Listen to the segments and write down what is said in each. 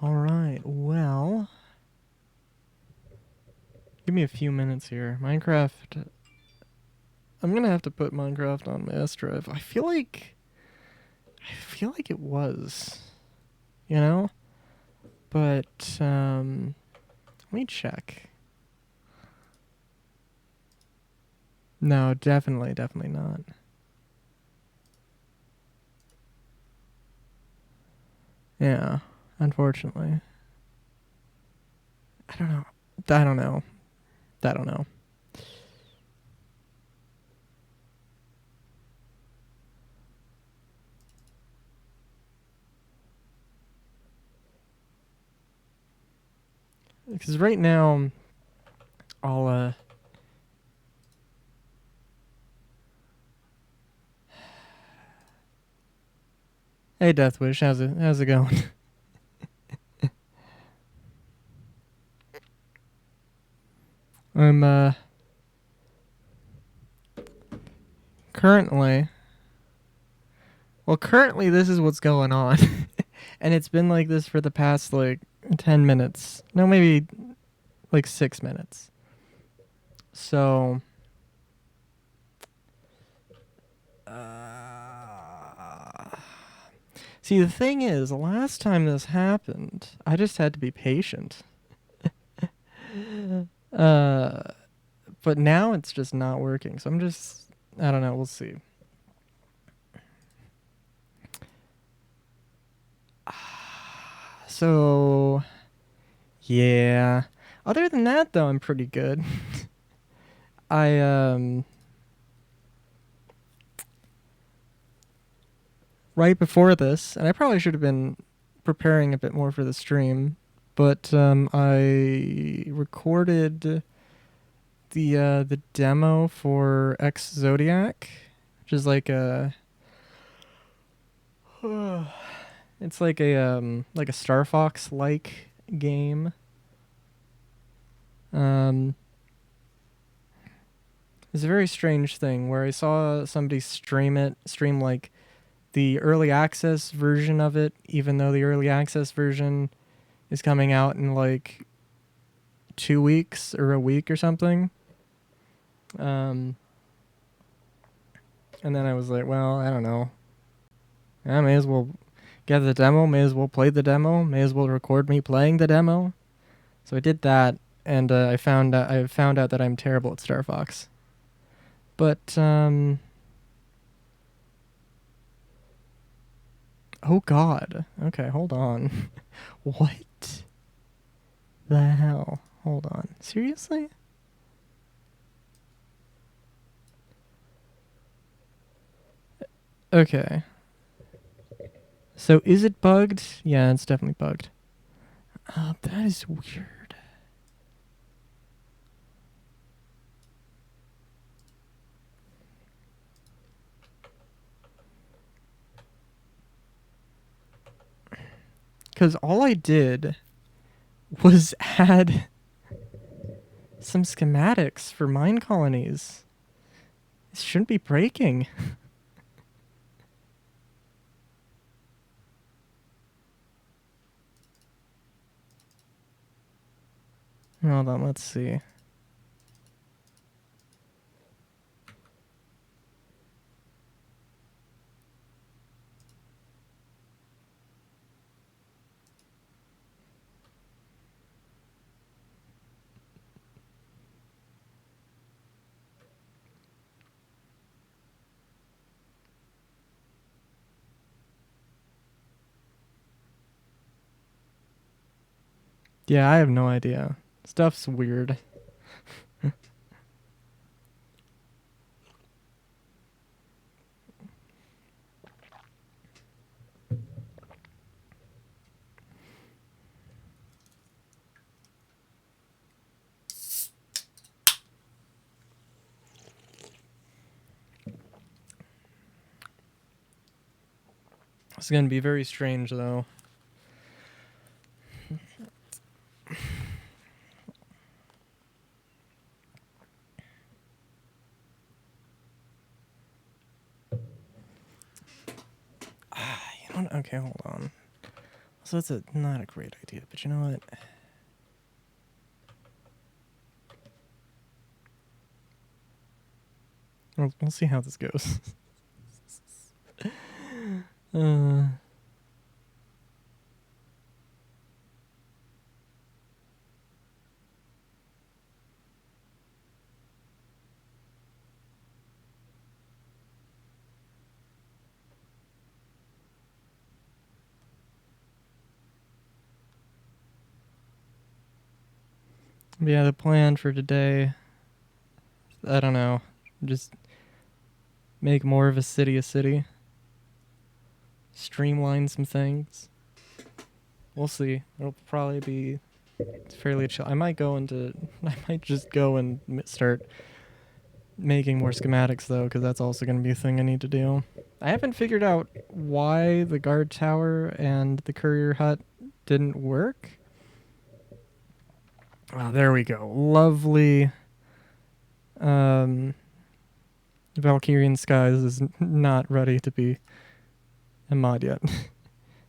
Alright, well... Give me a few minutes here. Minecraft... I'm gonna have to put Minecraft on my S drive. I feel like it was. You know? But, let me check. No, definitely not. Yeah, unfortunately. I don't know. I don't know. I don't know. Because right now, I'll, Hey, Deathwish, how's it going? I'm, currently... Well, currently this is what's going on. And it's been like this for the past, like, 10 minutes. No, maybe, like, 6 minutes. So... See, the thing is, the last time this happened, I just had to be patient. uh, but now it's just not working. So I'm just, I don't know. We'll see. So, yeah. Other than that, though, I'm pretty good. I right before this, and I probably should have been preparing a bit more for the stream, but I recorded the demo for X Zodiac, which is like a it's like a Star Fox like game. Um, it's a very strange thing where I saw somebody stream like the early access version of it, even though the early access version is coming out in like 2 weeks or a week or something. Um, and then I was like, well, I don't know. I may as well get the demo, may as well play the demo, may as well record me playing the demo. So I did that, and I found out that I'm terrible at Star Fox. But oh god. Okay, hold on. What the hell? Hold on. Seriously? Okay. So is it bugged? Yeah, it's definitely bugged. That is weird. Because all I did was add some schematics for mine colonies. This shouldn't be breaking. Hold on, let's see. Yeah, I have no idea. Stuff's weird. It's gonna be very strange, though. You know what? Okay, hold on. So it's not a great idea, but you know what? We'll see how this goes. uh, yeah, the plan for today, I don't know. Just make more of a city. Streamline some things. We'll see. It'll probably be fairly chill. I might just go and start making more schematics though, because that's also going to be a thing I need to do. I haven't figured out why the guard tower and the courier hut didn't work. Oh, there we go. Lovely. Valkyrian Skies is not ready to be a mod yet.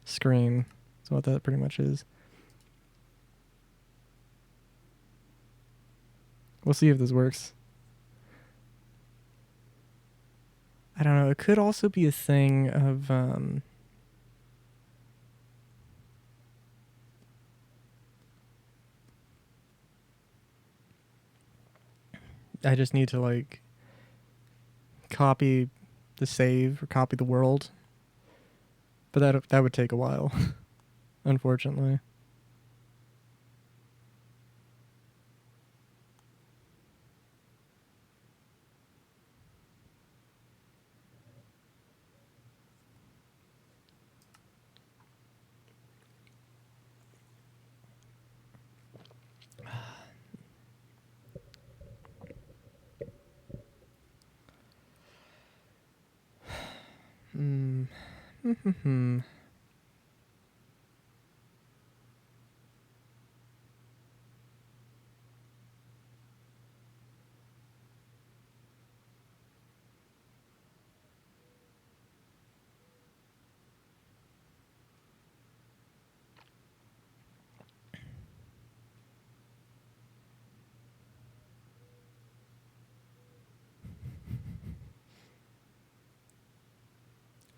Screen. That's what that pretty much is. We'll see if this works. I don't know. It could also be a thing of I just need to like copy the save or copy the world. But that would take a while, unfortunately.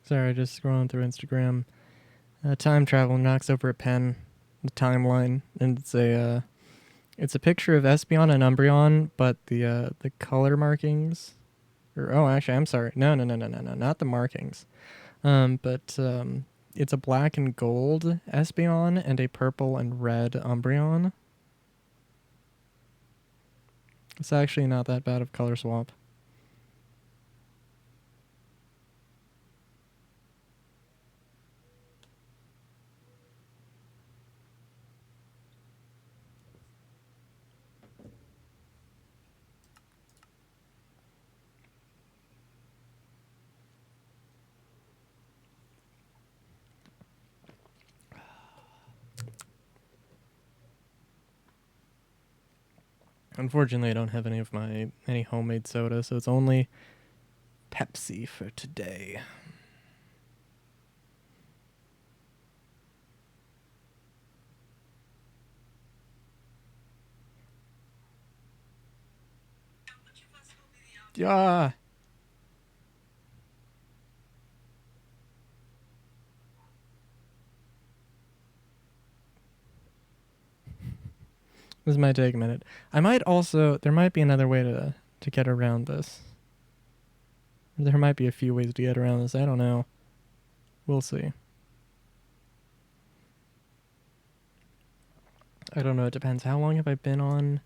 Sorry, just scrolling through Instagram. Time travel knocks over a pen, the timeline, and it's a picture of Espeon and Umbreon, but the color markings, or oh, actually, I'm sorry, no, not the markings, but it's a black and gold Espeon and a purple and red Umbreon. It's actually not that bad of color swap. Unfortunately, I don't have any homemade soda, so it's only Pepsi for today. Yeah. This might take a minute. There might be another way to get around this. There might be a few ways to get around this. I don't know. We'll see. I don't know. It depends. How long have I been on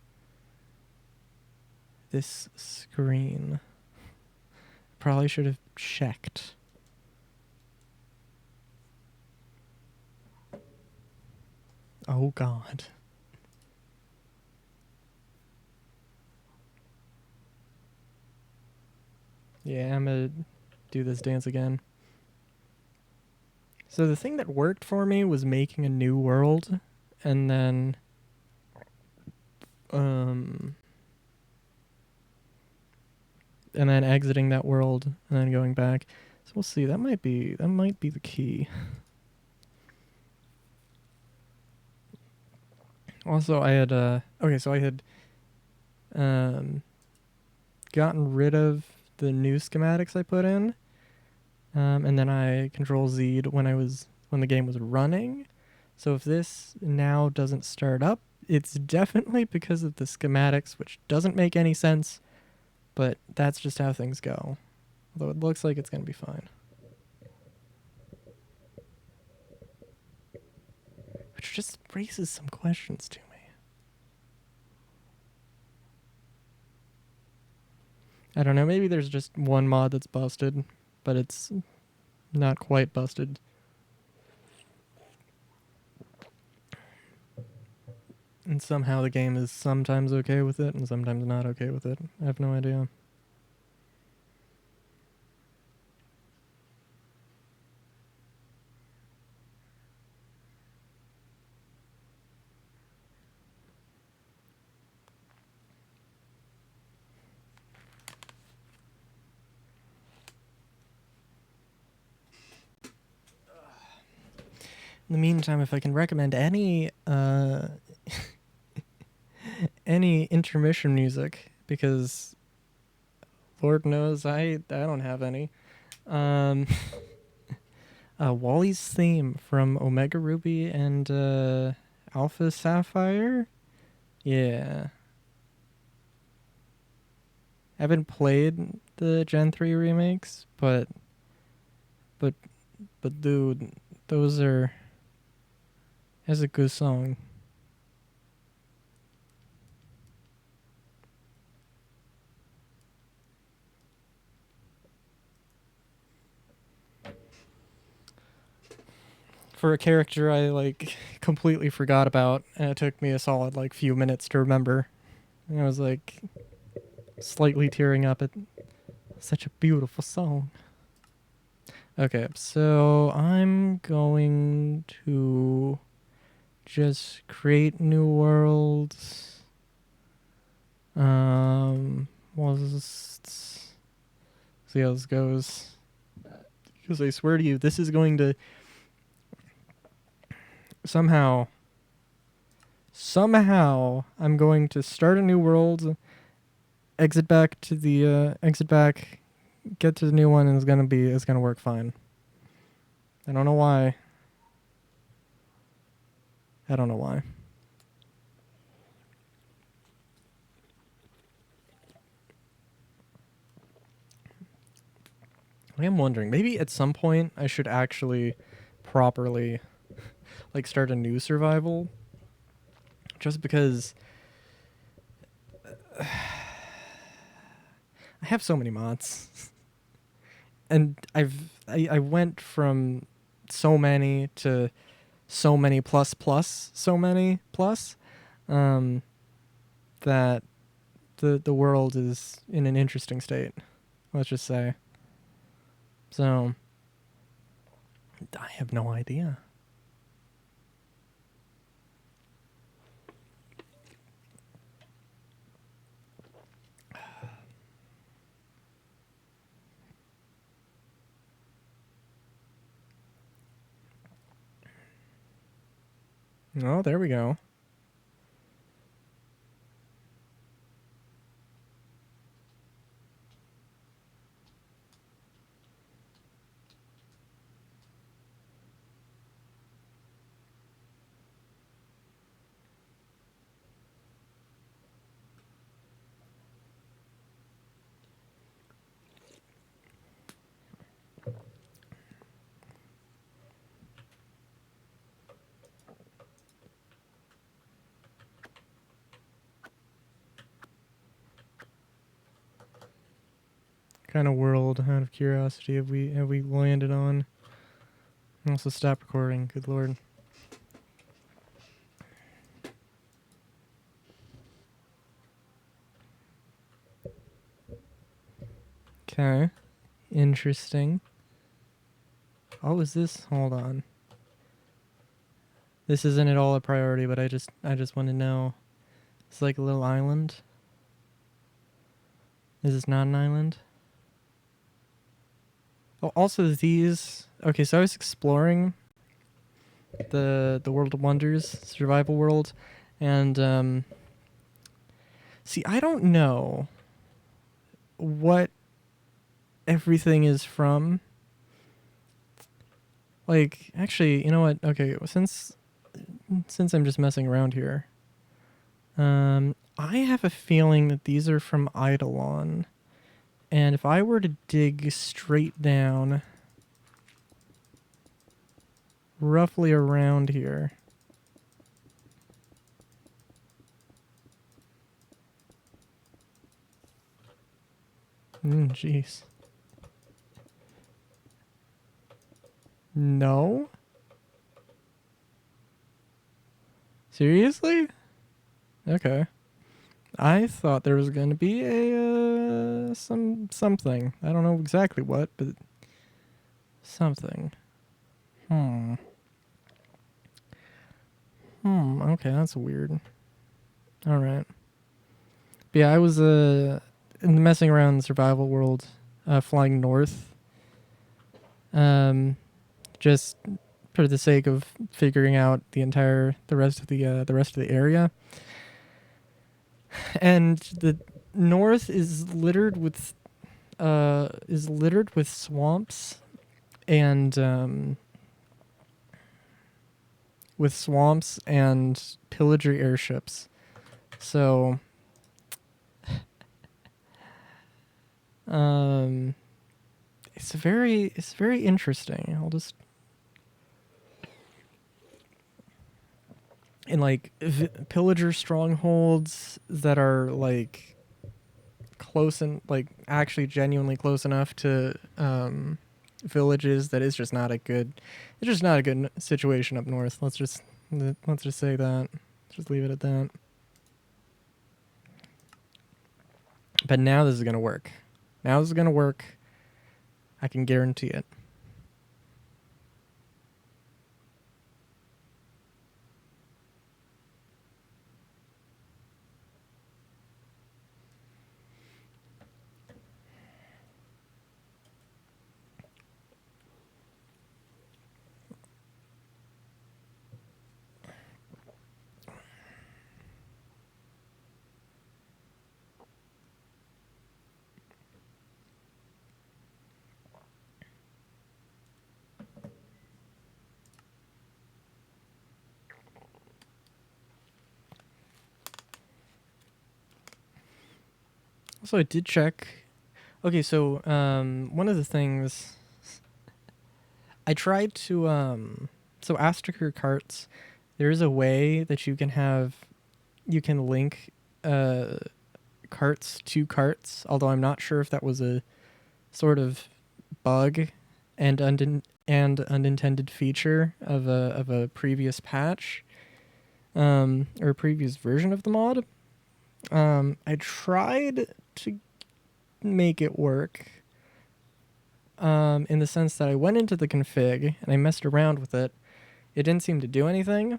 this screen? Probably should have checked. Oh, God. Yeah, I'm gonna do this dance again. So the thing that worked for me was making a new world and then exiting that world and then going back. So we'll see. That might be the key. Also, I had okay, so I had um gotten rid of the new schematics I put in, and then I Control Z'd when the game was running. So if this now doesn't start up, it's definitely because of the schematics, which doesn't make any sense, but that's just how things go. Although it looks like it's going to be fine. Which just raises some questions to me. I don't know, maybe there's just one mod that's busted, but it's not quite busted. And somehow the game is sometimes okay with it and sometimes not okay with it. I have no idea. In the meantime, if I can recommend any any intermission music, because Lord knows I don't have any. Um, Wally's theme from Omega Ruby and Alpha Sapphire. Yeah, I haven't played the Gen 3 remakes, but but dude, those are that's a good song. For a character I like completely forgot about, and it took me a solid like few minutes to remember. And I was like slightly tearing up at such a beautiful song. Okay, so I'm going to just create new worlds. Was see how this goes. Because I swear to you, this is going to somehow I'm going to start a new world, exit back to the exit back, get to the new one, and it's gonna work fine. I don't know why. I don't know why. I am wondering, maybe at some point I should actually properly like start a new survival, just because I have so many mods. And I went from so many to so many plus so many plus, um that the world is in an interesting state, let's just say. So I have no idea. Oh, there we go. Kind of world, out of curiosity, have we landed on? Also, stop recording. Good lord. Okay, interesting. Oh, is this? Hold on. This isn't at all a priority, but I just want to know. It's like a little island. Is this not an island? Oh, also these. Okay, so I was exploring the World of Wonders survival world, And see, I don't know what everything is from. Like, actually, you know what? Okay, since I'm just messing around here, I have a feeling that these are from Eidolon. And if I were to dig straight down, roughly around here, jeez. No? Seriously? Okay. I thought there was going to be a something. I don't know exactly what, but something. Okay, that's weird. All right. But yeah, I was in the messing around in the survival world, flying north. Just for the sake of figuring out the rest of the area. And the north is littered with swamps and pillager airships. So it's very interesting. I'll just in like pillager strongholds that are like close and like actually genuinely close enough to villages that it's just not a good situation up north. Let's just say that. Just leave it at that. But now this is gonna work. I can guarantee it. Also, I did check. Okay, so one of the things I tried to so Astraker carts, there is a way that you can link carts to carts, although I'm not sure if that was a sort of bug and unintended feature of a previous patch or a previous version of the mod. I tried to make it work in the sense that I went into the config and I messed around with it. It didn't seem to do anything,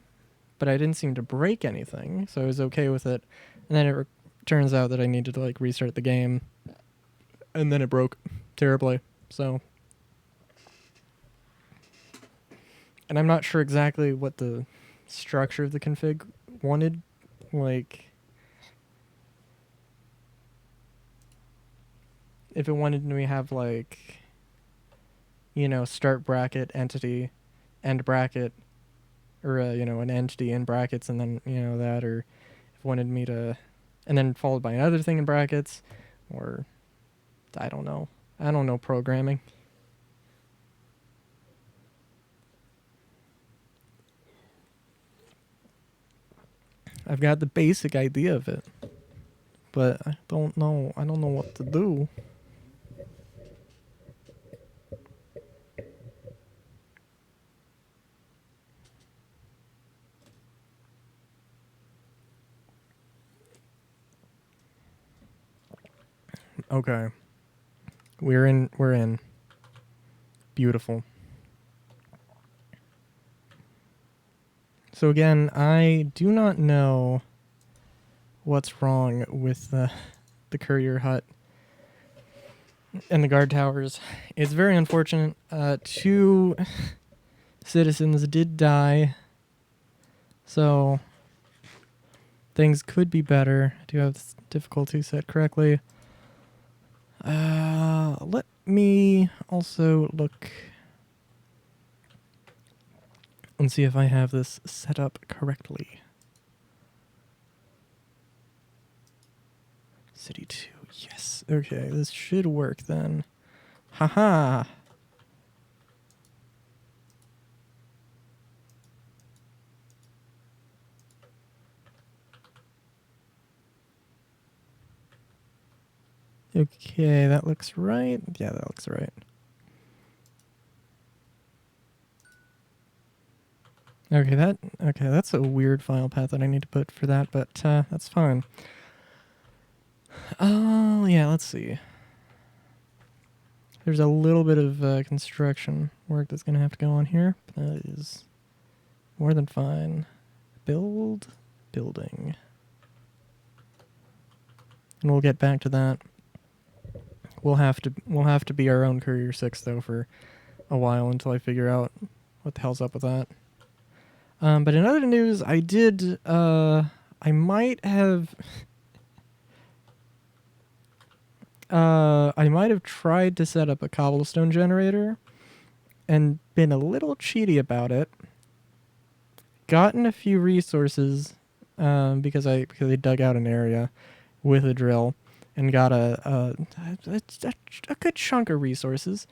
but I didn't seem to break anything, so I was okay with it. And then it turns out that I needed to like restart the game, and then it broke terribly. So, and I'm not sure exactly what the structure of the config wanted, like if it wanted me to have like, you know, start bracket, entity, end bracket, or you know, an entity in brackets and then, you know, that, or if it wanted me to, and then followed by another thing in brackets, or I don't know programming. I've got the basic idea of it, but I don't know what to do. Okay. We're in. Beautiful. So again, I do not know what's wrong with the courier hut and the guard towers. It's very unfortunate. 2 citizens did die. So things could be better. I do have this difficulty set correctly. Let me also look and see if I have this set up correctly. City 2, yes. Okay, this should work then. Haha! Okay, that looks right. Yeah, that looks right. Okay, that's a weird file path that I need to put for that, but that's fine. Oh, yeah, let's see. There's a little bit of construction work that's going to have to go on here, but that is more than fine. Building. And we'll get back to that. We'll have to be our own Courier 6 though for a while until I figure out what the hell's up with that. But in other news, I might have tried to set up a cobblestone generator and been a little cheaty about it. Gotten a few resources because I dug out an area with a drill and got a good chunk of resources.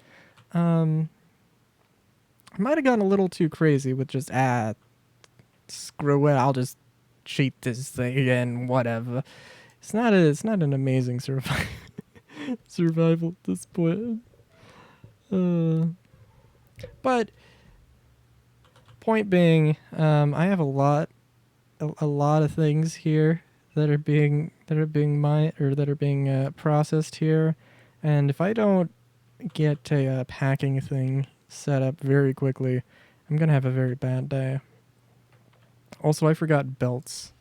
I might have gotten a little too crazy with just screw it, I'll just cheat this thing and whatever. It's not an amazing survival at this point. But point being, I have a lot of things here that are being processed here, and if I don't get a packing thing set up very quickly, I'm gonna have a very bad day. Also, I forgot belts.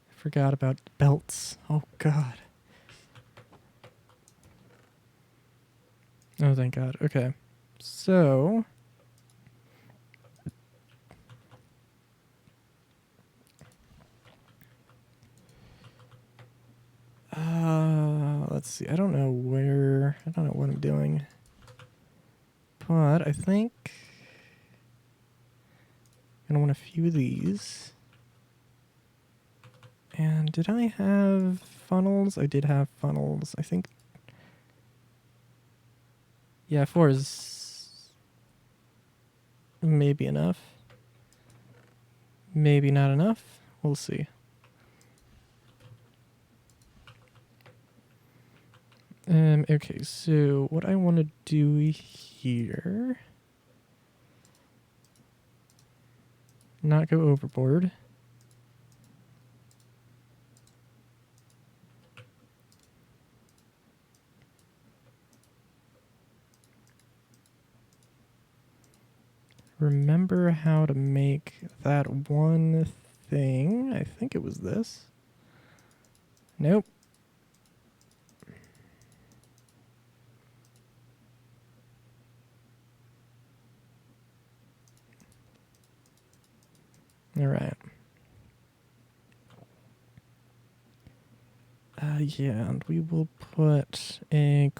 I forgot about belts. Oh god. Oh, thank god. Okay. So let's see. I don't know what I'm doing. But I think I'm gonna want a few of these. And did I have funnels? I did have funnels. I think. Yeah, 4 is maybe enough. Maybe not enough. We'll see. Okay, so what I want to do here, not go overboard. Remember how to make that one thing. I think it was this. Nope. All right. Yeah, and we will put a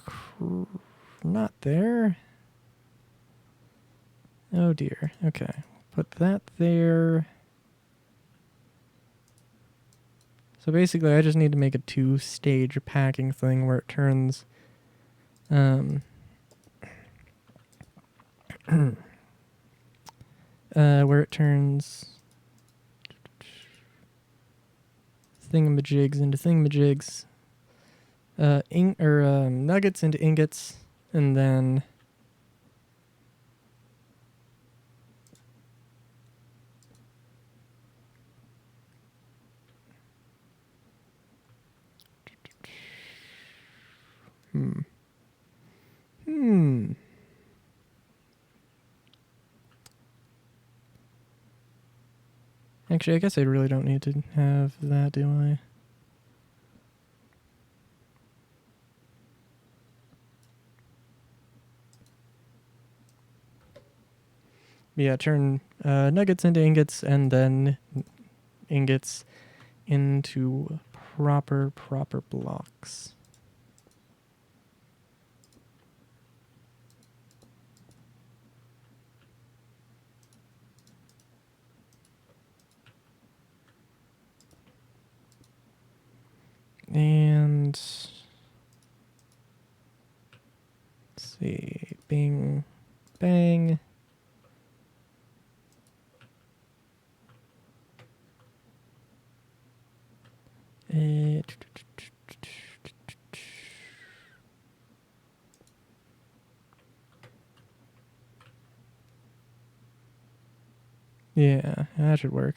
not there. Oh dear. Okay. Put that there. So basically I just need to make a 2-stage packing thing where it turns thingamajigs into thingamajigs, nuggets into ingots, and then Actually, I guess I really don't need to have that, do I? Yeah, turn nuggets into ingots and then ingots into proper blocks. And let's see, bing, bang. Yeah, that should work.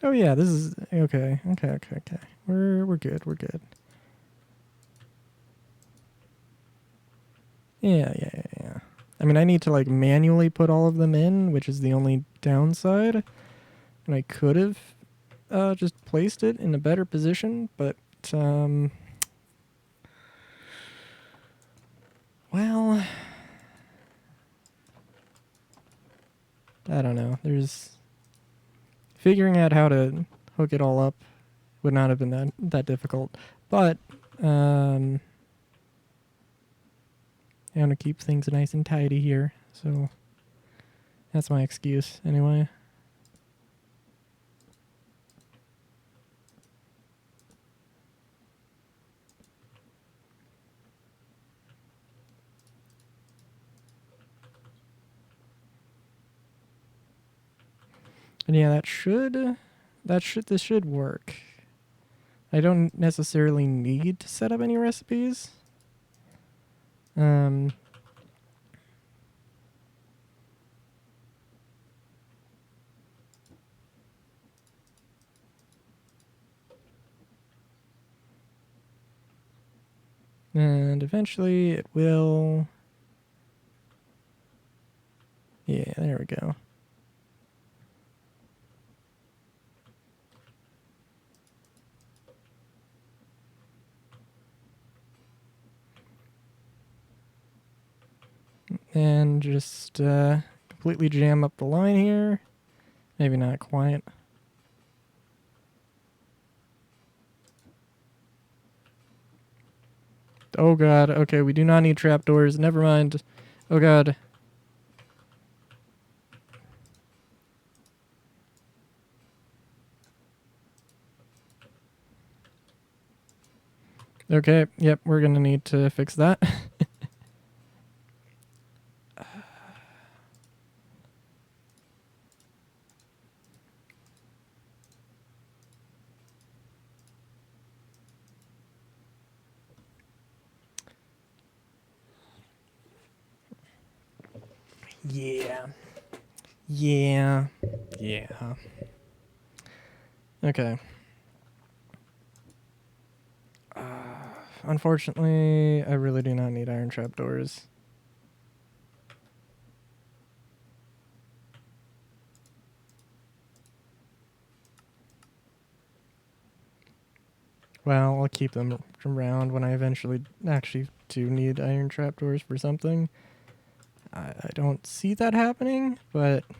Oh yeah, this is okay. We're good. We're good. Yeah. I mean, I need to like manually put all of them in, which is the only downside. And I could have just placed it in a better position, but well, I don't know. There's figuring out how to hook it all up would not have been that difficult, but I want to keep things nice and tidy here, so that's my excuse anyway. And yeah, this should work. I don't necessarily need to set up any recipes. And eventually it will. Yeah, there we go. And just completely jam up the line here. Maybe not quite. Oh god, okay, we do not need trapdoors. Never mind. Oh god. Okay, yep, we're gonna need to fix that. Yeah. Okay. Unfortunately, I really do not need iron trapdoors. Well, I'll keep them around when I eventually actually do need iron trapdoors for something. I don't see that happening, but you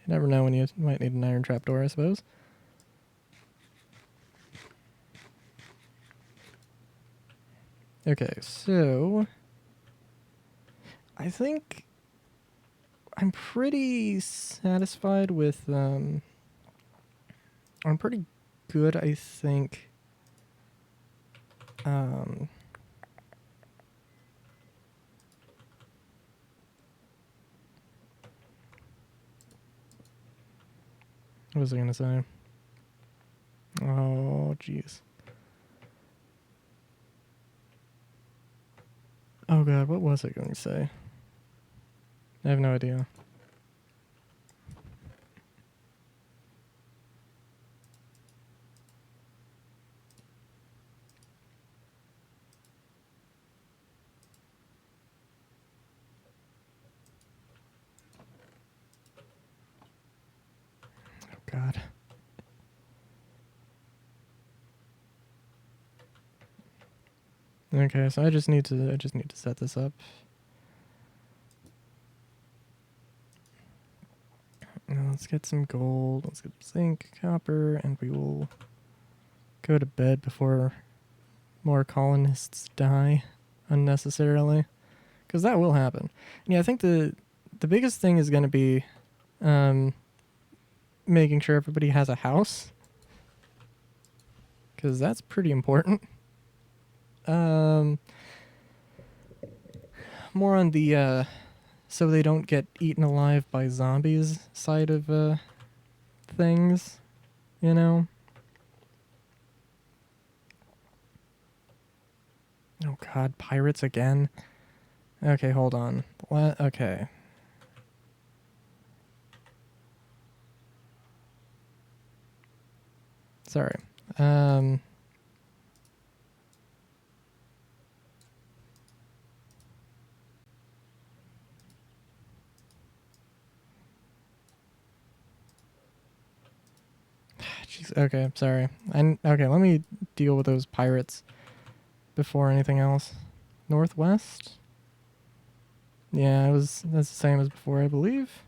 never know when you might need an iron trapdoor, I suppose. Okay, so I think I'm pretty satisfied with I'm pretty good, I think. What was I gonna say? Oh, jeez. Oh god, what was I going to say? I have no idea. Oh god. Okay, so I just need to set this up. Now let's get some gold. Let's get zinc, copper, and we will go to bed before more colonists die unnecessarily, because that will happen. And yeah, I think the biggest thing is going to be making sure everybody has a house, because that's pretty important. More on the so they don't get eaten alive by zombies side of things, you know? Oh god, pirates again? Okay, hold on. What? Okay. Sorry. Jeez, okay, sorry. Okay, let me deal with those pirates before anything else. Northwest? Yeah, that's the same as before, I believe.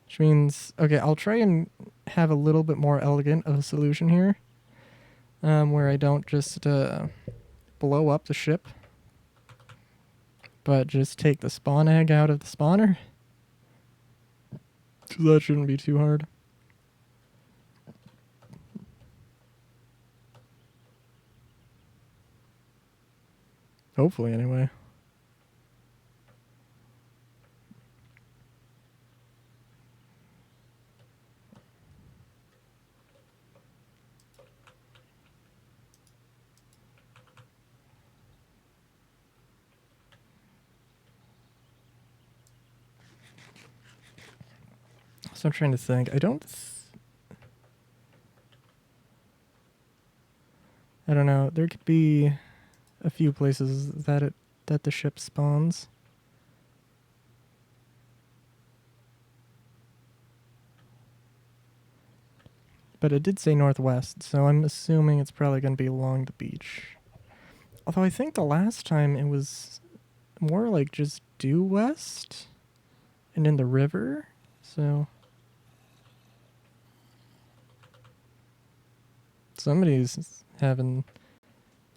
Which means, okay, I'll try and have a little bit more elegant of a solution here, where I don't just blow up the ship, but just take the spawn egg out of the spawner. So that shouldn't be too hard. Hopefully, anyway. So I'm trying to think. I don't know. There could be a few places that the ship spawns. But it did say northwest, so I'm assuming it's probably going to be along the beach. Although I think the last time it was more like just due west and in the river, so somebody's having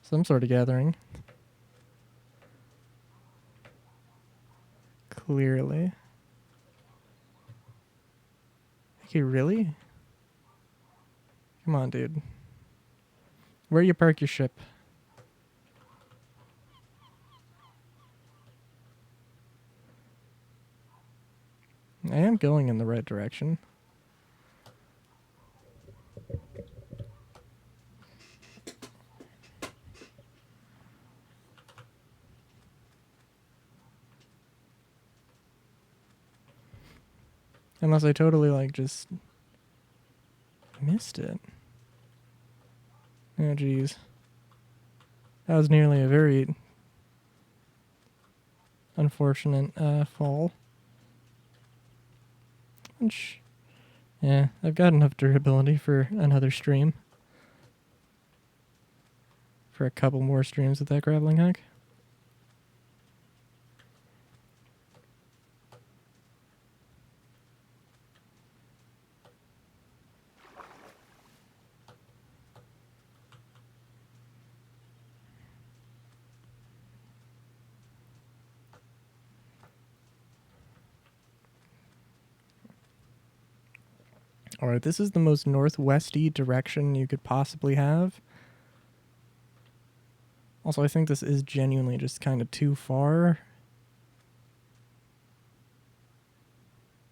some sort of gathering. Clearly. Okay, really? Come on, dude. Where you park your ship? I am going in the right direction. Unless I totally, like, just missed it. Oh, geez. That was nearly a very unfortunate fall. Which, yeah, I've got enough durability for another stream. For a couple more streams with that grappling hook. Alright, this is the most northwesty direction you could possibly have. Also, I think this is genuinely just kind of too far.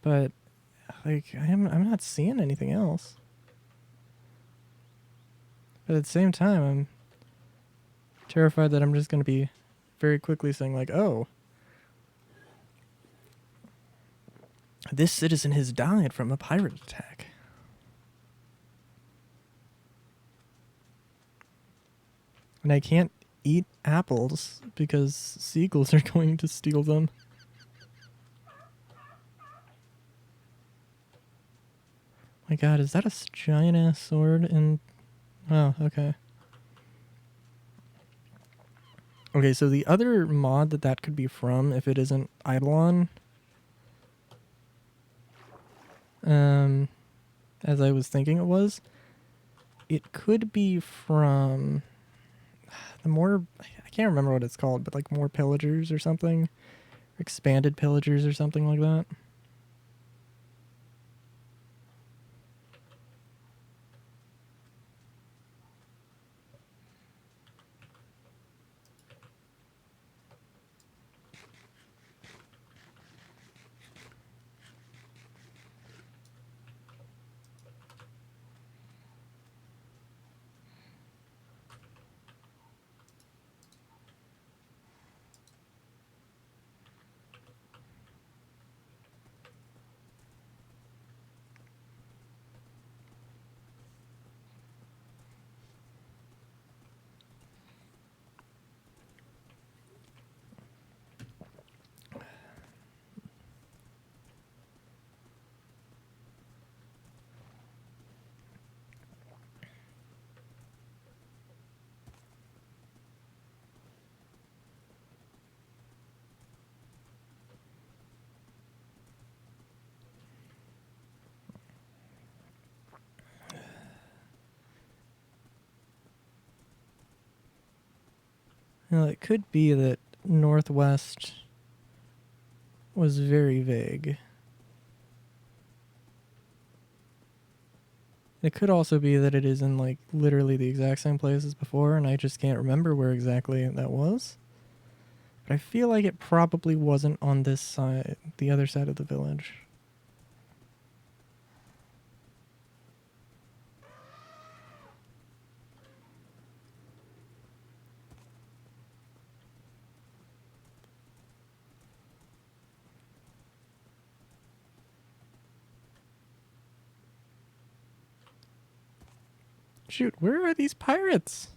But, like, I'm not seeing anything else. But at the same time, I'm terrified that I'm just going to be very quickly saying, like, oh, this citizen has died from a pirate attack. And I can't eat apples because seagulls are going to steal them. My god, is that a giant ass sword? And oh, okay. Okay, so the other mod that could be from, if it isn't Eidolon, as I was thinking it could be from the more, I can't remember what it's called, but like more pillagers or something, expanded pillagers or something like that. Now, it could be that Northwest was very vague. It could also be that it is in like literally the exact same place as before, and I just can't remember where exactly that was. But I feel like it probably wasn't on this side, the other side of the village. Shoot, where are these pirates?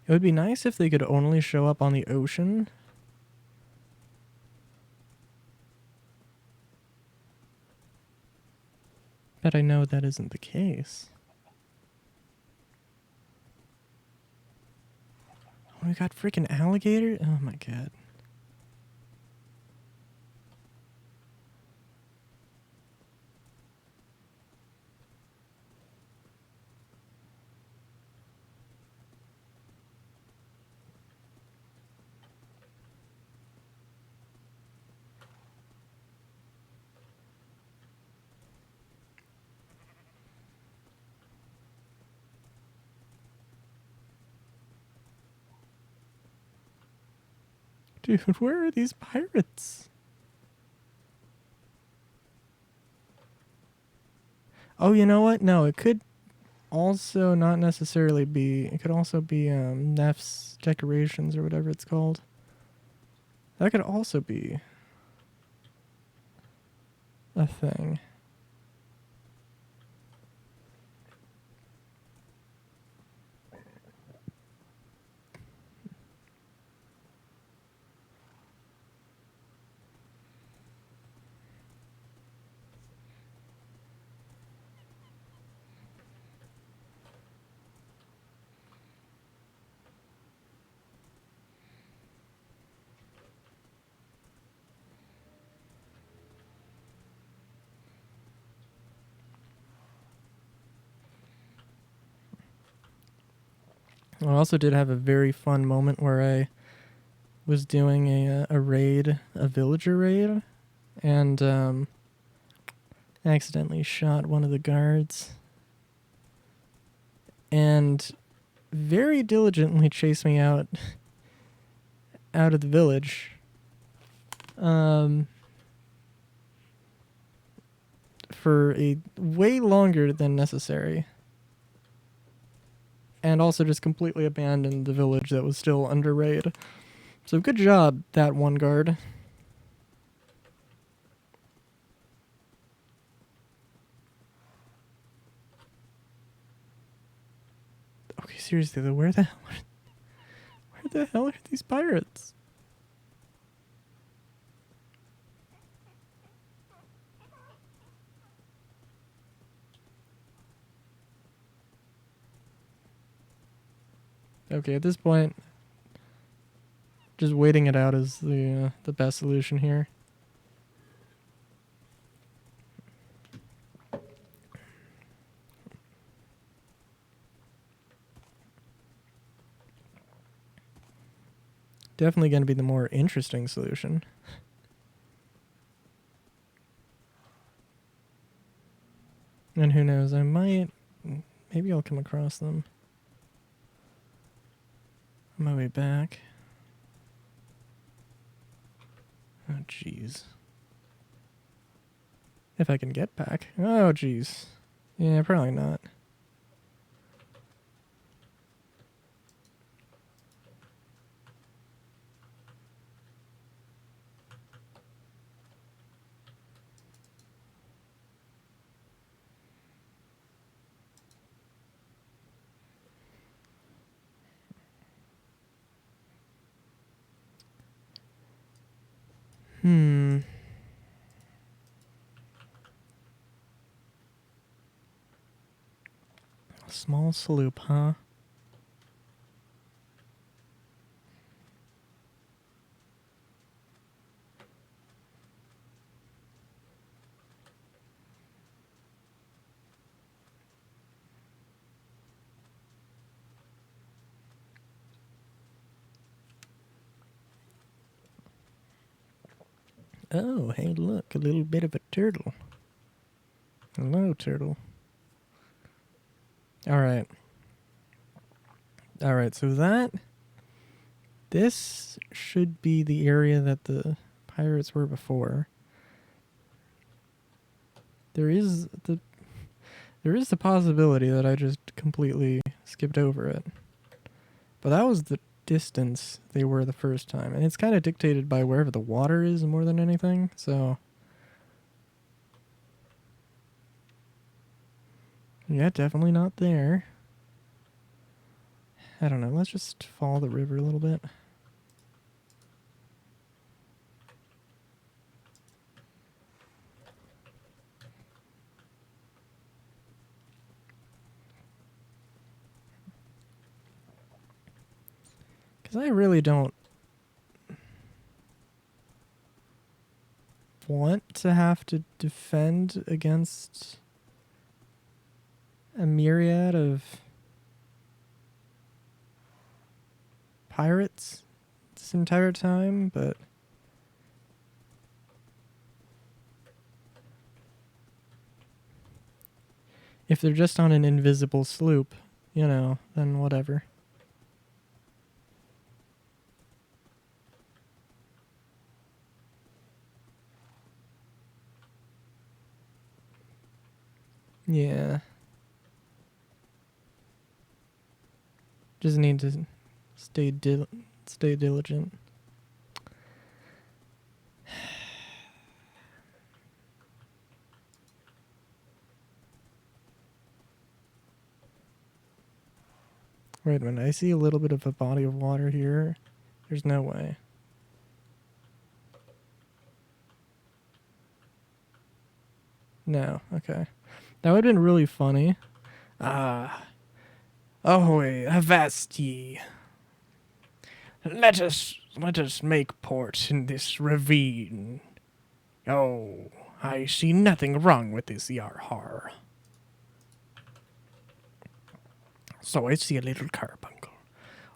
It would be nice if they could only show up on the ocean. But I know that isn't the case. Oh, we got freaking alligator? Oh my god. Dude, where are these pirates? Oh, you know what? No, it could also not necessarily be. It could also be Neff's decorations or whatever it's called. That could also be a thing. I also did have a very fun moment where I was doing a raid, a villager raid, and accidentally shot one of the guards, and very diligently chased me out of the village. For a way longer than necessary. And also just completely abandoned the village that was still under raid. So good job, that one guard. Okay, seriously though, where the hell are these pirates? Okay, at this point, just waiting it out is the best solution here. Definitely going to be the more interesting solution. And who knows, maybe I'll come across them on my way back. Oh, jeez. If I can get back. Oh, jeez. Yeah, probably not. Small sloop, huh? Oh, hey, look, a little bit of a turtle. Hello, turtle. Alright. Alright, so this should be the area that the pirates were before. There is the possibility that I just completely skipped over it. But that was the distance they were the first time. And it's kind of dictated by wherever the water is more than anything, so... Yeah, definitely not there. I don't know, let's just follow the river a little bit. Because I really don't want to have to defend against a myriad of pirates this entire time, but if they're just on an invisible sloop, you know, then whatever. Yeah. Just need to stay diligent. Wait a minute, I see a little bit of a body of water here. There's no way. No, okay. That would have been really funny. Ahoy, avast ye. Let us make port in this ravine. Oh, I see nothing wrong with this yar-har. So I see a little carbuncle.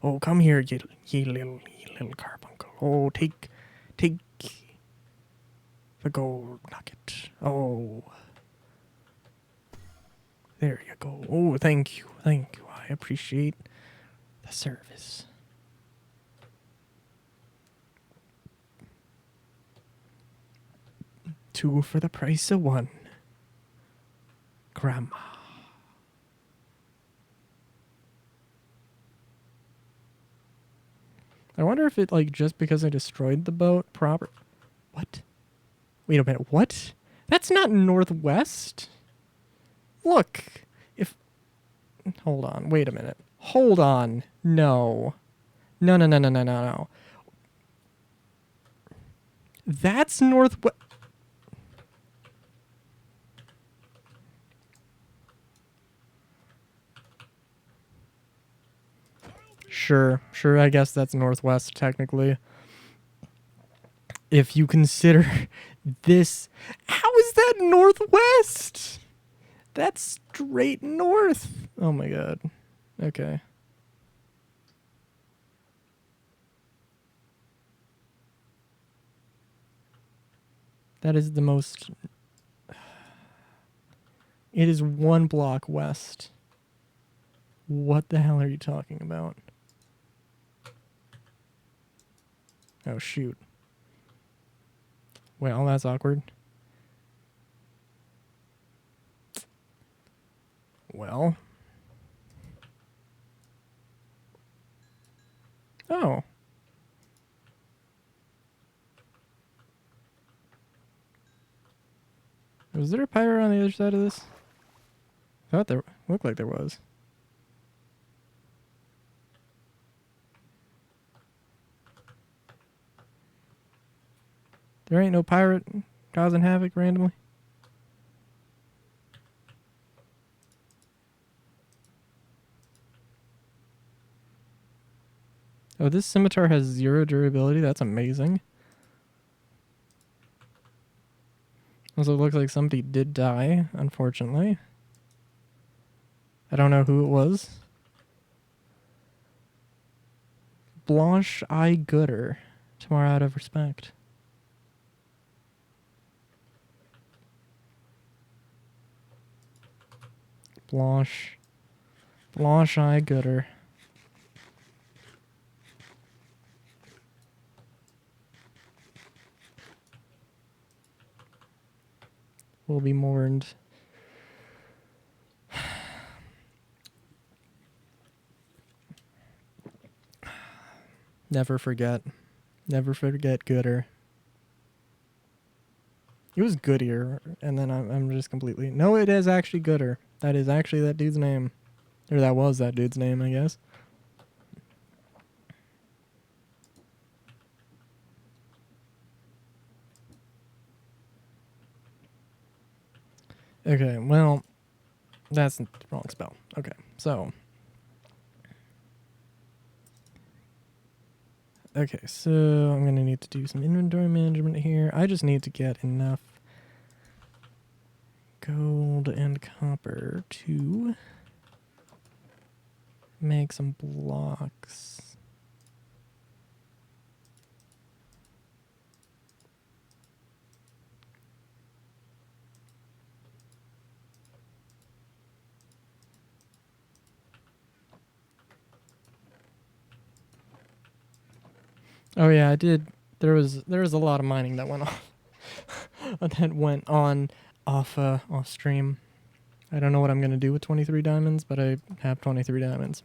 Oh, come here, ye little carbuncle. Oh, take the gold nugget. Oh, there you go. Oh, thank you. I appreciate the service. Two for the price of one. Grandma. I wonder if it, like, just because I destroyed the boat proper... What? Wait a minute, what? That's not northwest? Look, if... Hold on, wait a minute. Hold on. No. No. That's northwest... Sure, I guess that's northwest technically. If you consider this, how is that northwest? That's straight north. Oh my god. Okay. That is the most... It is 1 block west. What the hell are you talking about? Oh, shoot. Well, that's awkward. Well. Oh. Was there a pirate on the other side of this? I thought there looked like there was. There ain't no pirate causing havoc randomly. Oh, this scimitar has 0 durability. That's amazing. Also, it looks like somebody did die, unfortunately. I don't know who it was. Blanche Eye Gooder. Tomorrow out of respect. Blanche Eye Gooder. Will be mourned. Never forget. Never forget Gooder. It was Goodyear, and then I'm just completely... No, it is actually Gooder. That is actually that dude's name. Or that was that dude's name, I guess. Okay, well, that's the wrong spell. Okay, so... Okay, so I'm going to need to do some inventory management here. I just need to get enough gold and copper to make some blocks. Oh yeah, I did. There was a lot of mining that went off. That went on off stream. I don't know what I'm gonna do with 23 diamonds, but I have 23 diamonds.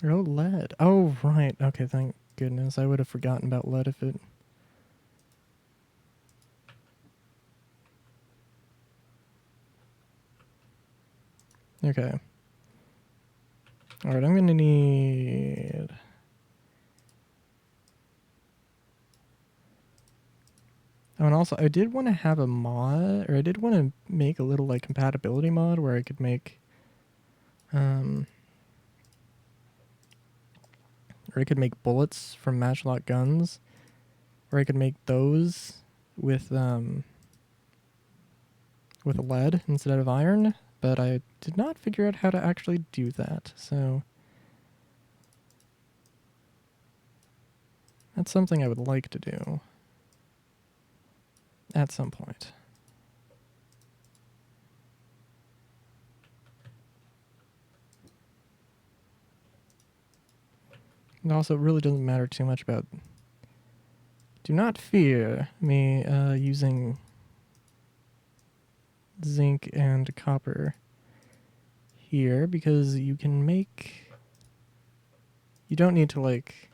Oh, lead. Oh, right. Okay, thank goodness. I would have forgotten about lead if it... Okay. Alright, I'm gonna need... Oh, and also, I did want to have a mod, or I did want to make a little, like, compatibility mod where I could make... Or I could make bullets from matchlock guns. Or I could make those with lead instead of iron. But I did not figure out how to actually do that. So that's something I would like to do at some point. And also, it really doesn't matter too much about... Do not fear me using zinc and copper here, because you can make... You don't need to, like...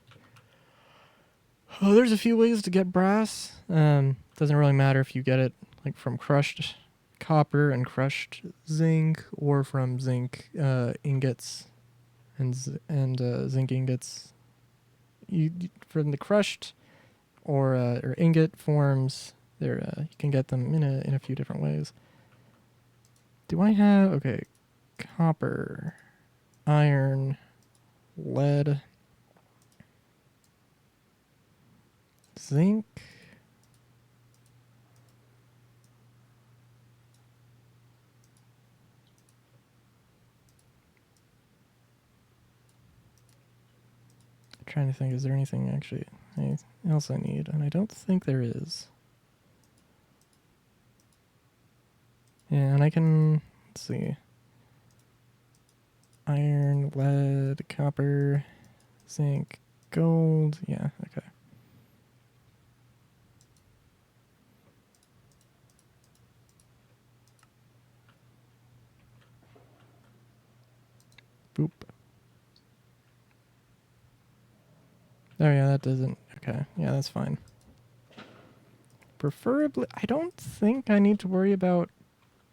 Oh, there's a few ways to get brass. Doesn't really matter if you get it, like, from crushed copper and crushed zinc, or from zinc ingots and zinc ingots. From the crushed or ingot forms, you can get them in a few different ways. Do I have copper, iron, lead, zinc? I'm trying to think, is there anything actually else I need? And I don't think there is. Yeah, and I can, let's see. Iron, lead, copper, zinc, gold. Yeah, okay. Boop. Oh yeah, that doesn't, okay. Yeah, that's fine. Preferably, I don't think I need to worry about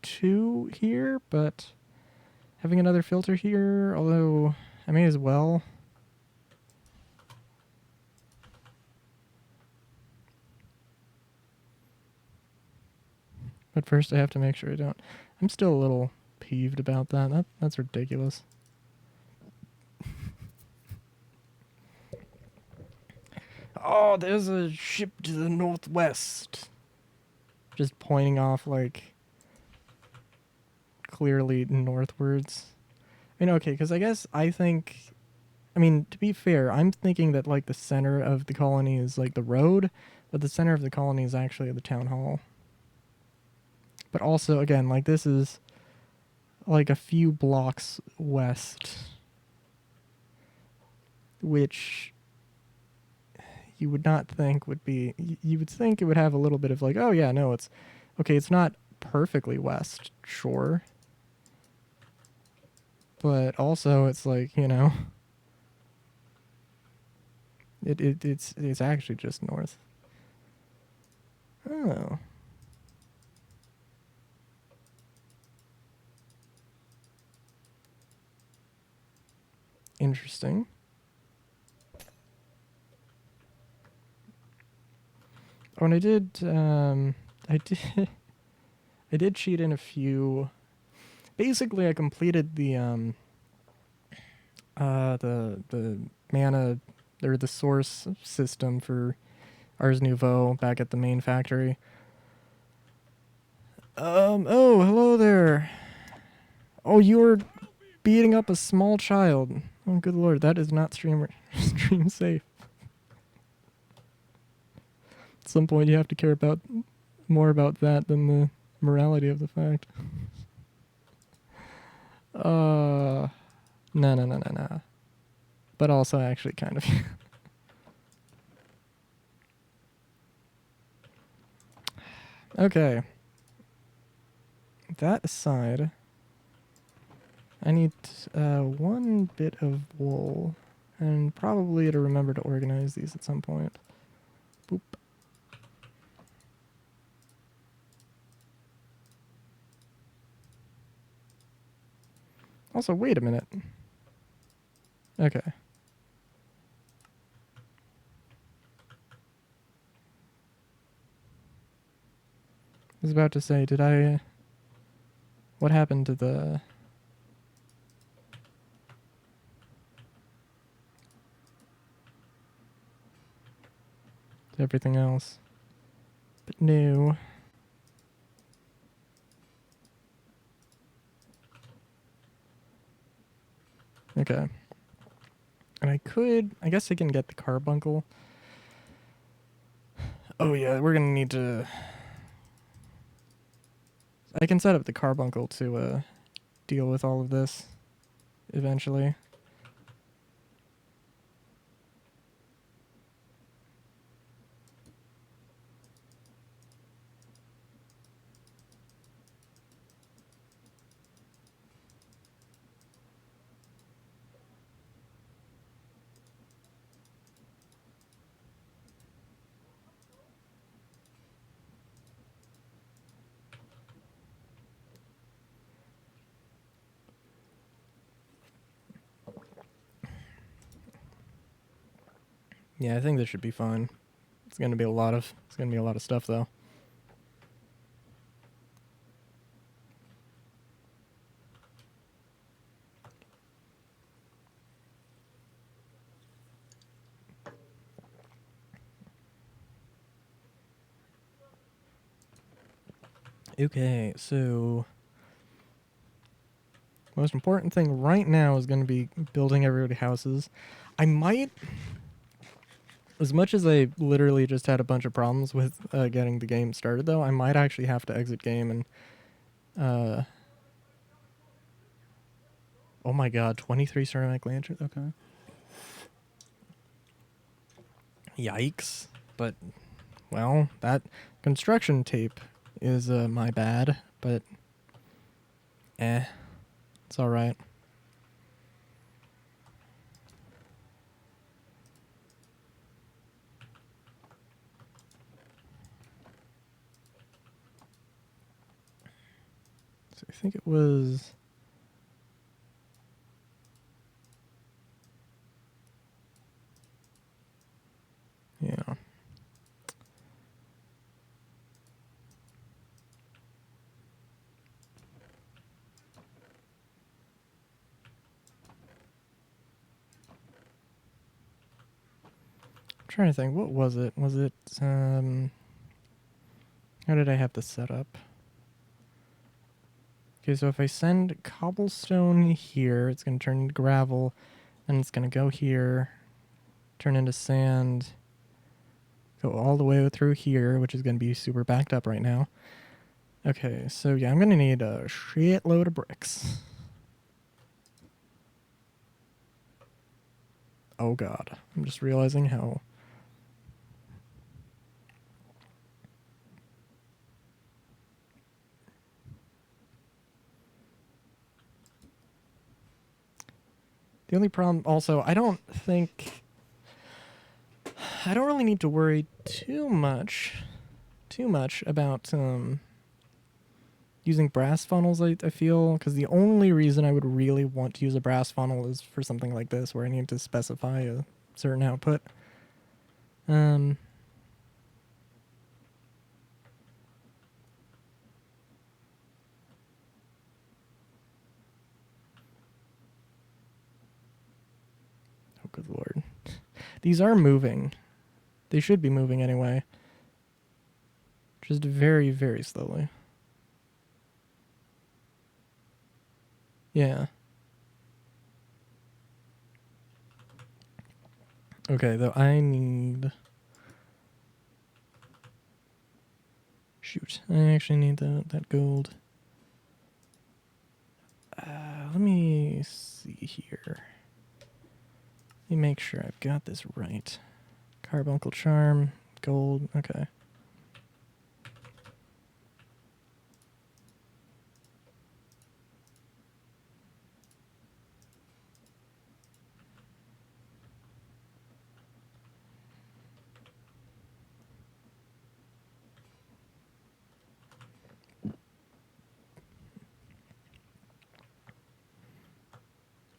2 here, but having another filter here, although I may as well. But first I have to make sure I don't. I'm still a little peeved about that. That's ridiculous. Oh, there's a ship to the northwest. Just pointing off, like, clearly northwards. I mean, okay, because I mean, to be fair, I'm thinking that, like, the center of the colony is, like, the road, but the center of the colony is actually the town hall. But also, again, like, this is, like, a few blocks west, which you would not think would be, you would think it would have a little bit of, like, oh yeah, no, it's okay, it's not perfectly west, sure, but also it's like, it's actually just north. Oh, interesting. Oh, and I did I did cheat in a few. Basically, I completed the mana, or the source system for Ars Nouveau back at the main factory. Oh, hello there. Oh, you were beating up a small child. Oh, good lord, that is not stream safe. At some point, you have to care about more about that than the morality of the fact. No, no, no, no, no. But also, actually, kind of. Okay. That aside, I need 1 bit of wool, and probably to remember to organize these at some point. Boop. Also, wait a minute. Okay. I was about to say, what happened to everything else? But no. Okay. And I guess I can get the carbuncle. Oh yeah, we're gonna need to, I can set up the carbuncle to deal with all of this eventually. Yeah, I think this should be fine. It's gonna be a lot of stuff though. Okay, so most important thing right now is going to be building everybody houses. I might, as much as I literally just had a bunch of problems with getting the game started, though, I might actually have to exit game and, oh my god, 23 ceramic lanterns. Okay. Yikes! But well, that construction tape is my bad, but it's all right. So I think it was. Yeah. I'm trying to think, what was it? Was it how did I have this set up? Okay, so if I send cobblestone here, it's going to turn into gravel, and it's going to go here, turn into sand, go all the way through here, which is going to be super backed up right now. Okay, so yeah, I'm going to need a shitload of bricks. Oh god, I'm just realizing how... The only problem, also, I don't really need to worry too much about using brass funnels, I feel, because the only reason I would really want to use a brass funnel is for something like this, where I need to specify a certain output. Oh, good lord. These are moving. They should be moving anyway. Just very, very slowly. Yeah. Okay, though I need... Shoot, I actually need that gold. Let me see here. Let me make sure I've got this right. Carbuncle charm, gold, okay.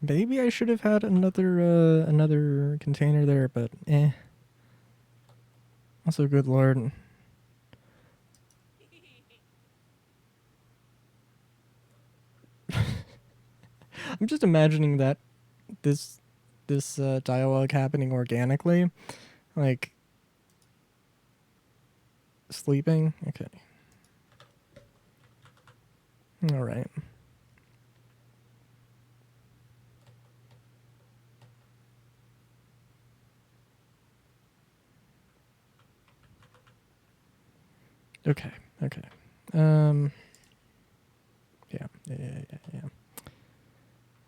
Maybe I should have had another container there, but Also, good lord. I'm just imagining that this dialogue happening organically, like sleeping. Okay. All right. Okay. Okay. Yeah.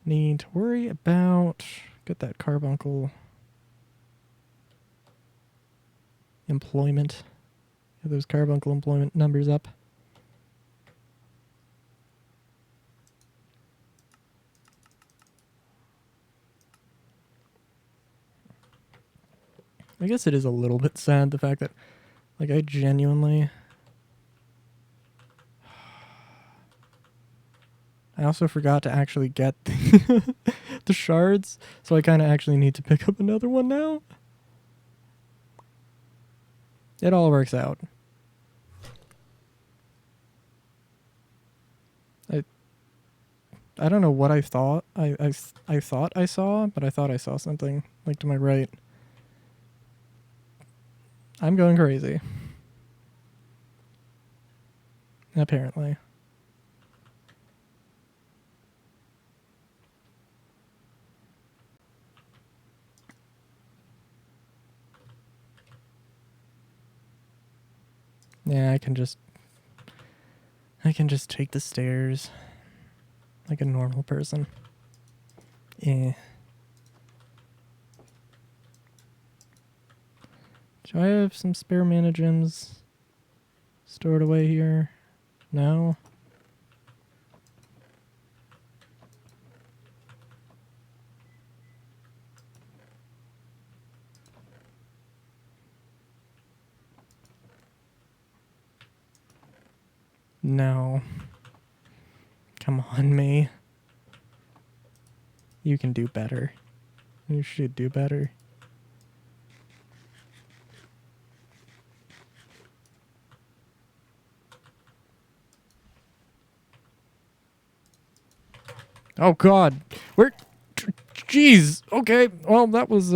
Need to worry about... Get that carbuncle employment. Get those carbuncle employment numbers up. I guess it is a little bit sad, the fact that, like, I genuinely... I also forgot to actually get the shards, so I kind of actually need to pick up another one now. It all works out. I don't know what I thought. I thought I saw, but I thought I saw something like to my right. I'm going crazy. Apparently. Yeah, I can just take the stairs like a normal person. Yeah. Do I have some spare mana gems stored away here? No? No. Come on, May. You can do better. You should do better. Oh god. Where jeez. Okay. Well, that was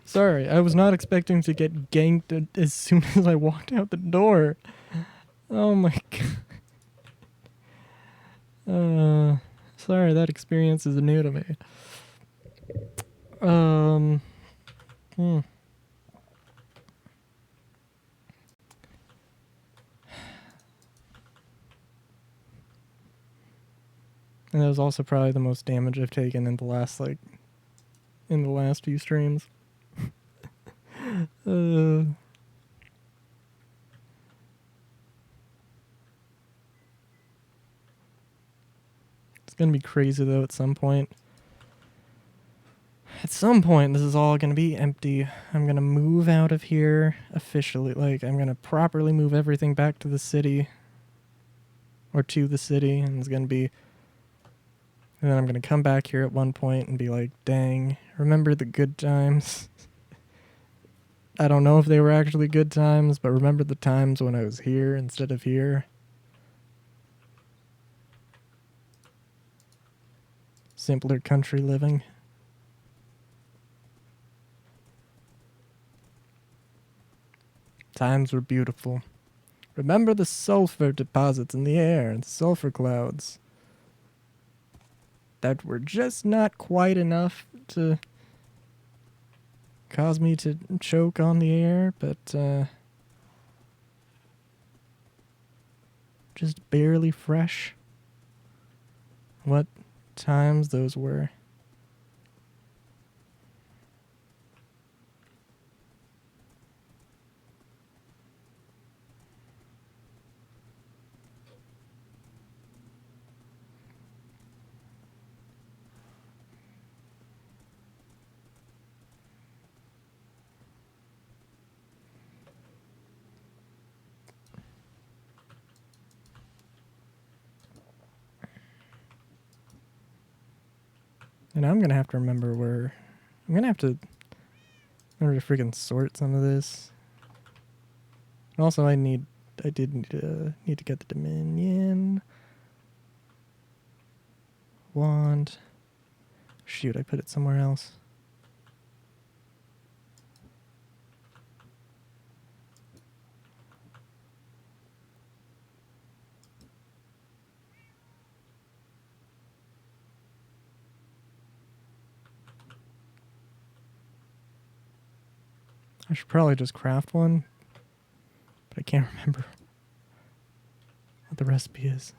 sorry. I was not expecting to get ganked as soon as I walked out the door. Oh my god. Sorry, that experience is new to me. Hmm. And that was also probably the most damage I've taken in the last few streams. It's gonna be crazy though at some point. At some point, this is all gonna be empty. I'm gonna move out of here officially. Like, I'm gonna properly move everything back to the city. Or to the city, and it's gonna be... And then I'm gonna come back here at one point and be like, dang, remember the good times? I don't know if they were actually good times, but remember the times when I was here instead of here? Simpler country living. Times were beautiful. Remember the sulfur deposits in the air and sulfur clouds that were just not quite enough to cause me to choke on the air, but just barely fresh. What times those were. And I'm gonna have to remember where... I'm gonna have to remember to freaking sort some of this. And also, I did need to get the Dominion wand. Shoot, I put it somewhere else. I should probably just craft one, but I can't remember what the recipe is.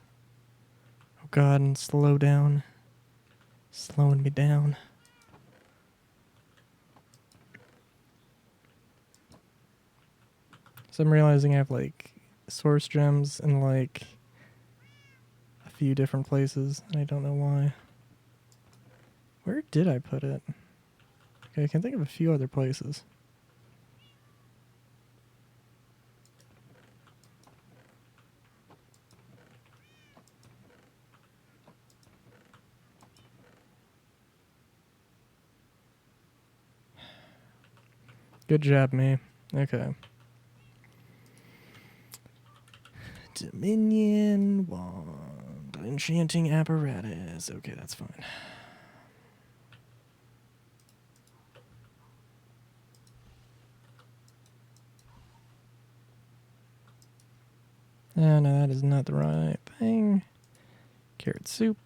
Oh god, and slow down. Slowing me down. So I'm realizing I have like source gems in like a few different places, and I don't know why. Where did I put it? Okay, I can think of a few other places. Good job, me. Okay. Dominion wand. Enchanting apparatus. Okay, that's fine. Oh, no, that is not the right thing. Carrot soup.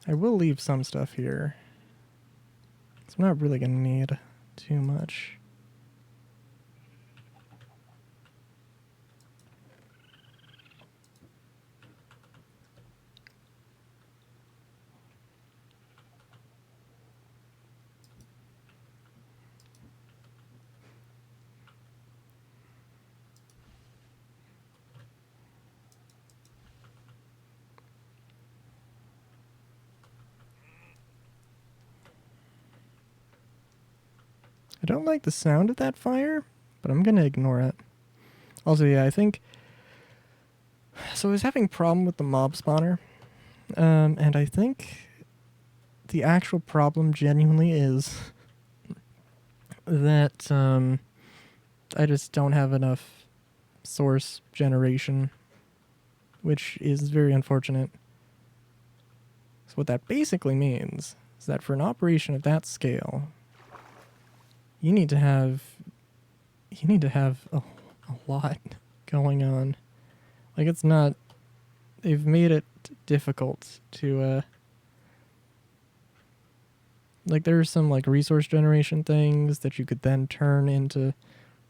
I will leave some stuff here. So I'm not really going to need too much. I don't like the sound of that fire, but I'm going to ignore it. Also, yeah, I think... So I was having a problem with the mob spawner. And I think the actual problem genuinely is that I just don't have enough source generation, which is very unfortunate. So what that basically means is that for an operation of that scale, you need to have a lot going on. Like, it's not... They've made it difficult to like, there's some like resource generation things that you could then turn into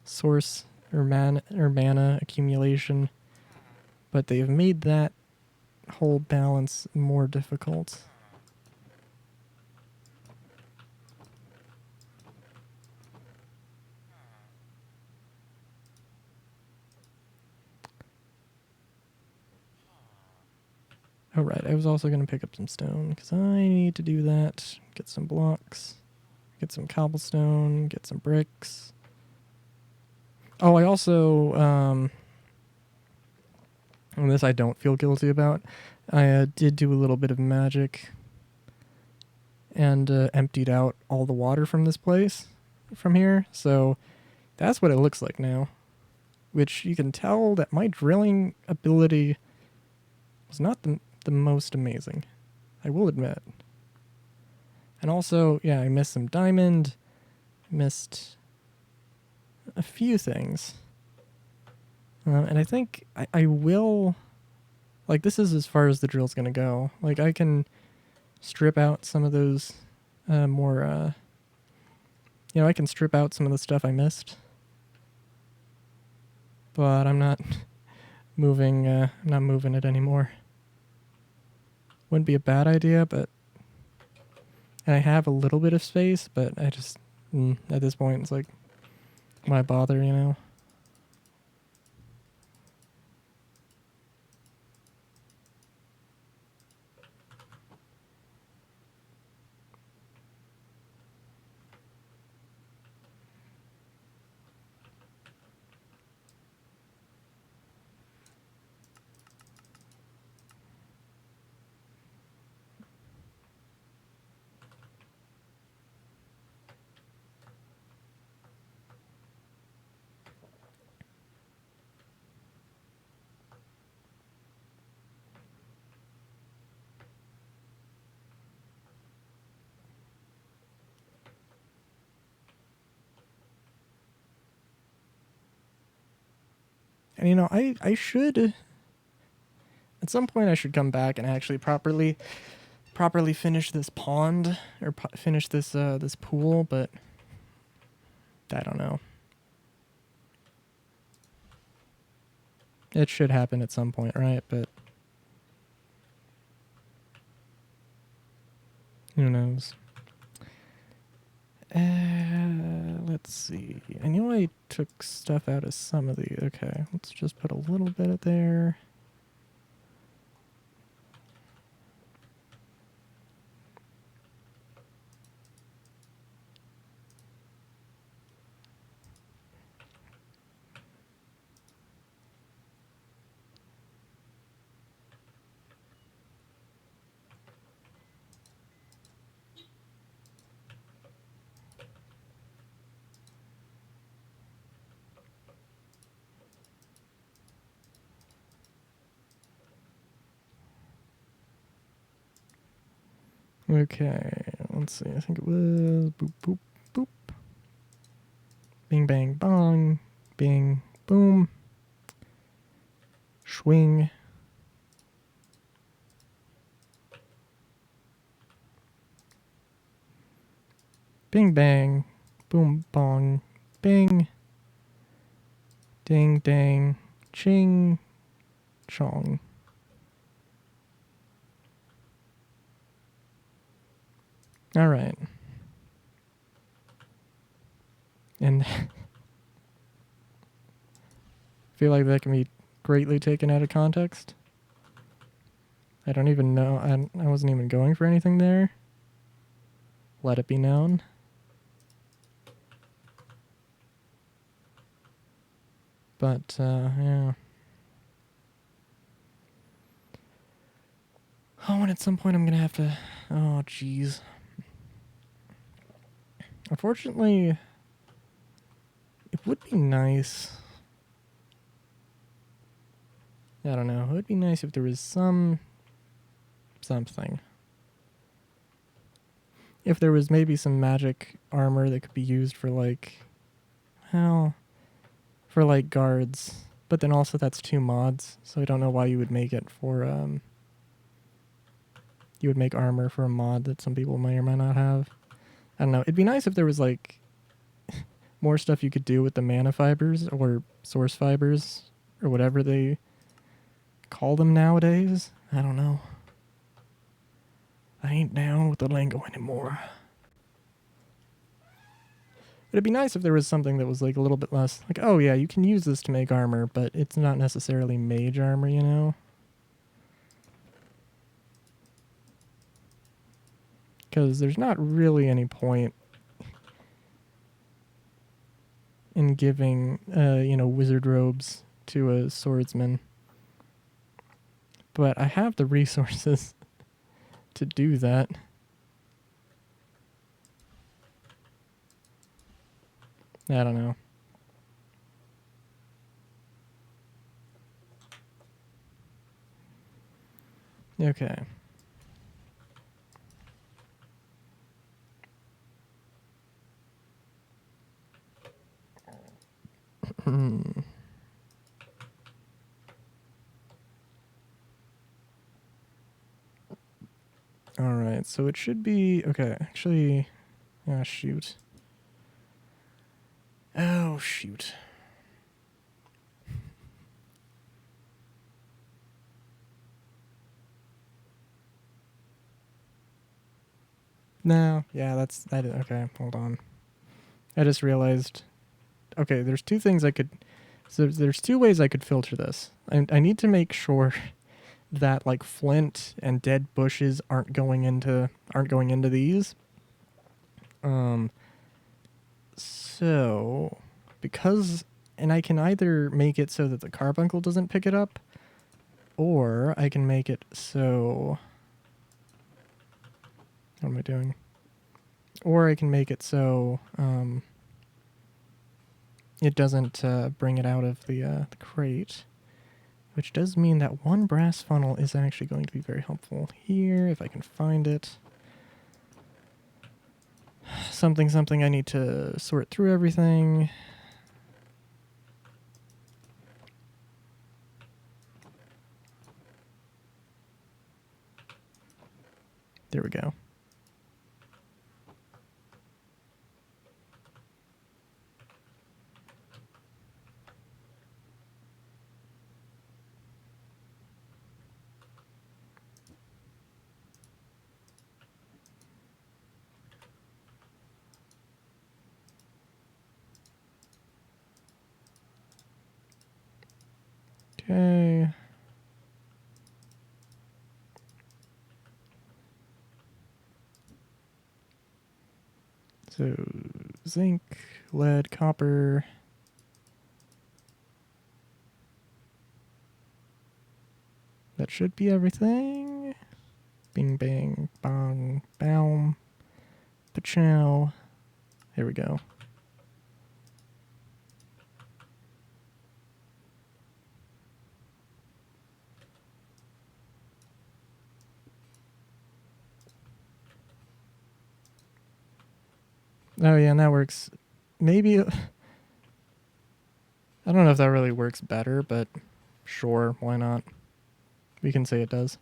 source or mana accumulation, but they've made that whole balance more difficult. Oh, right, I was also going to pick up some stone, because I need to do that. Get some blocks, get some cobblestone, get some bricks. Oh, I also, and this I don't feel guilty about, I did do a little bit of magic and emptied out all the water from this place, from here, so that's what it looks like now. Which you can tell that my drilling ability was not the most amazing, I will admit. And also, yeah, I missed some diamond, missed a few things. And I think I will... Like, this is as far as the drill's going to go. Like, I can strip out some of those more... you know, I can strip out some of the stuff I missed. But I'm not moving it anymore. Wouldn't be a bad idea, but... And I have a little bit of space, but I just... at this point, it's like... Why bother, you know? And, you know, I should... At some point, I should come back and actually properly finish this pond, or finish this this pool, but I don't know. It should happen at some point, right? But who knows? let's see. I knew I took stuff out of some of the... Okay, let's just put a little bit of there. Okay, let's see. I think it was boop, boop, boop. Bing, bang, bong. Bing, boom. Swing. Bing, bang. Boom, bong. Bing. Ding, dang. Ching. Chong. All right. And I feel like that can be greatly taken out of context. I don't even know. I wasn't even going for anything there. Let it be known. But, yeah. Oh, and at some point I'm going to have to... Oh, jeez. Unfortunately, it would be nice... I don't know. It would be nice if there was something. If there was maybe some magic armor that could be used for, like... Well... For, like, guards. But then also that's 2 mods, so I don't know why you would make it for, You would make armor for a mod that some people may or may not have. I don't know. It'd be nice if there was, like... more stuff you could do with the mana fibers, or source fibers, or whatever they... call them nowadays. I don't know. I ain't down with the lingo anymore. It'd be nice if there was something that was like a little bit less like, oh yeah, you can use this to make armor, but it's not necessarily mage armor, you know? Because there's not really any point in giving, wizard robes to a swordsman. But I have the resources to do that. I don't know. Okay. Alright, so it should be... Okay, actually... Ah, shoot. Oh, shoot. No, yeah, okay, hold on. I just realized... Okay, there's 2 things I could... So there's 2 ways I could filter this. I need to make sure that, like, flint and dead bushes aren't going into these. So... Because... And I can either make it so that the carbuncle doesn't pick it up, or I can make it so... What am I doing? Or I can make it so it doesn't bring it out of the crate, which does mean that 1 brass funnel is actually going to be very helpful here, if I can find it. Something, I need to sort through everything. There we go. So, zinc, lead, copper. That should be everything. Bing, bang, bong, boom. Pachow. There we go. Oh yeah, and that works. Maybe... I don't know if that really works better, but sure, why not? We can say it does.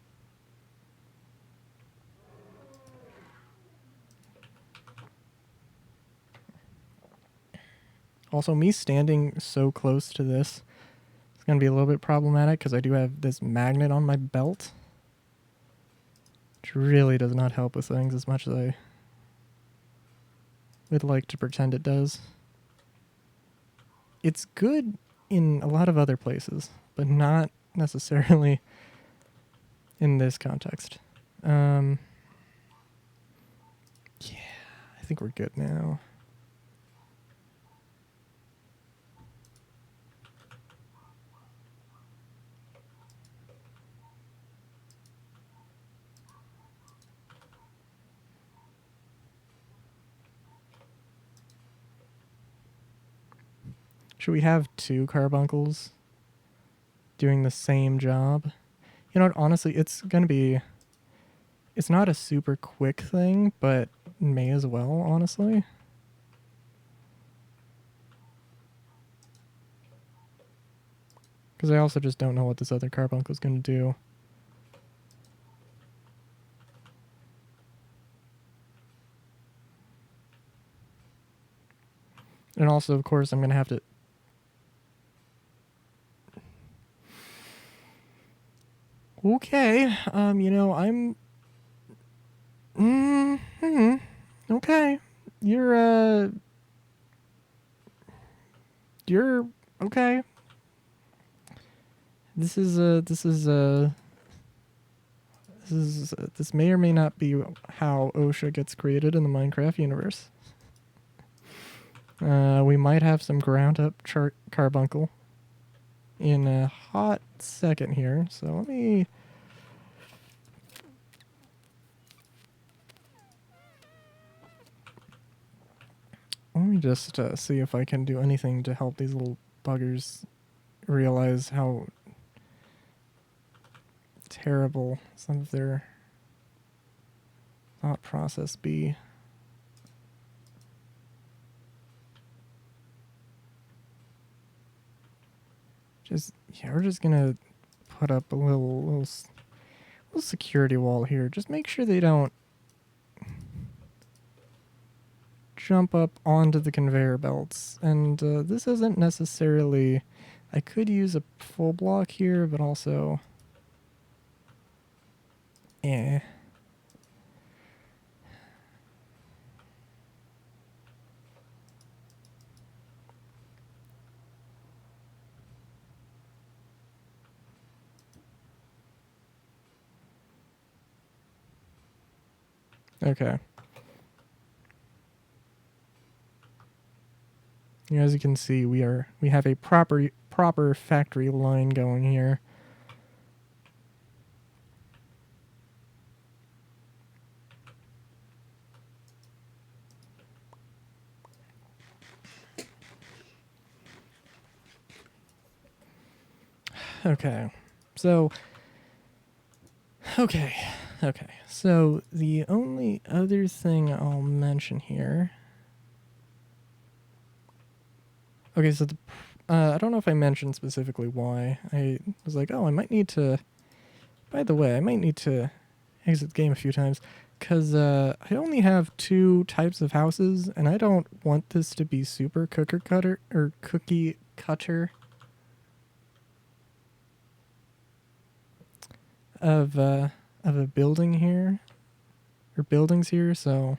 Also, me standing so close to this is going to be a little bit problematic because I do have this magnet on my belt, which really does not help with things as much as I would like to pretend it does. It's good in a lot of other places, but not necessarily in this context. Yeah, I think we're good now. Should we have two carbuncles doing the same job? You know what, honestly, it's going to be... It's not a super quick thing, but may as well, honestly. Because I also just don't know what this other carbuncle is going to do. And also, of course, I'm going to have to... Okay, you know, I'm... Okay. You're okay. This may or may not be how OSHA gets created in the Minecraft universe. We might have some ground up carbuncle in a hot second here, so let me... just see if I can do anything to help these little buggers realize how terrible some of their thought process be. Yeah, we're just gonna put up a little security wall here. Just make sure they don't jump up onto the conveyor belts. And this isn't necessarily... I could use a full block here, but also... Eh. Okay. As you can see, we have a proper factory line going here. Okay. So So the only other thing I'll mention here... Okay, so I don't know if I mentioned specifically why. I was like, oh, I might need to... By the way, I might need to exit the game a few times, because I only have 2 types of houses, and I don't want this to be super cookie cutter of a building here, or buildings here, so...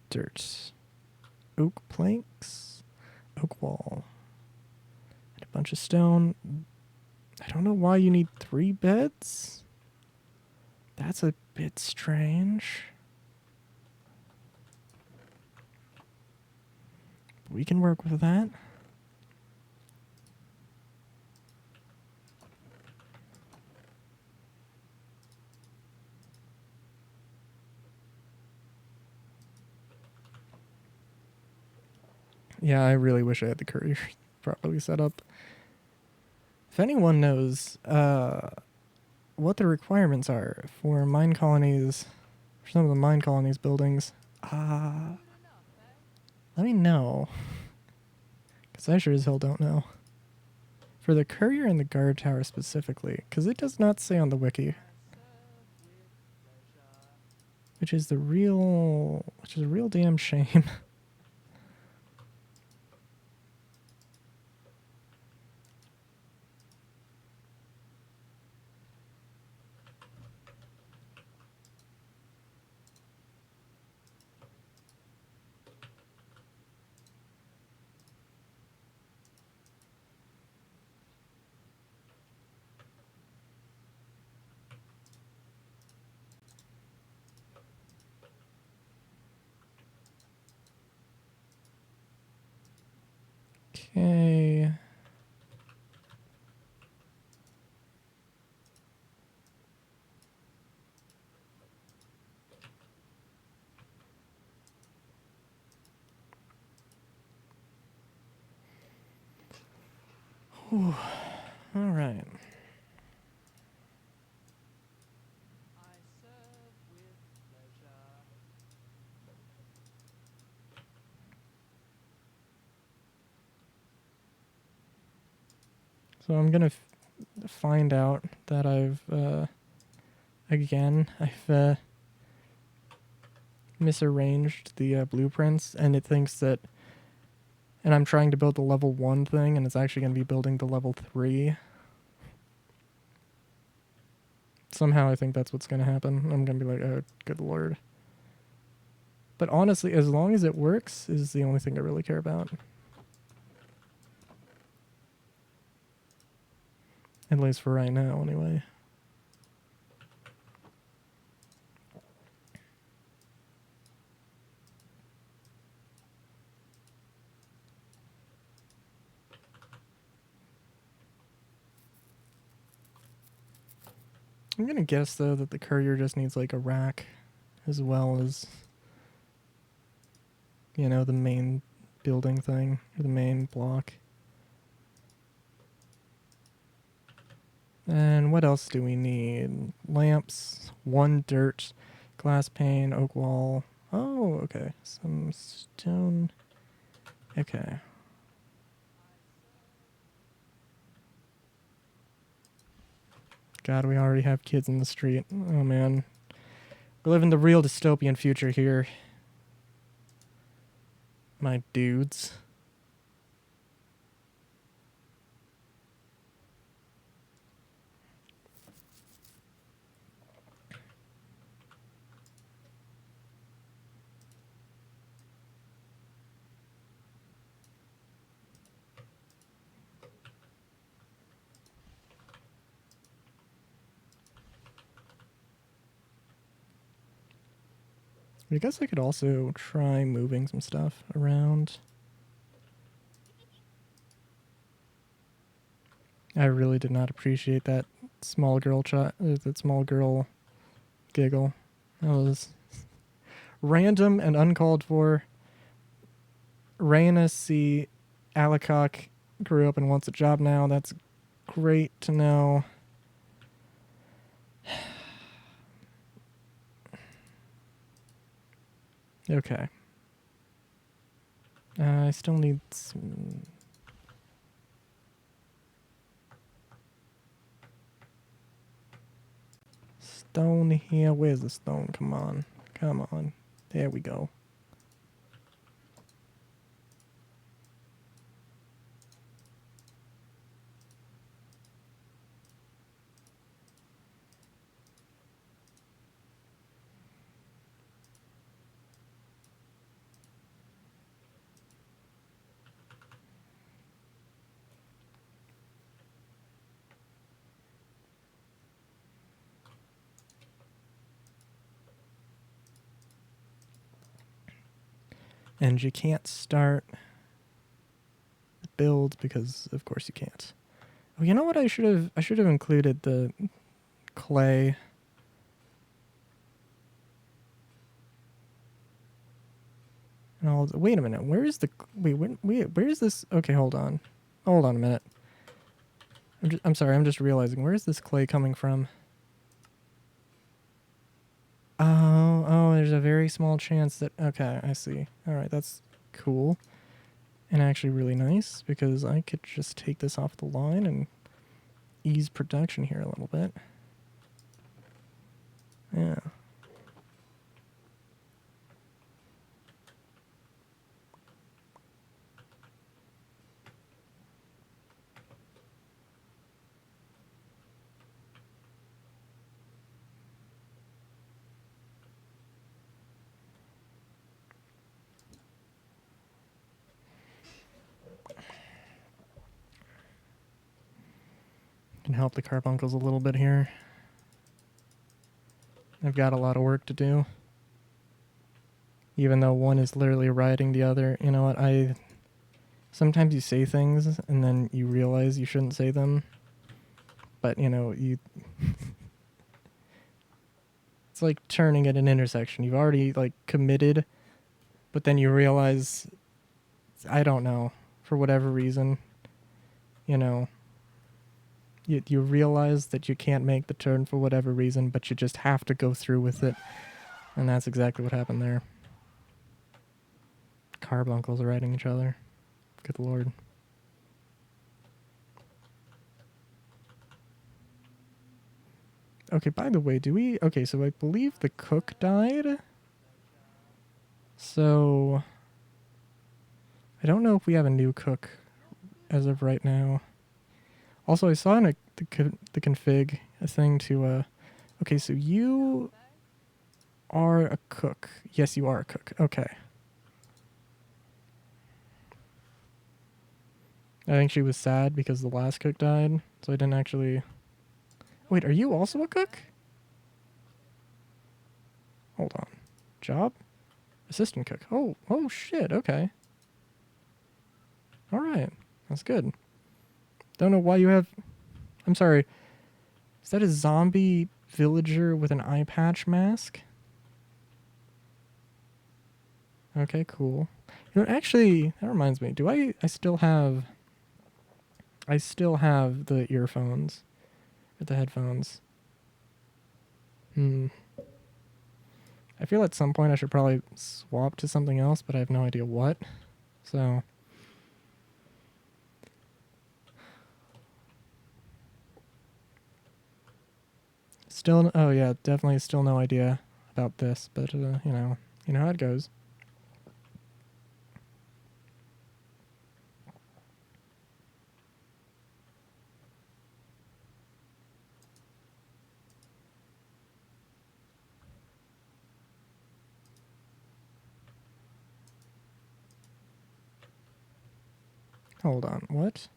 Dirt. Oak planks. Oak wall. And a bunch of stone. I don't know why you need 3 beds. That's a bit strange. We can work with that. Yeah, I really wish I had the courier properly set up. If anyone knows what the requirements are for mine colonies, for some of the mine colonies buildings, let me know. Because I sure as hell don't know. For the courier and the guard tower specifically, because it does not say on the wiki. Which is a real damn shame. Okay. All right. So I'm gonna find out that I've misarranged the blueprints, and it thinks that, and I'm trying to build the level 1 thing, and it's actually gonna be building the level 3. Somehow I think that's what's gonna happen. I'm gonna be like, oh, good lord. But honestly, as long as it works, is the only thing I really care about. At least for right now, anyway. I'm gonna guess, though, that the courier just needs, like, a rack as well as, you know, the main building thing, or the main block. And what else do we need? Lamps, 1 dirt, glass pane, oak wall. Oh, okay. Some stone. Okay. God, we already have kids in the street. Oh, man. We're living the real dystopian future here. My dudes. I guess I could also try moving some stuff around. I really did not appreciate that small girl giggle. That was random and uncalled for. Raina C. Alacock grew up and wants a job now. That's great to know. Okay. I still need some... stone here. Where's the stone? Come on. Come on. There we go. And you can't start the build because of course you can't. Oh, you know what I should have included the clay. And all wait a minute, where is the where is this? Okay, hold on a minute. I'm sorry, I'm just realizing, where is this clay coming from? Oh, there's a very small chance that, okay, I see. All right, that's cool. And actually really nice, because I could just take this off the line and ease production here a little bit. Yeah. Can help the carbuncles a little bit here. I've got a lot of work to do. Even though one is literally riding the other. You know what, sometimes you say things and then you realize you shouldn't say them. But, you know, it's like turning at an intersection. You've already, like, committed, but then you realize, I don't know, for whatever reason, you know, you realize that you can't make the turn for whatever reason, but you just have to go through with it. And that's exactly what happened there. Carbuncles are riding each other. Good lord. Okay, by the way, okay, so I believe the cook died. So I don't know if we have a new cook as of right now. Also, I saw in the config a thing to, okay, so you are a cook. Yes, you are a cook. Okay. I think she was sad because the last cook died, so I didn't actually... Wait, are you also a cook? Hold on. Job? Assistant cook. Oh shit, okay. Alright, that's good. Don't know why you have... I'm sorry. Is that a zombie villager with an eye patch mask? Okay, cool. You know, actually, that reminds me. Do I still have... I still have the earphones. Or the headphones. I feel at some point I should probably swap to something else, but I have no idea what. So... Still, oh yeah, definitely still no idea about this, but you know how it goes. Hold on, what?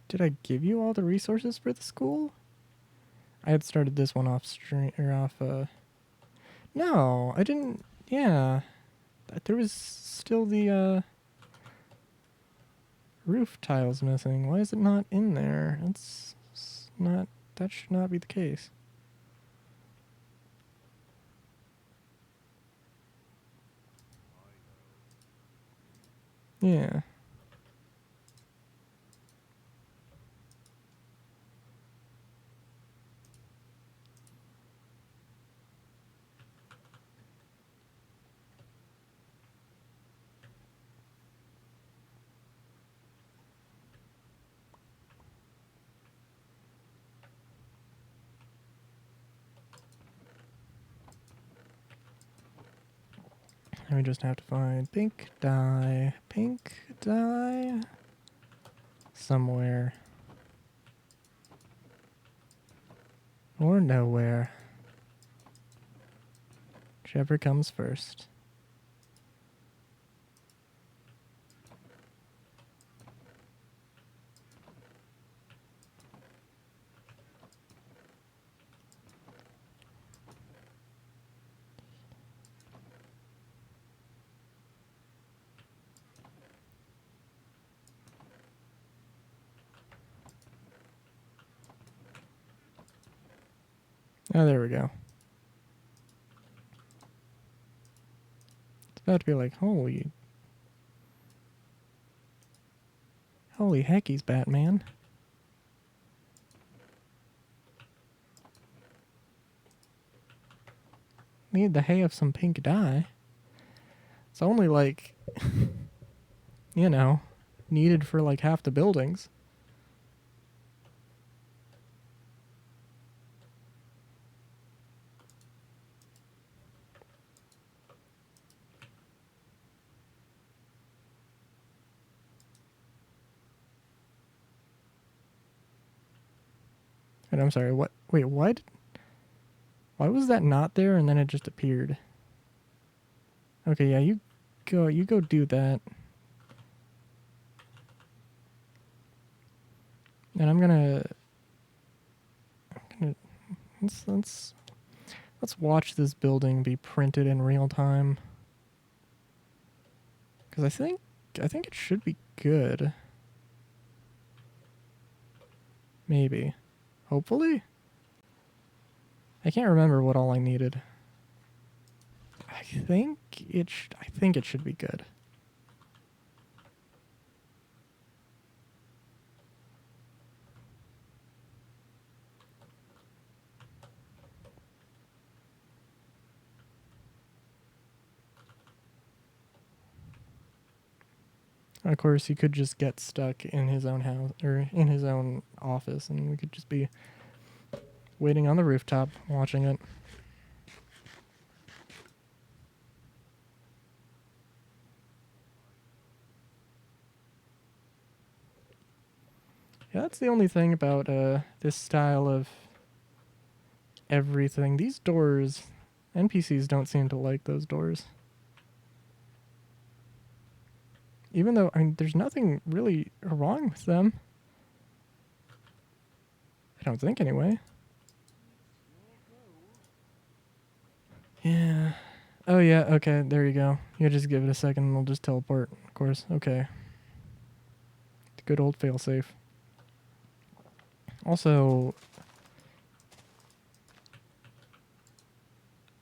Did I give you all the resources for the school? I had started this one off stream, or off, No, I didn't, yeah. There was still the, roof tiles missing. Why is it not in there? That should not be the case. Yeah. And we just have to find pink dye somewhere. Or nowhere. Whichever comes first. Oh, there we go. It's about to be like, holy heckies, Batman. Need the hay of some pink dye. It's only like, you know, needed for like half the buildings. And I'm sorry, what? Wait, what? Why was that not there and then it just appeared? Okay, yeah, you go do that. And I'm gonna let's watch this building be printed in real time. Cuz I think it should be good. Maybe. Hopefully. I can't remember what all I needed. I think it should be good. Of course, he could just get stuck in his own house or in his own office, and we could just be waiting on the rooftop watching it. Yeah, that's the only thing about this style of everything. These doors, NPCs don't seem to like those doors. Even though, I mean, there's nothing really wrong with them. I don't think, anyway. Yeah. Oh, yeah, okay, there you go. You just give it a second and we'll just teleport, of course. Okay. Good old failsafe. Also,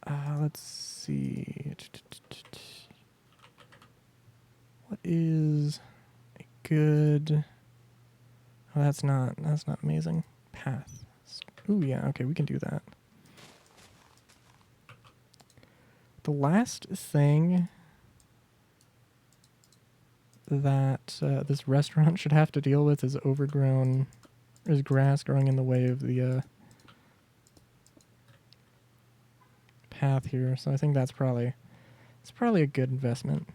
let's see. What is a good... Oh, that's not amazing. Path. Ooh, yeah, okay, we can do that. The last thing that this restaurant should have to deal with is grass growing in the way of the path here. So I think it's probably a good investment.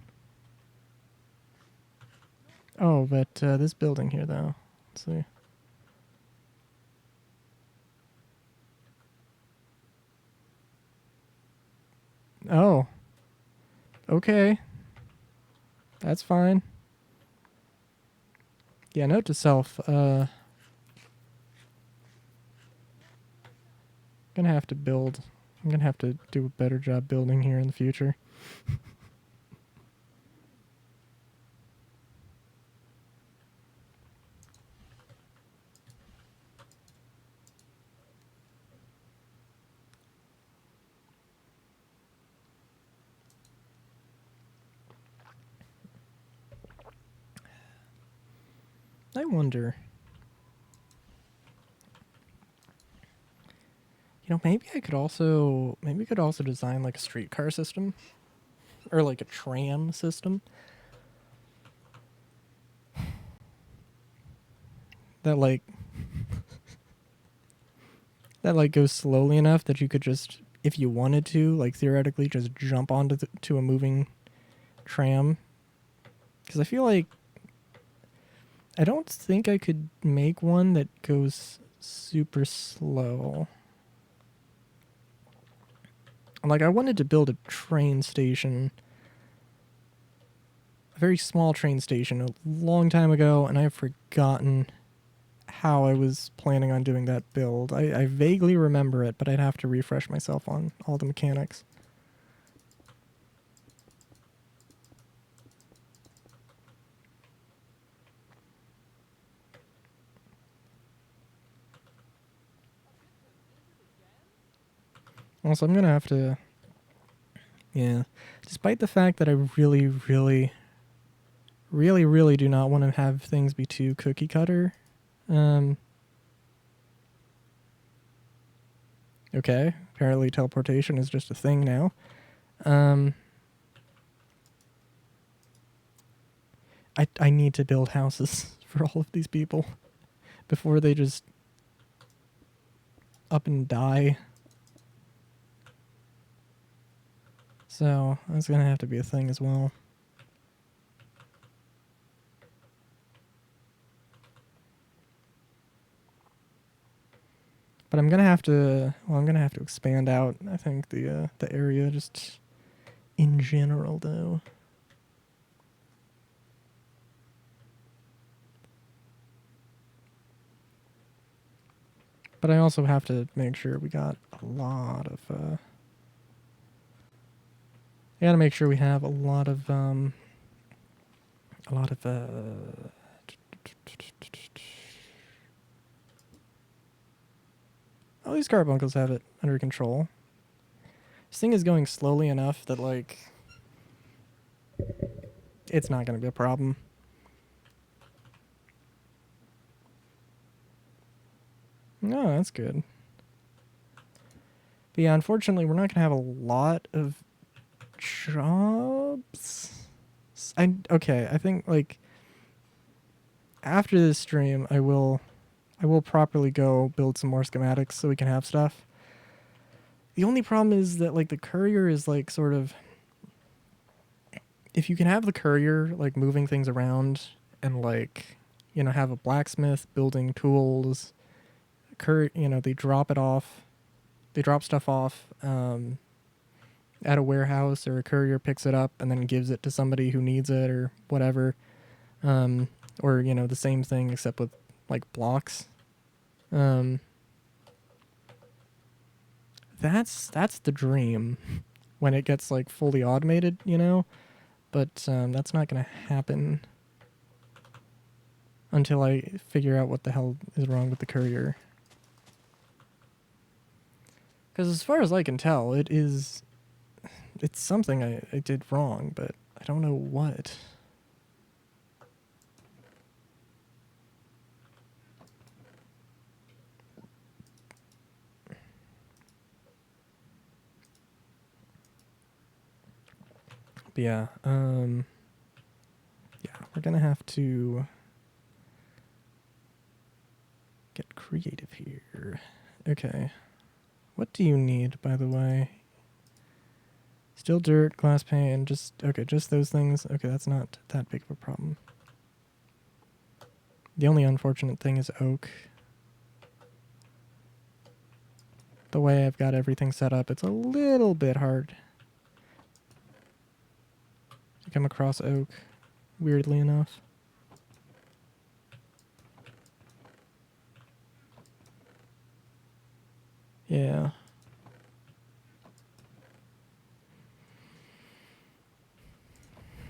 Oh, but this building here, though. Let's see. Oh. Okay. That's fine. Yeah, note to self. I'm gonna have to do a better job building here in the future. I wonder. You know, maybe we could also design like a streetcar system or like a tram system that like goes slowly enough that you could just, if you wanted to, like theoretically just jump onto to a moving tram. Because I feel like I don't think I could make one that goes super slow. Like, I wanted to build a train station, a very small train station, a long time ago, and I've forgotten how I was planning on doing that build. I vaguely remember it, but I'd have to refresh myself on all the mechanics. Also, I'm gonna have to... Yeah. Despite the fact that I really, really, really, really do not want to have things be too cookie cutter. Okay. Apparently teleportation is just a thing now. I need to build houses for all of these people before they just up and die. So that's gonna have to be a thing as well. But I'm gonna have to. Well, I'm gonna have to expand out. I think the area just in general, though. But I also have to make sure we got a lot of. I gotta make sure we have a lot of. A lot of. Oh, these carbuncles have it under control. This thing is going slowly enough that, like, it's not going to be a problem. No, that's good. But yeah, unfortunately, we're not going to have a lot of jobs. Okay, I think, like, after this stream, I will properly go build some more schematics so we can have stuff. The only problem is that, like, the courier is, like, sort of... If you can have the courier, like, moving things around and, like, you know, have a blacksmith building tools, you know, they drop it off. They drop stuff off at a warehouse, or a courier picks it up and then gives it to somebody who needs it or whatever. Or, you know, the same thing except with, like, blocks. That's the dream when it gets, like, fully automated, you know? But that's not going to happen until I figure out what the hell is wrong with the courier. Because as far as I can tell, it's something I did wrong, but I don't know what. But yeah, we're gonna have to get creative here. Okay. What do you need, by the way? Still dirt, glass pane, just those things. Okay, that's not that big of a problem. The only unfortunate thing is oak. The way I've got everything set up, it's a little bit hard to come across oak, weirdly enough. Yeah.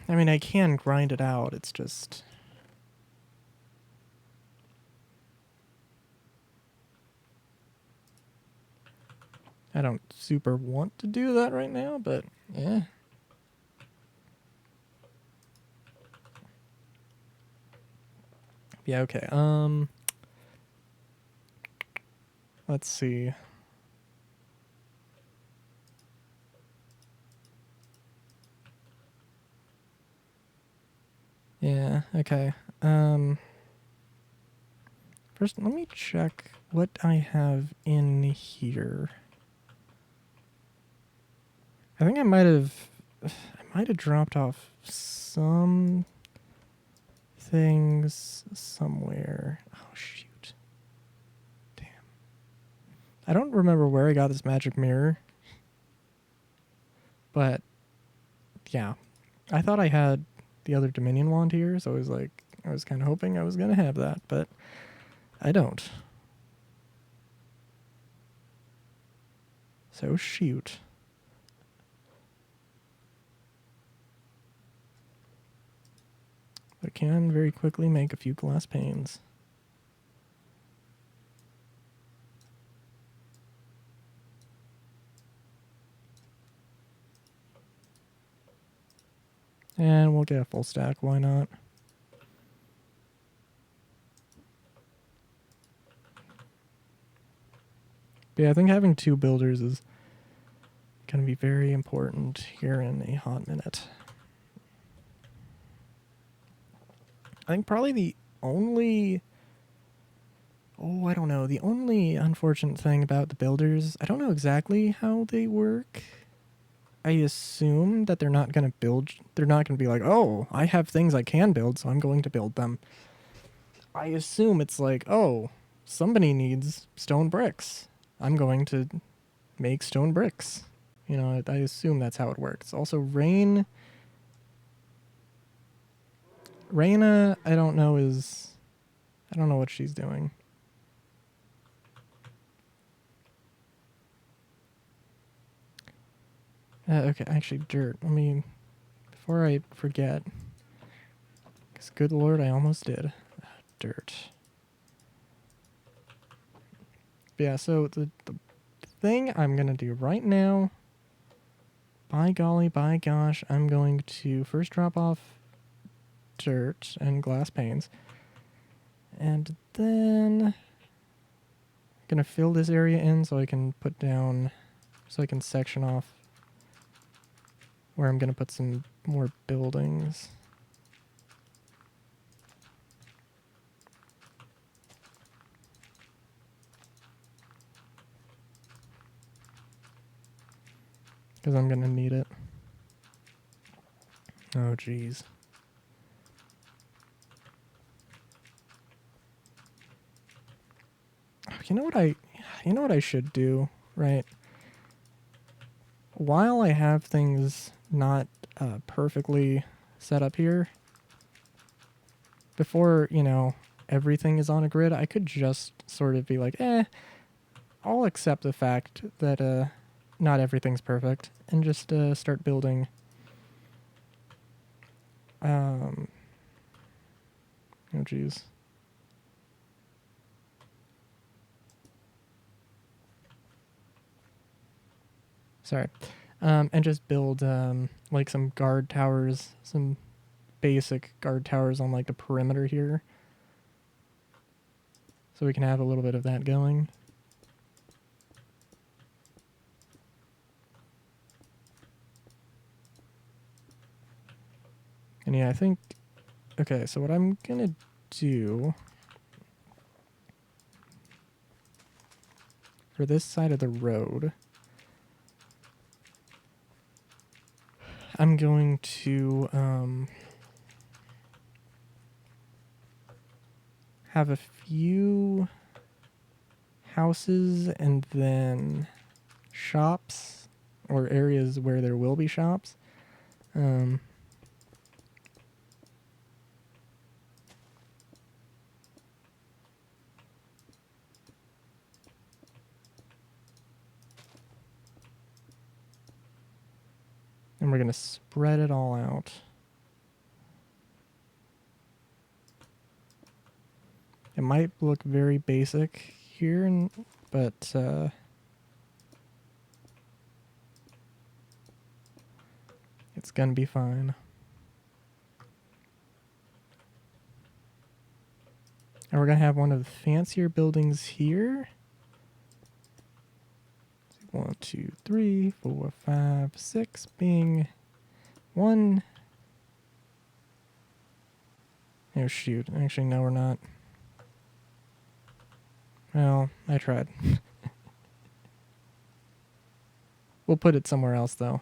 I mean, I can grind it out, it's just... I don't super want to do that right now, but yeah. Yeah, okay. Let's see. Yeah, okay. First, let me check what I have in here. I think I might have dropped off some things somewhere. Oh, shoot. Damn. I don't remember where I got this magic mirror. But, yeah. I thought I had the other Dominion wand here, so I was kind of hoping I was going to have that, but I don't. So shoot. I can very quickly make a few glass panes. And we'll get a full stack, why not? But yeah, I think having 2 builders is going to be very important here in a hot minute. I think probably the only... Oh, I don't know. The only unfortunate thing about the builders, I don't know exactly how they work. I assume that they're not going to build... They're not going to be like, oh, I have things I can build, so I'm going to build them. I assume it's like, oh, somebody needs stone bricks. I'm going to make stone bricks. You know, I assume that's how it works. Also, Raina, I don't know I don't know what she's doing. Okay, actually, dirt. Let me, before I forget, because good lord, I almost did. Dirt. But yeah, so the thing I'm going to do right now, by golly, by gosh, I'm going to first drop off dirt and glass panes. And then I'm going to fill this area in so I can put down, so I can section off where I'm going to put some more buildings. Because I'm going to need it. Oh, jeez. You know what I should do, right? While I have things not perfectly set up here, before, you know, everything is on a grid, I could just sort of be like, I'll accept the fact that not everything's perfect, and just start building oh jeez. Sorry. And just build like some guard towers, some basic guard towers on like the perimeter here. So we can have a little bit of that going. And yeah, I think, okay, so what I'm gonna do for this side of the road, I'm going to have a few houses and then shops, or areas where there will be shops. And we're going to spread it all out. It might look very basic here, but it's going to be fine. And we're going to have one of the fancier buildings here. 1, 2, 3, 4, 5, 6, bing. 1. Oh, shoot. Actually, no, we're not. Well, I tried. We'll put it somewhere else, though.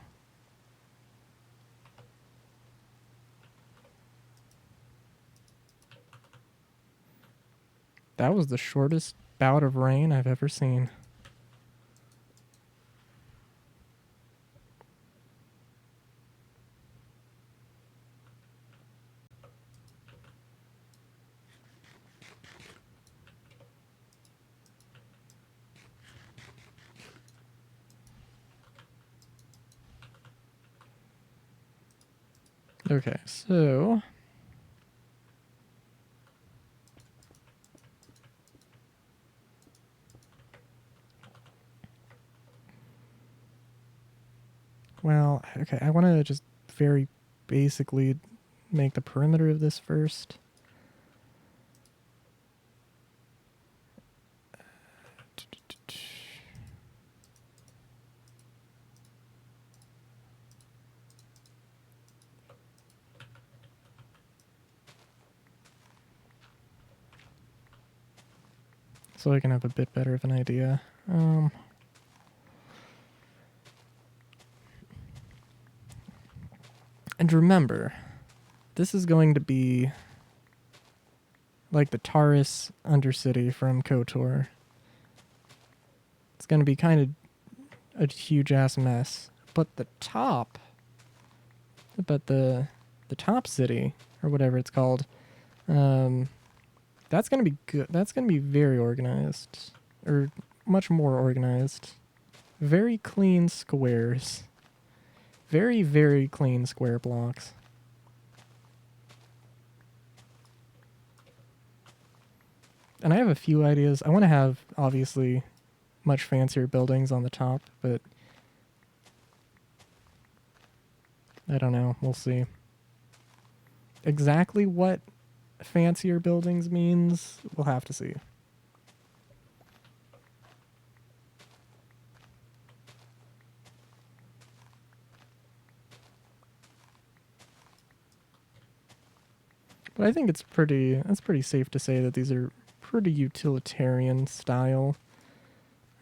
That was the shortest bout of rain I've ever seen. Okay, so... Well, okay, I want to just very basically make the perimeter of this first. So I can have a bit better of an idea. And remember, this is going to be like the Taurus Undercity from KOTOR. It's going to be kind of a huge ass mess. But the top city, or whatever it's called, that's going to be good. That's going to be very organized, or much more organized. Very clean squares. Very, very clean square blocks. And I have a few ideas. I want to have, obviously, much fancier buildings on the top, but I don't know. We'll see. Exactly what fancier buildings means, we'll have to see. But I think it's pretty safe to say that these are pretty utilitarian style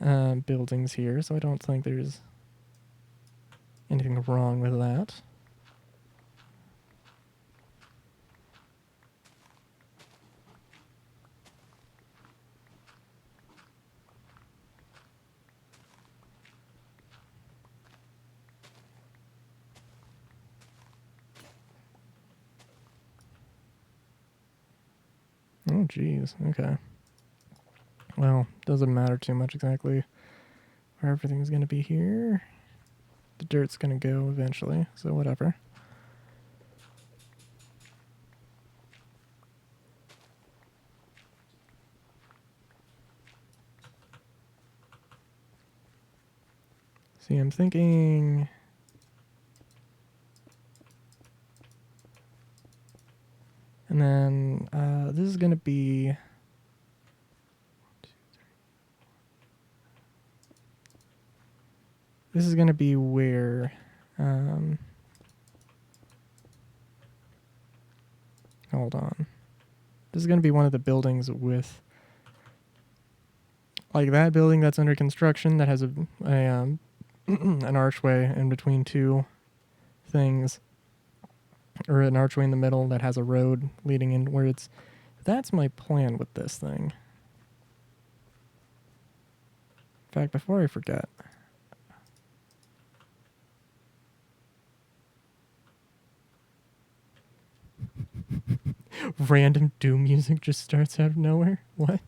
buildings here, so I don't think there's anything wrong with that. Oh, geez. Okay. Well, doesn't matter too much exactly where everything's going to be here. The dirt's going to go eventually, so whatever. See, I'm thinking... And then this is going to be... This is going to be where... hold on. This is going to be one of the buildings with... Like that building that's under construction that has an archway in between two things. Or an archway in the middle that has a road leading in where it's... That's my plan with this thing. In fact, before I forget... Random Doom music just starts out of nowhere? What?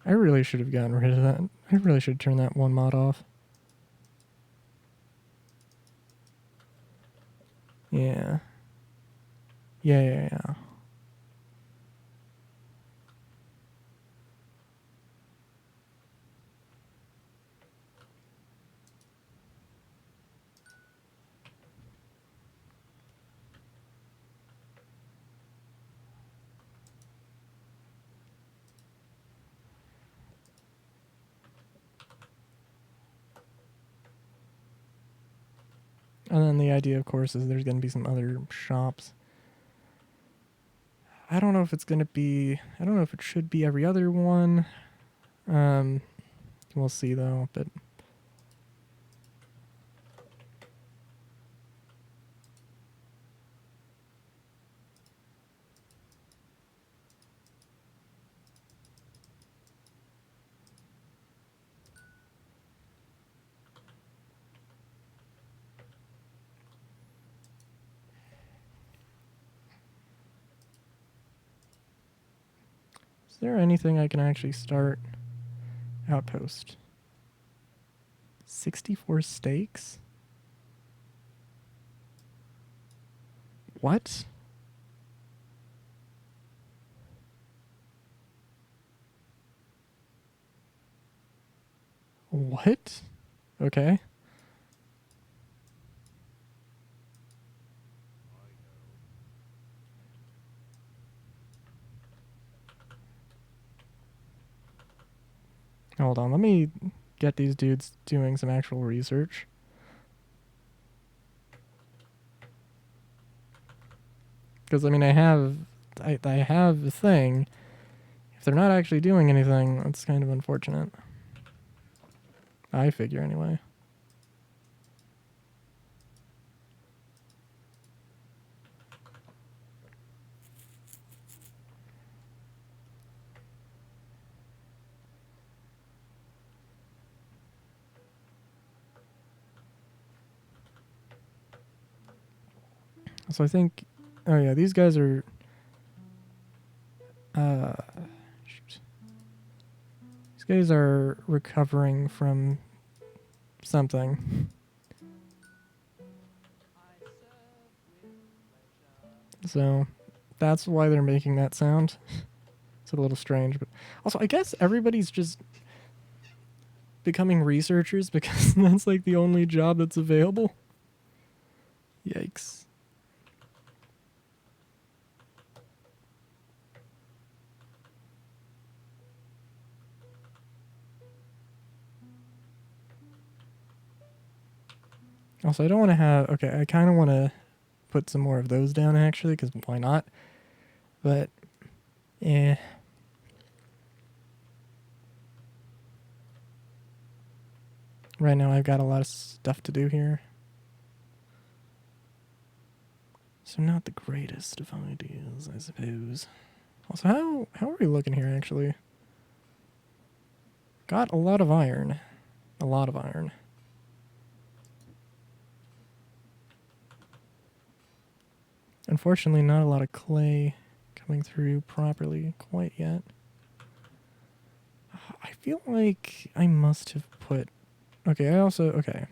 I really should have gotten rid of that. I really should turn that one mod off. Yeah. Yeah. And then the idea, of course, is there's going to be some other shops. I don't know if it's going to be... I don't know if it should be every other one. We'll see, though, but... Is there anything I can actually start? Outpost. 64 stakes? What? What? Okay. Hold on, let me get these dudes doing some actual research. Because, I mean, I have a thing. If they're not actually doing anything, that's kind of unfortunate. I figure, anyway. So I think... Oh, yeah, these guys are... Shoot. These guys are recovering from something. So that's why they're making that sound. It's a little strange, but also I guess everybody's just becoming researchers because that's like the only job that's available. Yikes. Also, I don't want to have... Okay, I kind of want to put some more of those down, actually, because why not? But, eh. Right now, I've got a lot of stuff to do here. So not the greatest of ideas, I suppose. Also, how are we looking here, actually? Got a lot of iron. A lot of iron. Unfortunately, not a lot of clay coming through properly quite yet. I feel like I must have put... Okay, okay.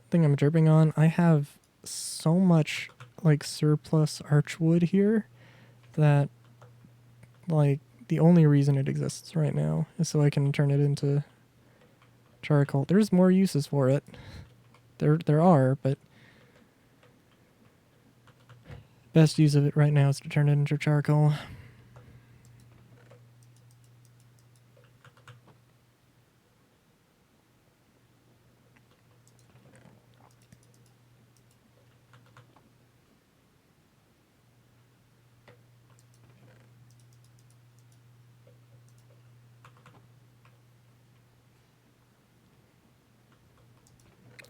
Thing I'm derping on, I have so much, like, surplus archwood here that, like, the only reason it exists right now is so I can turn it into charcoal. There's more uses for it. There are, but best use of it right now is to turn it into charcoal.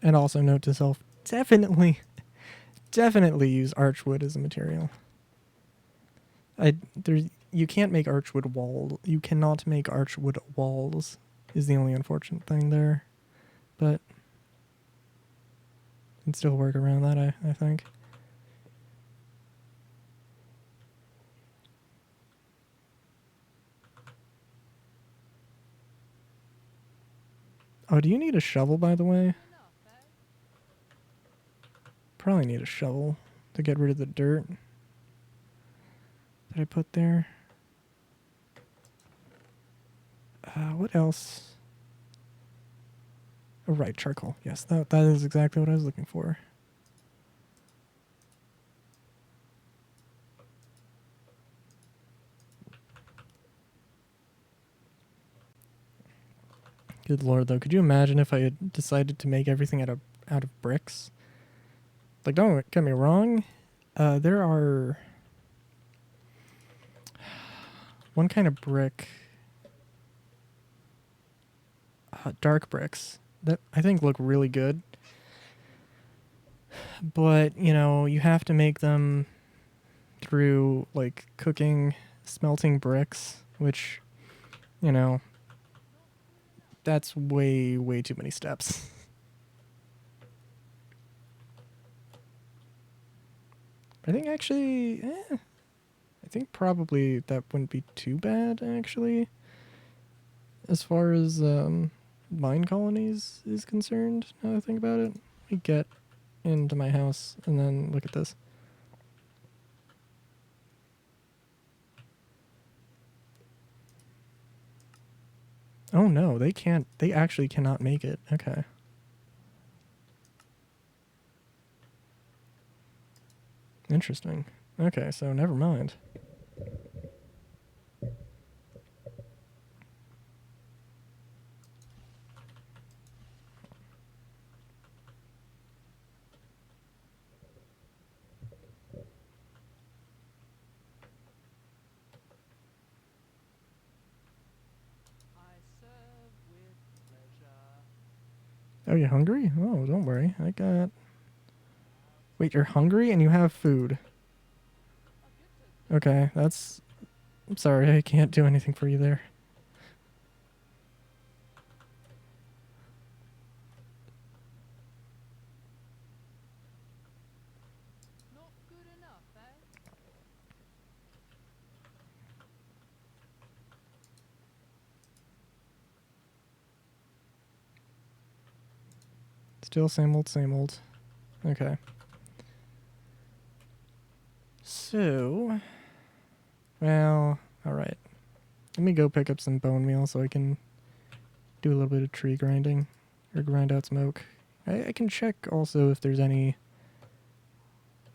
And also note to self, definitely use archwood as a material. You can't make archwood wall. You cannot make archwood walls is the only unfortunate thing there. But you can still work around that, I think. Oh, do you need a shovel, by the way? Probably need a shovel to get rid of the dirt that I put there. What else? Oh, right, charcoal. Yes, that is exactly what I was looking for. Good lord, though. Could you imagine if I had decided to make everything out of bricks? Like, don't get me wrong. There are one kind of brick, dark bricks, that I think look really good. But, you know, you have to make them through, like, cooking, smelting bricks, which, you know, that's way, way too many steps. I think actually, I think probably that wouldn't be too bad, actually, as far as mine colonies is concerned, now that I think about it. We get into my house and then look at this. Oh no, they can't. They actually cannot make it. Okay. Interesting. Okay, so never mind. Oh, you hungry? Oh, don't worry. I got. Wait, you're hungry and you have food. Okay, that's. I'm sorry, I can't do anything for you there. Still same old, same old. Okay. So. Well, alright. Let me go pick up some bone meal so I can do a little bit of tree grinding. Or grind out smoke. I can check also if there's any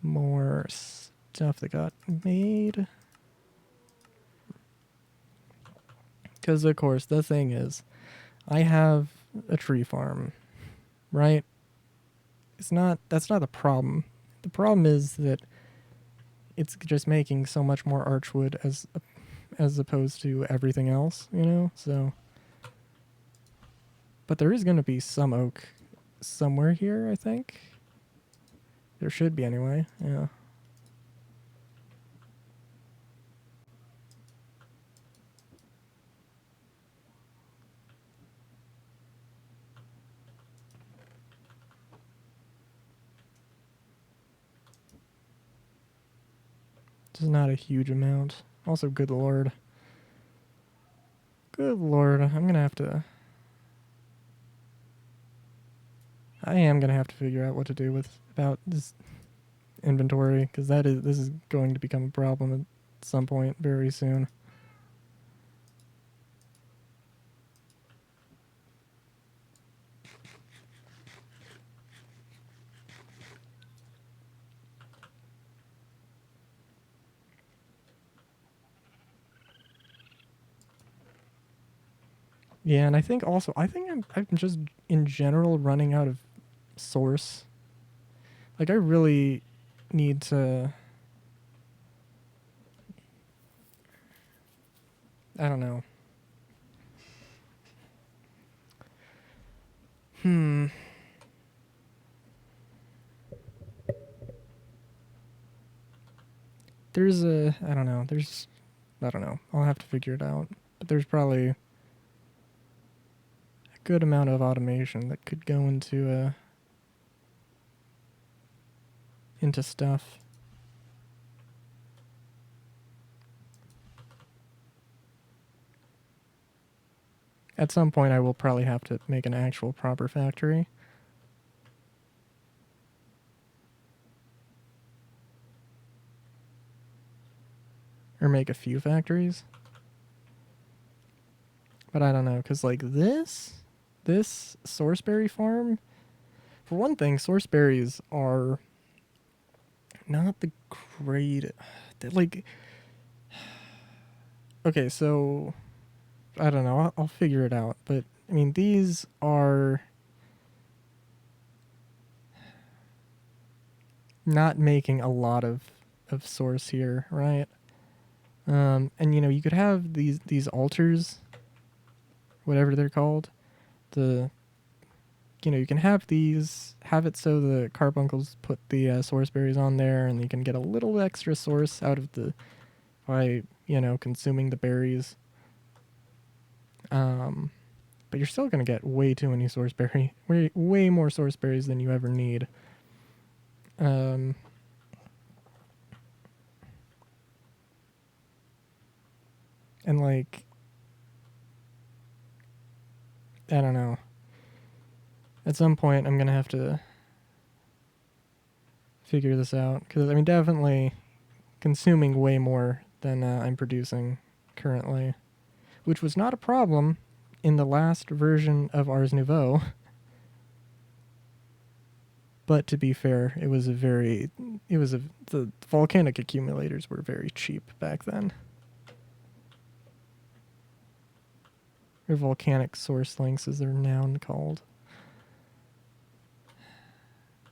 more stuff that got made. Because, of course, the thing is, I have a tree farm, right? That's not the problem. The problem is that it's just making so much more archwood as opposed to everything else, you know? So, but there is going to be some oak somewhere here, I think. There should be anyway. Yeah. Just not a huge amount. Also, good lord. Good lord, I'm gonna have to. I am gonna have to figure out what to do with about this inventory because this is going to become a problem at some point very soon. Yeah, and I think also I'm just in general running out of source. Like I really need to. I don't know. Hmm. I don't know. I don't know. I'll have to figure it out. But there's probably a good amount of automation that could go into stuff. At some point, I will probably have to make an actual proper factory. Or make a few factories. But I don't know, because like this sourceberry farm, for one thing, sourceberries are not the great. Like, okay, so I don't know. I'll figure it out. But I mean, these are not making a lot of source here, right? And you know, you could have these altars, whatever they're called. The you know, you can have it so the carbuncles put the source berries on there, and you can get a little extra source out of by consuming the berries. But you're still gonna get way too many source berry, way more source berries than you ever need. And like, I don't know. At some point, I'm gonna have to figure this out because I mean, definitely consuming way more than I'm producing currently, which was not a problem in the last version of Ars Nouveau. But to be fair, the volcanic accumulators were very cheap back then. Or volcanic source links, as they're now called.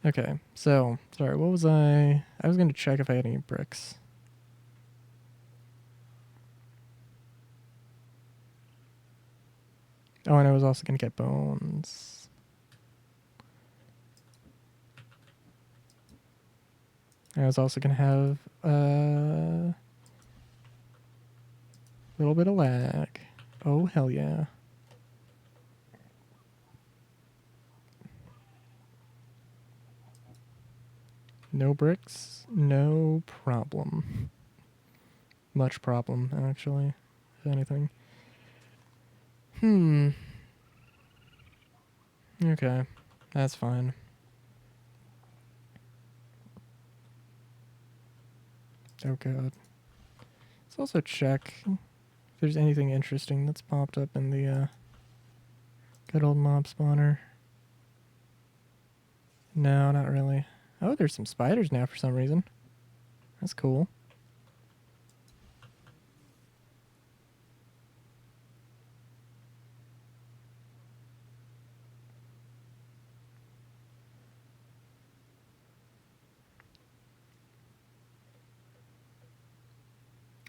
Okay, so, sorry, what was I was going to check if I had any bricks. Oh, and I was also going to get bones. I was also going to have a little bit of lag. Oh, hell yeah. No bricks, no problem. Much problem, actually, if anything. Okay, that's fine. Oh god. Let's also check if there's anything interesting that's popped up in the good old mob spawner. No, not really. Oh, there's some spiders now for some reason. That's cool.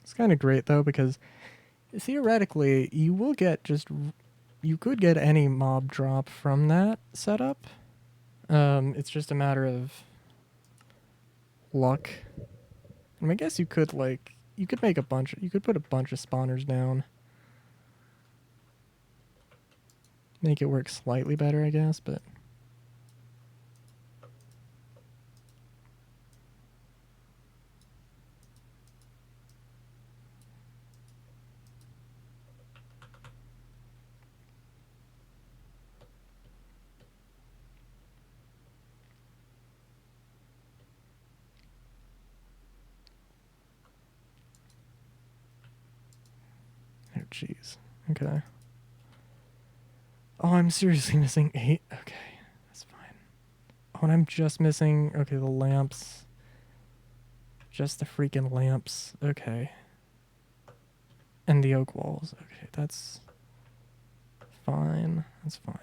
It's kind of great though, because theoretically you could get any mob drop from that setup. It's just a matter of luck. I guess you could you could put a bunch of spawners down. Make it work slightly better, I guess, but oh jeez. Okay. Oh, I'm seriously missing 8? Okay, that's fine. Oh, and I'm just missing, okay, the lamps. Just the freaking lamps. Okay. And the oak walls. Okay, that's fine. That's fine.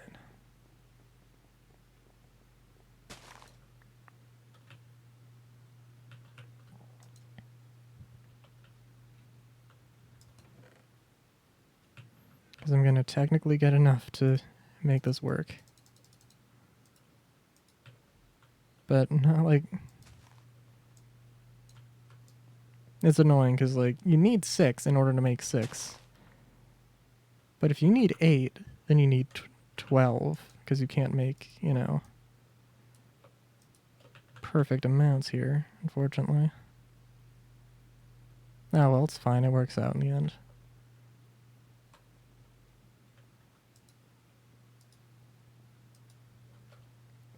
Because I'm going to technically get enough to make this work. But not like... It's annoying because, like, you need 6 in order to make 6. But if you need 8, then you need 12. Because you can't make, perfect amounts here, unfortunately. Oh, well, it's fine. It works out in the end.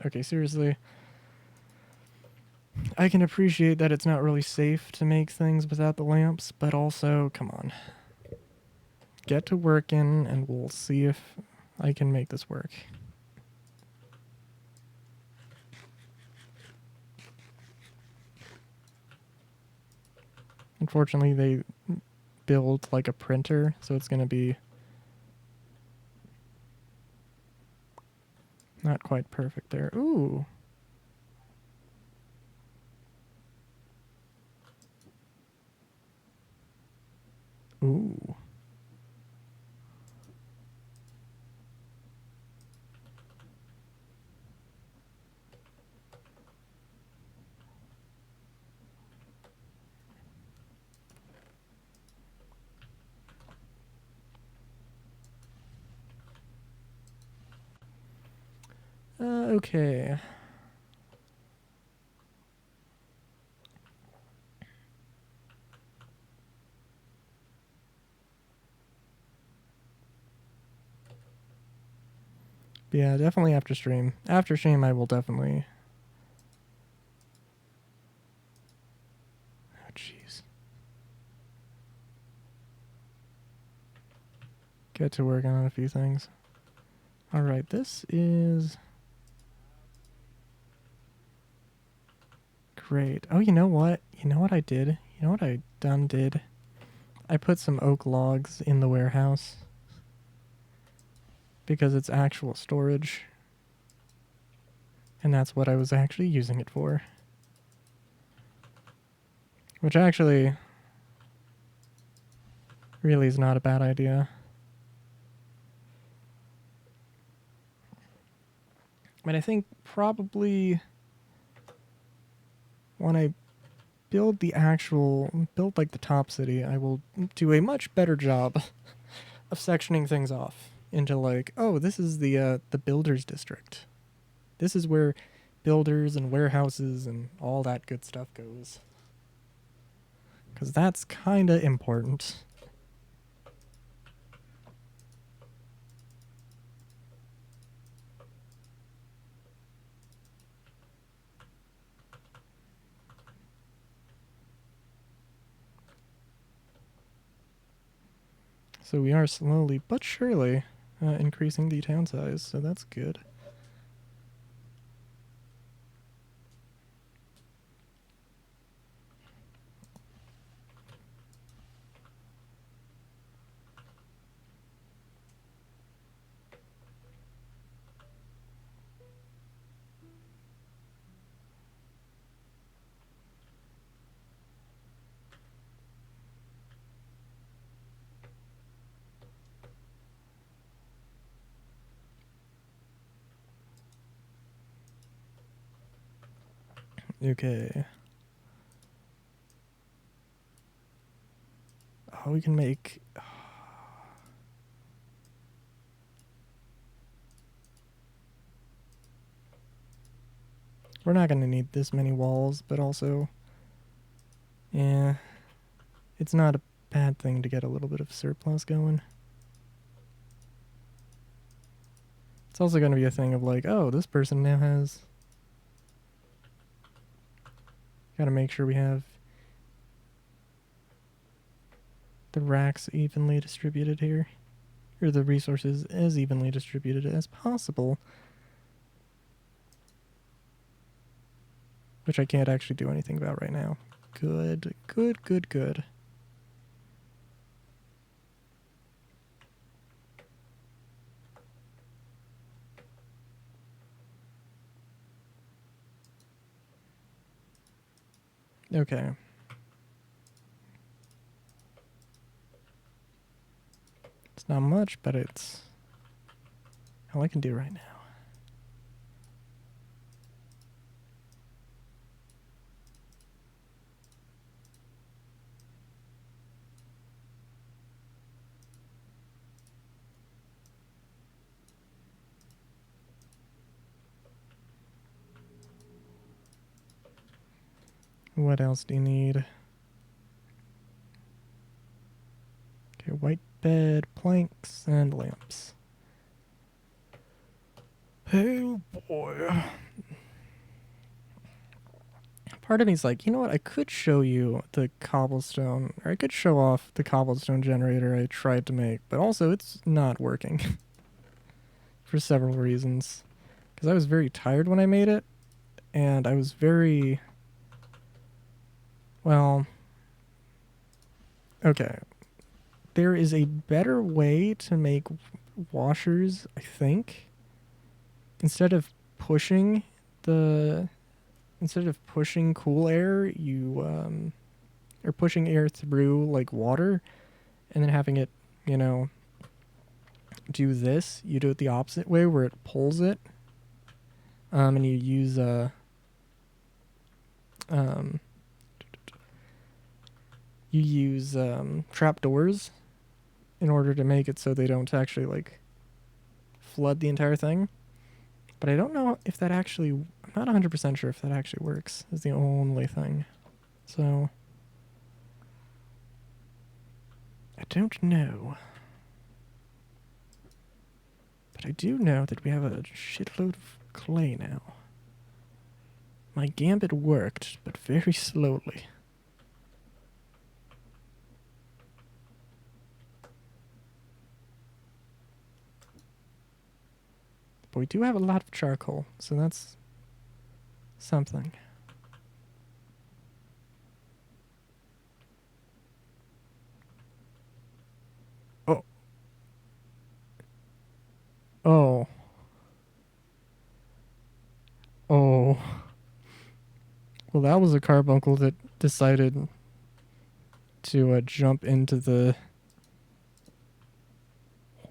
Okay, seriously. I can appreciate that it's not really safe to make things without the lamps, but also, come on. Get to working, and we'll see if I can make this work. Unfortunately, they build like a printer, so it's going to be not quite perfect there. Ooh. Ooh. Okay. Yeah, definitely after stream. After stream, I will definitely... Oh, jeez. get to work on a few things. All right, this is great. Oh, you know what? You know what I did? You know what I done did? I put some oak logs in the warehouse because it's actual storage. And that's what I was actually using it for. Which actually really is not a bad idea. But I think probably when I build like the top city, I will do a much better job of sectioning things off into like, oh, this is the builders district. This is where builders and warehouses and all that good stuff goes. Because that's kind of important. So we are slowly but surely increasing the town size, so that's good. Okay. Oh, we can make... We're not going to need this many walls, but also... Yeah. It's not a bad thing to get a little bit of surplus going. It's also going to be a thing of like, oh, this person now has... Gotta make sure we have the racks evenly distributed here. Or the resources as evenly distributed as possible. Which I can't actually do anything about right now. Good, good, good, good. Okay. It's not much, but it's all I can do right now. What else do you need? Okay, white bed, planks, and lamps. Oh boy. Part of me's like, you know what? I could show you the cobblestone, or I could show off the cobblestone generator I tried to make, but also it's not working for several reasons. Because I was very tired when I made it, and I was very... Well... Okay. There is a better way to make washers, I think. Instead of pushing cool air, you or pushing air through like water and then having it, you know, do this. You do it the opposite way where it pulls it. And you use trapdoors in order to make it so they don't actually like flood the entire thing. But I don't know if that actually... I'm not 100% sure if that actually works, is the only thing. So... I don't know. But I do know that we have a shitload of clay now. My gambit worked, but very slowly. But we do have a lot of charcoal, so that's something. Oh. Oh. Oh. Well, that was a carbuncle that decided to jump into the...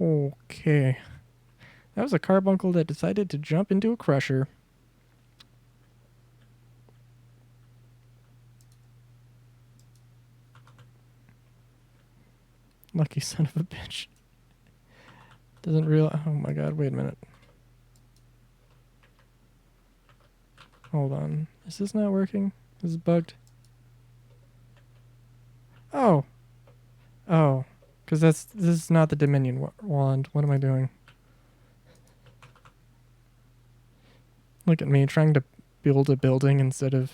Okay. That was a carbuncle that decided to jump into a crusher. Lucky son of a bitch. Doesn't realize... Oh my god, wait a minute. Hold on. Is this not working? This is bugged. Oh. Oh. Because this is not the Dominion wand. What am I doing? Look at me trying to build a building instead of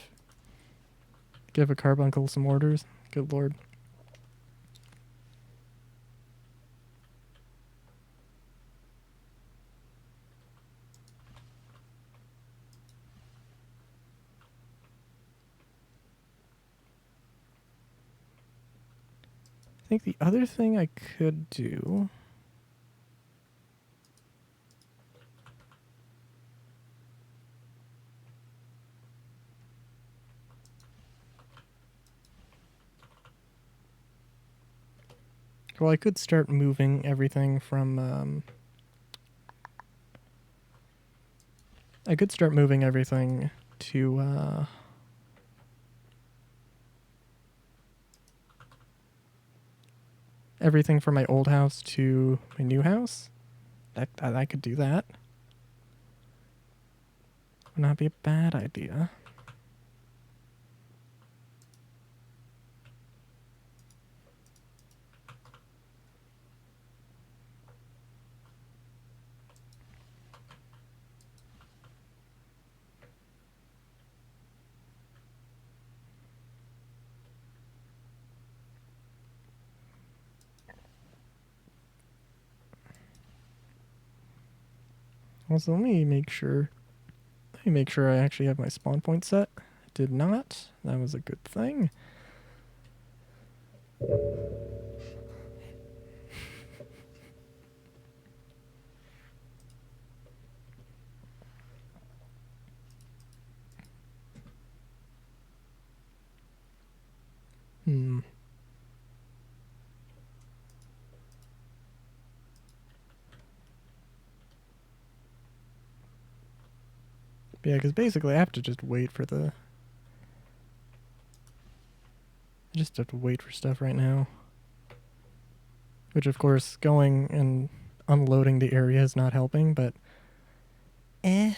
give a carbuncle some orders. Good lord. I think the other thing I could do... Well, I could start moving everything from... I could start moving everything to... everything from my old house to my new house. I could do that. Would not be a bad idea. Also, let me make sure I actually have my spawn point set. I did not. That was a good thing. Yeah, because basically I have to just wait for the... I just have to wait for stuff right now. Which, of course, going and unloading the area is not helping, but... Eh.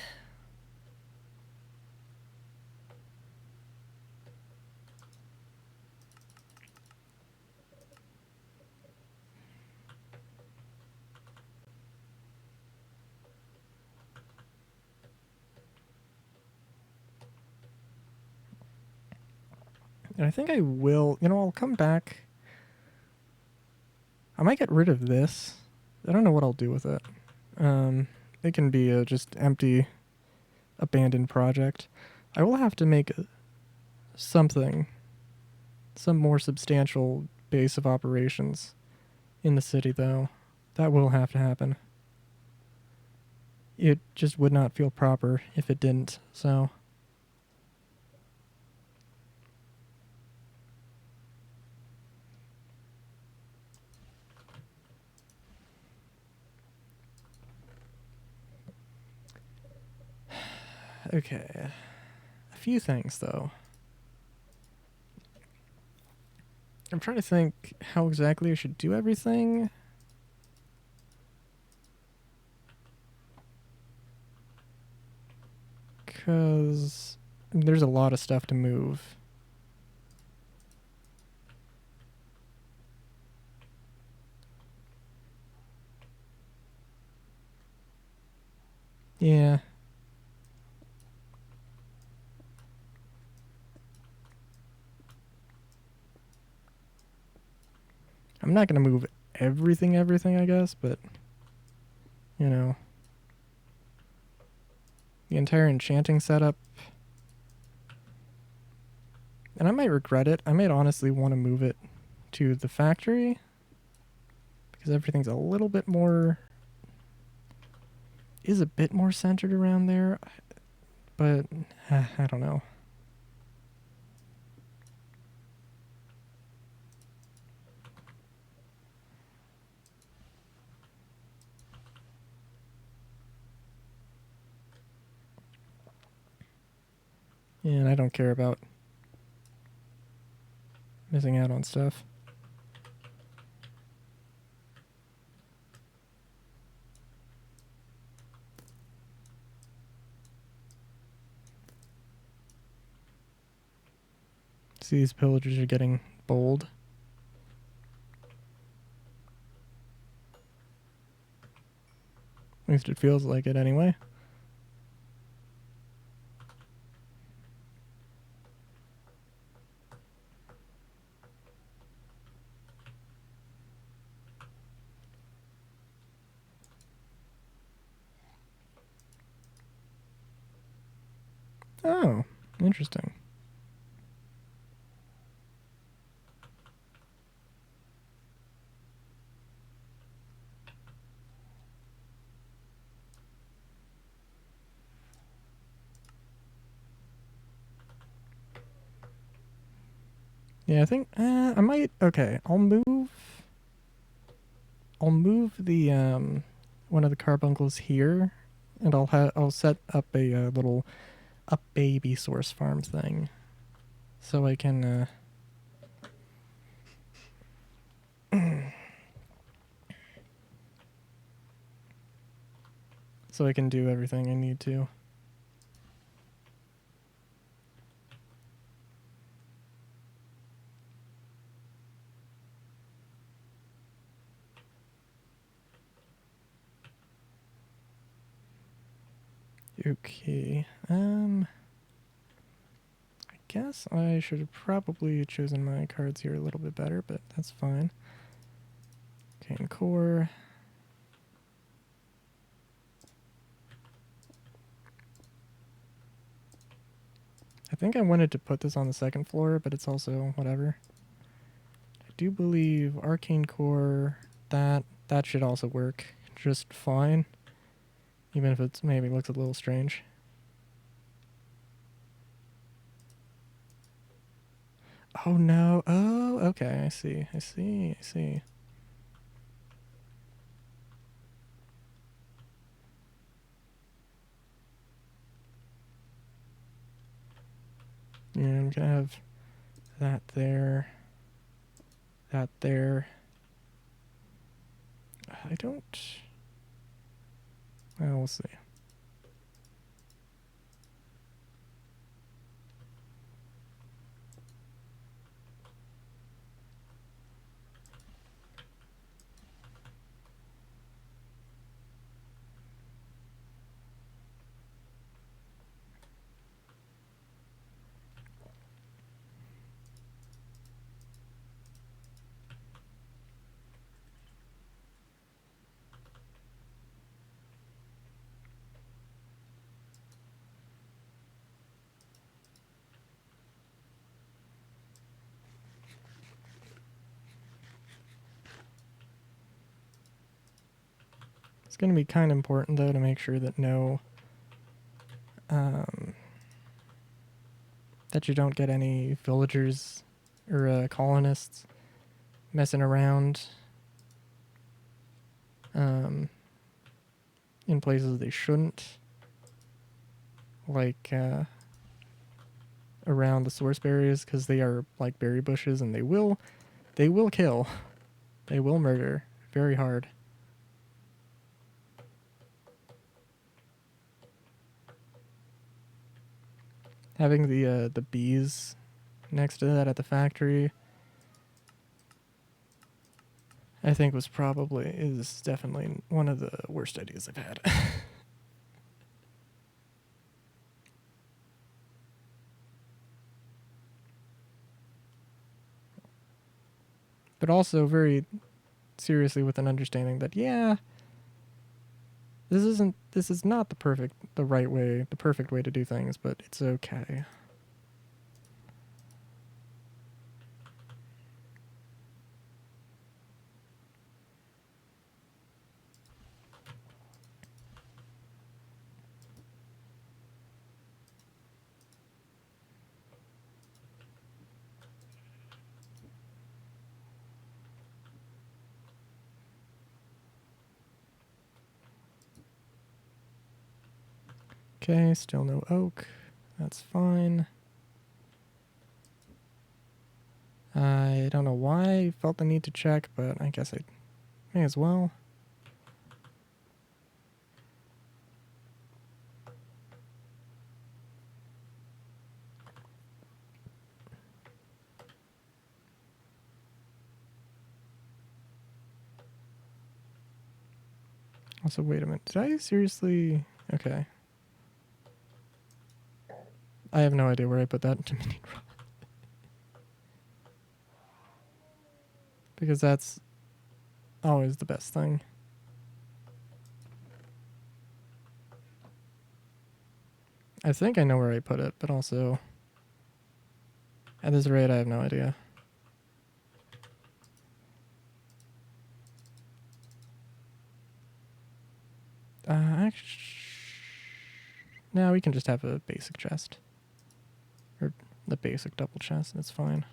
And I think I will... You know, I'll come back. I might get rid of this. I don't know what I'll do with it. It can be a just empty, abandoned project. I will have to make something, some more substantial base of operations in the city, though. That will have to happen. It just would not feel proper if it didn't, so... Okay. A few things, though. I'm trying to think how exactly I should do everything. Because there's a lot of stuff to move. Yeah. I'm not going to move everything, I guess, but, you know. the entire enchanting setup. And I might regret it. I might honestly want to move it to the factory because everything's a little bit more, is a bit more centered around there, but I don't know. And I don't care about missing out on stuff. See, these pillagers are getting bold. At least it feels like it anyway. Oh, interesting. Yeah, I think I might. Okay, I'll move. I'll move the one of the carbuncles here, and I'll set up a little a baby source farm thing, so I can so I can do everything I need to. Okay. I guess I should have probably chosen my cards here a little bit better, but that's fine. Cane core. I think I wanted to put this on the second floor, but it's also whatever. I do believe arcane core, that should also work just fine, even if it's maybe looks a little strange. Oh no. Oh, okay. I see. I see. I see. Yeah, I'm gonna have that there. That there. I don't. Well, we'll see. It's going to be kind of important, though, to make sure that that you don't get any villagers or colonists messing around in places they shouldn't, like around the source berries, because they are like berry bushes, and they will kill, they will murder very hard. Having the bees next to that at the factory, I think is definitely one of the worst ideas I've had. But also very seriously with an understanding that, yeah, this is not the perfect way to do things, but it's okay. Okay, still no oak. That's fine. I don't know why I felt the need to check, but I guess I may as well. Also, wait a minute. Did I seriously... Okay. I have no idea where I put that Dominion rod. Because that's always the best thing. I think I know where I put it, but also... At this rate, I have no idea. No, we can just have a basic chest. Or the basic double chest, that's fine.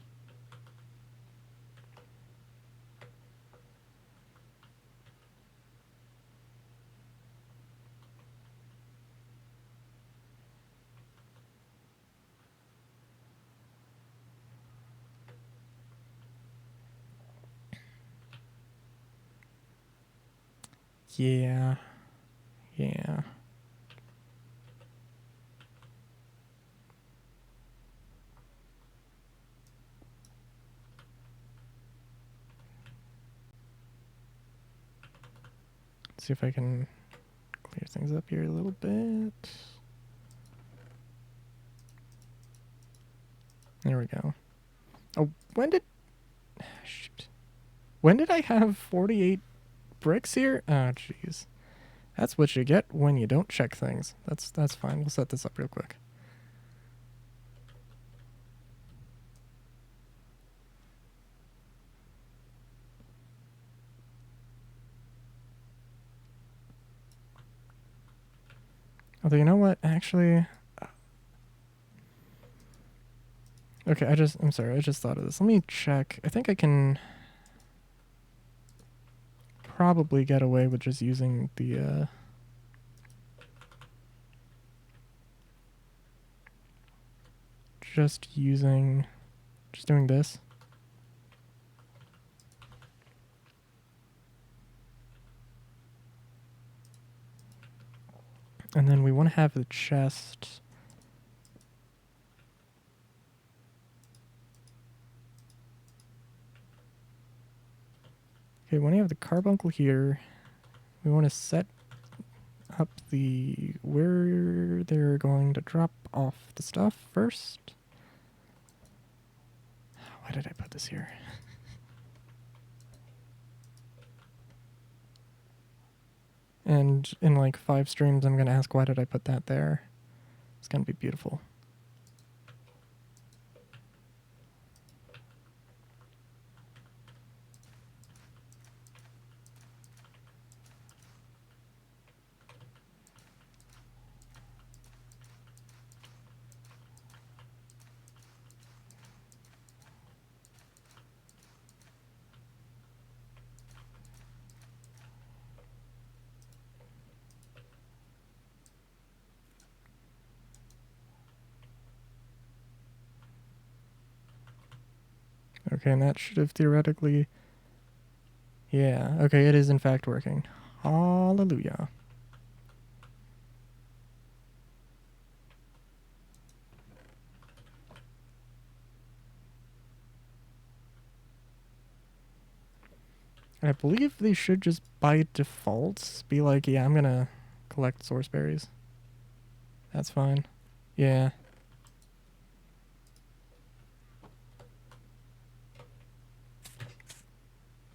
Yeah. Yeah. Let's see if I can clear things up here a little bit. There we go. Oh, shoot. When did I have 48 bricks here? Oh, jeez. That's what you get when you don't check things. That's fine. We'll set this up real quick. Although, you know what? Actually... Okay, I'm sorry, I just thought of this. Let me check. I think I can probably get away with just using the, just doing this. And then we want to have the chest... Okay, when you have the carbuncle here, we want to set up where they're going to drop off the stuff first. Why did I put this here? And in like 5 streams, I'm going to ask, why did I put that there? It's going to be beautiful. Okay, and that should have theoretically... Yeah, okay, it is in fact working. Hallelujah. I believe they should just by default be like, yeah, I'm gonna collect source berries. That's fine. Yeah.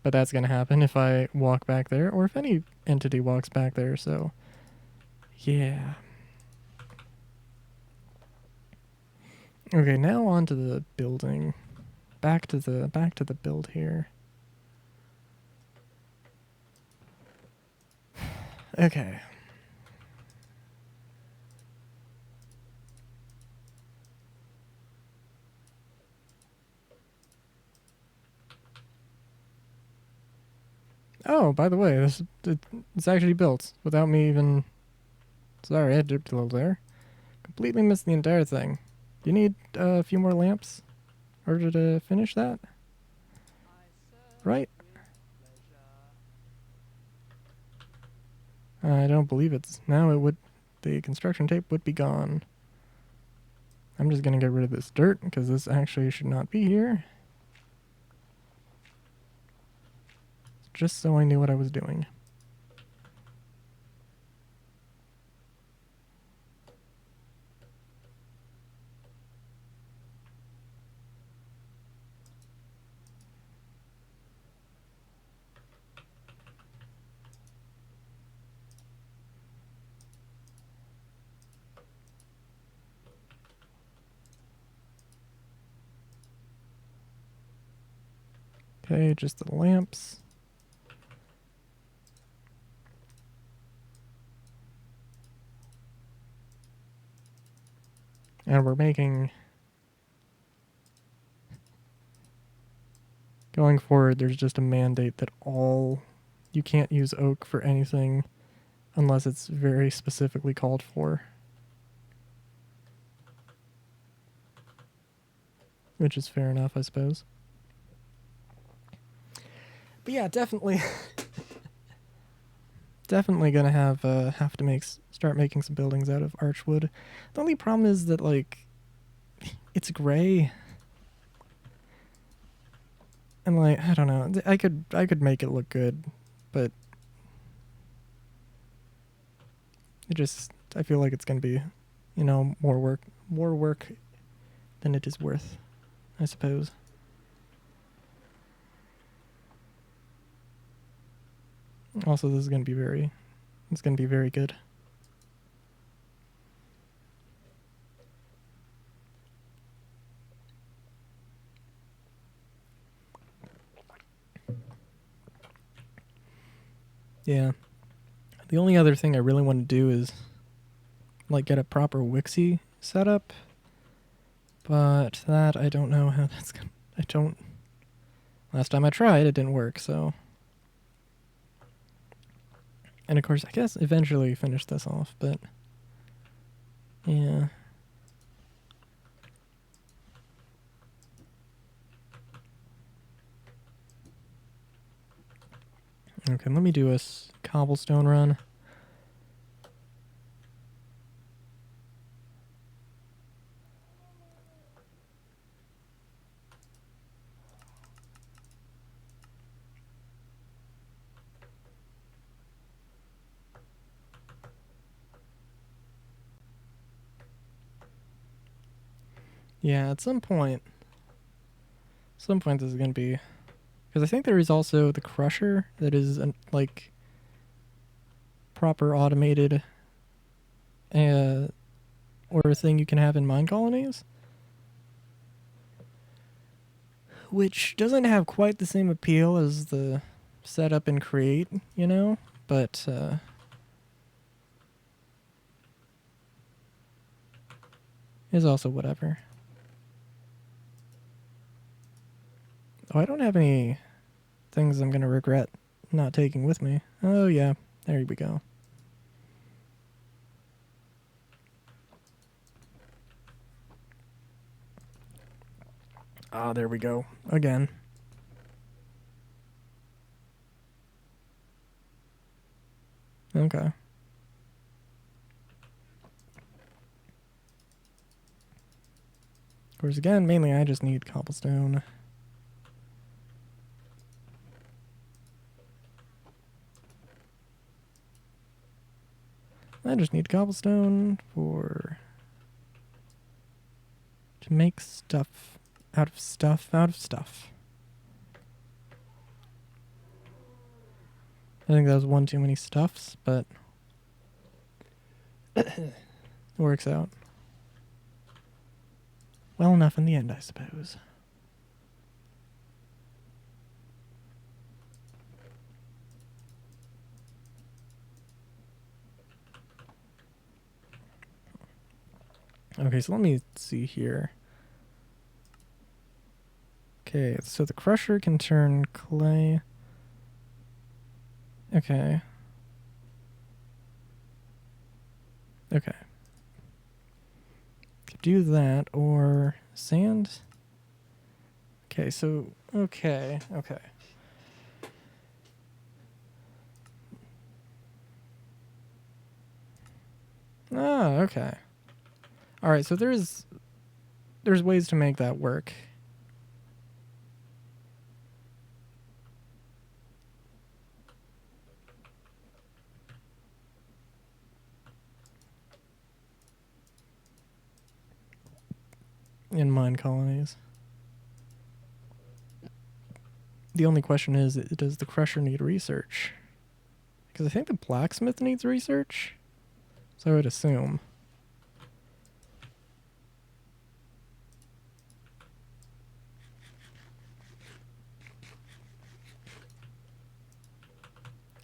But that's gonna happen if I walk back there, or if any entity walks back there, so Yeah. Okay, now on to the building. Back to the build here. Okay. Oh, by the way, it's actually built without me even. Sorry, I dipped a little there. Completely missed the entire thing. Do you need a few more lamps in order to finish that? Right? I don't believe it's now. It would. The construction tape would be gone. I'm just gonna get rid of this dirt because this actually should not be here. Just so I knew what I was doing. Okay, just the lamps. And we're making... Going forward, there's just a mandate that you can't use oak for anything unless it's very specifically called for. Which is fair enough, I suppose. But yeah, definitely... definitely gonna have to start making some buildings out of archwood. The only problem is that, like, it's gray. And, like, I don't know. I could make it look good, but I feel like it's gonna be, more work than it is worth, I suppose. Also, it's gonna be very good. Yeah. The only other thing I really want to do is, like, get a proper Wixie setup. But that, I don't know how that's gonna... Last time I tried, it didn't work, so... And of course, I guess eventually finish this off, but... Yeah. Okay, let me do a cobblestone run. Yeah, at some point this is going to be... Because I think there is also the crusher that is, like, proper automated or a thing you can have in mine colonies. Which doesn't have quite the same appeal as the setup and create, but is also whatever. Oh, I don't have any things I'm going to regret not taking with me. Oh, yeah. There we go. Ah, there we go. Again. Okay. Of course, again, mainly I just need cobblestone. I just need cobblestone to make stuff out of stuff out of stuff. I think that was one too many stuffs, but It works out well enough in the end, I suppose. Okay, so let me see here. Okay, so the crusher can turn clay. Okay. Okay. Could do that, or sand. Okay, so, okay. Ah, okay. Alright, so there's ways to make that work. In mine colonies. The only question is, does the crusher need research? Because I think the blacksmith needs research. So I would assume.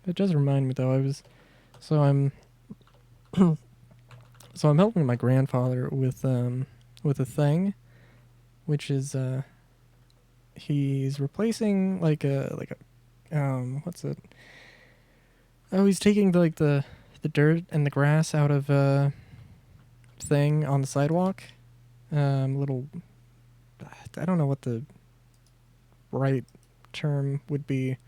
It does remind me though, I'm so I'm helping my grandfather with a thing, which is he's replacing what's it? Oh, he's taking the dirt and the grass out of a thing on the sidewalk. Little, I don't know what the right term would be.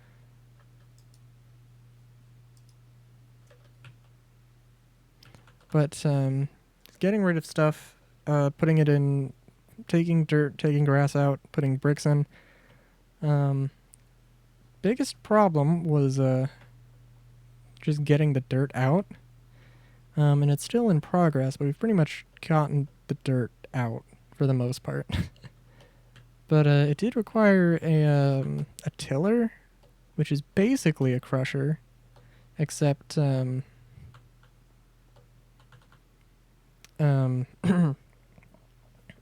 But getting rid of stuff, putting it in, taking dirt, taking grass out, putting bricks in. Biggest problem was just getting the dirt out. And it's still in progress, but we've pretty much gotten the dirt out for the most part. But it did require a tiller, which is basically a crusher, except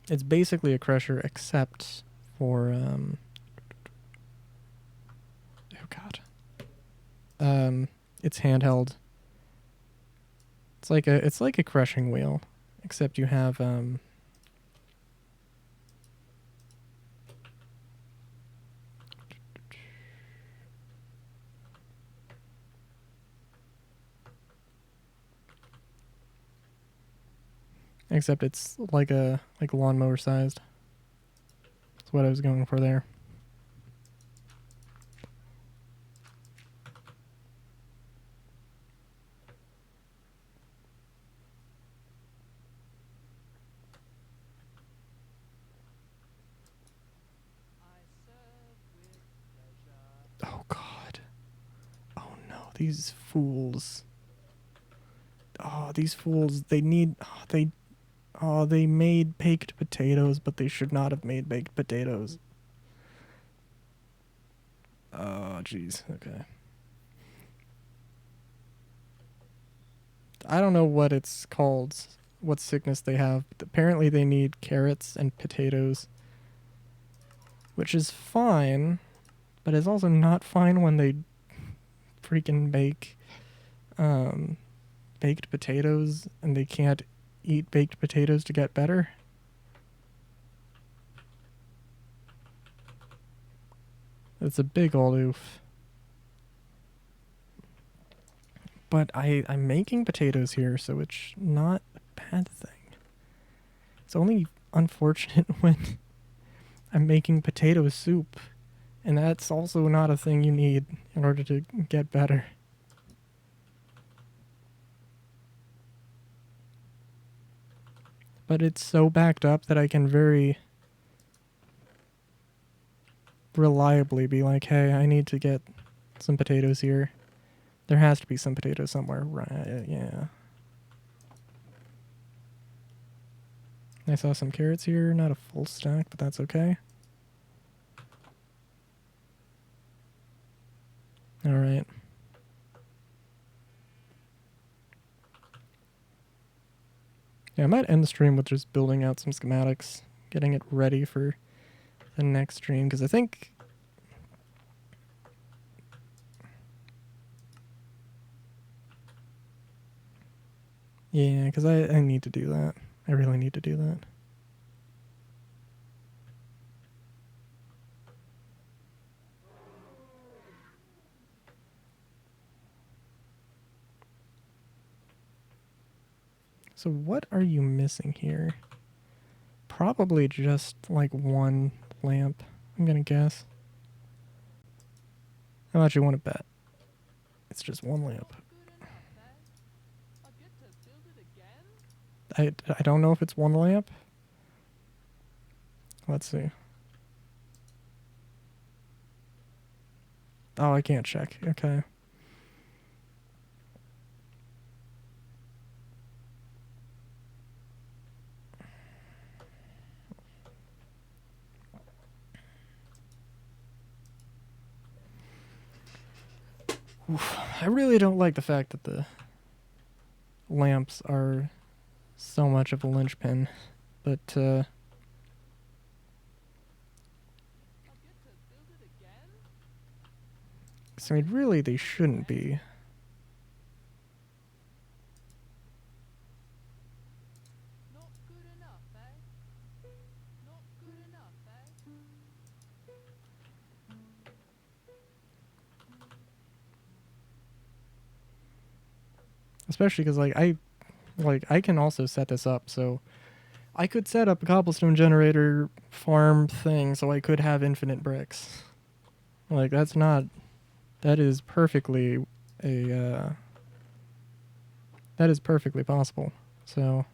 it's basically a crusher except for oh god, it's handheld. It's like a crushing wheel, except you have except it's like a lawnmower sized. That's what I was going for there. Oh god. Oh no, these fools. Oh, these fools, they need they made baked potatoes, but they should not have made baked potatoes. Oh, jeez. Okay. I don't know what it's called, what sickness they have. But apparently they need carrots and potatoes, which is fine, but it's also not fine when they freaking bake baked potatoes and they can't eat baked potatoes to get better. It's a big old oof. But I'm making potatoes here, so it's not a bad thing. It's only unfortunate when I'm making potato soup, and that's also not a thing you need in order to get better. But it's so backed up that I can very reliably be like, hey, I need to get some potatoes here. There has to be some potatoes somewhere, right? Yeah. I saw some carrots here, not a full stack, but that's okay. Alright. Yeah, I might end the stream with just building out some schematics, getting it ready for the next stream, because I think... Yeah, because I need to do that. I really need to do that. So what are you missing here? Probably just like one lamp, I'm gonna guess. How much you want to bet? It's just one lamp. I don't know if it's one lamp. Let's see. Oh, I can't check. Okay. Oof. I really don't like the fact that the lamps are so much of a linchpin, but I mean, really, they shouldn't be. Especially because I can also set this up, so I could set up a cobblestone generator farm thing, so I could have infinite bricks. Like that is perfectly that is perfectly possible. So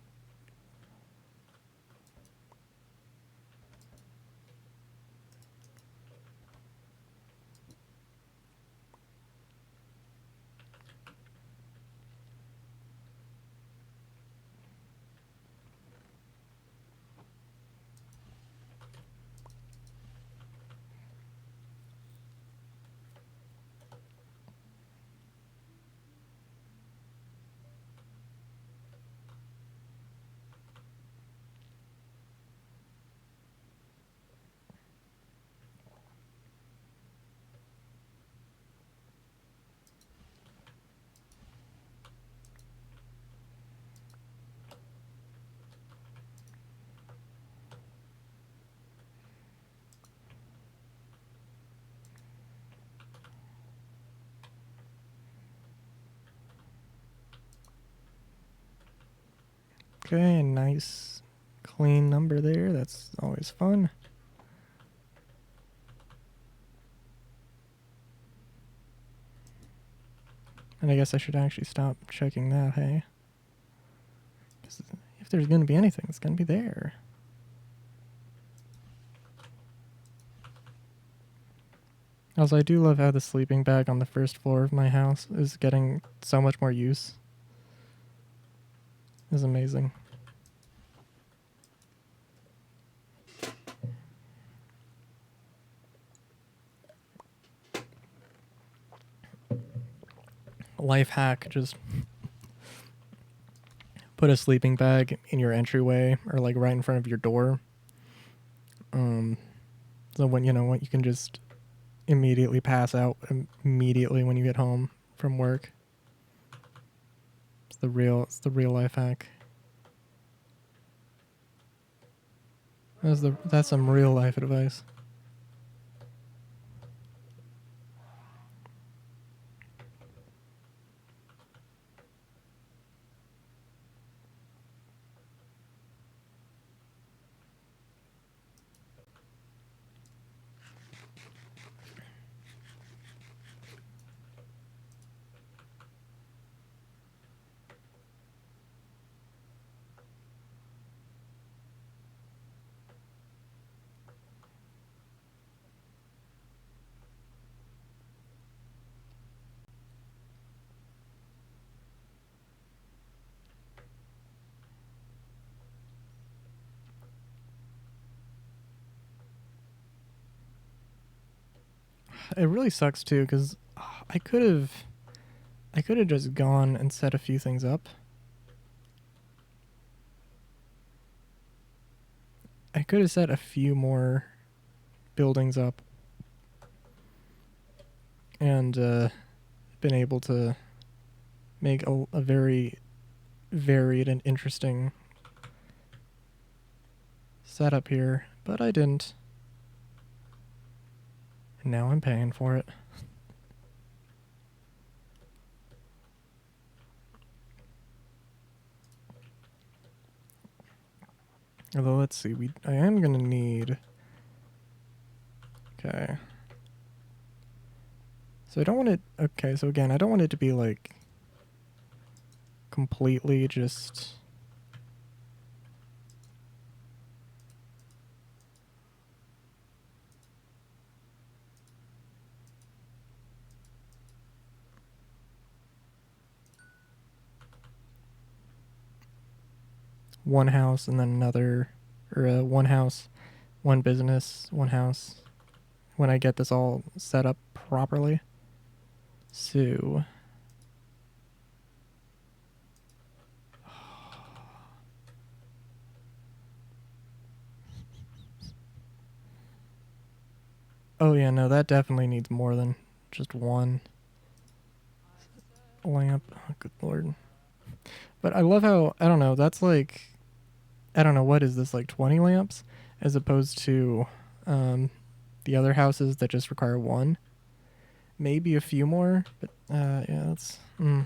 okay, a nice clean number there. That's always fun. And I guess I should actually stop checking that, hey? Because if there's going to be anything, it's going to be there. Also, I do love how the sleeping bag on the first floor of my house is getting so much more use. It's amazing. Life hack, just put a sleeping bag in your entryway or like right in front of your door. So when you can just immediately pass out immediately when you get home from work. It's the real life hack. That's some real life advice. It really sucks too because I could have just gone and set a few things up. I could have set a few more buildings up and been able to make a very varied and interesting setup here, but I didn't. And now I'm paying for it. Although, let's see, I am gonna need... Okay. So I don't want it... Okay, so again, I don't want it to be, like, completely just... one house and then another... Or one house, one business, one house. When I get this all set up properly. So... Oh yeah, no, that definitely needs more than just one lamp. Oh, good lord. But I love how, I don't know, that's like, I don't know, what is this, like 20 lamps? As opposed to the other houses that just require one. Maybe a few more, but yeah, that's... Mm-hmm.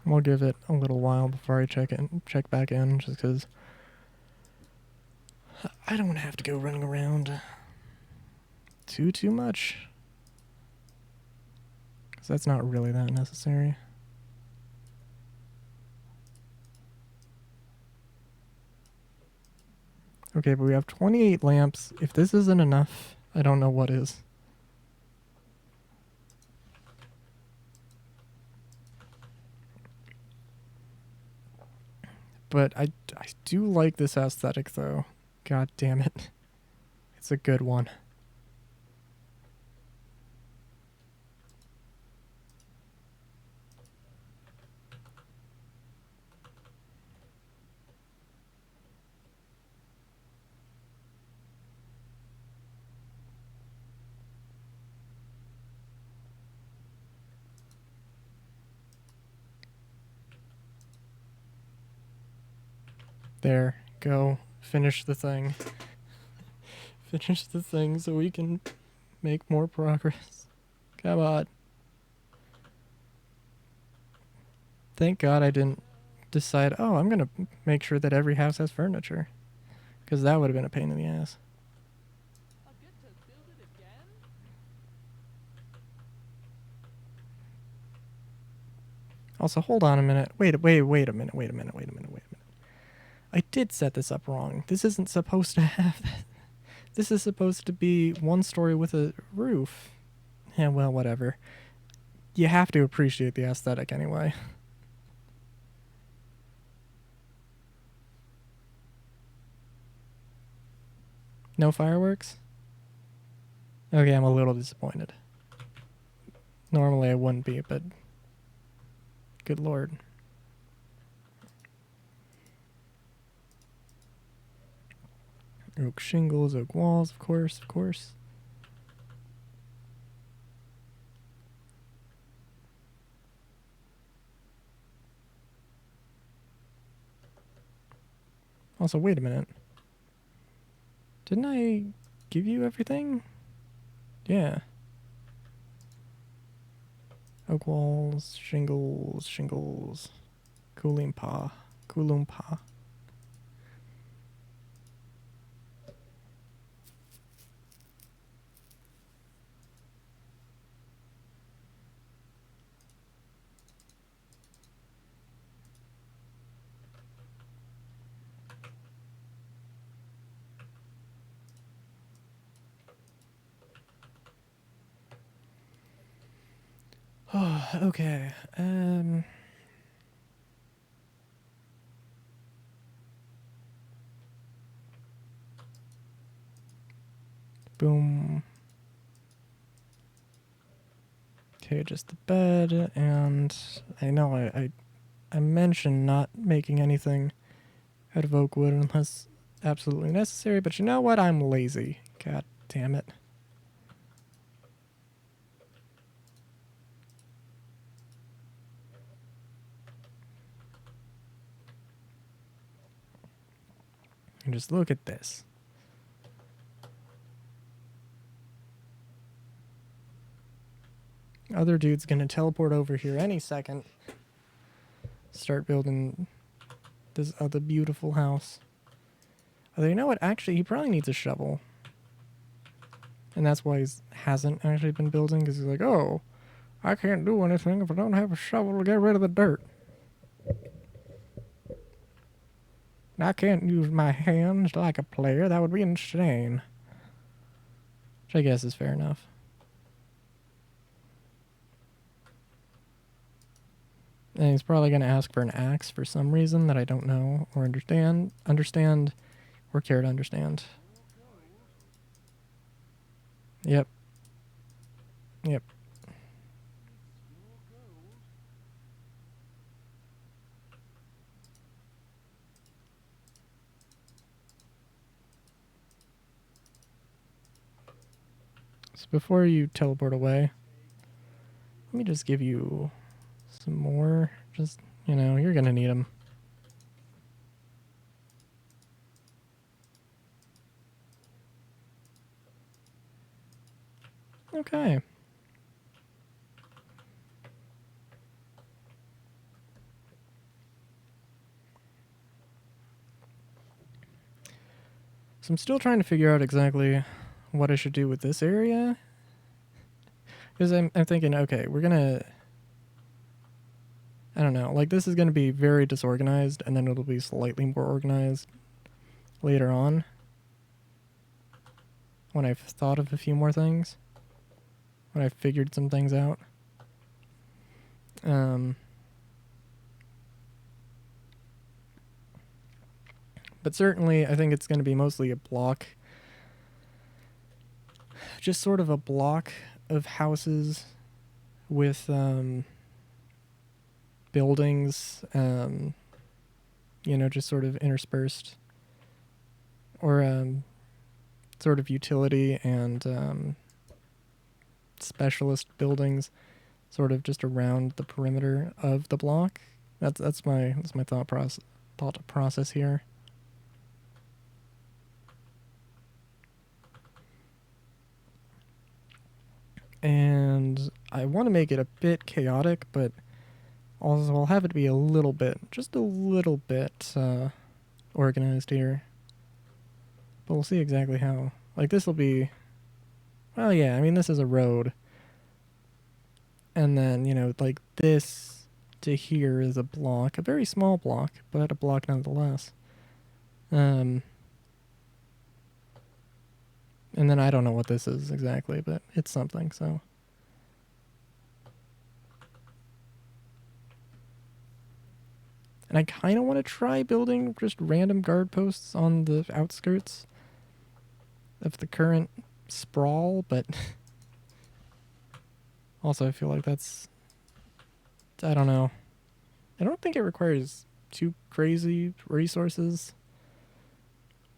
We'll give it a little while before I check back in, just because I don't have to go running around too much. Because that's not really that necessary. Okay, but we have 28 lamps. If this isn't enough, I don't know what is. But I do like this aesthetic, though. God damn it. It's a good one. There. Go. Finish the thing. Finish the thing so we can make more progress. Come on. Thank God I didn't decide, oh, I'm going to make sure that every house has furniture. Because that would have been a pain in the ass. Also, hold on a minute. Wait a minute. I did set this up wrong. This isn't supposed to have that. This is supposed to be one story with a roof. Yeah, well, whatever. You have to appreciate the aesthetic anyway. No fireworks? Okay, I'm a little disappointed. Normally I wouldn't be, but... Good lord. Oak shingles, oak walls, of course. Also, wait a minute. Didn't I give you everything? Yeah. Oak walls, shingles. Kulimpa. Oh, okay. Boom. Okay, just the bed, and I know I mentioned not making anything out of oak wood unless absolutely necessary, but you know what? I'm lazy. God damn it. And just look at this. Other dude's gonna teleport over here any second. Start building this other beautiful house. Although, you know what? Actually, he probably needs a shovel. And that's why he hasn't actually been building, because he's like, oh, I can't do anything if I don't have a shovel to get rid of the dirt. I can't use my hands like a player. That would be insane. Which I guess is fair enough. And he's probably going to ask for an axe for some reason that I don't know or understand or care to understand. Yep. Yep. So before you teleport away, let me just give you some more. Just, you know, you're going to need them. Okay. So I'm still trying to figure out exactly what I should do with this area. Because I'm thinking, okay, we're going to... I don't know. Like, this is going to be very disorganized, and then it'll be slightly more organized later on when I've thought of a few more things. When I've figured some things out. But certainly, I think it's going to be mostly a block. Just sort of a block of houses with buildings, you know, just sort of interspersed. Or sort of utility and specialist buildings sort of just around the perimeter of the block. That's my thought process here. And I want to make it a bit chaotic, but also I'll have it be a little bit, just a little bit organized here. But we'll see exactly how. Like, this will be... Well, yeah, I mean, this is a road. And then, you know, like this to here is a block. A very small block, but a block nonetheless. And then I don't know what this is exactly, but it's something, so... And I kind of want to try building just random guard posts on the outskirts of the current sprawl, but also I feel like that's... I don't know. I don't think it requires too crazy resources,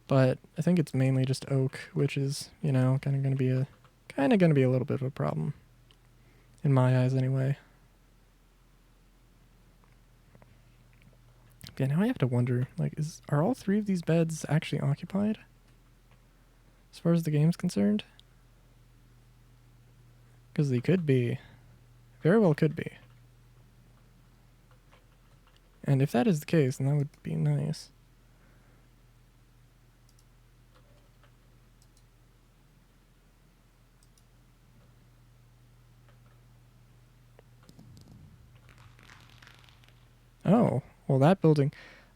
but I think it's mainly just oak, which is, you know, kind of going to be a little bit of a problem in my eyes anyway. Yeah, now I have to wonder, like, are all three of these beds actually occupied? As far as the game's concerned? Because they could be. Very well could be. And if that is the case, then that would be nice. Oh, well, that building...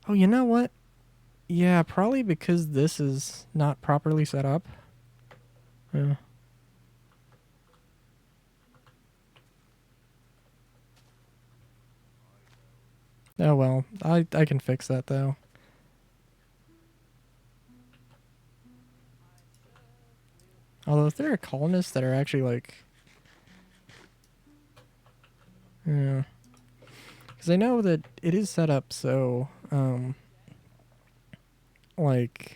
Oh, you know what? Yeah, probably because this is not properly set up. Yeah. Oh well, I can fix that though. Although if there are colonists that are actually like, yeah, because I know that it is set up so, like,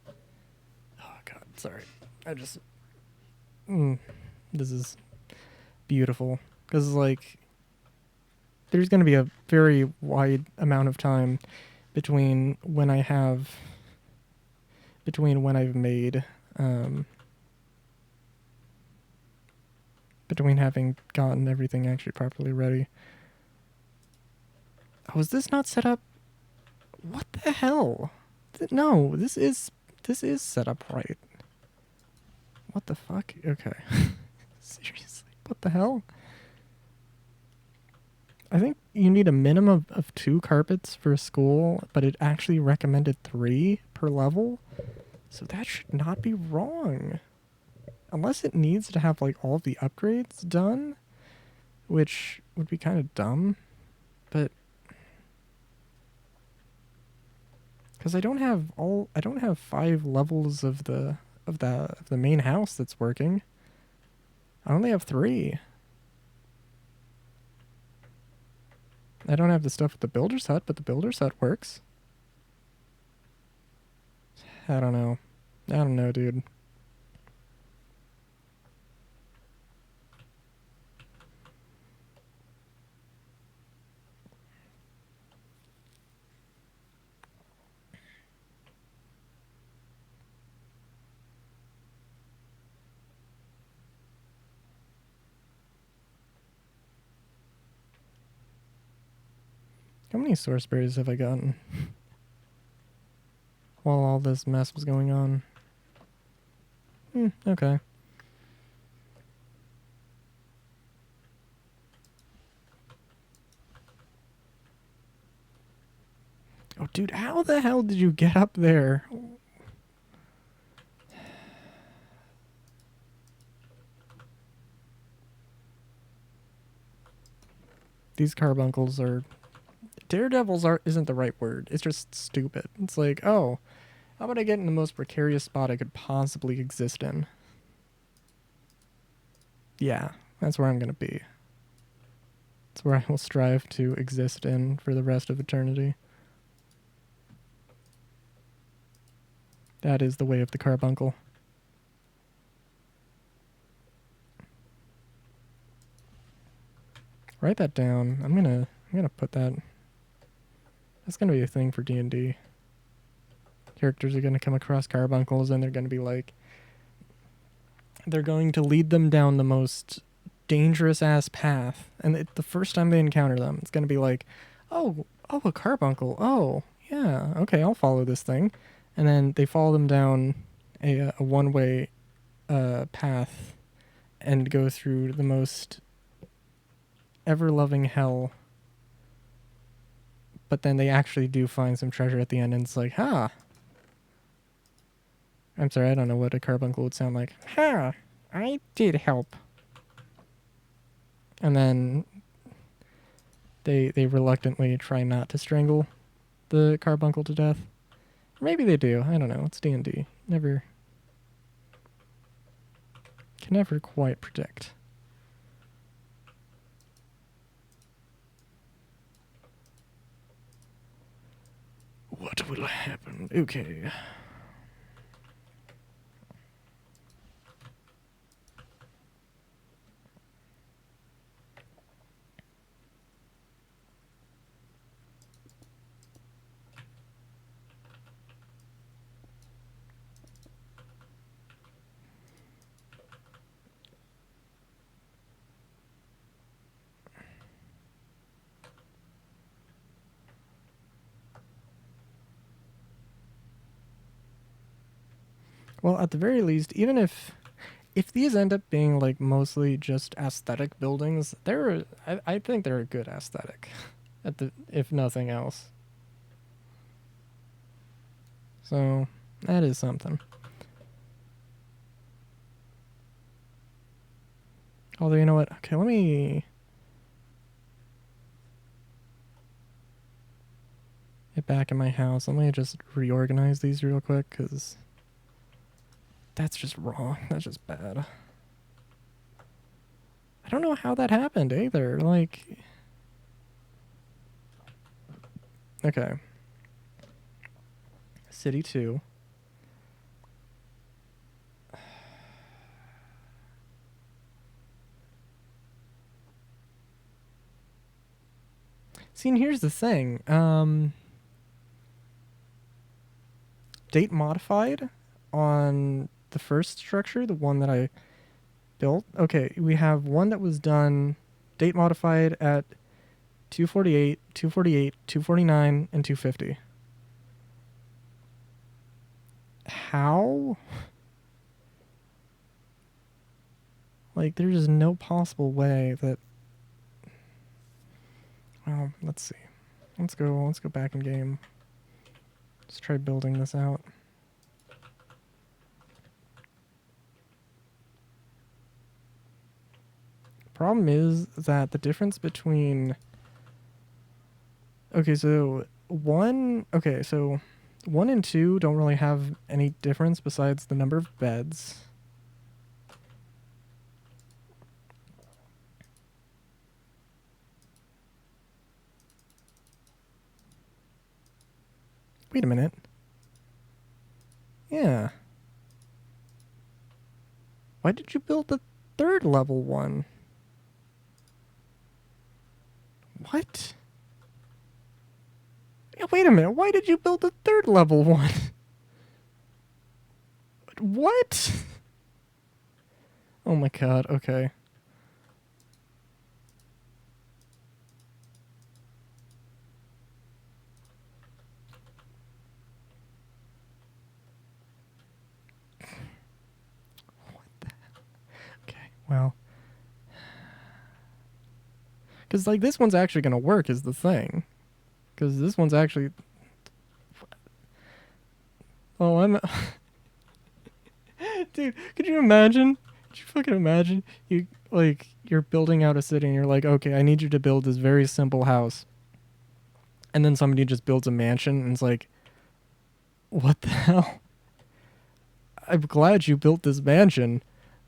oh god, sorry, I just, mm, this is beautiful because like there's going to be a very wide amount of time between when I've made, um, between having gotten everything actually properly ready. Oh, is this not set up? What the hell? No, this is set up right. What the fuck? Okay. Seriously, what the hell? I think you need a minimum of 2 carpets for a school, but it actually recommended 3 per level. So that should not be wrong. Unless it needs to have like all of the upgrades done, which would be kind of dumb. But because I don't have 5 levels of the main house that's working. I only have 3. I don't have the stuff with the builder's hut, but the builder's hut works. I don't know. I don't know, dude. How many source berries have I gotten while all this mess was going on? Okay. Oh, dude, how the hell did you get up there? These carbuncles are... Daredevils isn't the right word. It's just stupid. It's like, oh, how about I get in the most precarious spot I could possibly exist in? Yeah, that's where I'm going to be. It's where I will strive to exist in for the rest of eternity. That is the way of the carbuncle. Write that down. I'm gonna put that. That's gonna be a thing for D&D. Characters are gonna come across carbuncles and they're gonna be like, they're going to lead them down the most dangerous ass path, and the first time they encounter them, it's gonna be like, oh, a carbuncle. Oh, yeah, okay, I'll follow this thing, and then they follow them down a one-way path and go through the most ever-loving hell. But then they actually do find some treasure at the end, and it's like, I'm sorry, I don't know what a carbuncle would sound like. I did help. And then they reluctantly try not to strangle the carbuncle to death. Or maybe they do. I don't know. It's D&D. Can never quite predict. What will happen? Okay. Well, at the very least, even if these end up being like mostly just aesthetic buildings, I think they're a good aesthetic, if nothing else. So that is something. Although you know what? Okay, let me. get back in my house. Let me just reorganize these real quick, because that's just wrong. That's just bad. I don't know how that happened either. Like, okay. City 2. See, and here's the thing. Date modified on the first structure, the one that I built. Okay, we have one that was done date modified at 248, 248, 249, and 250. How? Like, there's no possible way that... Well, let's see. Let's go back in game. Let's try building this out. Problem is that the difference between... Okay, so 1 and 2 don't really have any difference besides the number of beds. Wait a minute. Yeah. Why did you build the third level one? What? Yeah, wait a minute. Why did you build the third level one? What? Oh my god, okay. What the hell? Okay, well. Because, like, this one's actually going to work is the thing. Because this one's actually... Oh, I'm... Dude, could you imagine? Could you fucking imagine? You, like, you're building out a city and you're like, okay, I need you to build this very simple house. And then somebody just builds a mansion and it's like, what the hell? I'm glad you built this mansion,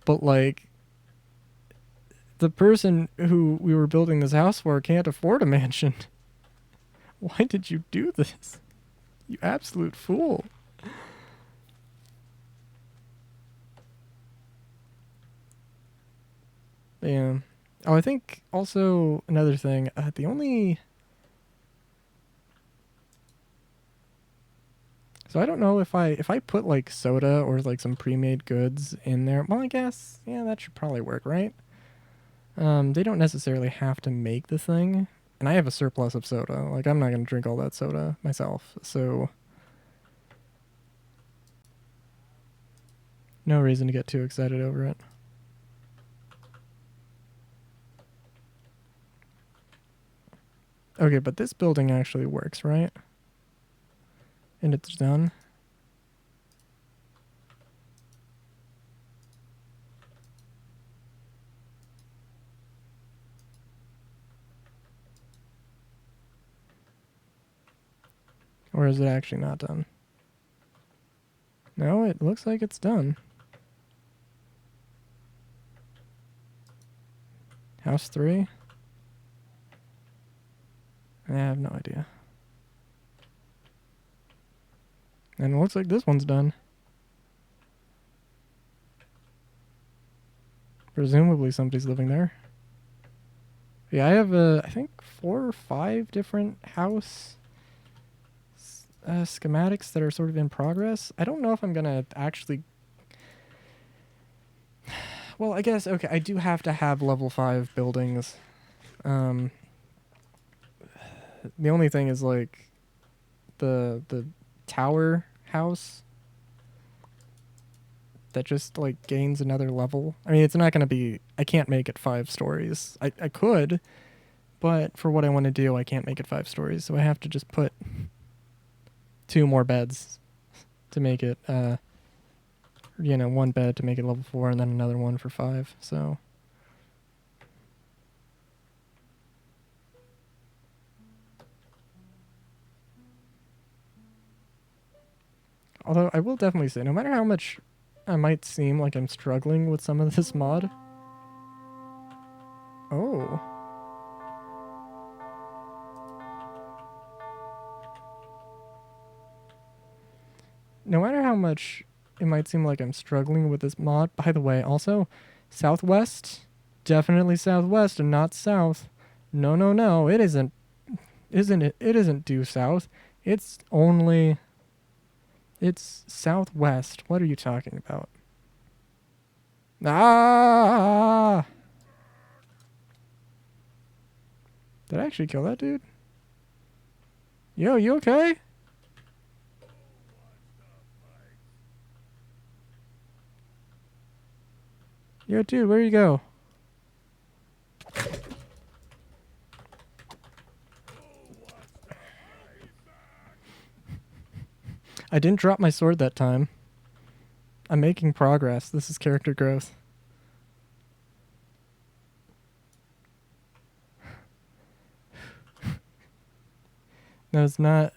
but, like, the person who we were building this house for can't afford a mansion. Why did you do this? You absolute fool. Yeah. Oh, I think also another thing, the only... So I don't know if I put like soda or like some pre-made goods in there. Well, I guess, yeah, that should probably work, right? They don't necessarily have to make the thing. And I have a surplus of soda. Like, I'm not going to drink all that soda myself. So no reason to get too excited over it. Okay, but this building actually works, right? And it's done. Or is it actually not done? No, it looks like it's done. House 3? I have no idea. And it looks like this one's done. Presumably somebody's living there. Yeah, I have, I think 4 or 5 different house schematics that are sort of in progress. I don't know if I'm going to actually... Well, I guess, okay, I do have to have level 5 buildings. The only thing is, like, the tower house that just, like, gains another level. I mean, it's not going to be... I can't make it 5 stories. I could, but for what I want to do, I can't make it 5 stories, so I have to just put 2 more beds to make it, 1 bed to make it level 4, and then another one for 5, so... Although I will definitely say, no matter how much I might seem like I'm struggling with some of this mod. Oh. No matter how much it might seem like I'm struggling with this mod, by the way, also, Southwest, definitely Southwest and not South. No, no, no, it isn't it? It isn't due South. It's only, it's Southwest. What are you talking about? Ah! Did I actually kill that dude? Yo, you okay? Yo, dude, where you go? I didn't drop my sword that time. I'm making progress. This is character growth. No, it's not.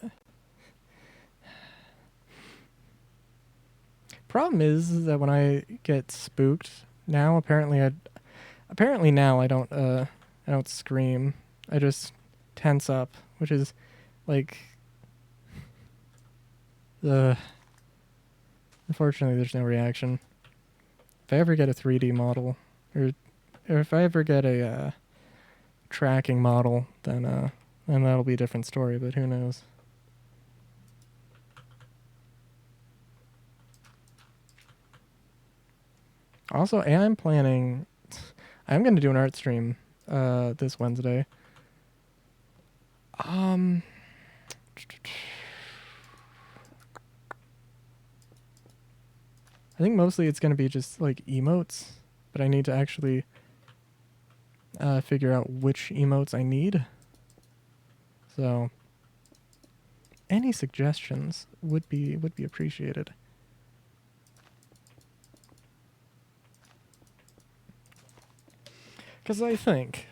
Problem is that when I get spooked, now apparently now I don't scream. I just tense up, which is like the unfortunately there's no reaction. If I ever get a 3D model or if I ever get a tracking model, then that'll be a different story, but who knows. Also, I'm planning I'm going to do an art stream this Wednesday. I think mostly it's going to be just like emotes, but I need to actually figure out which emotes I need. So any suggestions would be appreciated. Cuz I think,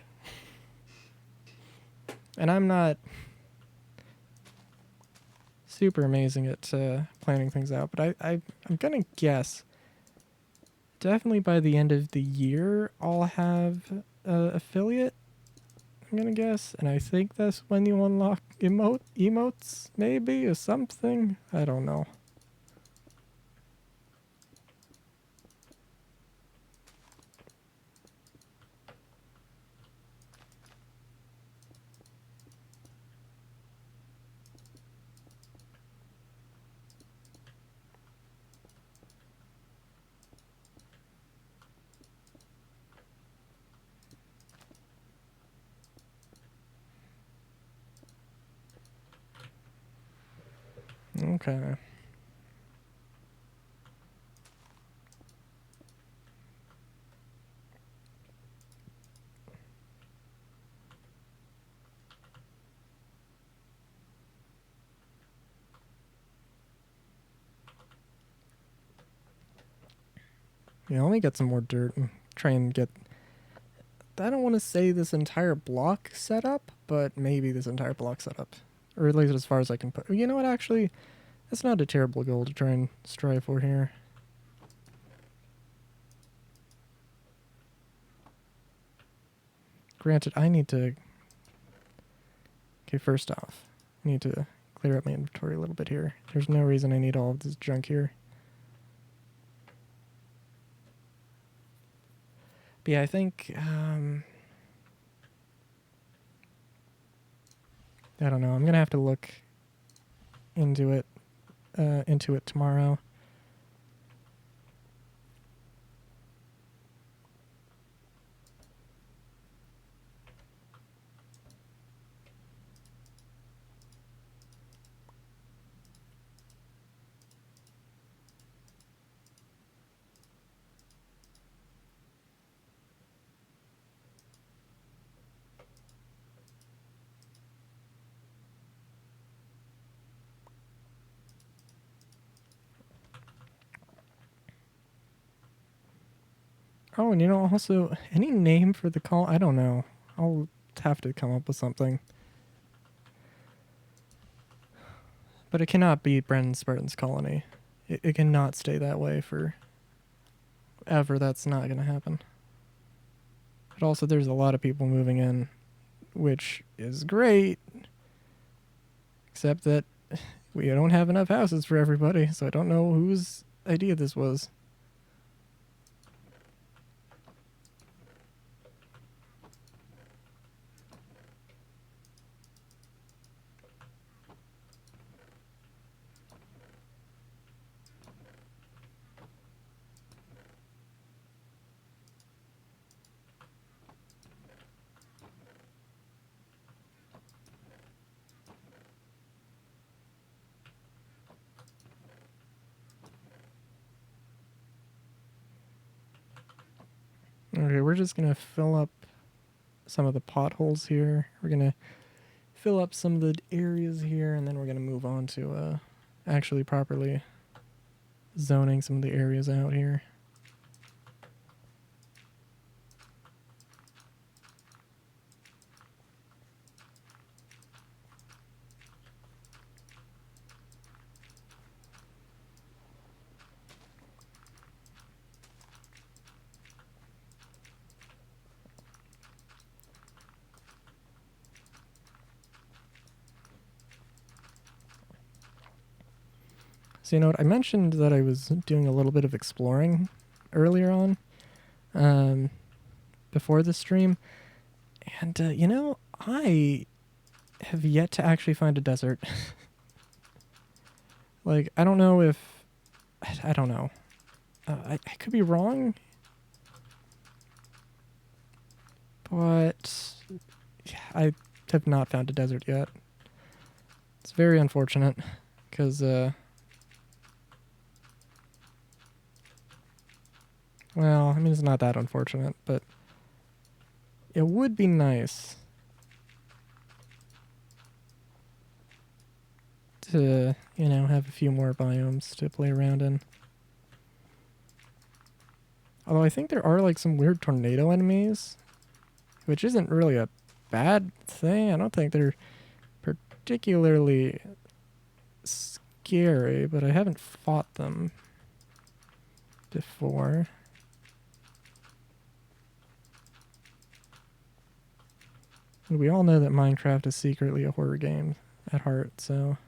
and I'm not super amazing at planning things out, but I'm going to guess definitely by the end of the year I'll have affiliate, I'm gonna guess, and I think that's when you unlock emotes, maybe, or something. I don't know. Okay. Yeah, let me get some more dirt and try and get. I don't want to say this entire block set up, but maybe this entire block set up. Or at least as far as I can put. You know what, actually? That's not a terrible goal to try and strive for here. Granted, I need to. Okay, first off, I need to clear up my inventory a little bit here. There's no reason I need all of this junk here. But yeah, I think, I don't know. I'm going to have to look into it tomorrow. Oh, and you know, also, any name for the call? I don't know. I'll have to come up with something. But it cannot be Brendan Spartan's Colony. It cannot stay that way for ever. That's not going to happen. But also, there's a lot of people moving in, which is great, except that we don't have enough houses for everybody, so I don't know whose idea this was. Okay, we're just going to fill up some of the potholes here. We're going to fill up some of the areas here, and then we're going to move on to actually properly zoning some of the areas out here. So, you know what? I mentioned that I was doing a little bit of exploring earlier on, before the stream. And, you know, I have yet to actually find a desert. Like, I don't know if... I don't know. I could be wrong. But yeah, I have not found a desert yet. It's very unfortunate, because... well, I mean, it's not that unfortunate, but it would be nice to, you know, have a few more biomes to play around in. Although I think there are, like, some weird tornado enemies, which isn't really a bad thing. I don't think they're particularly scary, but I haven't fought them before. And we all know that Minecraft is secretly a horror game at heart, so...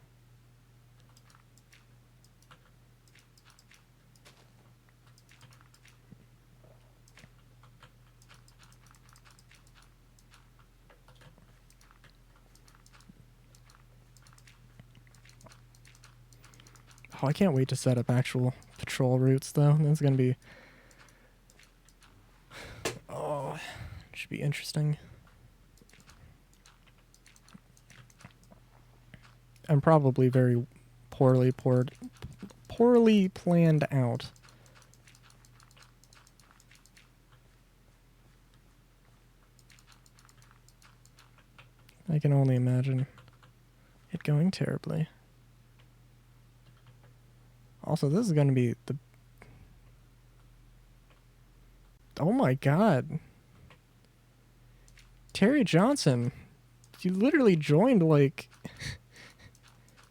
Oh, I can't wait to set up actual patrol routes, though. That's going to be... oh, it should be interesting. I'm probably very poorly planned out. I can only imagine it going terribly. Also, this is going to be the... oh my god. Terry Johnson. You literally joined, like...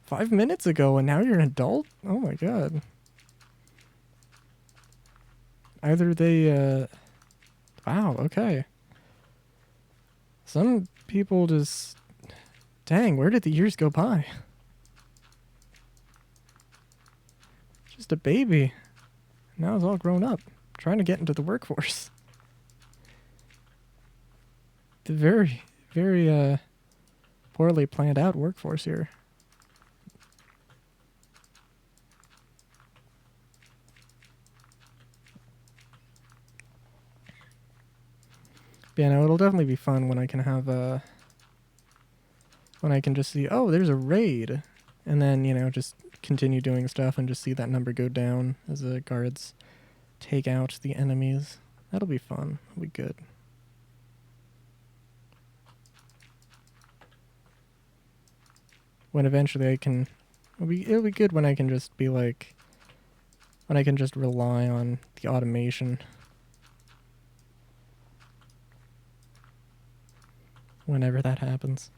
5 minutes ago, and now you're an adult? Oh my god. Either they, wow, okay. Some people just... dang, where did the years go by? Just a baby. Now it's all grown up. Trying to get into the workforce. The very, very, poorly planned out workforce here. Yeah, no, it'll definitely be fun when I can have when I can just see, oh, there's a raid, and then, you know, just continue doing stuff and just see that number go down as the guards take out the enemies. That'll be fun. It'll be good. When eventually I can... it'll be good when I can just be like... when I can just rely on the automation. Whenever that happens.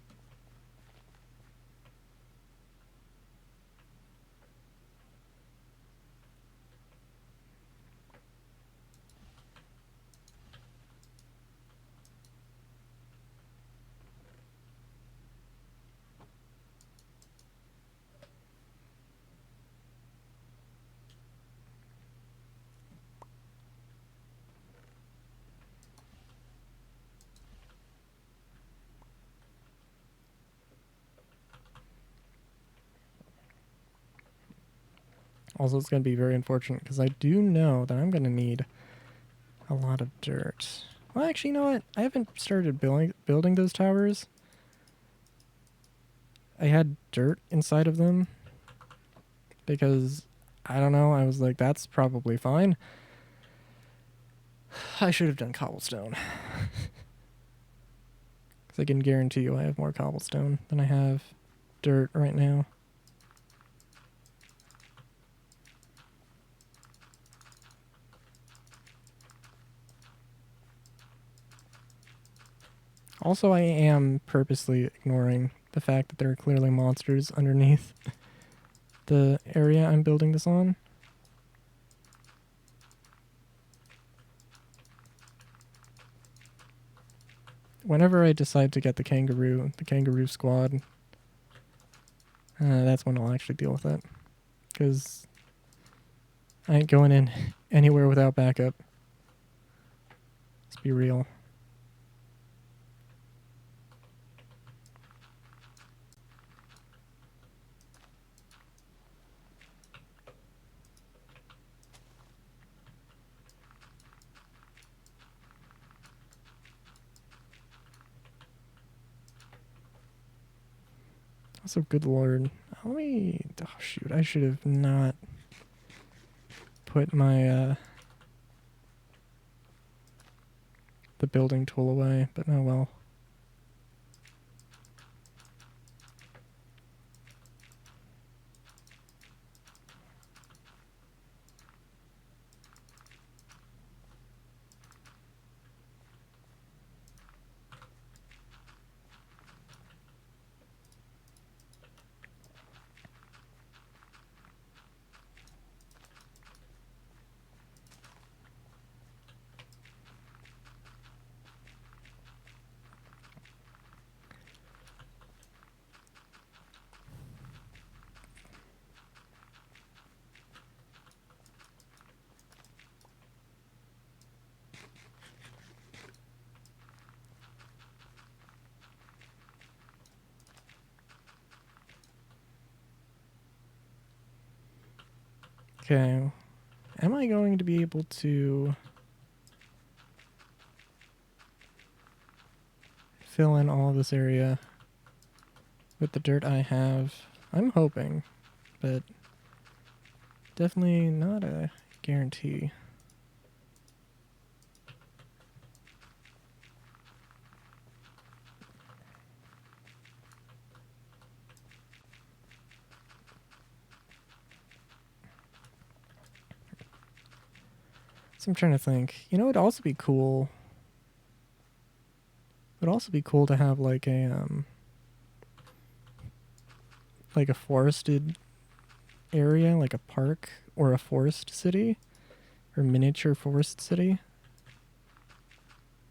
Also, it's going to be very unfortunate because I do know that I'm going to need a lot of dirt. Well, actually, you know what? I haven't started building those towers. I had dirt inside of them because, I don't know, I was like, that's probably fine. I should have done cobblestone. Because I can guarantee you I have more cobblestone than I have dirt right now. Also, I am purposely ignoring the fact that there are clearly monsters underneath the area I'm building this on. Whenever I decide to get the kangaroo squad, that's when I'll actually deal with it. Because I ain't going in anywhere without backup. Let's be real. Also, good lord. Let me... Oh, shoot. I should have not put my, the building tool away, but oh well. Okay. Am I going to be able to fill in all of this area with the dirt I have? I'm hoping, but definitely not a guarantee. So I'm trying to think. You know, it'd also be cool. It'd also be cool to have like a forested area, like a park or a forest city, or miniature forest city,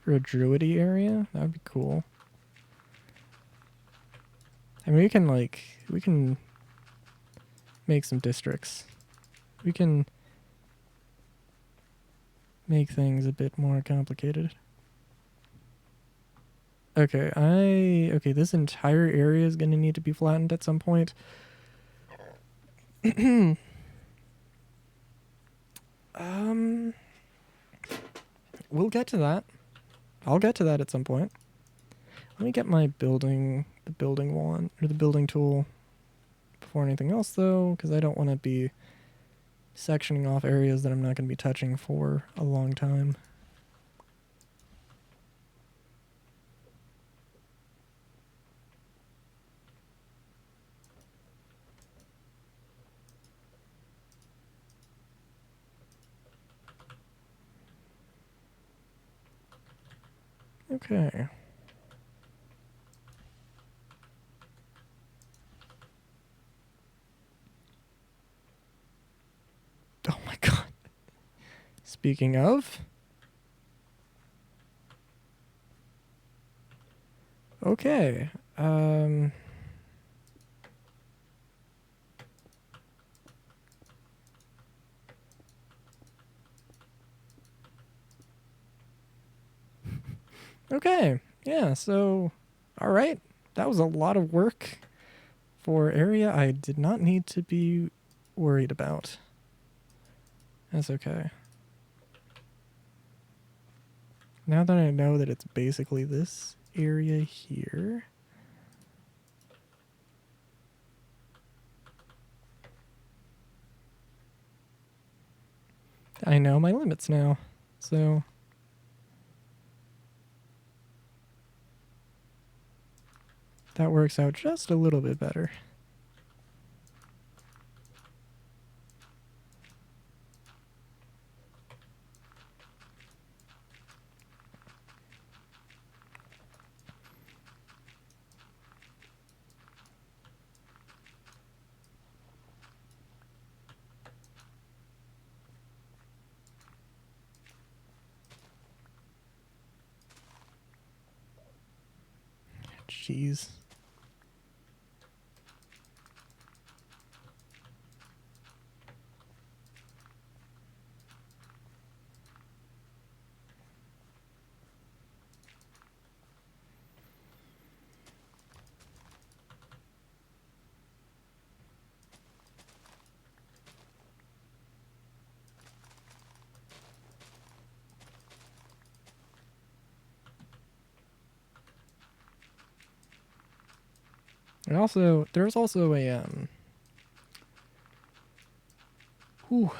or a druidy area. That would be cool. I mean, we can make some districts. We can make things a bit more complicated. Okay, this entire area is going to need to be flattened at some point. We'll get to that. I'll get to that at some point. Let me get my the building wand, or the building tool before anything else, though, because I don't want to be sectioning off areas that I'm not going to be touching for a long time. Okay. Oh my god. Speaking of... Okay. Okay. Yeah, so... Alright. That was a lot of work for area I did not need to be worried about. That's okay. Now that I know that it's basically this area here. I know my limits now. So that works out just a little bit better. Jeez. And also, there's also a whew.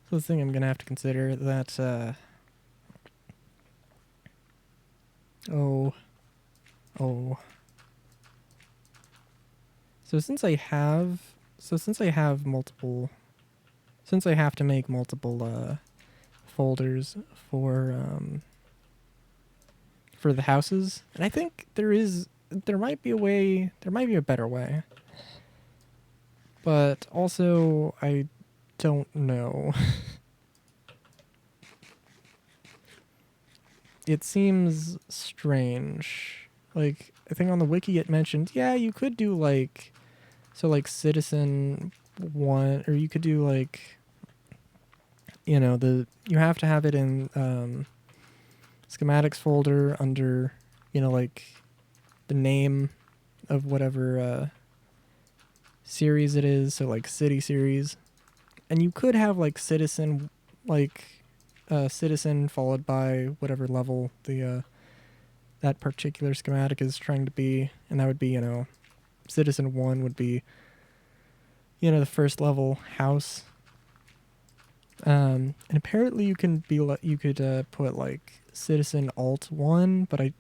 So the thing I'm gonna have to consider that oh. So since I have multiple, since I have to make multiple folders for the houses, and I think there might be a better way. But also I don't know. It seems strange. Like, I think on the wiki it mentioned, yeah, you could do like, so like citizen one, or you could do like, you know, you have to have it in schematics folder under, you know, like the name of whatever series it is, so like city series. And you could have like citizen, like citizen followed by whatever level the that particular schematic is trying to be, and that would be, you know, citizen 1 would be, you know, the first level house. And apparently you can be you could put like citizen alt 1, but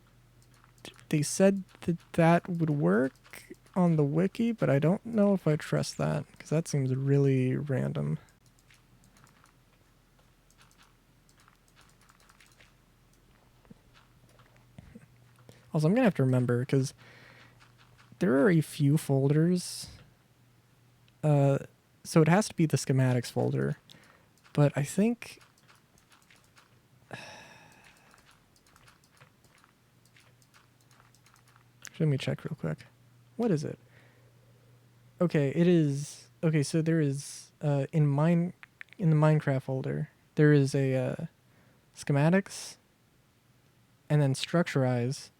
they said that would work on the wiki, but I don't know if I trust that, because that seems really random. Also, I'm gonna have to remember, because there are a few folders. So it has to be the schematics folder, but I think let me check real quick. What is it? Okay, it is okay. So there is in the Minecraft folder there is a schematics, and then structurize.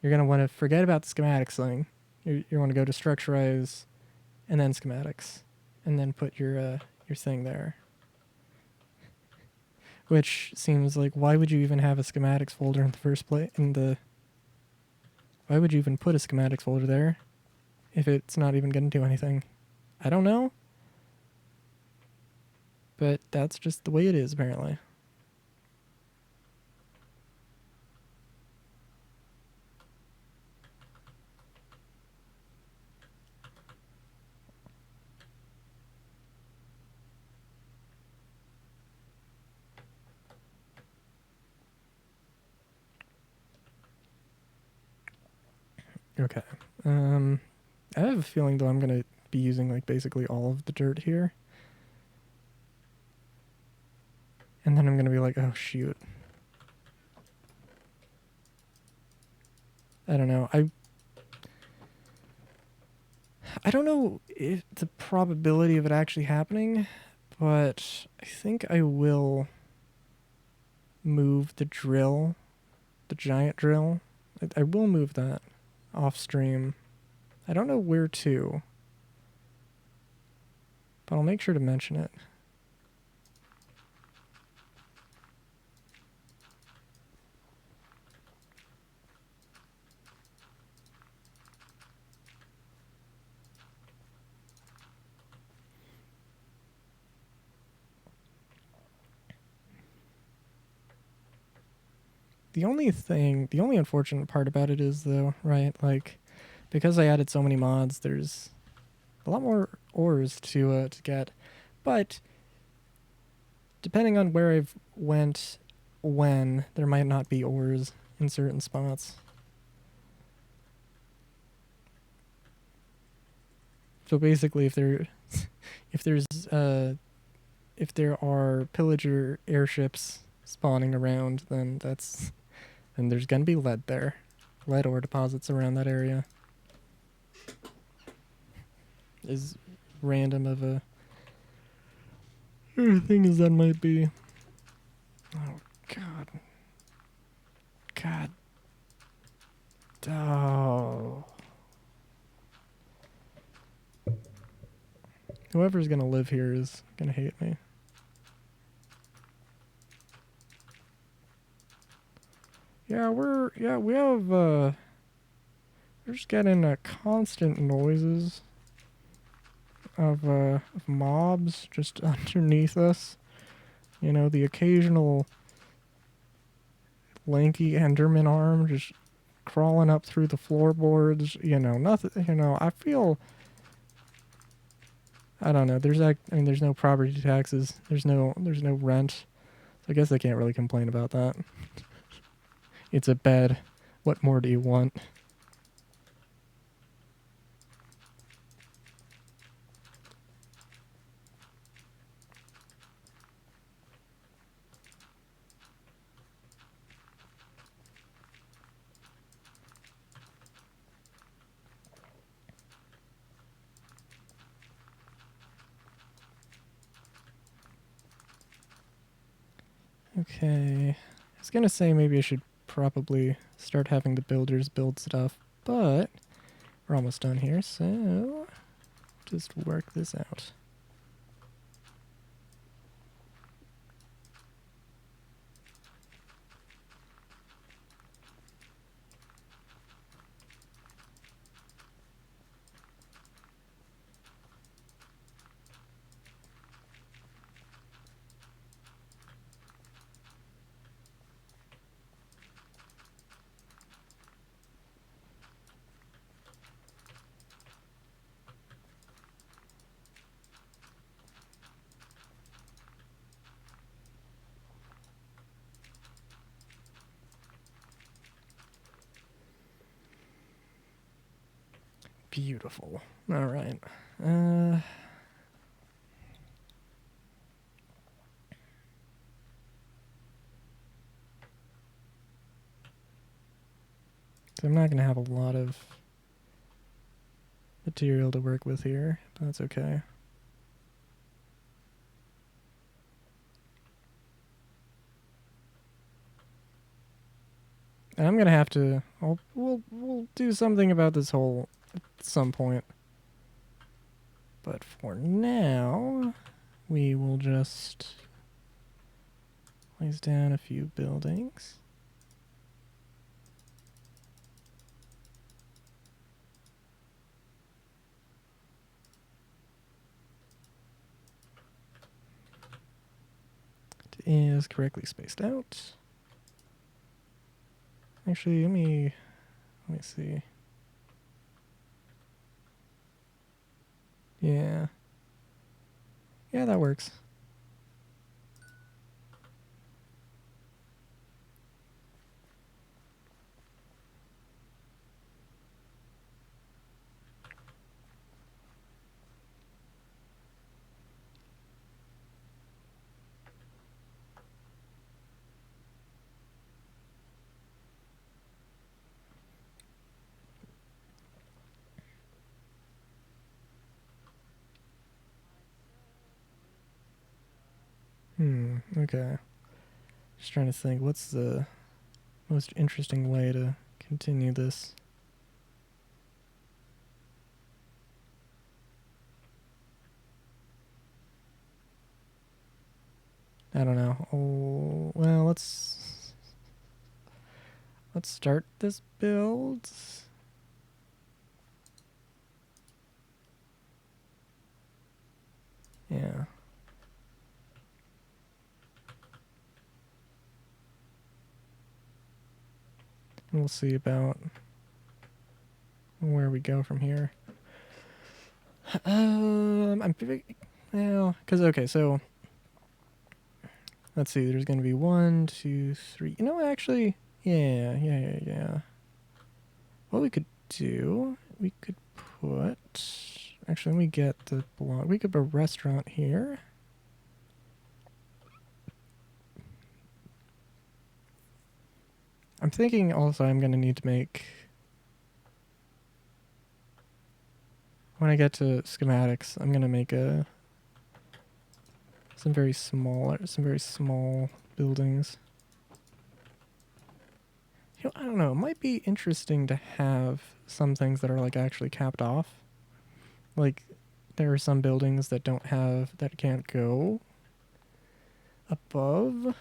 You're gonna want to forget about the schematics thing. You want to go to structurize, and then schematics, and then put your thing there. Which seems like, why would you even have a schematics folder in the first place? Why would you even put a schematics folder there if it's not even going to do anything? I don't know. But that's just the way it is, apparently. Okay. I have a feeling, though, I'm going to be using, like, basically all of the dirt here. And then I'm going to be like, oh, shoot. I don't know. I don't know if the probability of it actually happening, but I think I will move the drill, the giant drill. I will move that off stream. I don't know where to. but I'll make sure to mention it. The only unfortunate part about it is though, right, like, because I added so many mods, there's a lot more ores to get, but depending on where I've went when, there might not be ores in certain spots. So basically, if there's if there are pillager airships spawning around, then there's gonna be lead there, lead ore deposits around that area. As random of a thing as that might be. Oh God. God. Oh. Whoever's gonna live here is gonna hate me. Yeah, we have we're just getting constant noises of mobs just underneath us. You know, the occasional lanky Enderman arm just crawling up through the floorboards. You know, nothing. You know, I don't know. There's no property taxes. There's no rent. So I guess I can't really complain about that. It's a bed. What more do you want? Okay. I was gonna say maybe I should probably start having the builders build stuff, but we're almost done here, so just work this out. Beautiful. All right. So I'm not going to have a lot of material to work with here, but that's okay. And I'm going to have to... we'll do something about this hole at some point. But for now, we will just place down a few buildings. It is correctly spaced out. Actually, let me see. Yeah. Yeah, that works. Okay. Just trying to think, what's the most interesting way to continue this? I don't know. Oh, well, let's start this build. Yeah. We'll see about where we go from here. I'm well, because okay, so let's see. There's gonna be 1, 2, 3. You know, actually, yeah. What we could do, we could put. Actually, let me get the block. We could put a restaurant here. I'm thinking also I'm gonna need to make. When I get to schematics, I'm gonna make some very small buildings. You know, I don't know. It might be interesting to have some things that are like actually capped off. Like there are some buildings that can't go above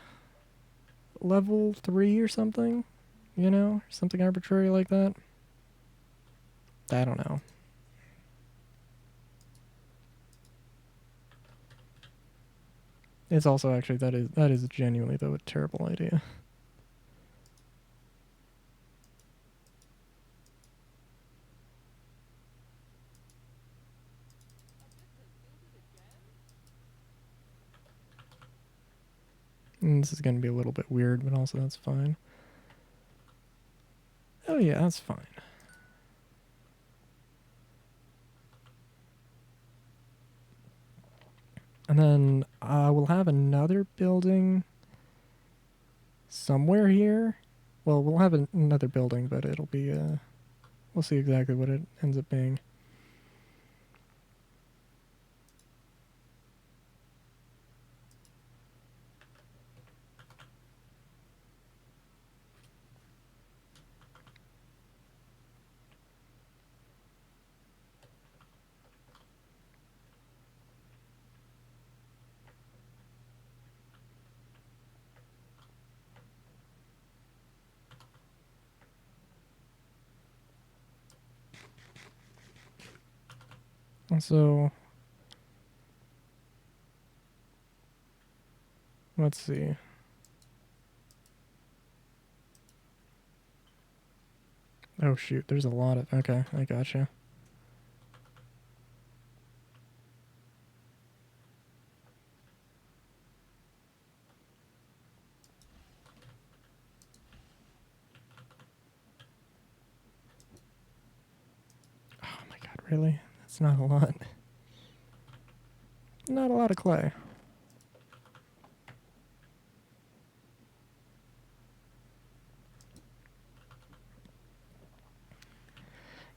level 3 or something. You know, something arbitrary like that. I don't know. It's also actually that is genuinely though a terrible idea. And this is going to be a little bit weird, but also that's fine. Oh yeah, that's fine. And then we'll have another building somewhere here. Well, we'll have another building, but it'll be we'll see exactly what it ends up being. And so let's see. Oh shoot, there's a lot of. Okay, I gotcha. Oh my god, really? That's not a lot. Not a lot of clay.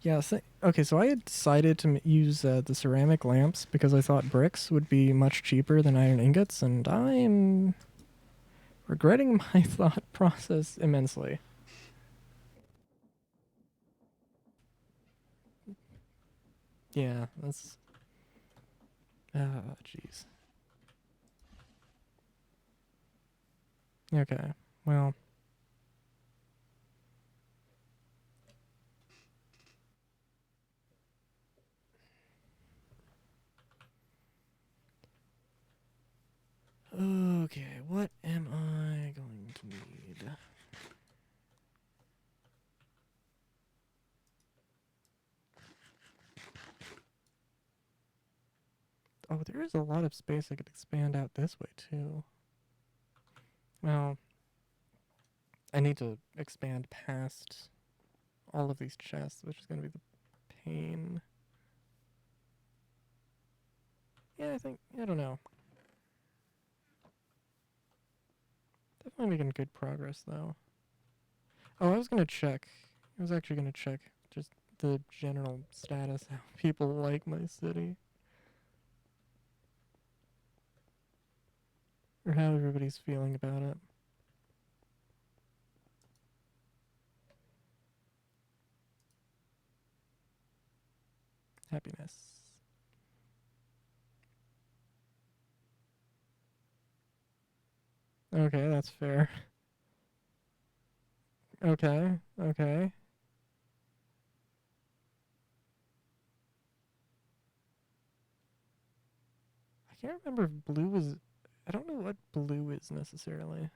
Yeah, okay, so I had decided to use the ceramic lamps because I thought bricks would be much cheaper than iron ingots, and I am regretting my thought process immensely. Yeah, that's. Ah, jeez. Okay, well. Okay, what am I going to need? Oh, there is a lot of space I could expand out this way, too. Well, I need to expand past all of these chests, which is going to be the pain. Yeah, I don't know. Definitely making good progress, though. Oh, I was going to check. I was actually going to check just the general status, how people like my city. Or how everybody's feeling about it. Happiness. Okay, that's fair. Okay, okay. I can't remember if blue is. I don't know what blue is necessarily.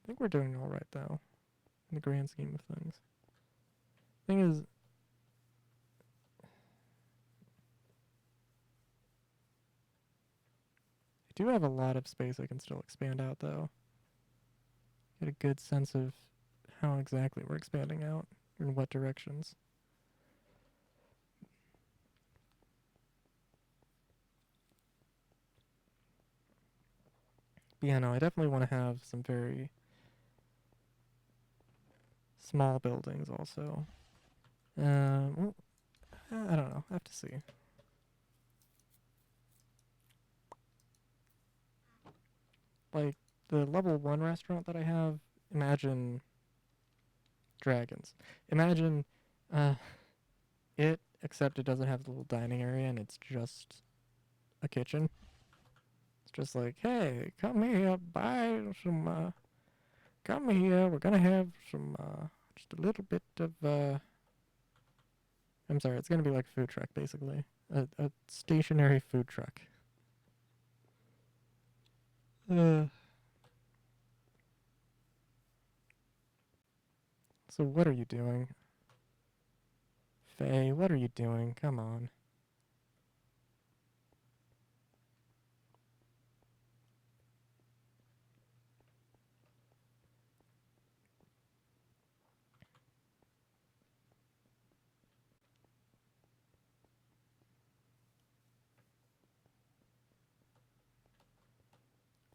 I think we're doing all right though, in the grand scheme of things. Thing is, I do have a lot of space I can still expand out though. Get a good sense of how exactly we're expanding out in what directions. But yeah, no, I definitely want to have some very small buildings also. Well, I don't know. I have to see. Like the level 1 restaurant that I have, imagine dragons. Imagine uh, it, except it doesn't have the little dining area and it's just a kitchen. It's just like, hey, come here, buy some, come here, we're gonna have some, just a little bit of, I'm sorry, it's gonna be like a food truck, basically. A stationary food truck. Uh, so what are you doing? Faye, what are you doing? Come on.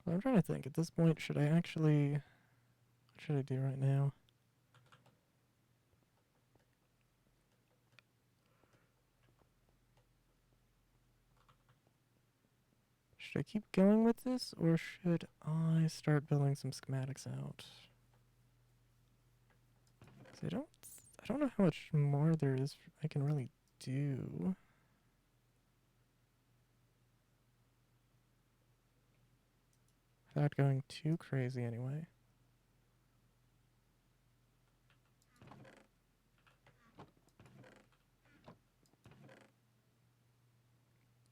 Well, I'm trying to think. At this point, should I actually... What should I do right now? Should I keep going with this, or should I start building some schematics out? 'Cause I don't know how much more there is I can really do. Without going too crazy anyway.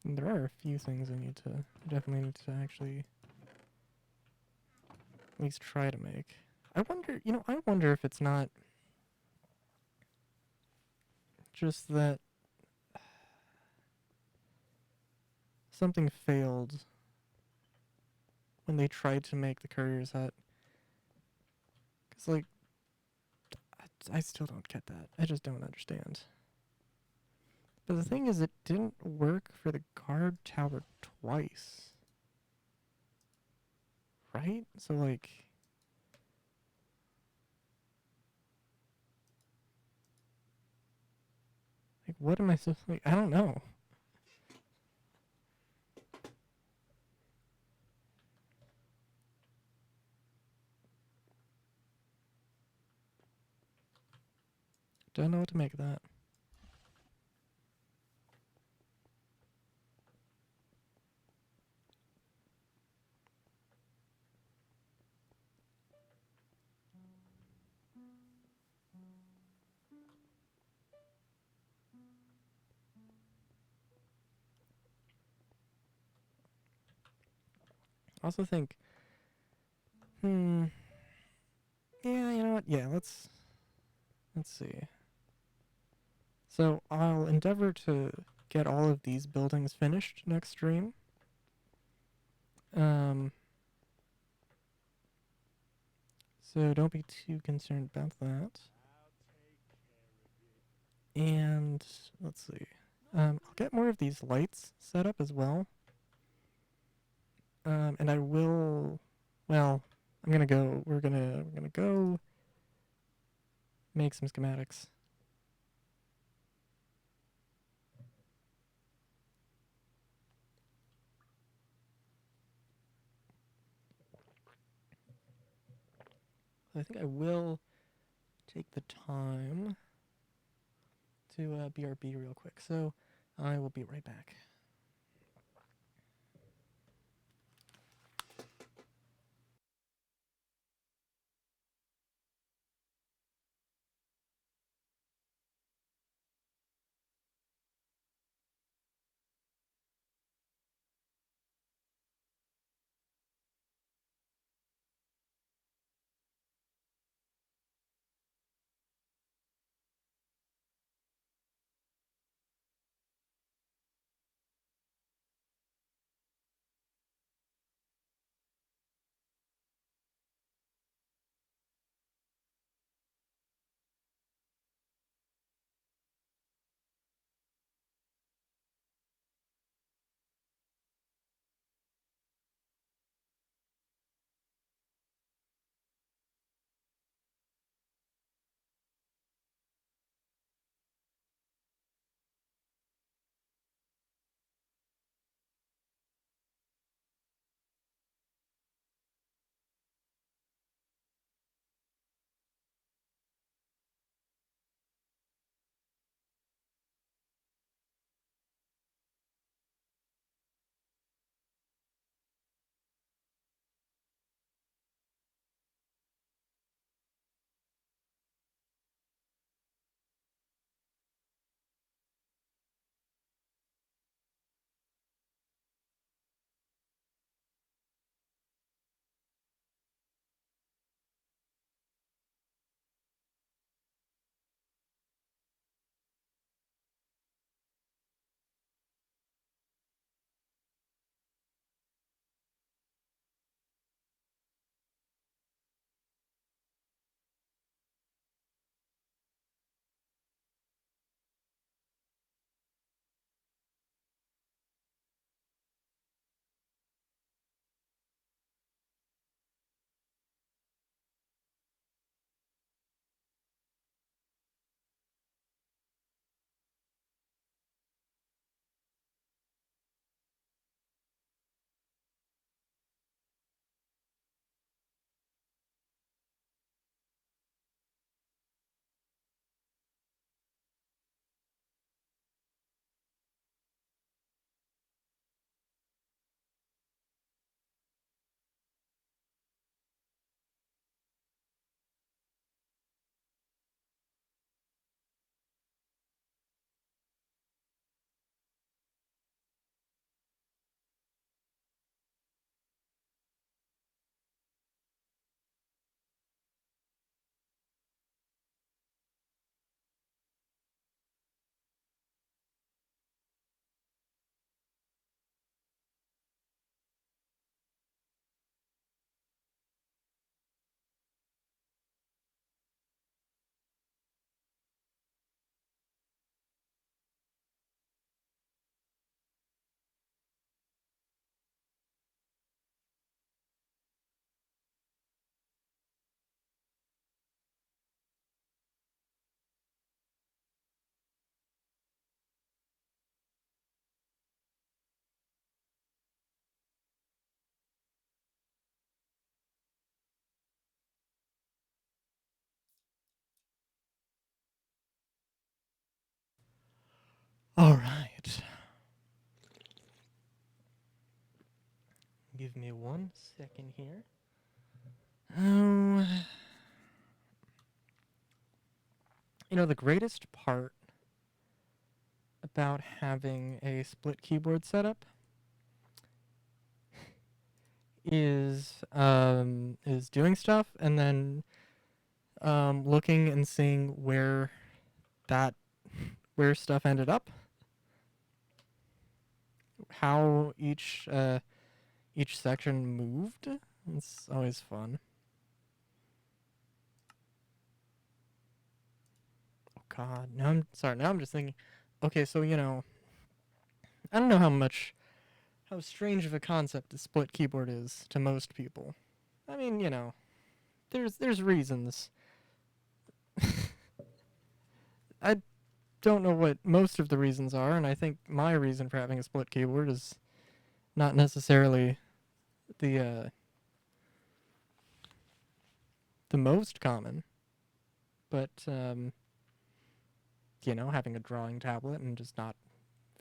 And there are a few things I definitely need to actually at least try to make. I wonder if it's not just that something failed when they tried to make the courier's hut. Because, like, I still don't get that. I just don't understand. But the thing is, it didn't work for the guard tower twice. Right? So, like what am I supposed to, like, I don't know. Don't know what to make of that. I also think, yeah, you know what? Yeah, let's see. So I'll endeavor to get all of these buildings finished next stream. Um, so don't be too concerned about that. And let's see. I'll get more of these lights set up as well. And I will. Well, I'm gonna go. We're gonna go make some schematics. I think I will take the time to BRB real quick. So I will be right back. All right. Give me 1 second here. Oh, the greatest part about having a split keyboard setup is doing stuff and then looking and seeing that where stuff ended up, how each section moved. It's always fun. Oh God, now I'm sorry. Now I'm just thinking. Okay, so I don't know how strange of a concept a split keyboard is to most people. I mean, there's reasons. I don't know what most of the reasons are, and I think my reason for having a split keyboard is not necessarily the uh, the most common, but having a drawing tablet and just not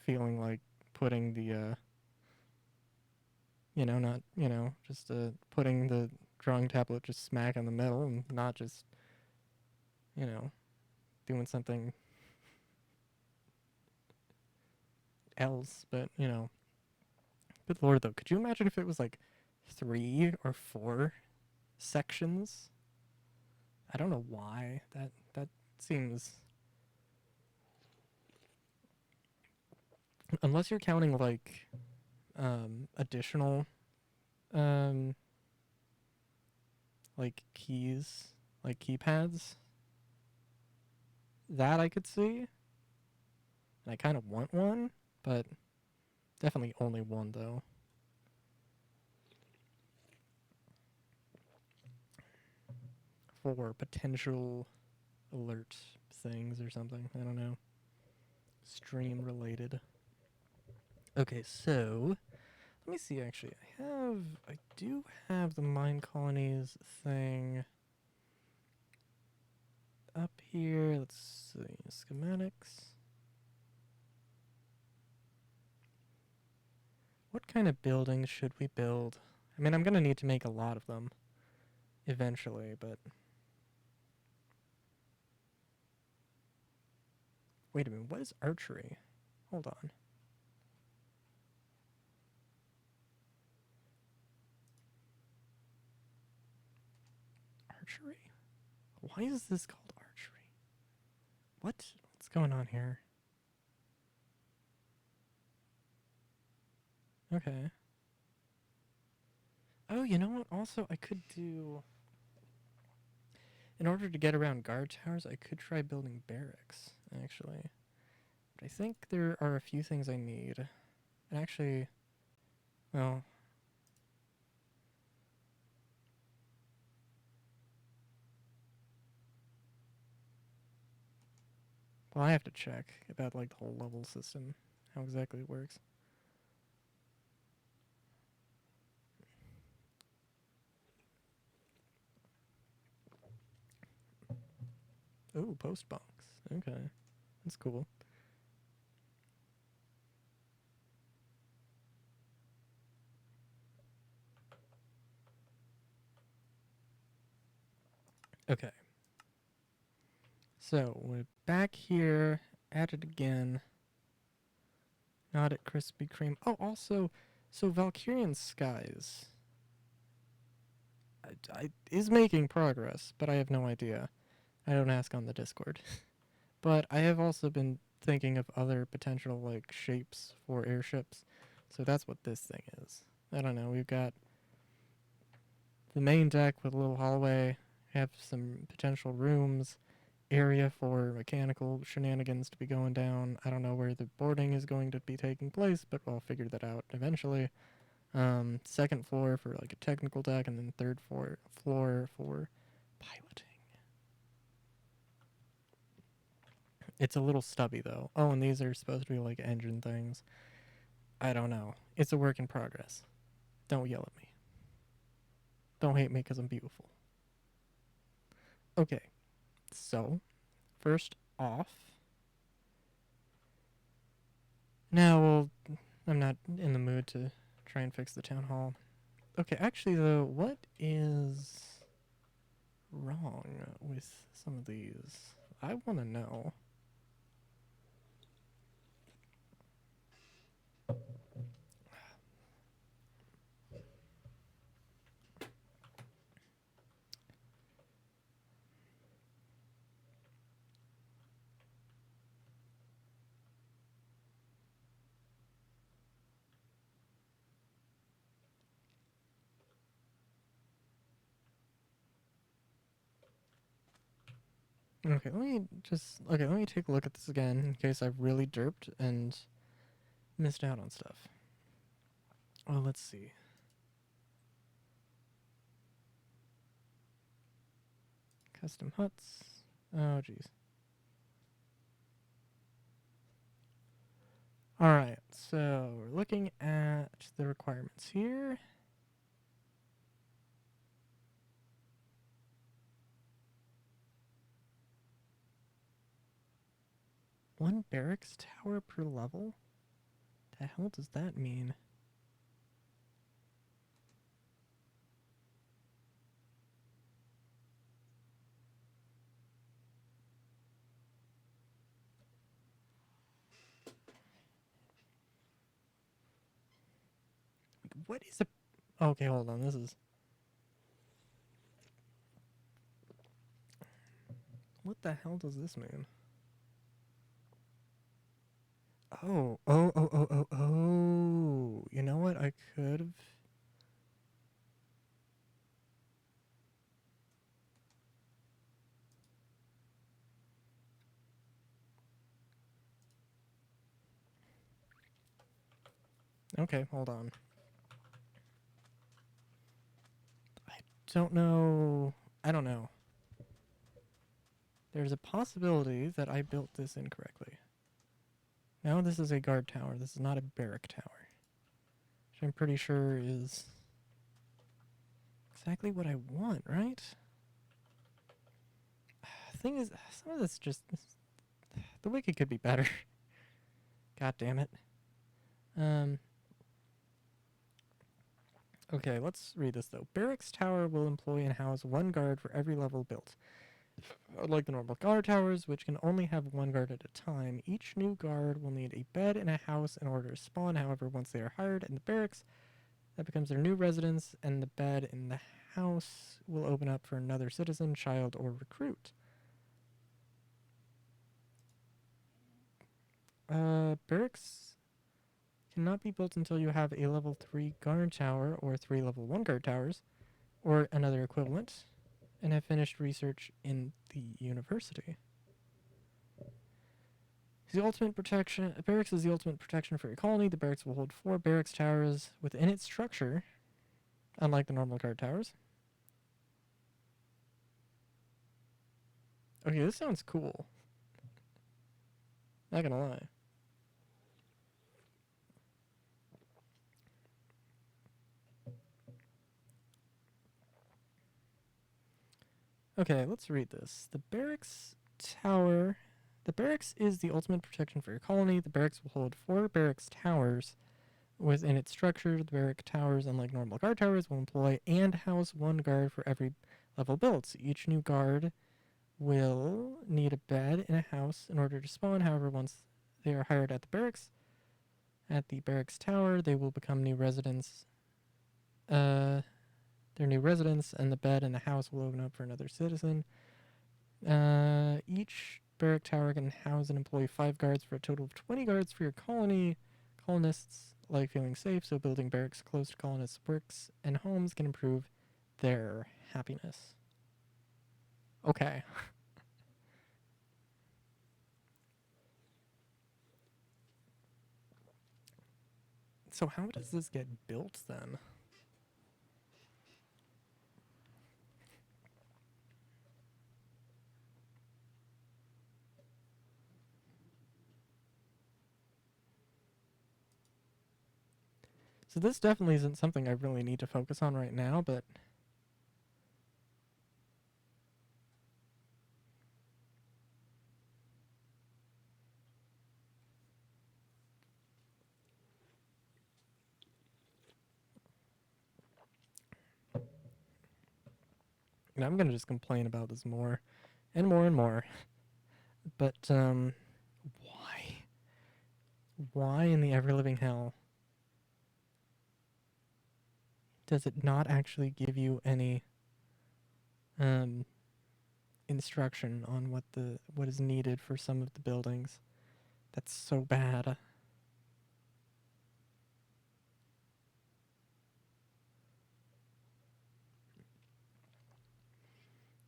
feeling like putting the, not, just putting the drawing tablet just smack in the middle and not just, you know, doing something else. But, good lord, though, could you imagine if it was like 3 or 4 sections? I don't know why. That seems... Unless you're counting, like, additional, um, like, keys, like keypads, that I could see. And I kind of want one, but definitely only one, though. For potential alert things or something. I don't know. Stream related. Okay, so let me see. Actually, I do have the mine colonies thing up here. Let's see, schematics. What kind of buildings should we build? I mean, I'm gonna need to make a lot of them eventually, but wait a minute. What is archery? Hold on. Archery? Why is this called archery? What's going on here? Okay. Oh, you know what? Also, I could do... In order to get around guard towers, I could try building barracks, actually. But I think there are a few things I need. And actually... Well... Well, I have to check about, like, the whole level system. How exactly it works. Oh, post box. Okay. That's cool. Okay. So, we're back here. At it again. Not at Krispy Kreme. Oh, also, so Valkyrian Skies is making progress, but I have no idea. I don't ask on the Discord. But I have also been thinking of other potential, like, shapes for airships. So that's what this thing is. I don't know. We've got the main deck with a little hallway, have some potential rooms, area for mechanical shenanigans to be going down. I don't know where the boarding is going to be taking place, but I'll figure that out eventually. Second floor for like a technical deck, and then third floor for piloting. It's a little stubby though. Oh, and these are supposed to be like engine things. I don't know. It's a work in progress. Don't yell at me. Don't hate me because I'm beautiful. Okay, so first off, now, well, I'm not in the mood to try and fix the town hall. Okay, actually, though, what is wrong with some of these? I want to know. Okay, let me take a look at this again in case I've really derped and missed out on stuff. Oh, let's see. Custom huts. Oh, jeez. Alright, so we're looking at the requirements here. One barracks tower per level? The hell does that mean? What is a... Okay, hold on. This is... What the hell does this mean? Oh. You know what? I could have... Okay, hold on. I don't know. I don't know. There's a possibility that I built this incorrectly. No, this is a guard tower. This is not a barrack tower. Which I'm pretty sure is exactly what I want, right? Thing is, some of this just... The wiki could be better. God damn it. Okay, let's read this though. Barracks tower will employ and house one guard for every level built. Unlike the normal guard towers, which can only have one guard at a time, each new guard will need a bed and a house in order to spawn. However, once they are hired in the barracks, that becomes their new residence, and the bed in the house will open up for another citizen, child, or recruit. Barracks cannot be built until you have a level 3 guard tower or 3 level 1 guard towers, or another equivalent, and have finished research in the university. The ultimate protection. A barracks is the ultimate protection for your colony. The barracks will hold 4 barracks towers within its structure, unlike the normal guard towers. Okay, this sounds cool. Not gonna lie. Okay, let's read this. The barracks tower. The barracks is the ultimate protection for your colony. The barracks will hold 4 barracks towers within its structure. The barrack towers, unlike normal guard towers, will employ and house 1 guard for every level built. So each new guard will need a bed and a house in order to spawn. However, once they are hired at the barracks tower, they will become new residents. Their new residence, and the bed and the house will open up for another citizen. Each barrack tower can house and employ 5 guards for a total of 20 guards for your colony. Colonists like feeling safe, so building barracks close to colonists' works and homes can improve their happiness. Okay. So how does this get built then? So this definitely isn't something I really need to focus on right now, but... And I'm gonna just complain about this more and more and more. But, why? Why in the ever-living hell does it not actually give you any instruction on what is needed for some of the buildings? That's so bad.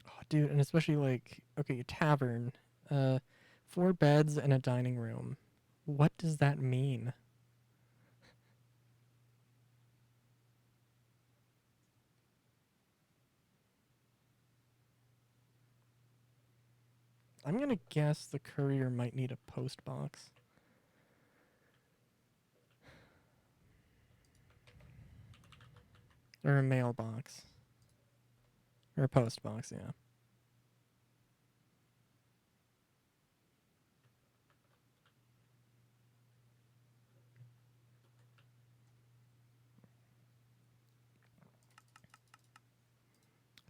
Oh, dude, and especially like, okay, a tavern, 4 beds and a dining room. What does that mean? I'm gonna guess the courier might need a post box. Or a mailbox. Or a post box, yeah.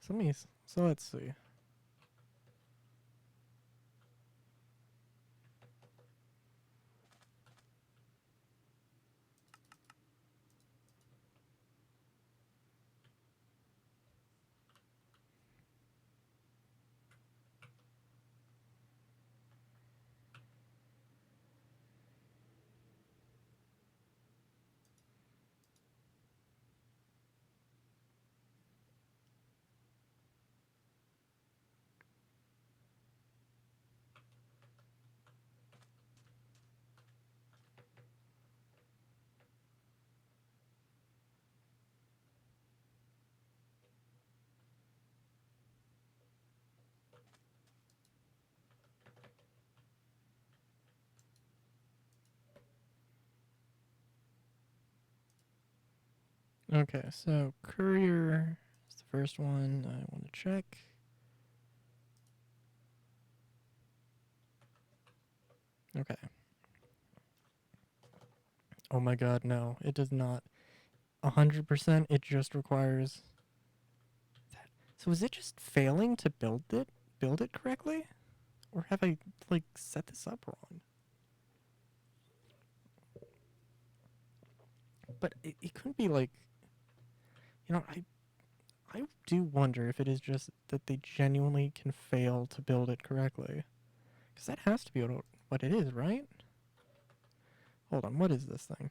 So let's see. Okay, so courier is the first one I want to check. Okay. Oh my god, no. It does not. 100%, it just requires that. So is it just failing to build it correctly? Or have I, like, set this up wrong? But it couldn't be like, I do wonder if it is just that they genuinely can fail to build it correctly. Because that has to be what it is, right? Hold on, what is this thing?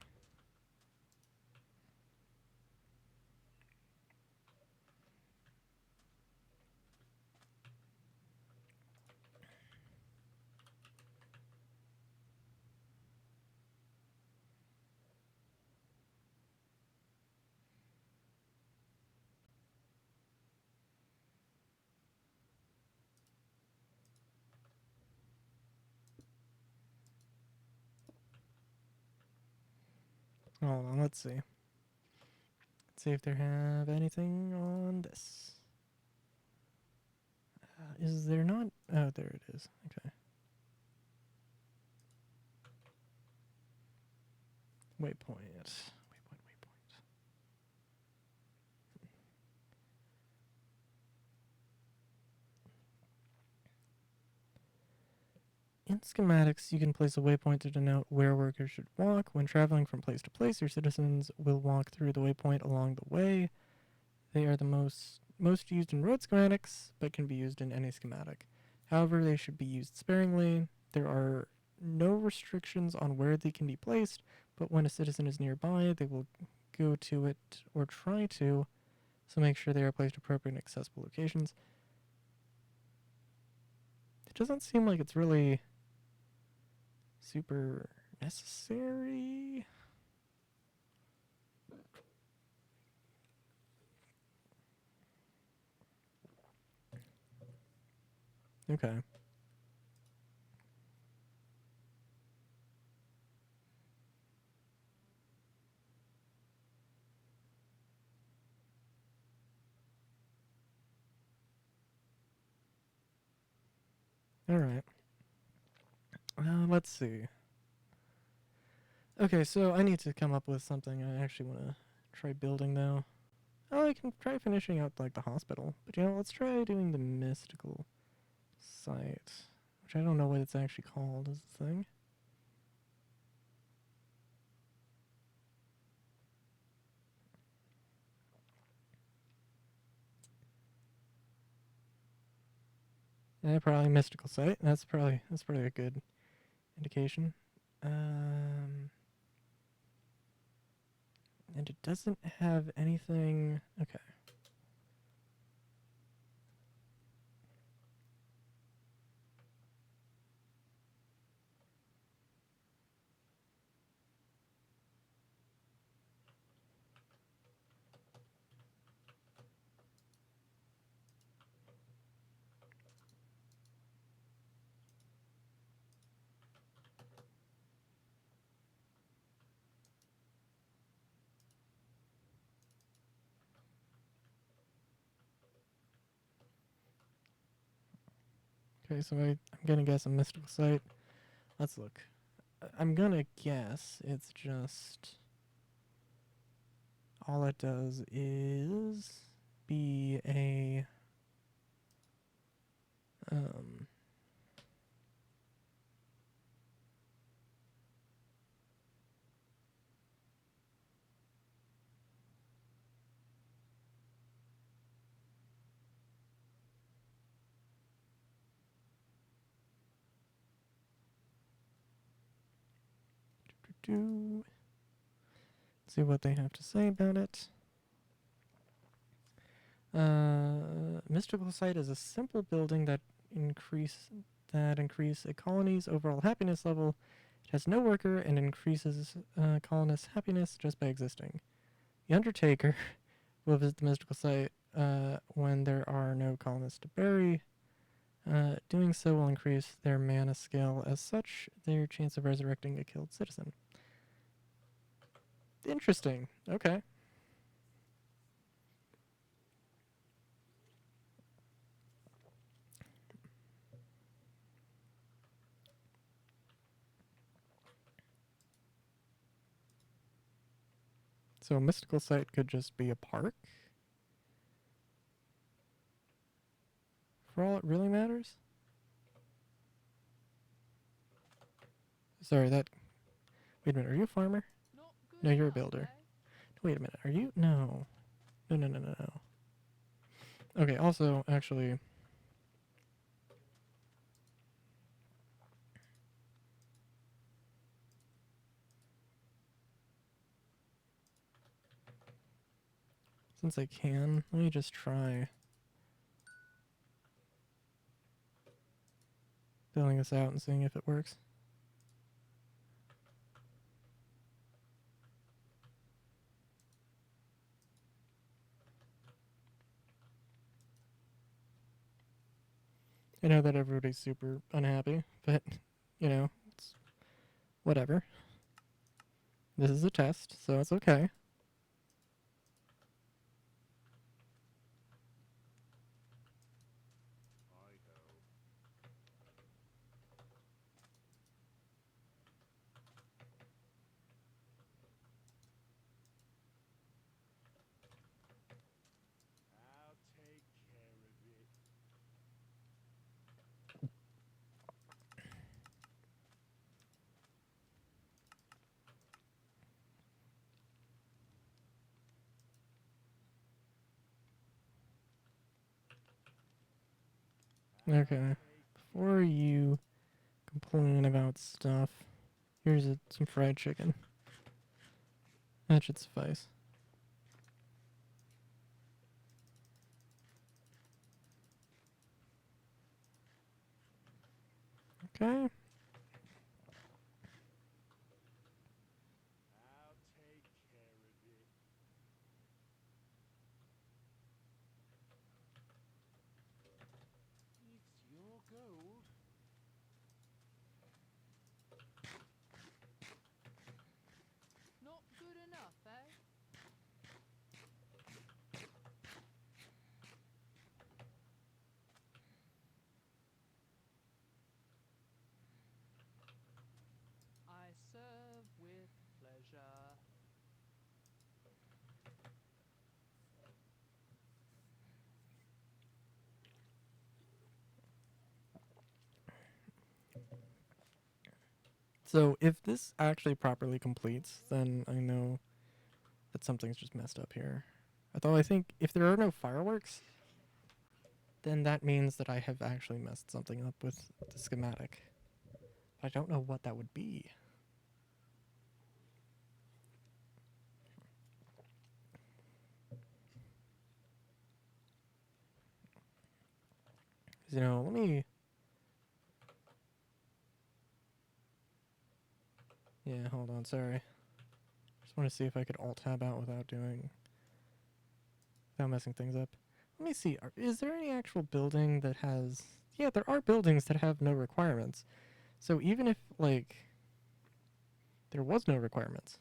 Hold on, let's see. Let's see if they have anything on this. Is there not? Oh, there it is. Okay. Waypoint. Waypoint. In schematics, you can place a waypoint to denote where workers should walk. When traveling from place to place, your citizens will walk through the waypoint along the way. They are the most used in road schematics, but can be used in any schematic. However, they should be used sparingly. There are no restrictions on where they can be placed, but when a citizen is nearby, they will go to it or try to, so make sure they are placed appropriate and accessible locations. It doesn't seem like it's really super necessary. Okay. All right. Let's see. Okay, so I need to come up with something I actually want to try building though. Oh, I can try finishing out like the hospital, but let's try doing the mystical site, which I don't know what it's actually called. Is the thing? Yeah, probably mystical site. That's probably a good indication. Um, and it doesn't have anything. Okay. Okay, so I'm gonna guess a mystical site. Let's look. I'm gonna guess it's just all it does is be a Um, see what they have to say about it. Mystical Sight is a simple building that increase a colony's overall happiness level. It has no worker and increases colonists' happiness just by existing. The Undertaker will visit the Mystical Site when there are no colonists to bury. Doing so will increase their mana scale. As such, their chance of resurrecting a killed citizen. Interesting. Okay. So a mystical site could just be a park? For all it really matters? Sorry, that... Wait a minute, are you a farmer? No, you're a builder. Wait a minute, are you? No. No. Okay, also, actually... Since I can, let me just try building this out and seeing if it works. I know that everybody's super unhappy, but, you know, it's whatever. This is a test, so it's okay. I'll take care of it. Okay. Before you complain about stuff, here's some fried chicken. That should suffice. Okay. I'll take care of it. It's your gold. Not good enough, eh? I serve with pleasure. So if this actually properly completes, then I know that something's just messed up here. Although I think if there are no fireworks, then that means that I have actually messed something up with the schematic. I don't know what that would be. You know, let me... Yeah, hold on, sorry. Just want to see if I could alt-tab out without messing things up. Let me see, is there any actual building that has... Yeah, there are buildings that have no requirements. So even if, like, there was no requirements...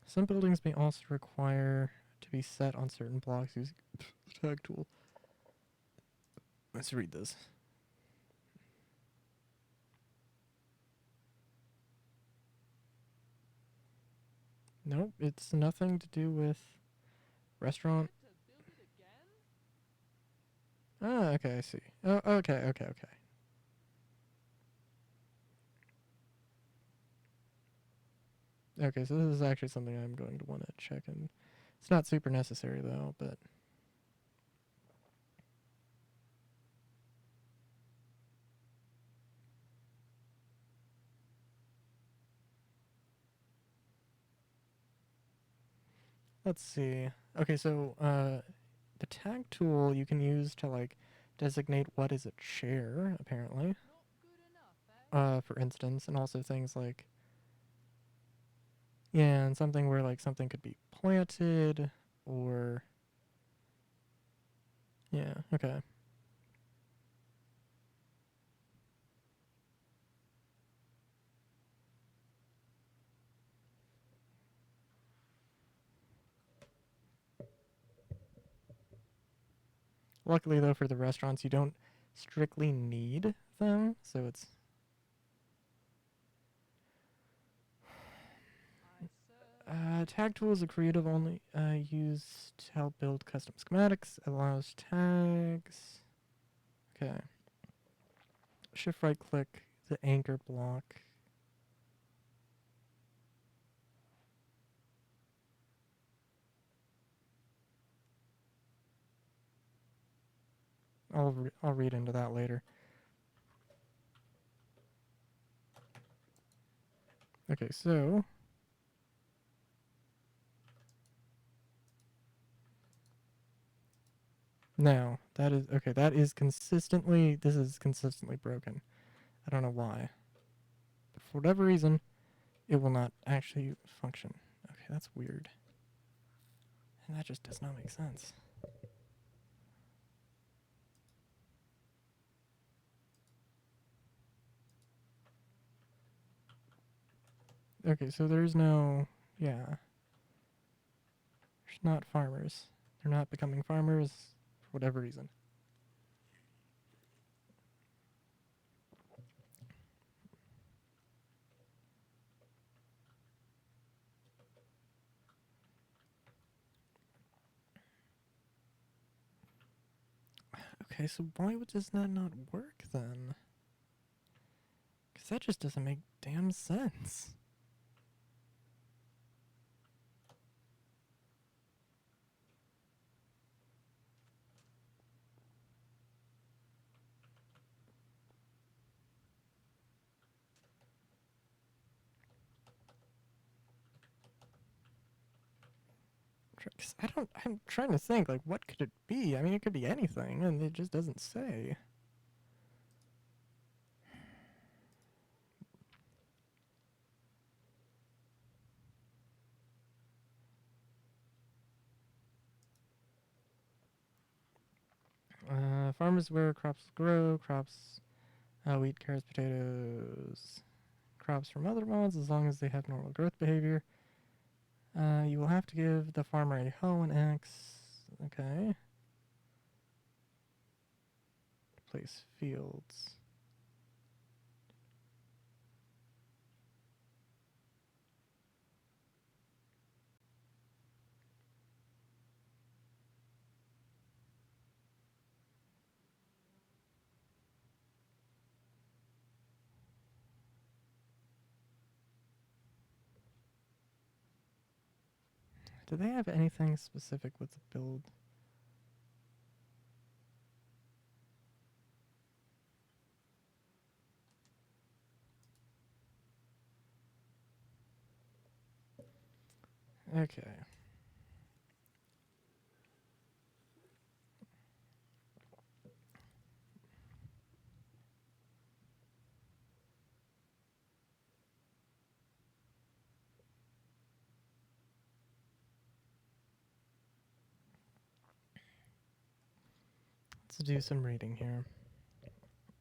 Some buildings may also require to be set on certain blocks using the tag tool. Let's read this. Nope, it's nothing to do with restaurant. Oh, okay, I see. Oh, okay, okay, okay. Okay, so this is actually something I'm going to want to check in. It's not super necessary though, but let's see. Okay, so the tag tool you can use to like designate what is a chair, apparently. Not good enough, eh? For instance, and also things like yeah, and something where like something could be planted or yeah, okay. Luckily though for the restaurants you don't strictly need them, so it's I serve tag tool is a creative only used to help build custom schematics. Allows tags. Okay. Shift right click the anchor block. I'll read into that later. Okay, so now that is okay. That is consistently. This is consistently broken. I don't know why. But for whatever reason, it will not actually function. Okay, that's weird. And that just does not make sense. Okay, so there's no. Yeah. There's not farmers. They're not becoming farmers for whatever reason. Okay, so why would does that not work then? Because that just doesn't make damn sense. Cause I don't. I'm trying to think. Like, what could it be? I mean, it could be anything, and it just doesn't say. Farmers where crops grow. Crops. Wheat, carrots, potatoes. Crops from other mods, as long as they have normal growth behavior. You will have to give the farmer a hoe and axe. Okay. Place fields. Do they have anything specific with the build? Okay. Let's do some reading here.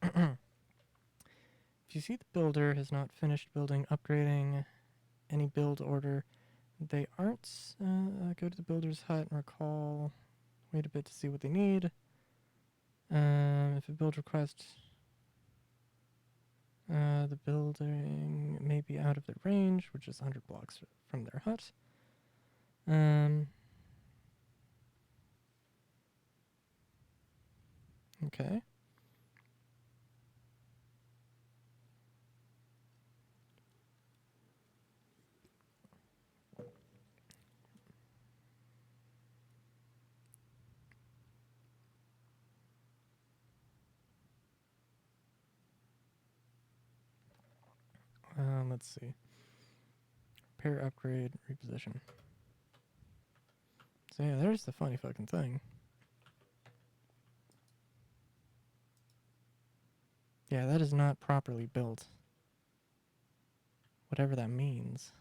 If you see the builder has not finished building, upgrading any build order, they aren't. Go to the builder's hut and recall. Wait a bit to see what they need. If a build request, the building may be out of their range, which is 100 blocks from their hut. Okay. Let's see. Repair, upgrade, reposition. So yeah, there's the funny fucking thing. Yeah, that is not properly built. Whatever that means.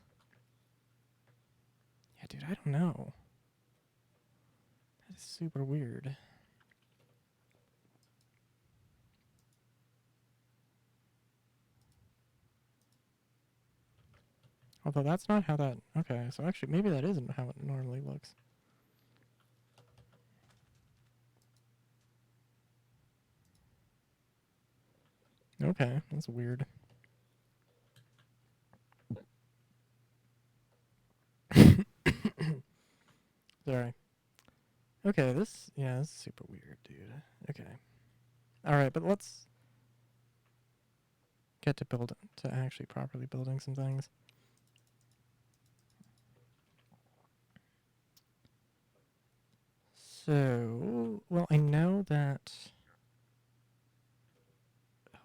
Yeah, dude, I don't know. That is super weird. Although that's not how that... Okay, so actually maybe that isn't how it normally looks. Okay, that's weird. Sorry. Okay, this is super weird, dude. Okay. Alright, but let's get to actually properly building some things. So, well, I know that...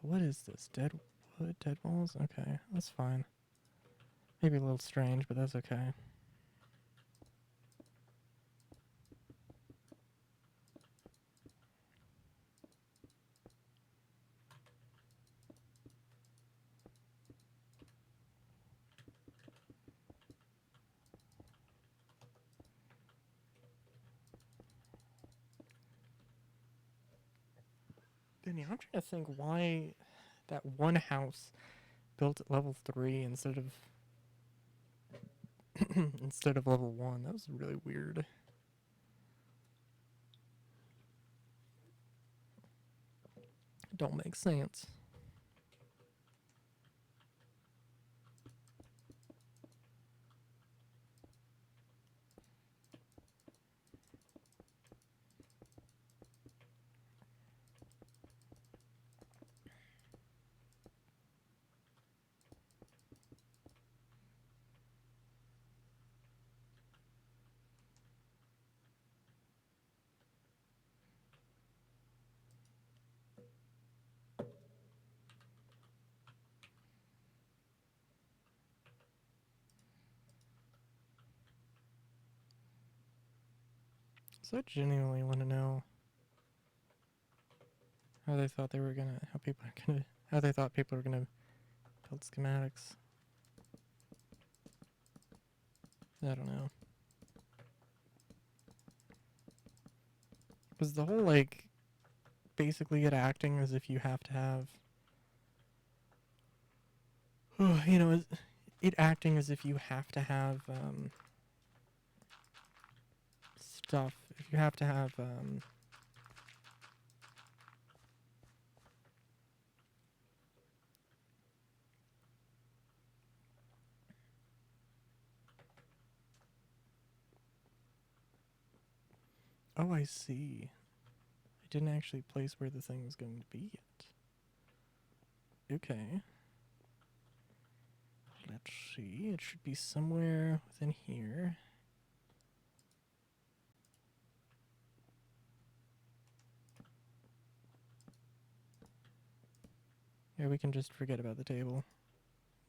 What is this? Dead wood? Dead walls? Okay, that's fine. Maybe a little strange, but that's okay. Then yeah, I'm trying to think why that one house built at level 3 instead of instead of level 1. That was really weird. Don't make sense. So I genuinely want to know how they thought they were gonna, how they thought people were gonna build schematics. I don't know. Was the whole like basically it acting as if you have to have, you know, it acting as if you have to have stuff. If you have to have oh, I see. I didn't actually place where the thing was going to be yet. Okay. Let's see. It should be somewhere within here. Yeah, we can just forget about the table.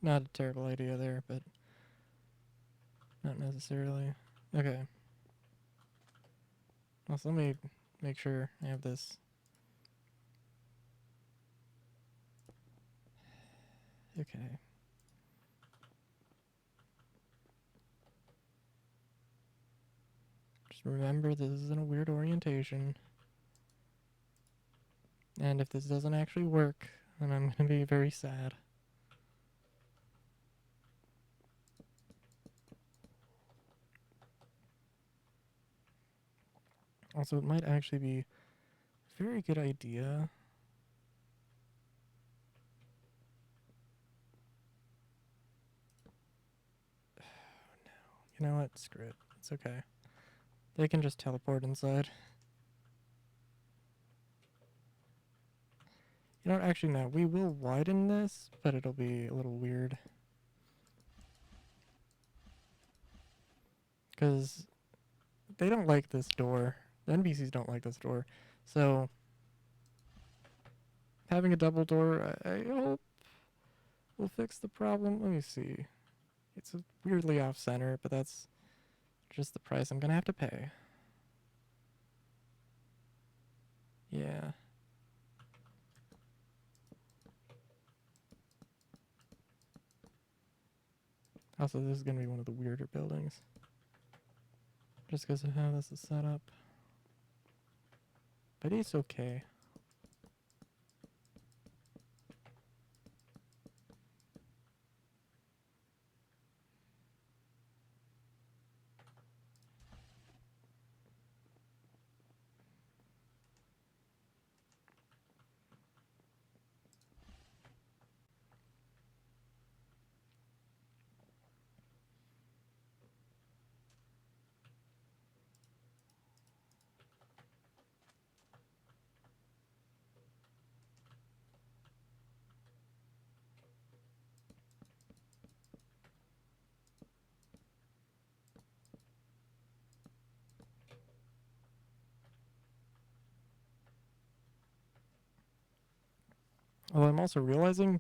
Not a terrible idea there, but not necessarily. Okay. Well, so let me make sure I have this. Okay. Just remember this is in a weird orientation. And if this doesn't actually work, then I'm going to be very sad. Also, it might actually be a very good idea. You know what? Screw it. It's okay. They can just teleport inside. You know what? Actually, no. We will widen this, but it'll be a little weird. Because they don't like this door. The NPCs don't like this door. So, having a double door, I hope will fix the problem. Let me see. It's weirdly off center, but that's just the price I'm going to have to pay. Yeah. Also, this is going to be one of the weirder buildings. Just because of how this is set up. But it's okay. Oh, I'm also realizing,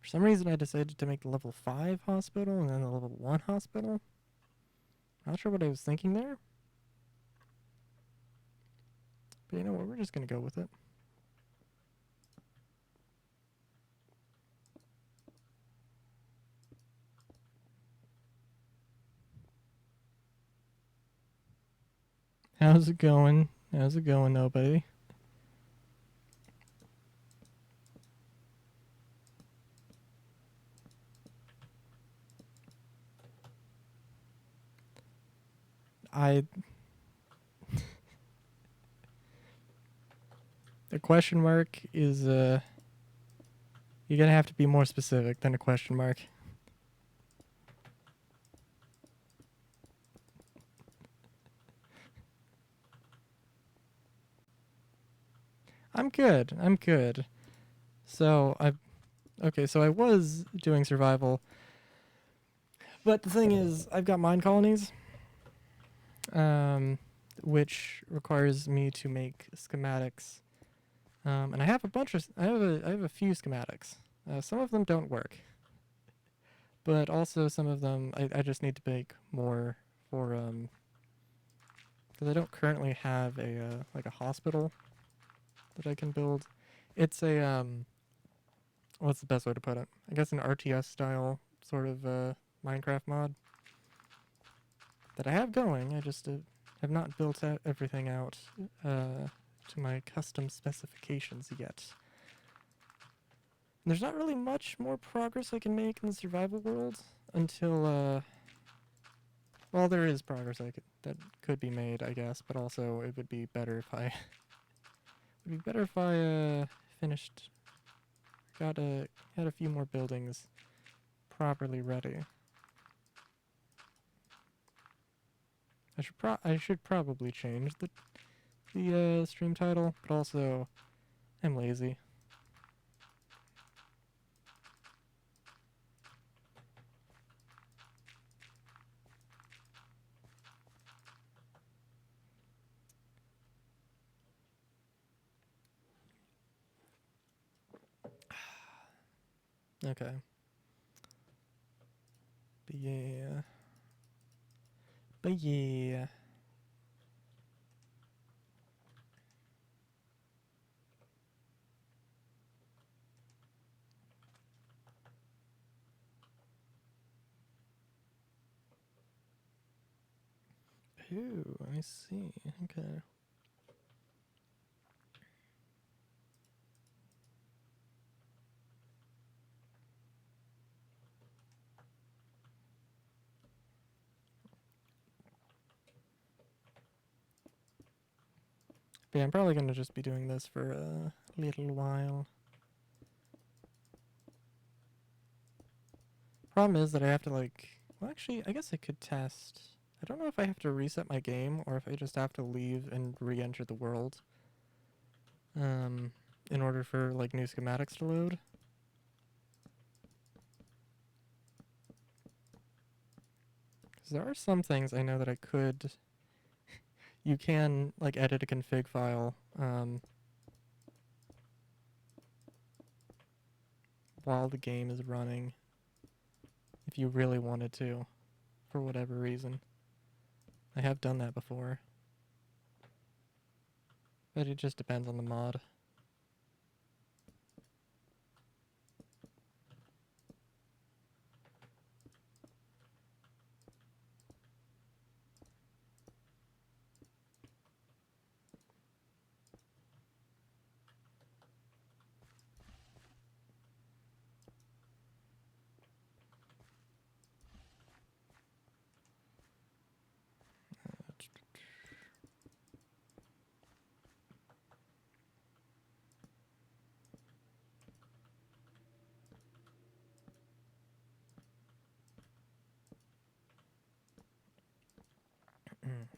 for some reason I decided to make the level 5 hospital and then the level 1 hospital. Not sure what I was thinking there. But you know what, we're just going to go with it. How's it going? How's it going, nobody? I... The question mark is, you're going to have to be more specific than a question mark. I'm good. I'm good. So, okay, so I was doing survival. But the thing is, I've got mine colonies. Which requires me to make schematics. And I have a bunch of, I have a few schematics. Some of them don't work. But also some of them, I just need to make more for, because I don't currently have a, like a hospital that I can build. It's a, what's the best way to put it? I guess an RTS style sort of, Minecraft mod that I have going. I just have not built out everything out to my custom specifications yet. And there's not really much more progress I can make in the survival world until well, there is progress that could be made, I guess, but also it would be better if I finished had a few more buildings properly ready. I should probably change the stream title, but also I'm lazy. Okay. But yeah. But yeah. Ooh, I see. Okay. But yeah, I'm probably gonna just be doing this for a little while. Problem is that I have to well, actually, I guess I could test. I don't know if I have to reset my game or if I just have to leave and re-enter the world. in order for like new schematics to load. Because there are some things I know that I could. You can like edit a config file while the game is running if you really wanted to, for whatever reason. I have done that before. But it just depends on the mod.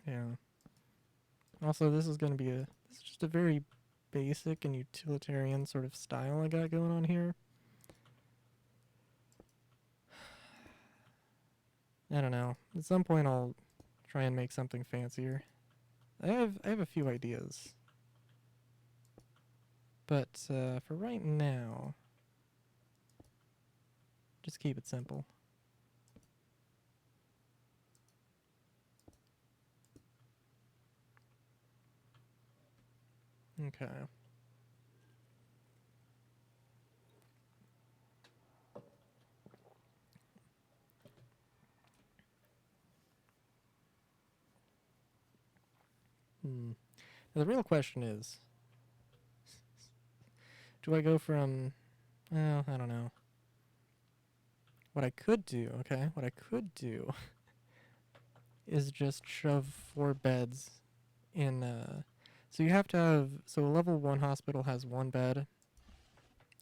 Yeah. Also, this is just a very basic and utilitarian sort of style I got going on here. I don't know. At some point I'll try and make something fancier. I have a few ideas. But for right now, just keep it simple. Okay. Now, the real question is, do I go from, well, I don't know. What I could do, okay, what I could do is just shove 4 beds in, so you have to have, so a level 1 hospital has 1 bed,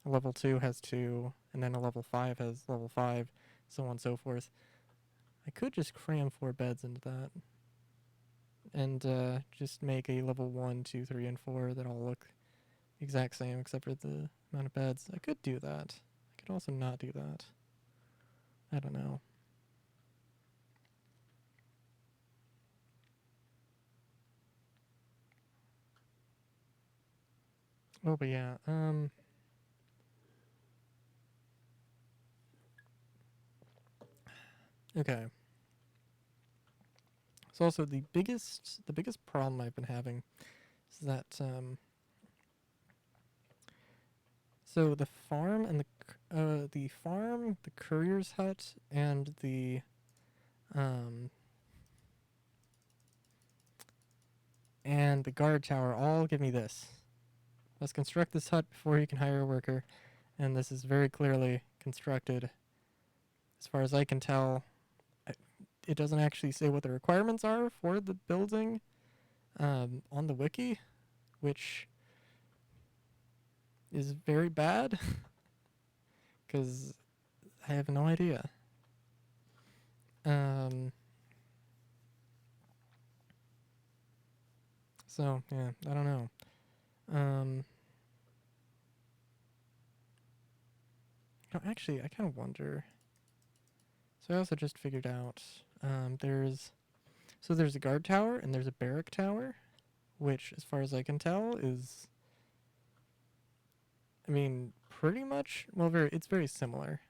a level 2 has 2, and then a level 5 has level 5, so on and so forth. I could just cram 4 beds into that. And just make a level 1, 2, 3, and 4 that all look exact same except for the amount of beds. I could do that. I could also not do that. I don't know. Oh, but yeah. Okay. So also the biggest problem I've been having is that so the farm and the courier's hut, and the guard tower all give me this. Let's construct this hut before you can hire a worker, and this is very clearly constructed. As far as I can tell, it doesn't actually say what the requirements are for the building on the wiki, which is very bad because I have no idea. So yeah, I don't know. Actually, I kind of wonder. So I also just figured out there's a guard tower and there's a barrack tower, which, as far as I can tell, is, I mean, pretty much, well, it's very similar.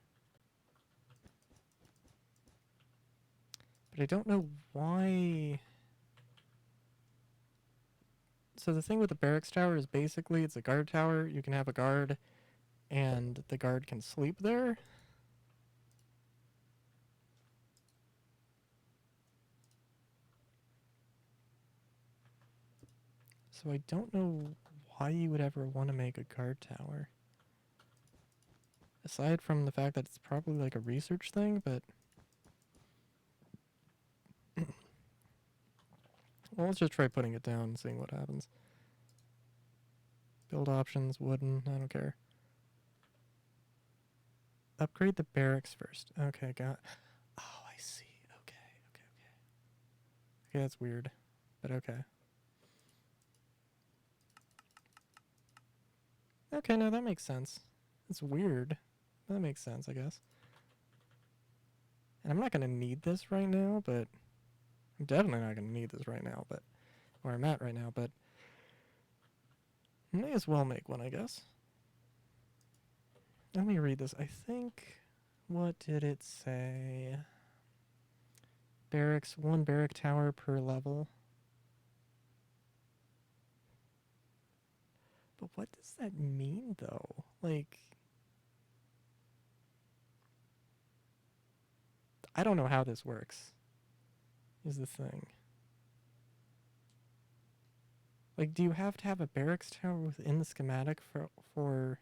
But I don't know why. So the thing with the barracks tower is basically it's a guard tower. You can have a guard, and the guard can sleep there. So I don't know why you would ever want to make a guard tower. Aside from the fact that it's probably like a research thing, but well, let's just try putting it down and seeing what happens. Build options, wooden, I don't care. Upgrade the barracks first. Okay, got. Oh, I see. Okay. Okay, that's weird, but okay. Okay, no, that makes sense. It's weird. That makes sense, I guess. And I'm not going to need this right now, but... I'm definitely not going to need this right now, but... Where I'm at right now, but... May as well make one, I guess. Let me read this. I think... What did it say? Barracks, 1 barrack tower per level. But what does that mean, though? Like... I don't know how this works, is the thing. Like, do you have to have a barracks tower within the schematic for...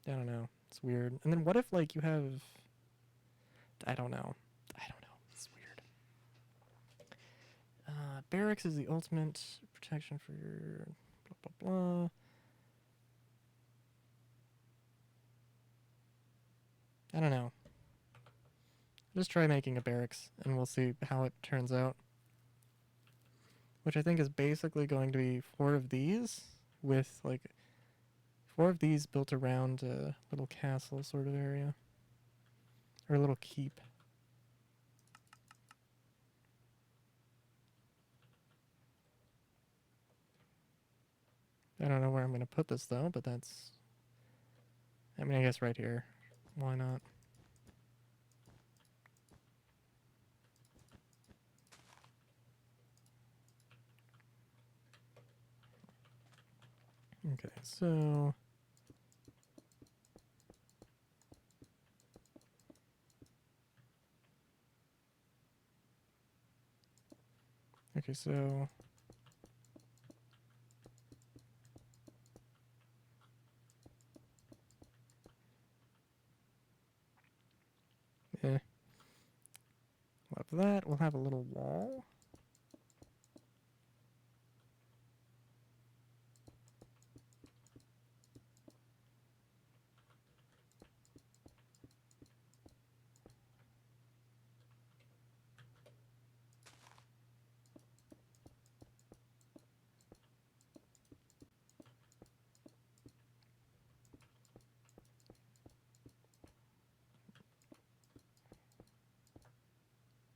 I don't know. It's weird. And then what if, like, you have... I don't know. It's weird. Barracks is the ultimate protection for your... blah, blah, blah. I don't know. Just try making a barracks, and we'll see how it turns out. Which I think is basically going to be 4 of these, with, like, 4 of these built around a little castle sort of area. Or a little keep. I don't know where I'm going to put this, though, but that's... I mean, I guess right here. Why not? Okay, so... Okay, so... Eh. Love that. We'll have a little wall.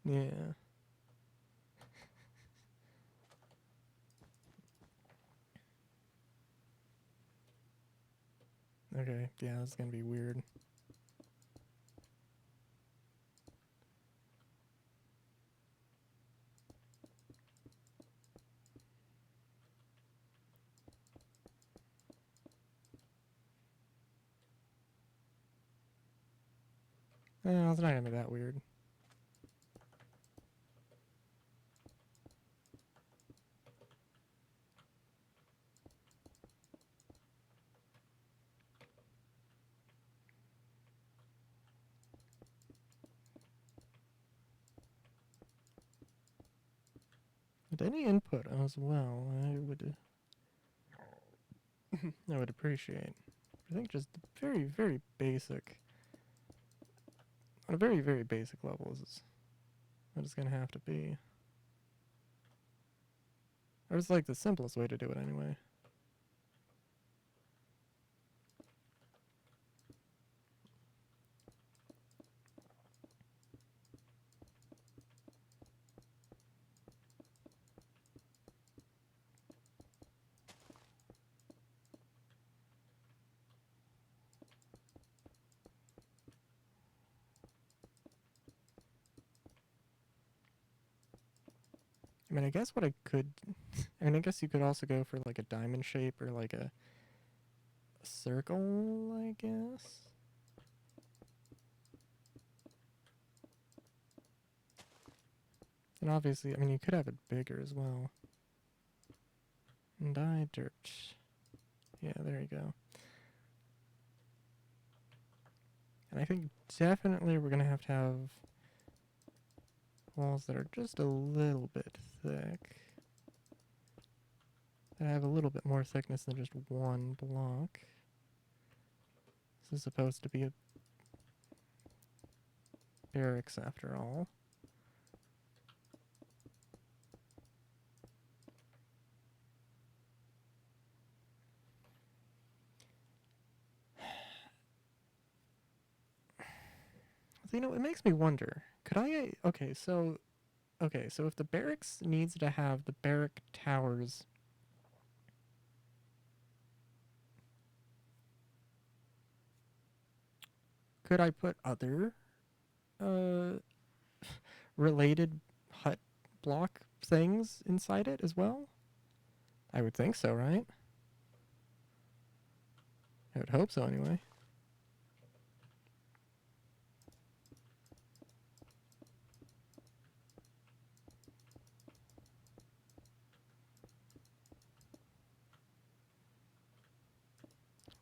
Yeah. Okay, yeah, this is gonna be weird. It's not gonna be that weird. With any input as well, I would appreciate. I think just very, very basic, on a very, very basic level is what it's gonna have to be. Or it's like the simplest way to do it anyway. I mean, I guess what I could... I mean, I guess you could also go for like a diamond shape or like a circle, I guess. And obviously, I mean, you could have it bigger as well. And dye dirt. Yeah, there you go. And I think definitely we're going to have walls that are just a little bit thick. That have a little bit more thickness than just one block. This is supposed to be a barracks after all. you know, it makes me wonder. Could I? Okay, so if the barracks needs to have the barrack towers, could I put other uh related hut block things inside it as well? I would think so, right? I would hope so anyway.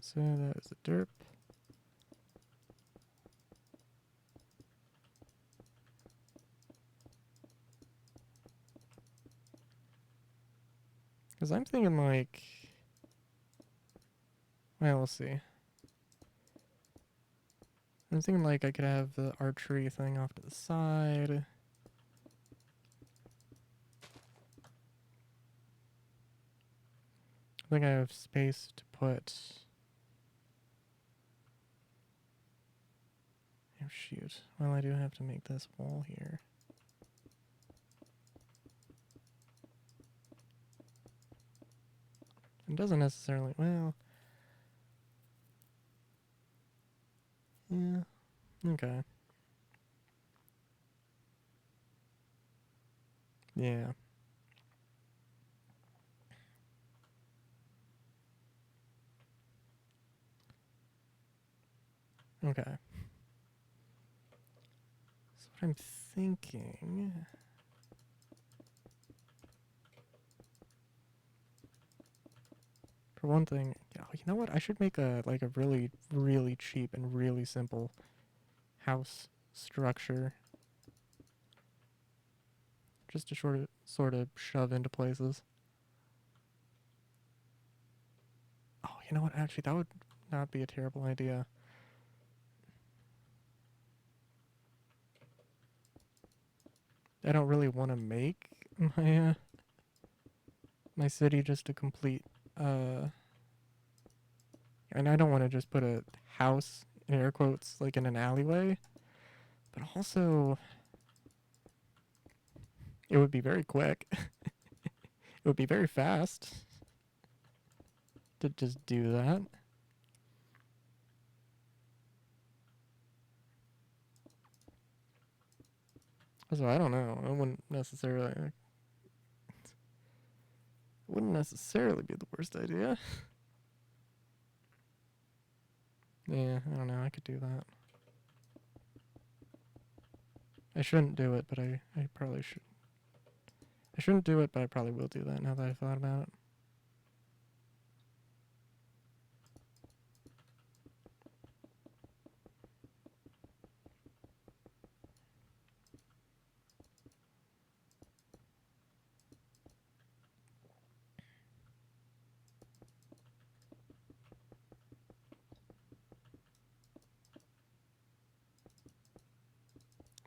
So that is a derp. Because I'm thinking like, well, we'll see. I'm thinking like I could have the archery thing off to the side. I think I have space to put. Oh shoot. Well, I do have to make this wall here. It doesn't necessarily. Well. Yeah. Okay. Yeah. Okay. So what I'm thinking. For one thing, yeah, you know what? I should make a like a really, really cheap and really simple house structure, just to sort of shove into places. Oh, you know what? Actually, that would not be a terrible idea. I don't really want to make my my city just a complete and I don't want to just put a house in air quotes like in an alleyway, but also it would be very quick. It would be very fast to just do that. So I don't know. It wouldn't necessarily be the worst idea. Yeah, I don't know. I could do that. I shouldn't do it, but I probably should. I shouldn't do it, but I probably will do that now that I've thought about it.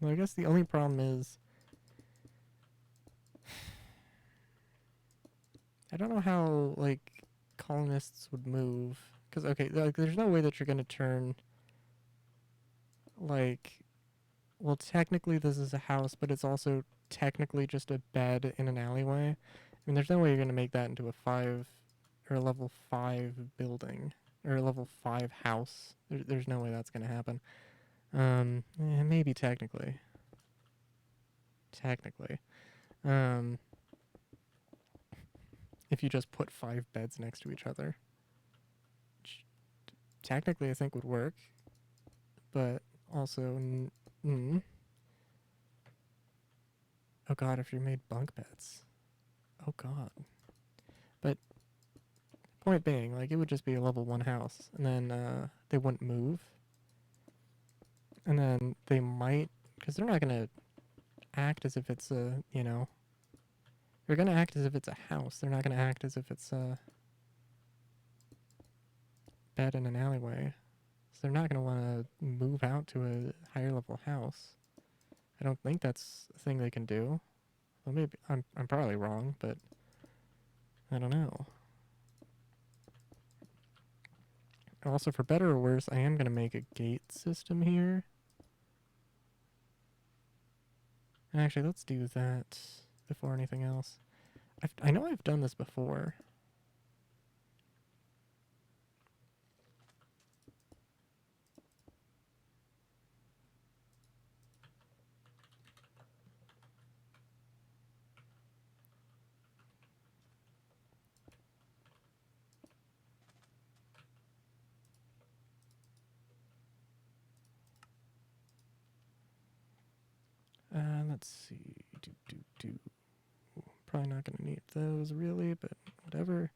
Well, I guess the only problem is I don't know how like colonists would move because okay, like there's no way that you're gonna turn like well technically this is a house, but it's also technically just a bed in an alleyway. I mean, there's no way you're gonna make that into a 5 or a level 5 building or a level 5 house. There's no way that's gonna happen. Maybe technically. Technically. Um, if you just put 5 beds next to each other. Which technically I think would work, but also, oh god, if you made bunk beds. Oh god. But point being, like, it would just be a level 1 house, and then they wouldn't move. And then they might, because they're not going to act as if it's a, you know, they're going to act as if it's a house. They're not going to act as if it's a bed in an alleyway. So they're not going to want to move out to a higher level house. I don't think that's a thing they can do. Well, maybe I'm probably wrong, but I don't know. Also, for better or worse, I am going to make a gate system here. Actually, let's do that before anything else. I know I've done this before. Let's see. Do. Probably not going to need those really, but whatever.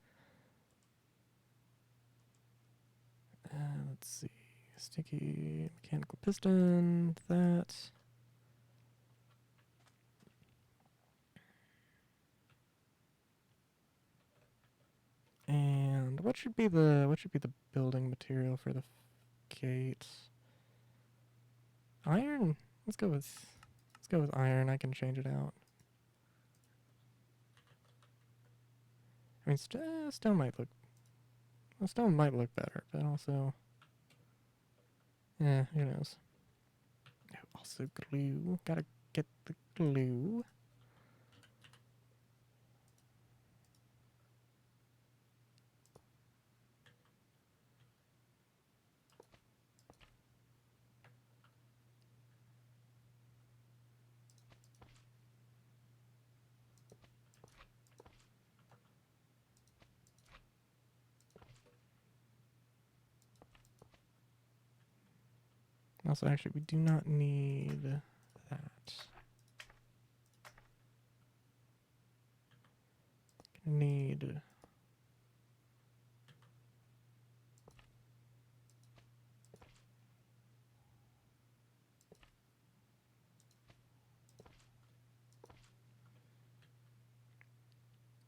Let's see. Sticky mechanical piston. That. And what should be the building material for the gate? Iron. Let's go with iron. I can change it out. I mean, stone might look. Well, stone might look better, but also, yeah, who knows? Oh, also glue. Gotta get the glue. Also, actually, we do not need that. Need.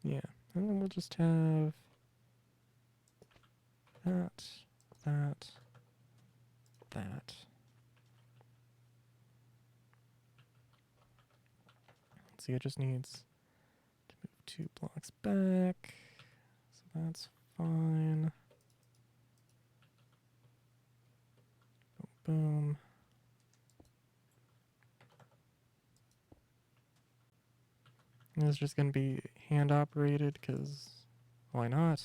Yeah, and then we'll just have that, that, that. See, it just needs to move 2 blocks back. So that's fine. Boom. And it's just going to be hand operated because why not?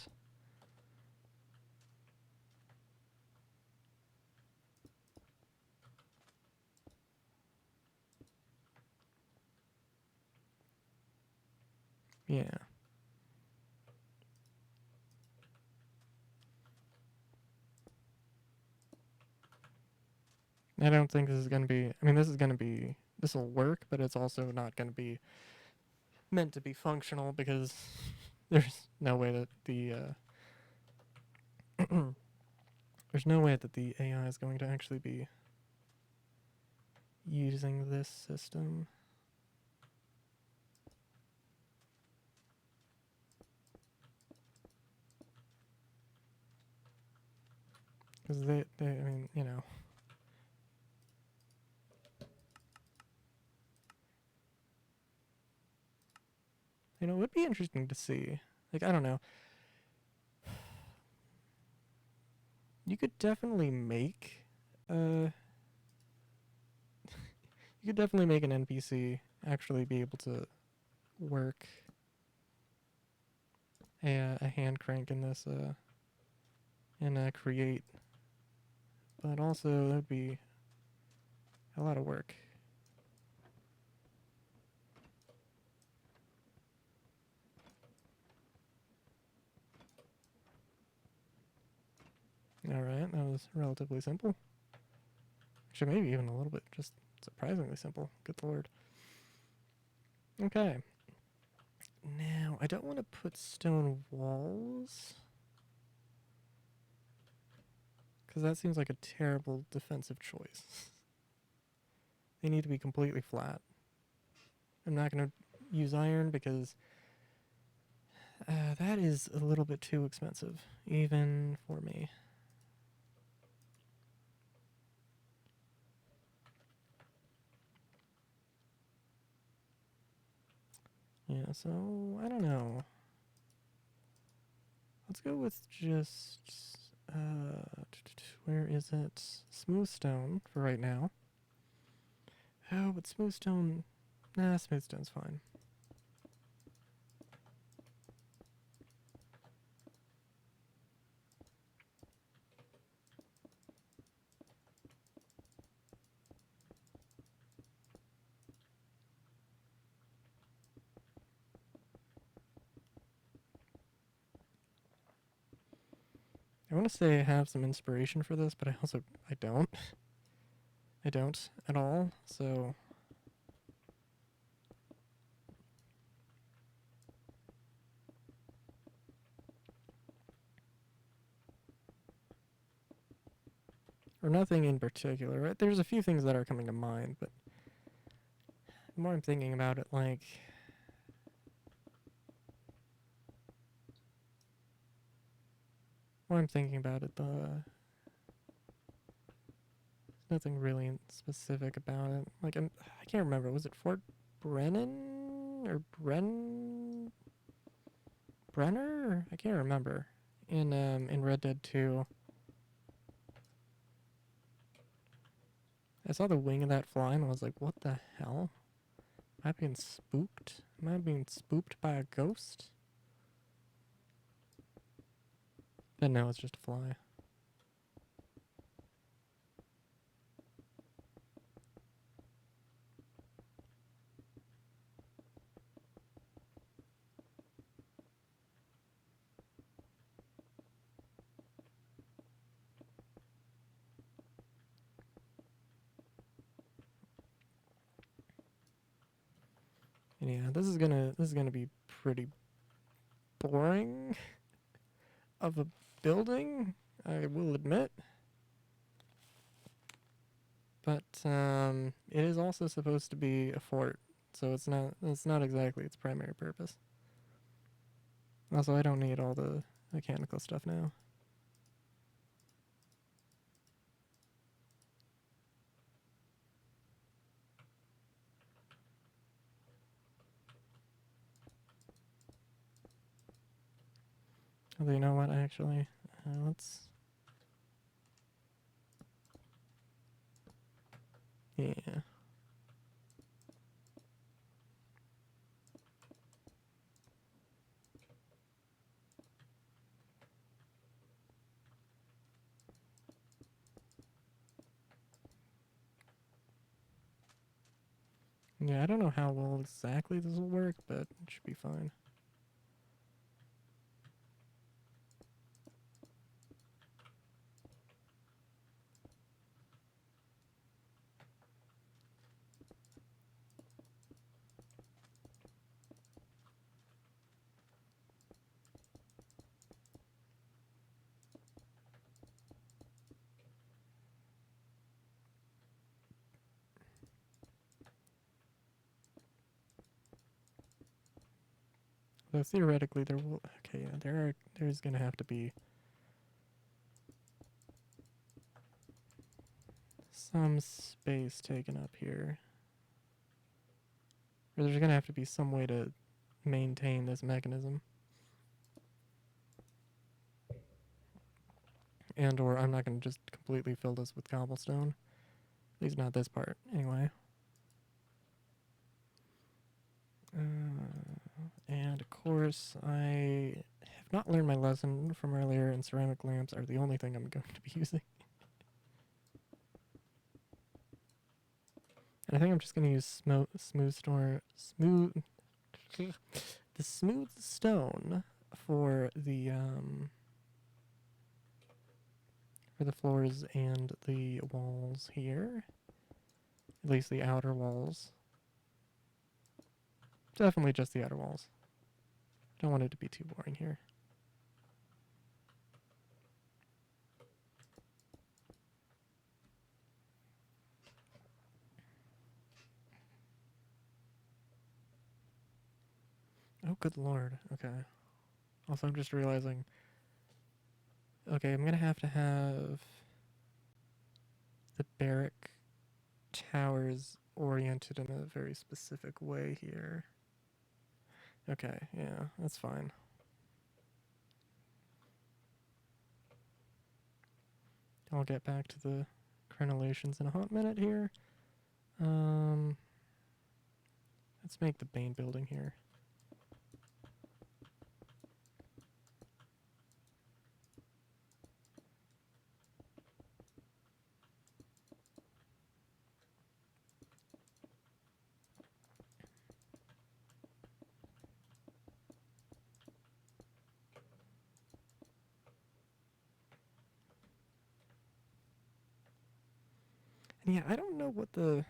Yeah. I don't think this is going to be, I mean, this will work, but it's also not going to be meant to be functional because there's no way that there's no way that the AI is going to actually be using this system. Because I mean, it would be interesting to see. Like, I don't know. You could definitely make, uh, you could definitely make an NPC actually be able to work a hand crank in this, and create. But also, that would be a lot of work. Alright, that was relatively simple. Actually, maybe even a little bit just surprisingly simple. Good lord. Okay. Now, I don't want to put stone walls, because that seems like a terrible defensive choice. They need to be completely flat. I'm not going to use iron because that is a little bit too expensive, even for me. Yeah, so I don't know. Let's go with just where is it? Smooth stone for right now. Oh, but smooth stone Nah, smooth stone's fine. I want to say I have some inspiration for this, but I don't. I don't at all, so... Or nothing in particular, right? There's a few things that are coming to mind, but the more I'm thinking about it, like... The more I'm thinking about it, there's nothing really specific about it. Like, I can't remember, was it Fort Brennan? Or Brenner? I can't remember. In Red Dead 2. I saw the wing of that fly and I was like, what the hell? Am I being spooked? Am I being spooked by a ghost? But no, it's just a fly. And yeah, this is gonna be pretty boring of a building, I will admit. But it is also supposed to be a fort, so it's not exactly its primary purpose. Also, I don't need all the mechanical stuff now. Although you know what, actually, let's... Yeah. Yeah, I don't know how well exactly this will work, but it should be fine. So theoretically, there will... Okay, yeah, there's gonna have to be some space taken up here. Or there's gonna have to be some way to maintain this mechanism. And or I'm not gonna just completely fill this with cobblestone. At least not this part, anyway. And of course, I have not learned my lesson from earlier, and ceramic lamps are the only thing I'm going to be using. And I think I'm just going to use the smooth stone for the floors and the walls here. At least the outer walls. Definitely just the outer walls. Don't want it to be too boring here. Oh, good lord. Okay. Also, I'm just realizing... Okay, I'm gonna have to have the barrack towers oriented in a very specific way here. Okay, yeah, that's fine. I'll get back to the crenellations in a hot minute here. Let's make the main building here. And yeah, I don't know what the...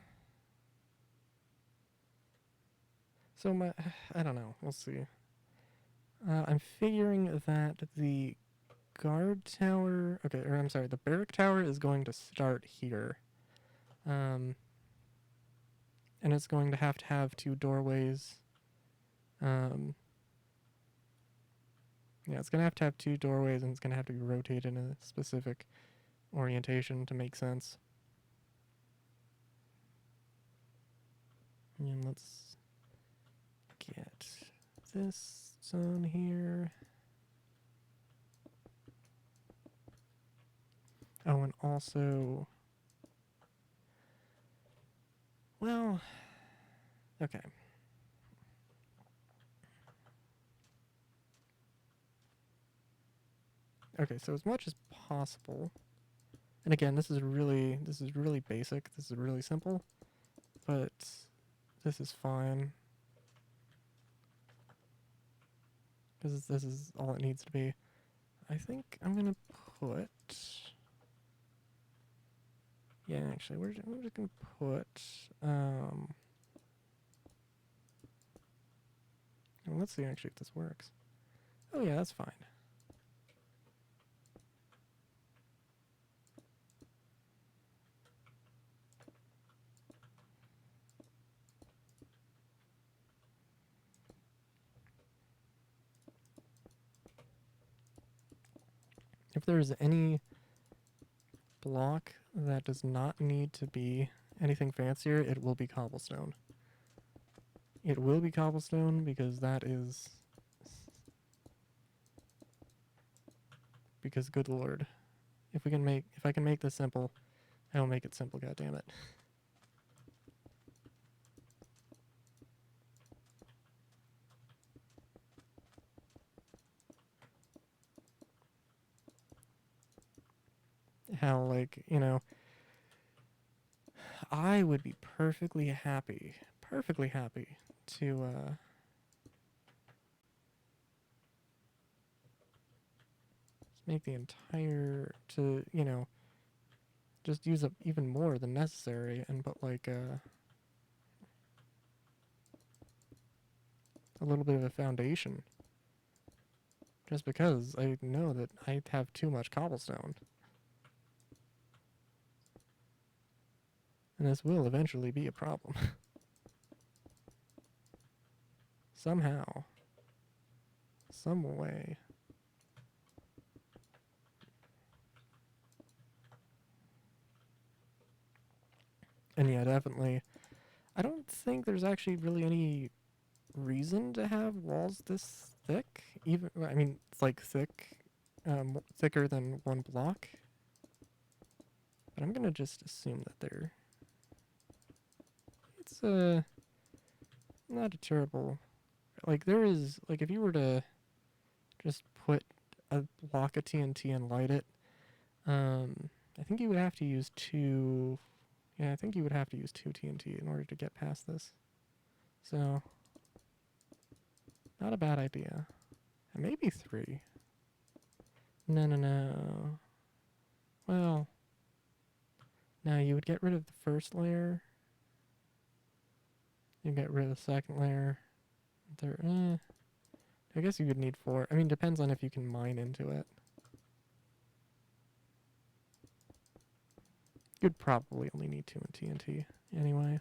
So my... I don't know. We'll see. I'm figuring that the guard tower... Okay, or I'm sorry, the barrack tower is going to start here. And it's going to have two doorways. Yeah, it's going to have two doorways, and it's going to have to be rotated in a specific orientation to make sense. And let's get this on here. Oh, and also... Well... Okay. Okay, so as much as possible... And again, this is really basic. This is really simple. But this is fine. This is all it needs to be. I think I'm gonna put... Yeah, actually, we're just gonna put... well, let's see actually if this works. Oh yeah, that's fine. If there's any block that does not need to be anything fancier, it will be cobblestone. It will be cobblestone because that is... Because good lord. If I can make this simple, I will make it simple, goddammit. How, like, you know, I would be perfectly happy to, just make the entire, to, you know, just use up even more than necessary and put, like, a little bit of a foundation. Just because I know that I have too much cobblestone. And this will eventually be a problem. Somehow. Some way. And yeah, definitely. I don't think there's actually really any reason to have walls this thick. Even, I mean, it's like thick, thicker than one block. But I'm gonna just assume that they're... It's, not a terrible... Like, there is, like, if you were to just put a block of TNT and light it, I think you would have to use two... Yeah, I think you would have to use two TNT in order to get past this. So, not a bad idea. And maybe three. No. Well, now you would get rid of the first layer. You get rid of the second layer. Third, I guess you would need four. I mean, depends on if you can mine into it. You'd probably only need two in TNT anyway.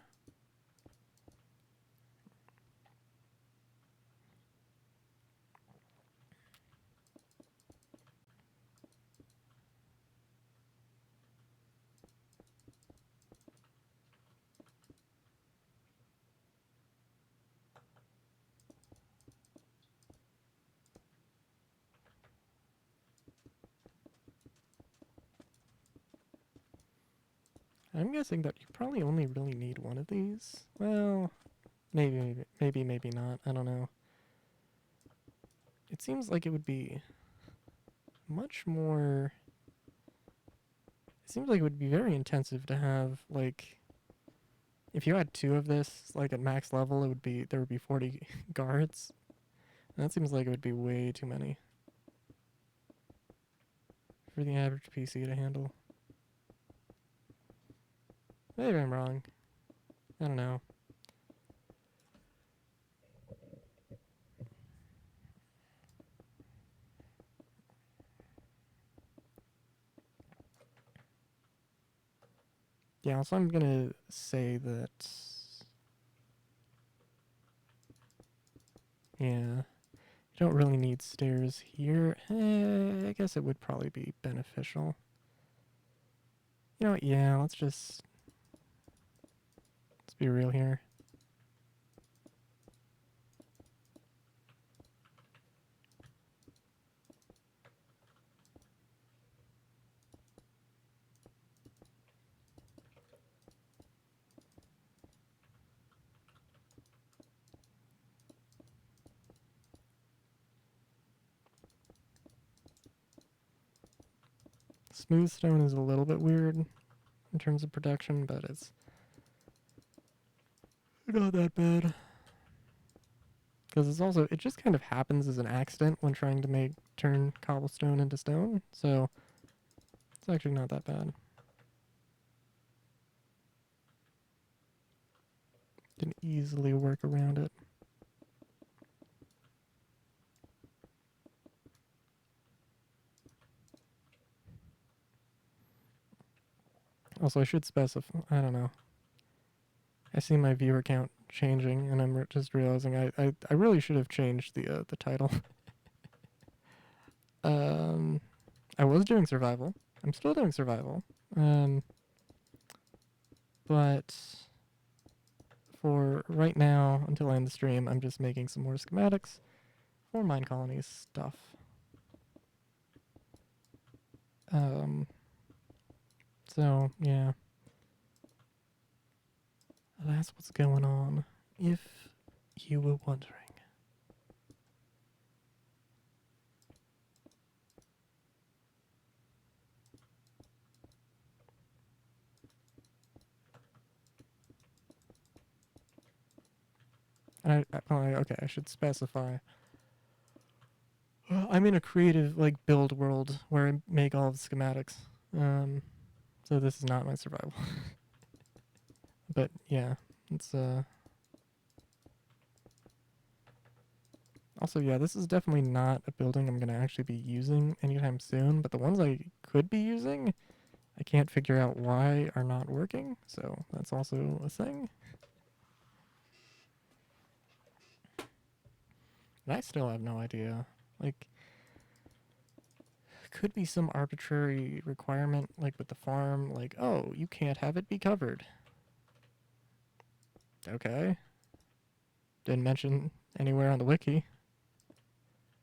I'm guessing that you probably only really need one of these. Well, Maybe not. I don't know. It seems like it would be much more. It seems like it would be very intensive to have like if you had two of this like at max level, there would be 40 guards. And that seems like it would be way too many for the average PC to handle. Maybe I'm wrong. I don't know. Yeah, so I'm gonna say that. Yeah, you don't really need stairs here. I guess it would probably be beneficial. You know what? Yeah, let's be real here. Smooth stone is a little bit weird in terms of production, but it's not that bad. Because it just kind of happens as an accident when trying to turn cobblestone into stone, so it's actually not that bad. Can easily work around it. Also, I should specify, I don't know. I see my viewer count changing, and I'm just realizing I really should have changed the title. um, I was doing survival. I'm still doing survival. But for right now, until I end the stream, I'm just making some more schematics for mine colonies stuff. Um, so yeah, that's what's going on. If you were wondering. And okay, I should specify. I'm in a creative like build world where I make all the schematics. So this is not my survival. But yeah, it's also yeah, this is definitely not a building I'm gonna actually be using anytime soon. But the ones I could be using, I can't figure out why are not working. So that's also a thing. And I still have no idea. Like, could be some arbitrary requirement, like with the farm, like, oh, you can't have it be covered. Okay. Didn't mention anywhere on the wiki.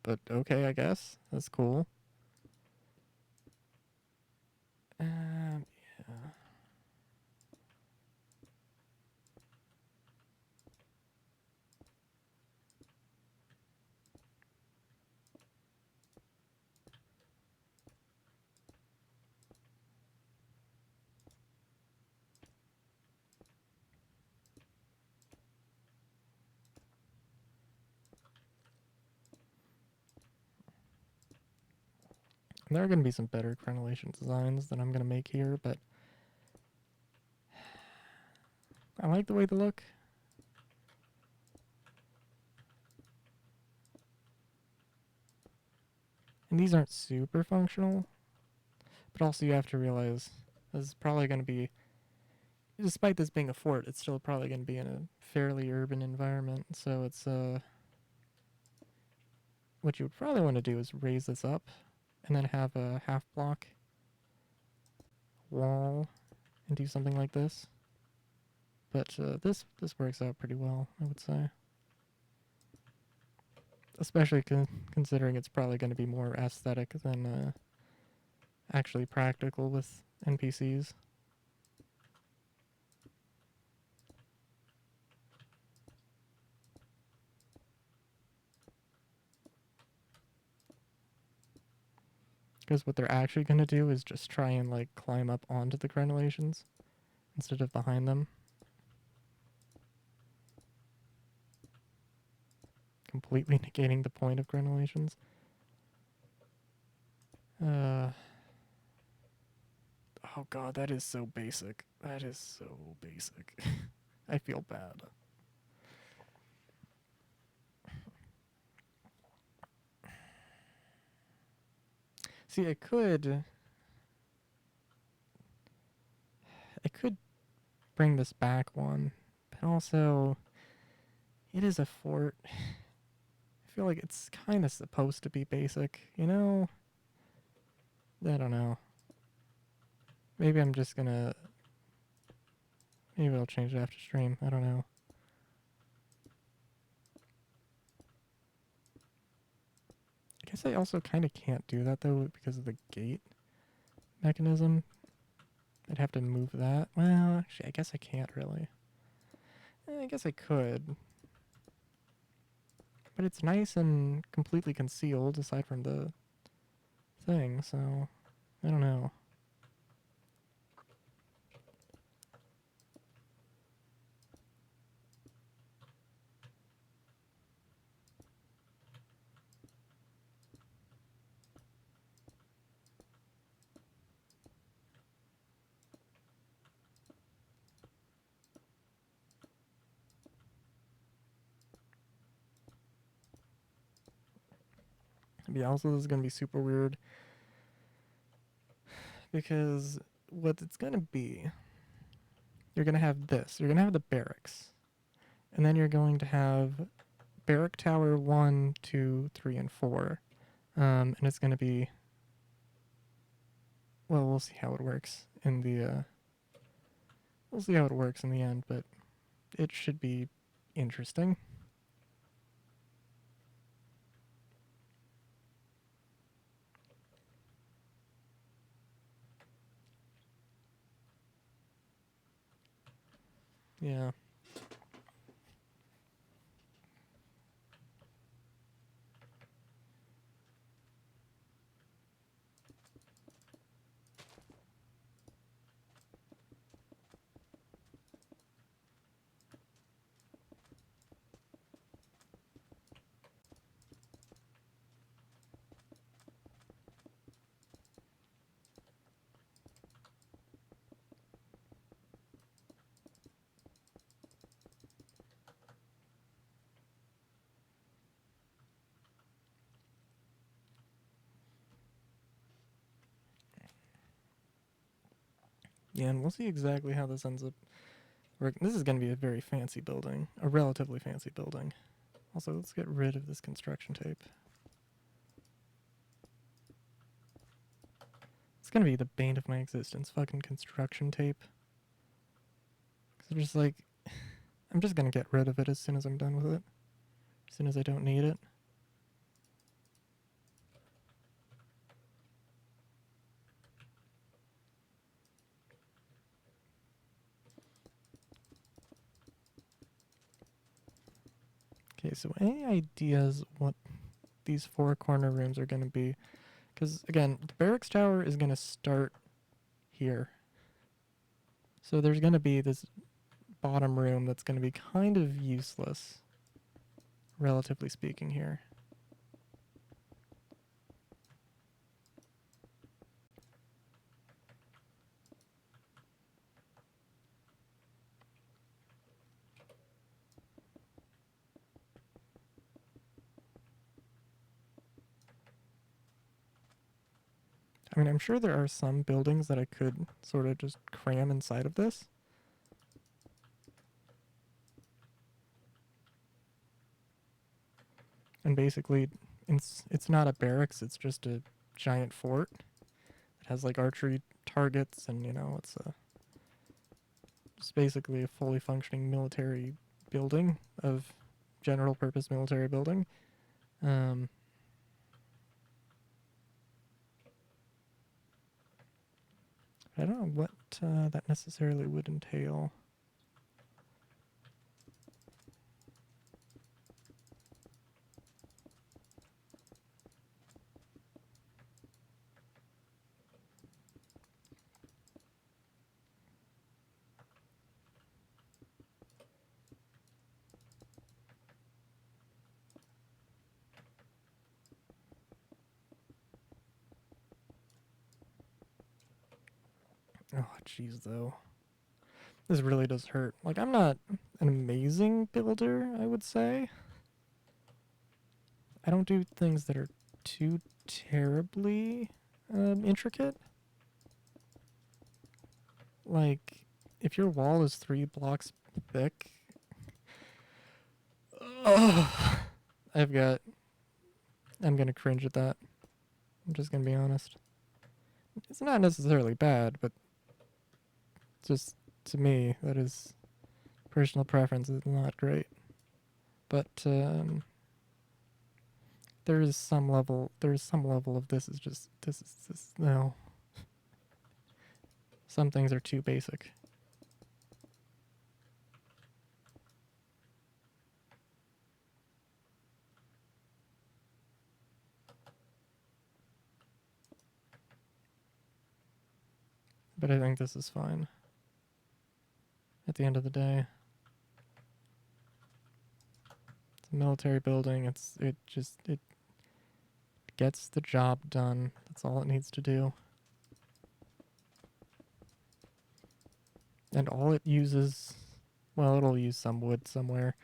But okay, I guess. That's cool. Yeah. There are going to be some better crenellation designs that I'm going to make here, but I like the way they look. And these aren't super functional, but also you have to realize this is probably going to be, despite this being a fort, it's still probably going to be in a fairly urban environment. So it's what you would probably want to do is raise this up and then have a half block wall and do something like this. But this works out pretty well, I would say. Especially considering it's probably going to be more aesthetic than actually practical with NPCs. Because what they're actually going to do is just try and like climb up onto the crenellations instead of behind them. Completely negating the point of crenellations. Oh god, that is so basic. That is so basic. I feel bad. See, I could bring this back one, but also it is a fort. I feel like it's kind of supposed to be basic, you know? I don't know. Maybe I'm just gonna. Maybe I'll change it after stream. I don't know. I guess I also kind of can't do that though because of the gate mechanism. I'd have to move that. Well, actually, I guess I can't really. I guess I could. But it's nice and completely concealed aside from the thing, so I don't know. But yeah, also this is gonna be super weird because what it's gonna be, you're gonna have this. You're gonna have the barracks, and then you're going to have barrack tower 1, 2, 3, and 4, and it's gonna be. Well, we'll see how it works in the. We'll see how it works in the end, but it should be interesting. Yeah. Yeah, and we'll see exactly how this ends up working. This is going to be a very fancy building, a relatively fancy building. Also, let's get rid of this construction tape. It's going to be the bane of my existence, fucking construction tape. Because I'm just like, I'm just going to get rid of it as soon as I'm done with it. As soon as I don't need it. Okay, so any ideas what these 4 corner rooms are going to be? Because, again, the barracks tower is going to start here. So there's going to be this bottom room that's going to be kind of useless, relatively speaking here. I mean, I'm sure there are some buildings that I could sort of just cram inside of this. And basically, it's not a barracks, it's just a giant fort. It has like archery targets and, you know, it's basically a fully functioning military building of general purpose military building. Um, I don't know what that necessarily would entail. Oh, jeez, though. This really does hurt. Like, I'm not an amazing builder, I would say. I don't do things that are too terribly intricate. Like, if your wall is 3 blocks thick, ugh, I'm gonna cringe at that. I'm just gonna be honest. It's not necessarily bad, but just to me, that is personal preference is not great. But there is some level of this is just no. Some things are too basic. But I think this is fine. At the end of the day, it's a military building. It gets the job done. That's all it needs to do. And all it uses, well, it'll use some wood somewhere,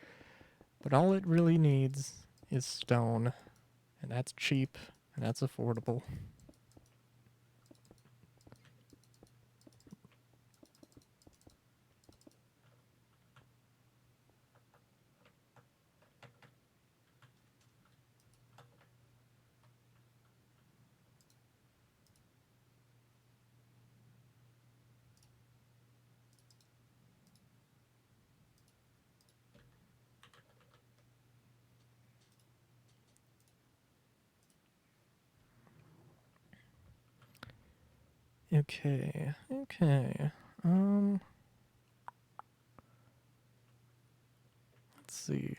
but all it really needs is stone, and that's cheap and that's affordable. Okay, okay. Let's see.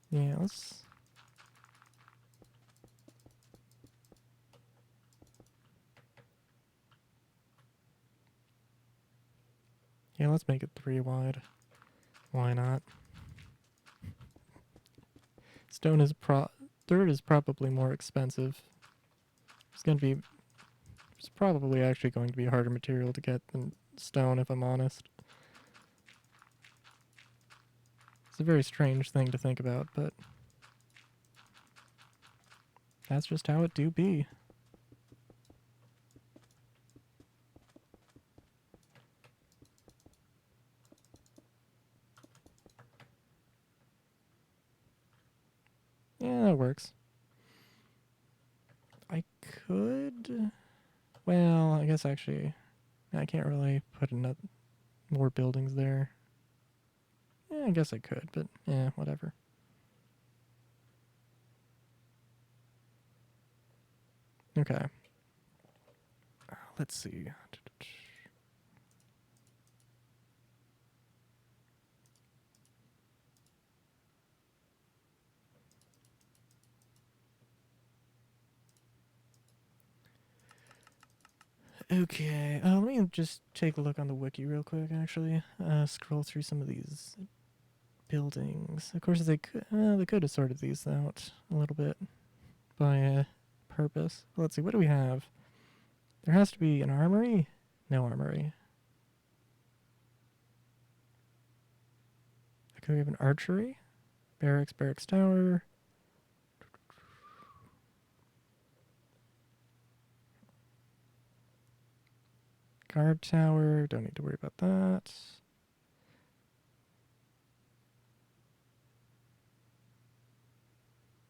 Yeah, let's make it 3 wide. Why not? Stone is dirt is probably more expensive. It's gonna be it's probably actually going to be a harder material to get than stone, if I'm honest. It's a very strange thing to think about, but that's just how it do be. Yeah, that works. I could... Well, I guess actually... I can't really put more buildings there. Yeah, I guess I could, but yeah, whatever. Okay. Let's see. Okay, let me just take a look on the wiki real quick, actually. Scroll through some of these buildings. Of course, they could have sorted these out a little bit by purpose. Let's see, what do we have? There has to be an armory? No armory. Okay, we have an archery. Barracks tower. Guard tower. Don't need to worry about that.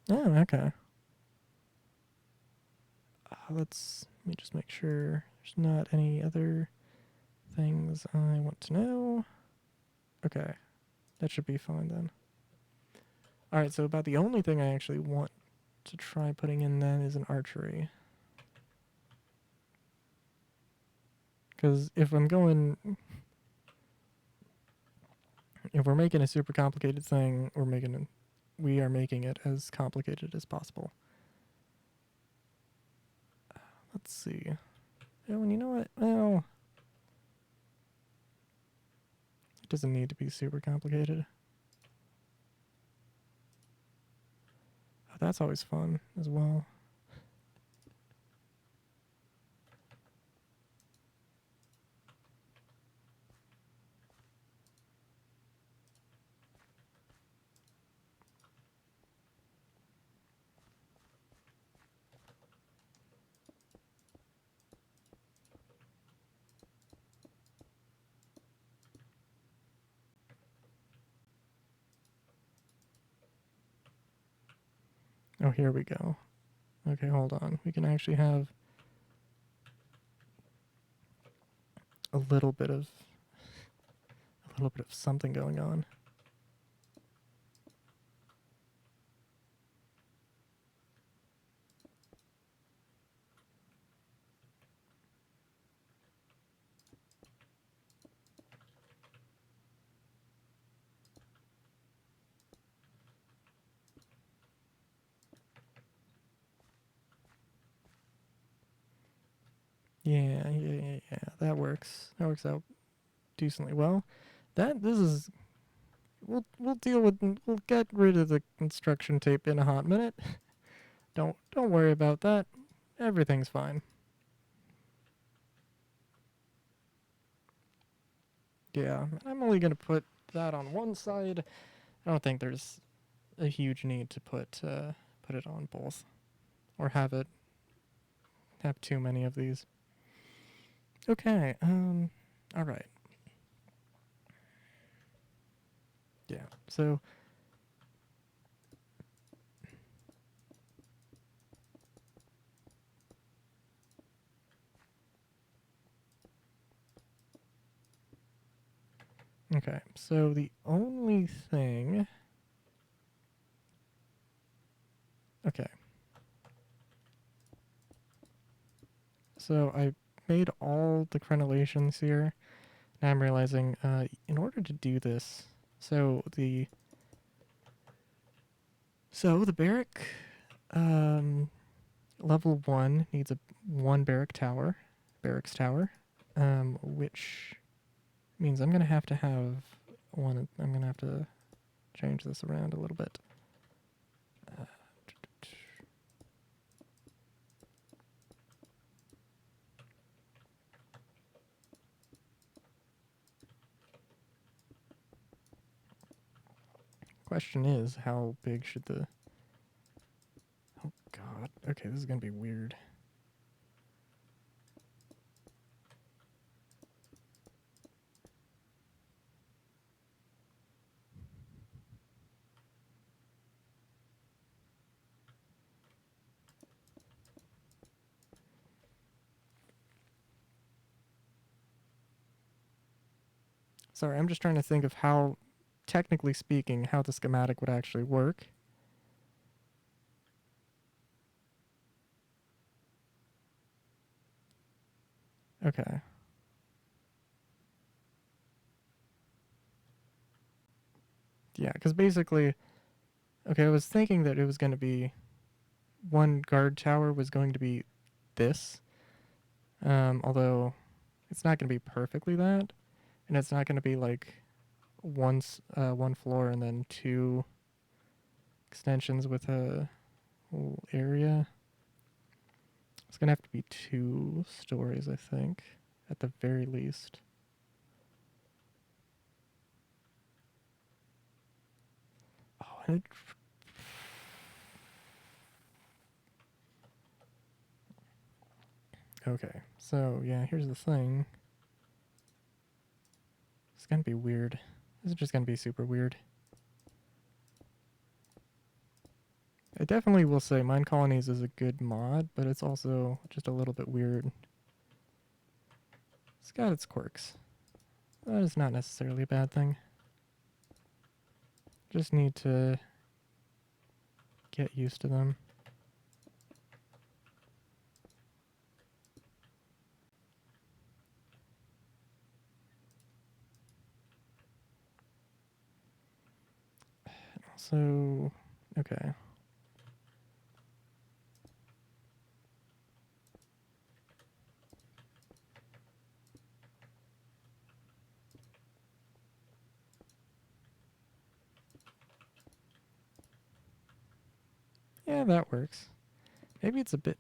Oh, okay. Let me just make sure there's not any other things I want to know. Okay, that should be fine then. Alright, so about the only thing I actually want to try putting in then is an archery. Because if we're making a super complicated thing, we are making it as complicated as possible. Let's see. Oh, and you know what? Well, it doesn't need to be super complicated. That's always fun as well. Oh, here we go. Okay, hold on. We can actually have a little bit of something going on. Yeah. That works. That works out decently well. This is we'll deal with we'll get rid of the construction tape in a hot minute. Don't worry about that. Everything's fine. Yeah, I'm only gonna put that on one side. I don't think there's a huge need to put it on both or have too many of these. Okay. All right. Yeah. So okay. So the only thing. Okay. So I made all the crenellations here. Now I'm realizing, in order to do this, so the barrack, um, level 1 needs a one barracks tower, which means I'm gonna have to have one. I'm gonna have to change this around a little bit. Uh, Question is, how big should the? Oh God. Okay, this is gonna be weird. Sorry, I'm just trying to think of how, technically speaking, how the schematic would actually work. Okay. Yeah, because basically, okay, I was thinking that it was going to be one guard tower was going to be this, although it's not going to be perfectly that, and it's not going to be like one floor and then two extensions with a whole area. It's going to have to be 2 stories, I think, at the very least. Oh, and it, okay, so yeah, here's the thing. It's going to be weird. This is just going to be super weird. I definitely will say Mine Colonies is a good mod, but it's also just a little bit weird. It's got its quirks. That is not necessarily a bad thing. Just need to get used to them. Also, okay. Yeah, that works. Maybe it's a bit.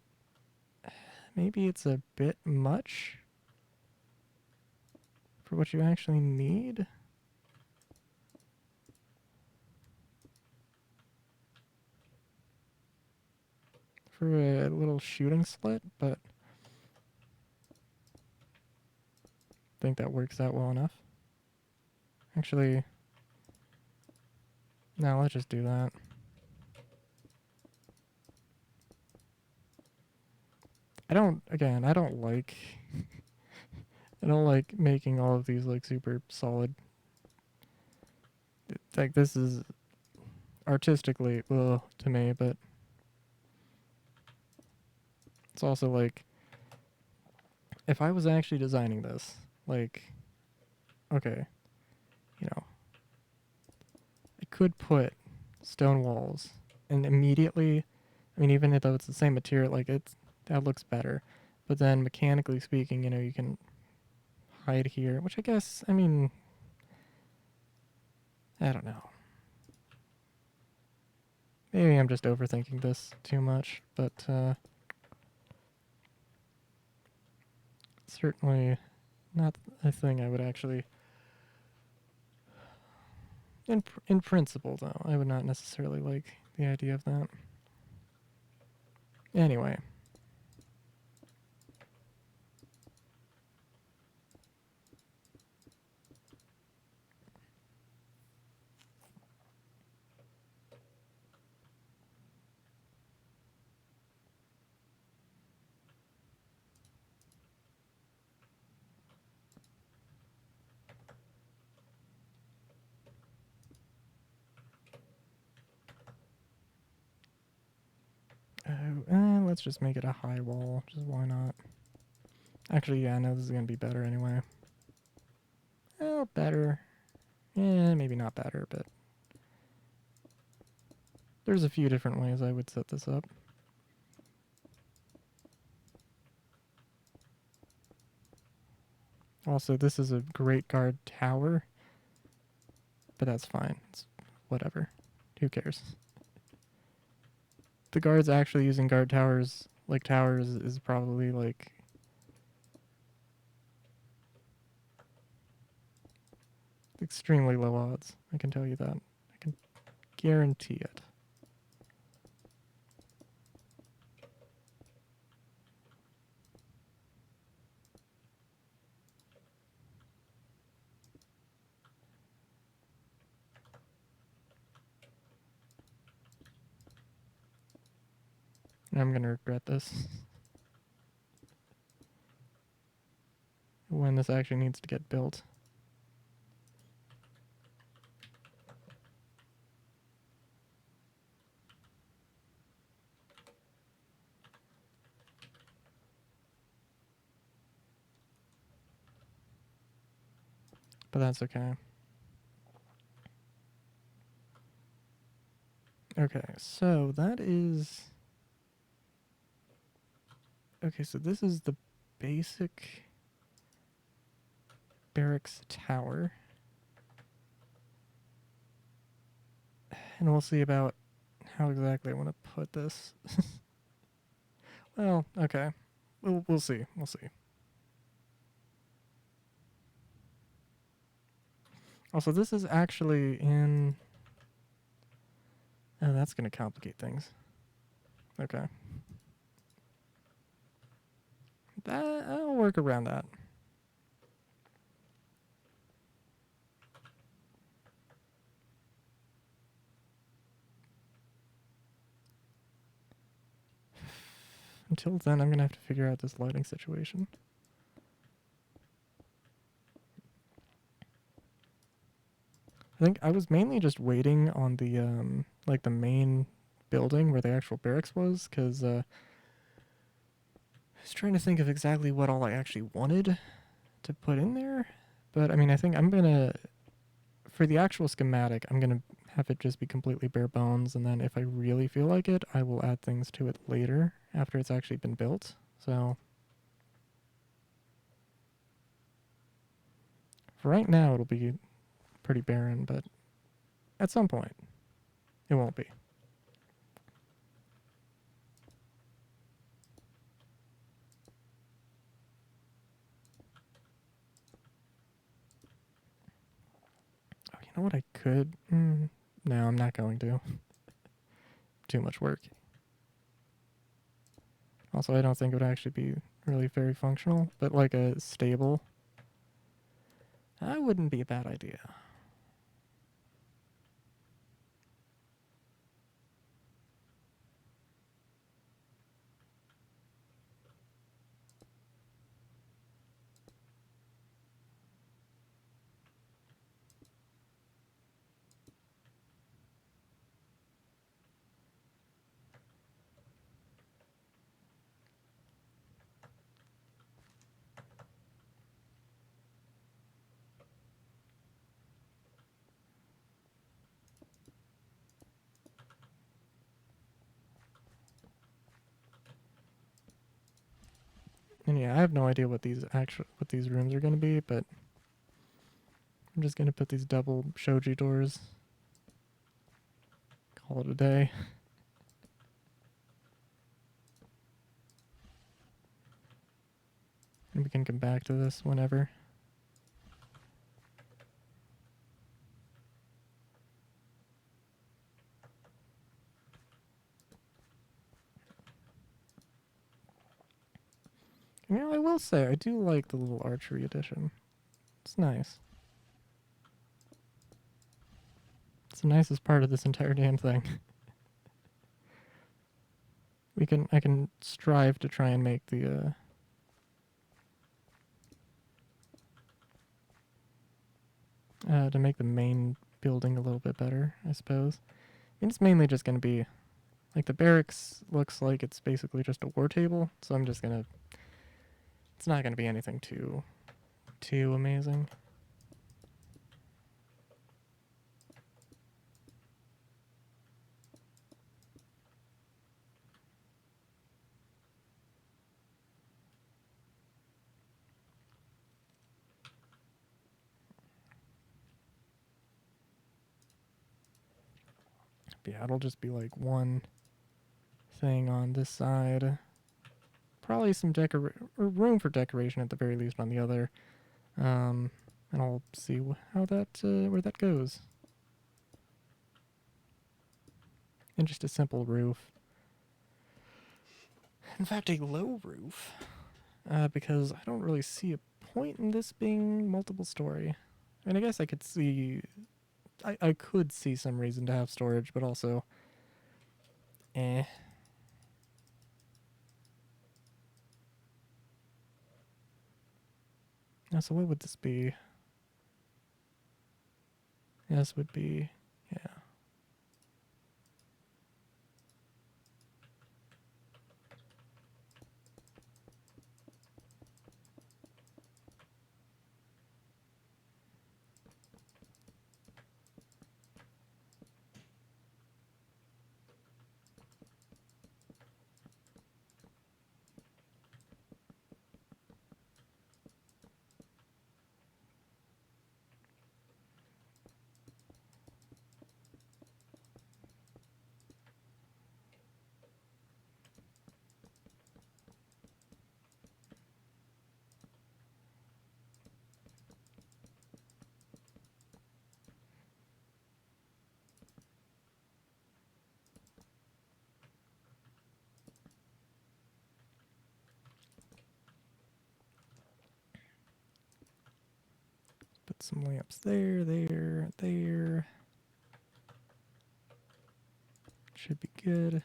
Maybe it's a bit much for what you actually need. For a little shooting slit, but I think that works out well enough. Actually, no, let's just do that. I don't like I don't like making all of these like super solid. Like this is artistically to me, but it's also like if I was actually designing this, like okay, you know, I could put stone walls and immediately, I mean even though it's the same material, like it's that looks better. But then mechanically speaking, you know, you can hide here, which I guess, I mean, I don't know. Maybe I'm just overthinking this too much, but certainly not a thing I would actually. In principle, though, I would not necessarily like the idea of that. Anyway, let's just make it a high wall. Just why not? Actually, yeah, no, this is gonna be better anyway. Oh, better. Yeah, maybe not better, but there's a few different ways I would set this up. Also, this is a great guard tower, but that's fine. It's whatever. Who cares? The guards actually using guard towers, like towers, is probably like extremely low odds. I can tell you that. I can guarantee it. I'm gonna regret this when this actually needs to get built. But that's okay. Okay, so that is... Okay, so this is the basic barracks tower. And we'll see about how exactly I want to put this. Well, okay. We'll see. We'll see. Also, this is actually in... Oh, that's going to complicate things. Okay. I'll work around that. Until then, I'm going to have to figure out this lighting situation. I think I was mainly just waiting on the like the main building where the actual barracks was, because I was trying to think of exactly what all I actually wanted to put in there. But I mean, I think I'm gonna, for the actual schematic, I'm gonna have it just be completely bare bones, and then if I really feel like it, I will add things to it later after it's actually been built. So for right now, it'll be pretty barren, but at some point, it won't be. know what I could? No, I'm not going to. Too much work. Also, I don't think it would actually be really very functional, but like a stable, that wouldn't be a bad idea. And yeah, I have no idea what these rooms are going to be, but I'm just going to put these double shoji doors. Call it a day. And we can come back to this whenever. You know, I will say, I do like the little archery edition. It's nice. It's the nicest part of this entire damn thing. I can strive to try and make to make the main building a little bit better, I suppose. I mean, it's mainly just going to be, like, the barracks looks like it's basically just a war table, so I'm just going to, it's not going to be anything too amazing. But yeah, it'll just be like one thing on this side. Probably some room for decoration at the very least on the other. And I'll see how that where that goes. And just a simple roof. In fact, a low roof, because I don't really see a point in this being multiple story. I mean, I guess I could see, I could see some reason to have storage, but also, eh. Now, so what would this be? This would be, yeah. Put some lamps there, there. Should be good.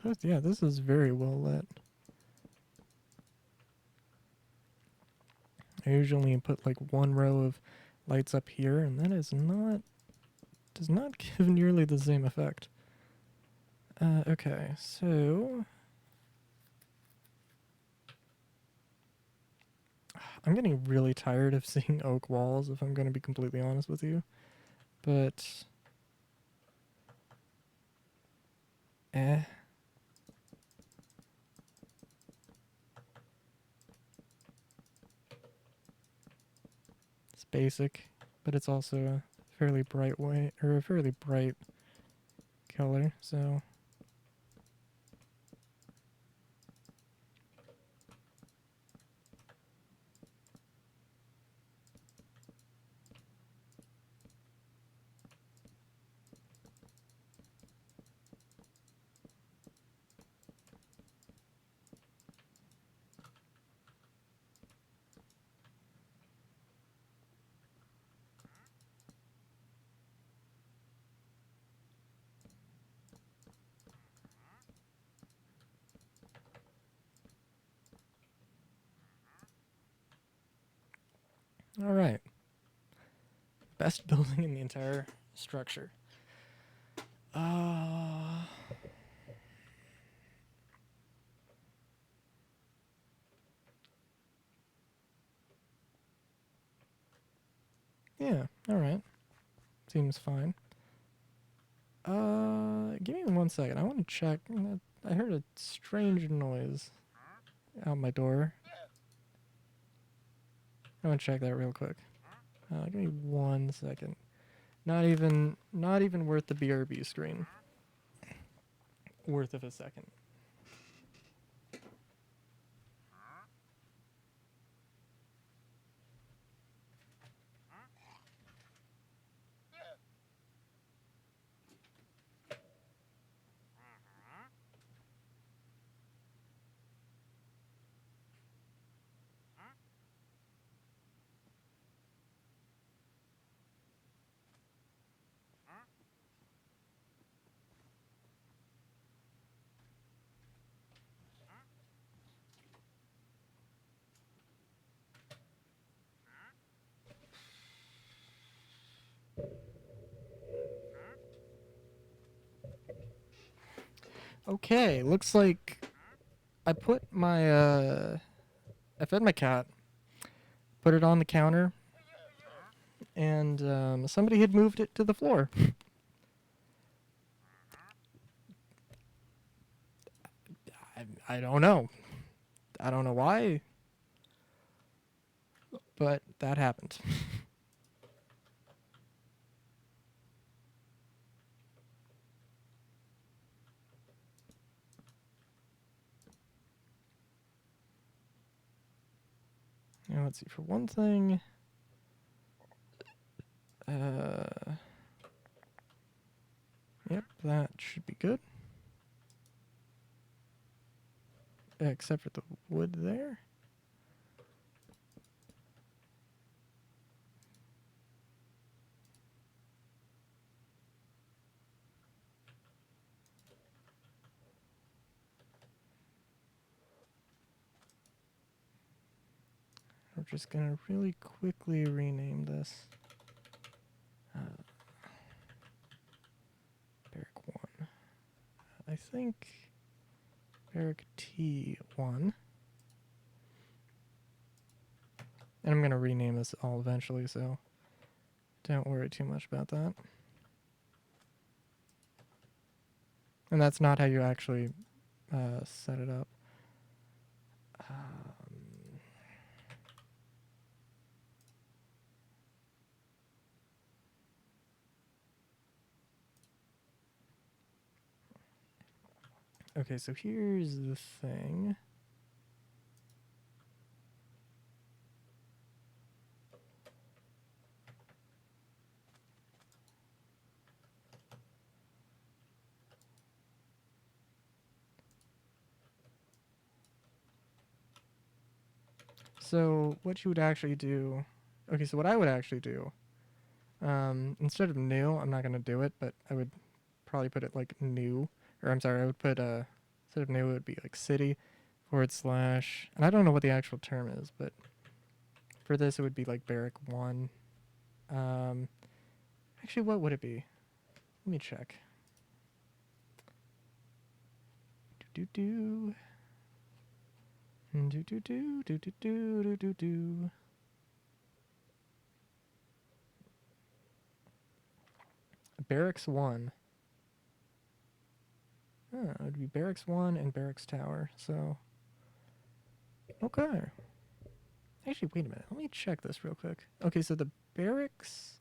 Oh, yeah, this is very well lit. I usually put like one row of lights up here, and that does not give nearly the same effect. Okay, so I'm getting really tired of seeing oak walls, if I'm going to be completely honest with you. But, eh, it's basic, but it's also a fairly bright white, or a fairly bright color, so. Alright. Best building in the entire structure. Yeah, alright. Seems fine. Give me 1 second. I want to check. I heard a strange noise out my door. I want to check that real quick. Give me 1 second. Not even worth the BRB screen. Worth of a second. Okay, looks like I put my I fed my cat, put it on the counter, and somebody had moved it to the floor. I don't know. I don't know why, but that happened. Now let's see. For one thing, yep, that should be good. Except for the wood there. We're just gonna really quickly rename this. Barrack 1. I think Barrack T1. And I'm gonna rename this all eventually, so don't worry too much about that. And that's not how you actually set it up. Okay, so here's the thing. So what you would actually do, okay, so what I would actually do, instead of new, I'm not going to do it, but I would probably put it like new, or I'm sorry, I would put, instead of new, it would be like city / and I don't know what the actual term is, but for this, it would be like Barrack 1. Actually, what would it be? Let me check. Do do do do do do do do do. Barracks 1. Oh, it would be Barracks 1 and Barracks Tower. So, okay. Actually, wait a minute. Let me check this real quick. Okay, so the barracks.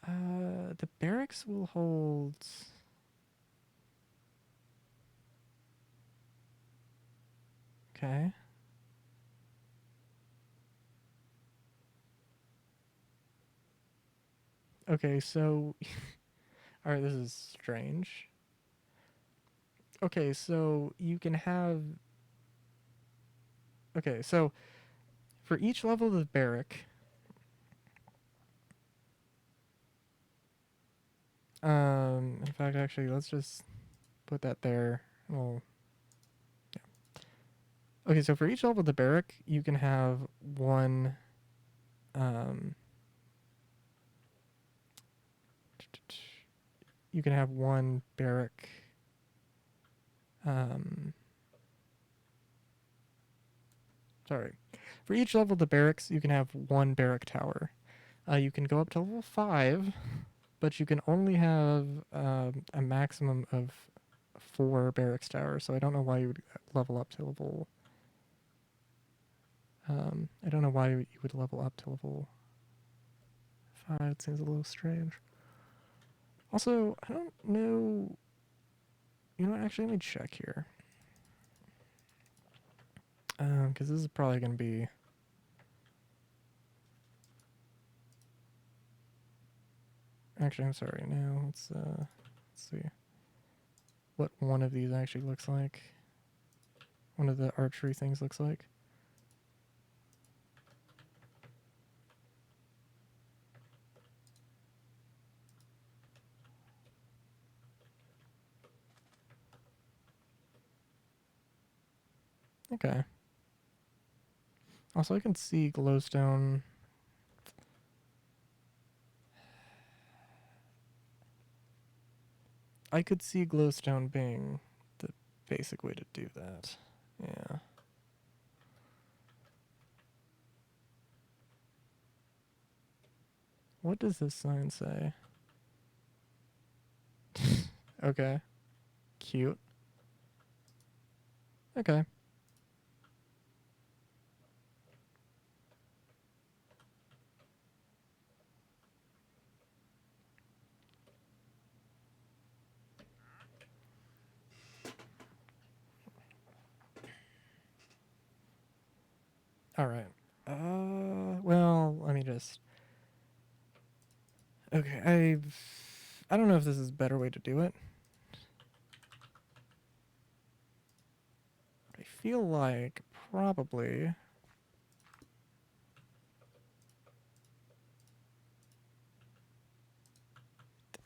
The barracks will hold. Okay. Okay, so. Alright, this is strange. Okay, so you can have. Okay, so for each level of the barrack. In fact, actually, let's just put that there. Well, yeah. Okay, so for each level of the barrack, you can have one. Um, you can have one barrack. Um, sorry. For each level of the barracks, you can have one barrack tower. You can go up to level 5, but you can only have a maximum of 4 barracks towers. So I don't know why you would level up to level. I don't know why you would level up to level 5. It seems a little strange. Also, I don't know. You know what? Actually, let me check here. Because this is probably going to be. Actually, I'm sorry. No, let's see what one of these actually looks like. One of the archery things looks like. Okay. Also, I can see glowstone. I could see glowstone being the basic way to do that. Yeah. What does this sign say? Okay. Cute. Okay. All right. Well, let me just. Okay, I don't know if this is a better way to do it. I feel like probably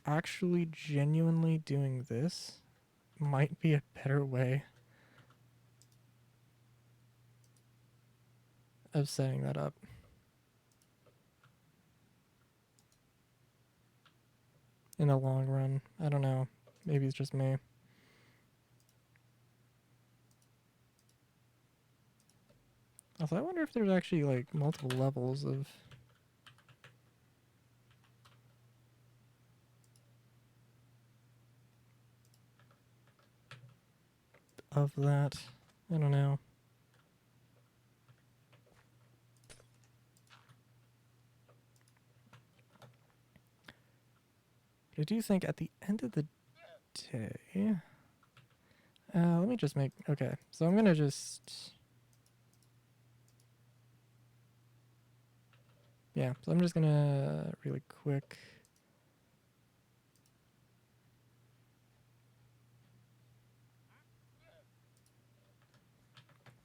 actually genuinely doing this might be a better way of setting that up. In the long run. I don't know. Maybe it's just me. Also, I wonder if there's actually like multiple levels of that. I don't know. But I do think at the end of the day, let me just make. Okay, so I'm gonna just. Yeah, so I'm just gonna really quick.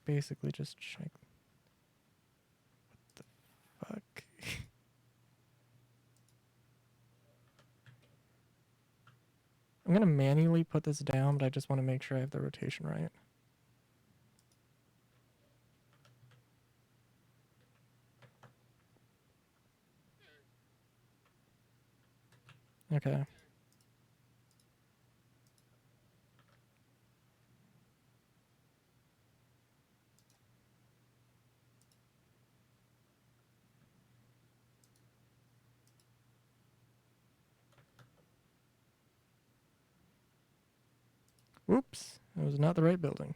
Basically, just check. Fuck. I'm gonna manually put this down, but I just want to make sure I have the rotation right. Okay. Whoops, that was not the right building.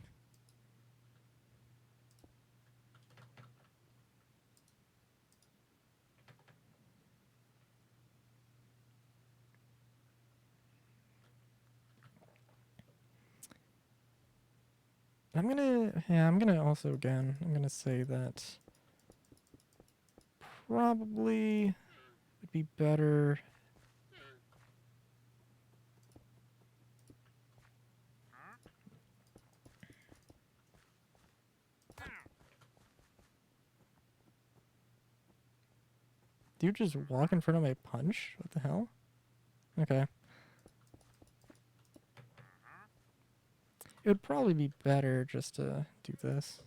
I'm gonna also again, I'm gonna say that probably would be better. Do you just walk in front of my punch? What the hell? Okay. It would probably be better just to do this.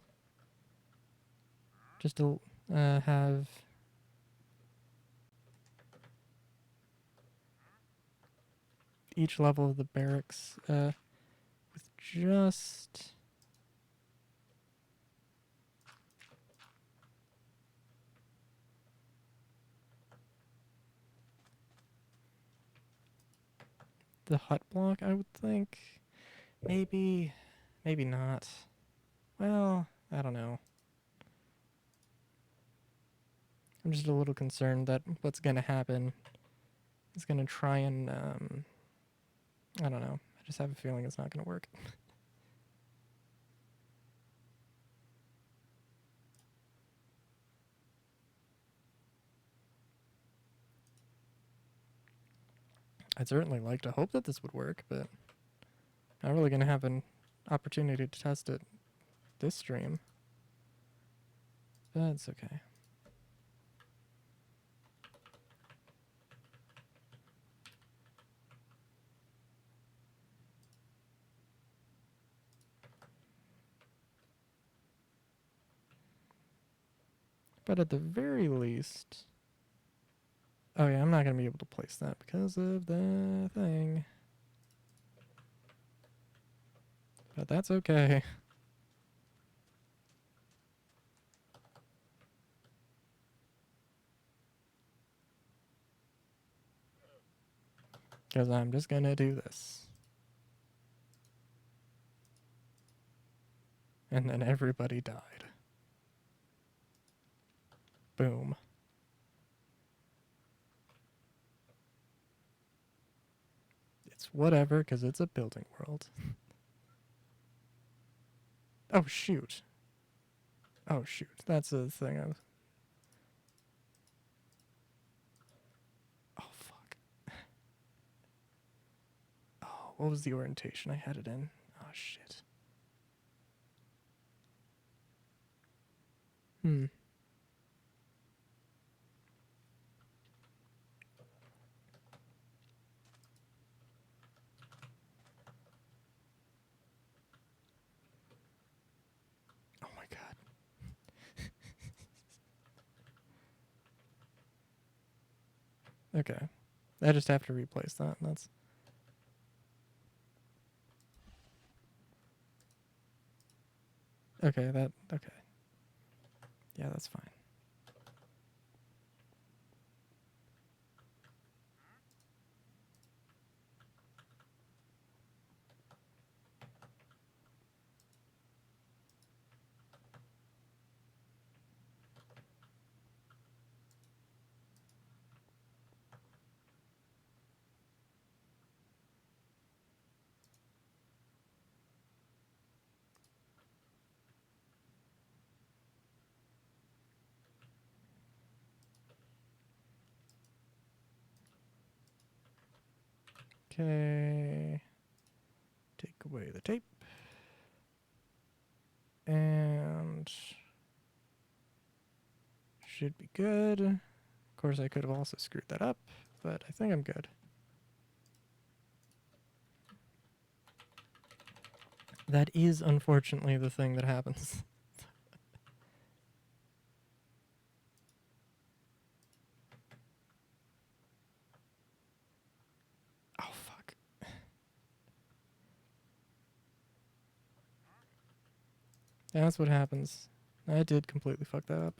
Just to have each level of the barracks with just the hut block, I would think. Maybe, maybe not. Well, I don't know. I'm just a little concerned that what's gonna happen is gonna try and I don't know. I just have a feeling it's not gonna work. I'd certainly like to hope that this would work, but not really gonna have an opportunity to test it this stream. But it's okay. But at the very least... Oh yeah, I'm not going to be able to place that because of the thing. But that's okay. Because I'm just going to do this. And then everybody died. Boom. It's whatever, because it's a building world. Oh, shoot. Oh, shoot. That's the thing I was... Oh, fuck. Oh, what was the orientation I had it in? Oh, shit. Hmm. Oh, my God. Okay. I just have to replace that. That's... Okay, that... Okay. Yeah, that's fine. Okay. Take away the tape. And should be good. Of course, I could have also screwed that up, but I think I'm good. That is unfortunately the thing that happens. Oh, fuck. That's what happens. I did completely fuck that up.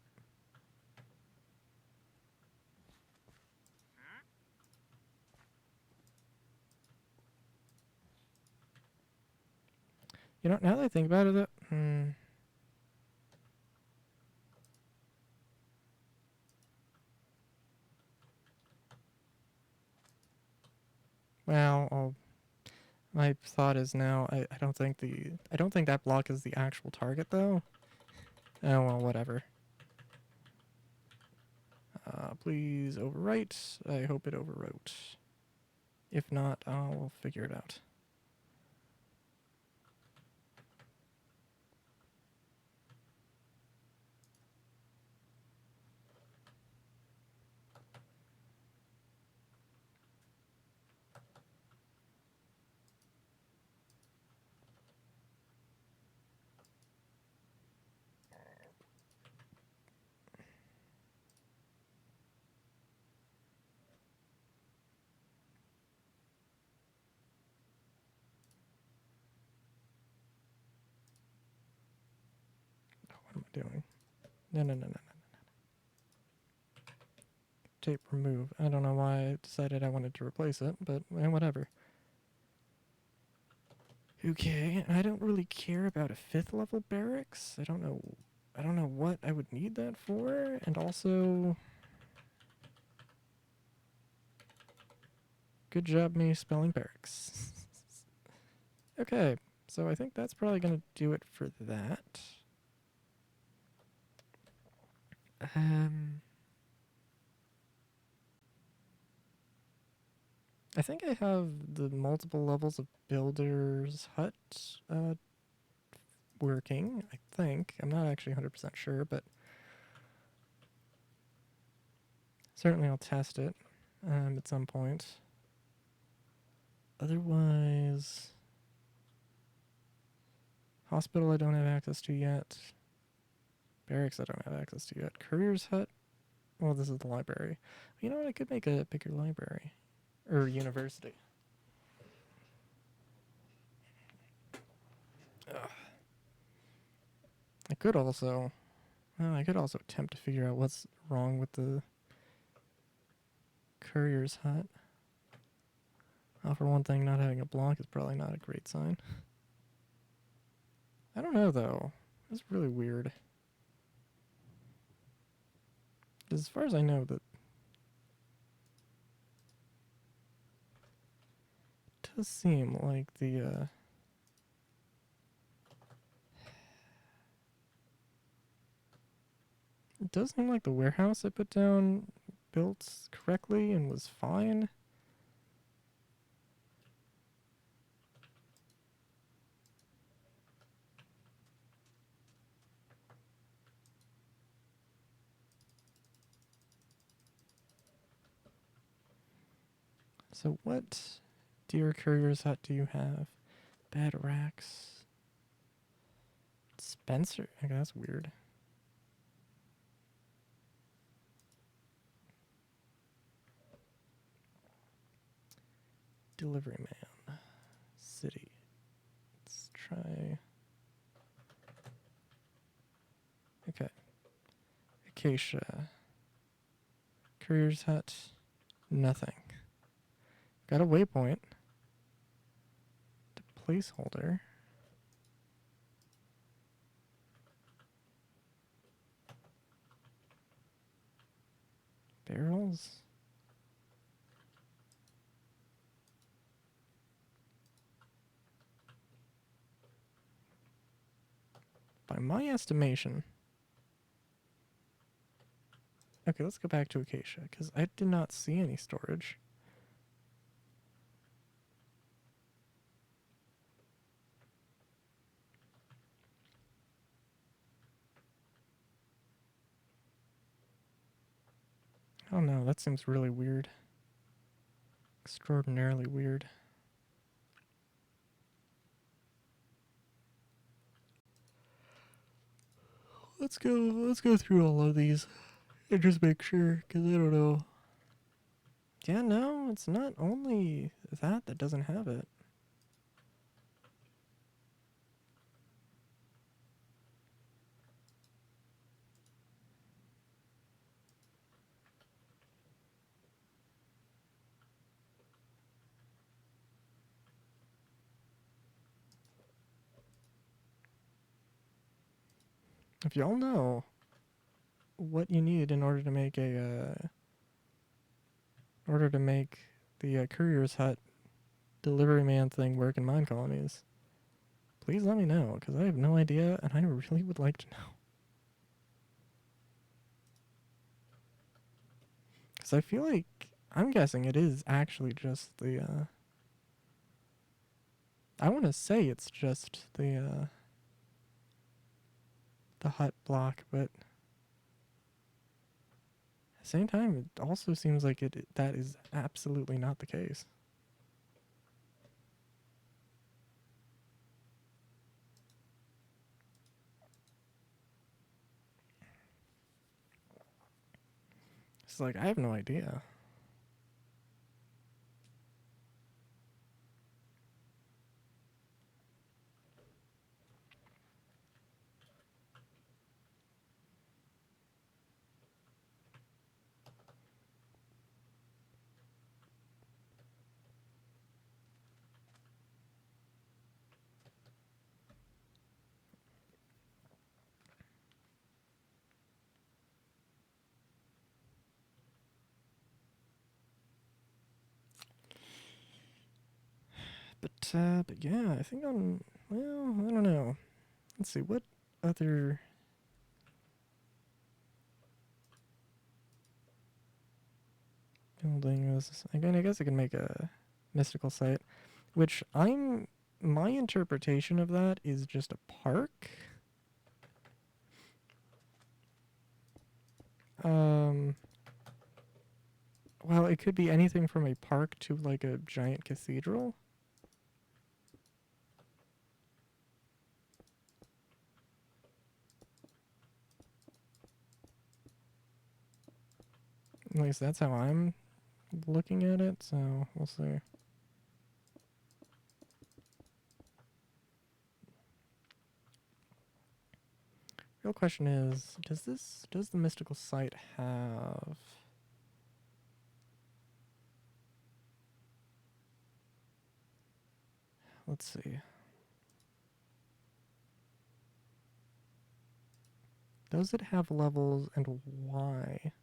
You know, now that I think about it, well, my thought is now I don't think that block is the actual target though. Oh well, whatever. Please overwrite. I hope it overwrote. If not, I'll figure it out. Oh, what am I doing? No, no, no, no, no. Tape remove. I don't know why I decided I wanted to replace it, but whatever. Okay, I don't really care about a 5th level barracks. I don't know what I would need that for, and also good job me spelling barracks. Okay, so I think that's probably gonna do it for that. I think I have the multiple levels of builder's hut working, I think. I'm not actually 100% sure, but certainly I'll test it at some point. Otherwise, hospital I don't have access to yet. Barracks I don't have access to yet. Courier's hut, well, this is the library. You know what, I could make a bigger library. Or university. Ugh. I could also attempt to figure out what's wrong with the courier's hut. For one thing, not having a block is probably not a great sign. I don't know, though. It's really weird. As far as I know, that it does seem like the, it does seem like the warehouse I put down built correctly and was fine. So what dear courier's hut do you have? Bed racks. Spencer? Okay, that's weird. Delivery man. City. Let's try. Okay. Acacia. Courier's hut. Nothing. Got a waypoint. The placeholder. Barrels. By my estimation. Okay, let's go back to Acacia, because I did not see any storage. Oh no, that seems really weird. Extraordinarily weird. Let's go through all of these and just make sure, because I don't know. Yeah, no, it's not only that doesn't have it. If y'all know what you need in order to make the courier's hut delivery man thing work in mine colonies, please let me know, because I have no idea, and I really would like to know. Because I feel like, I'm guessing it is actually just I want to say it's just the hut block, but at the same time, it also seems like that is absolutely not the case. It's like, I have no idea. But yeah, I think well, I don't know. Let's see, what other building is, again, I guess I can make a mystical site, which my interpretation of that is just a park. Um, well, it could be anything from a park to like a giant cathedral. At least that's how I'm looking at it, so we'll see. Real question is, does the mystical site have, let's see. Does it have levels, and why?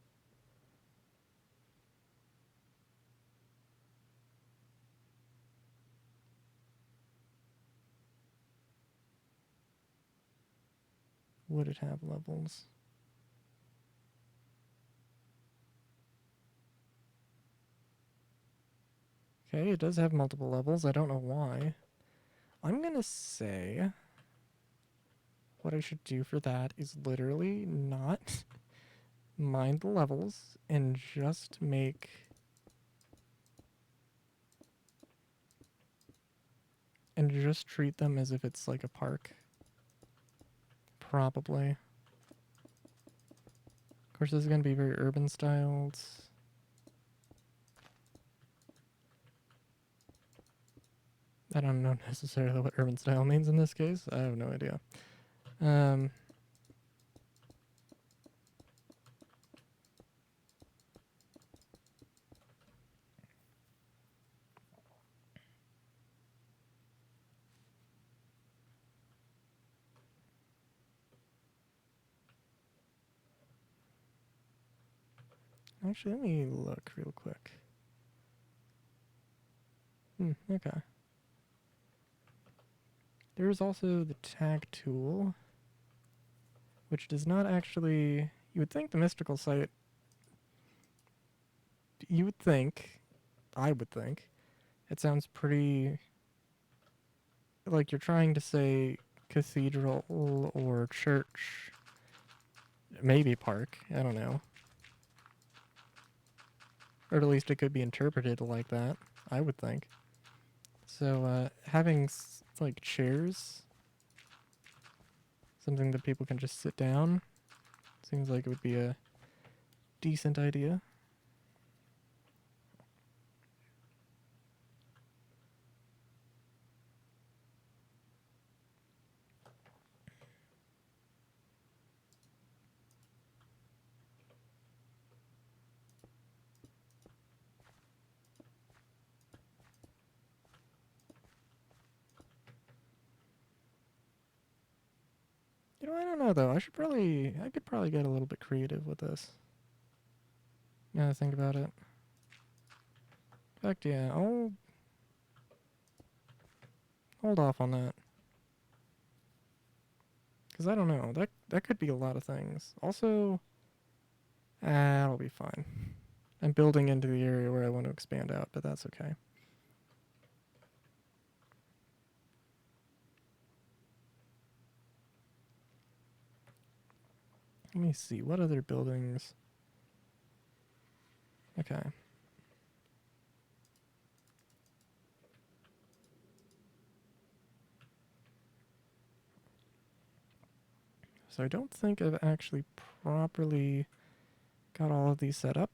Would it have levels? Okay, it does have multiple levels. I don't know why. I'm gonna say what I should do for that is literally not mind the levels and just treat them as if it's like a park. Probably. Of course, this is gonna be very urban styled. I don't know necessarily what urban style means in this case. I have no idea. Actually, let me look real quick. Okay. There's also the tag tool, which does not actually... You would think the mystical site... You would think... I would think... It sounds pretty... like you're trying to say cathedral or church. Maybe park. I don't know. Or at least it could be interpreted like that, I would think. So, having, like, chairs, something that people can just sit down, seems like it would be a decent idea. I don't know though. I could probably get a little bit creative with this. Now that I think about it. In fact, yeah, I'll hold off on that. Because I don't know. That could be a lot of things. Also, that'll be fine. I'm building into the area where I want to expand out, but that's okay. Let me see. What other buildings? Okay. So I don't think I've actually properly got all of these set up.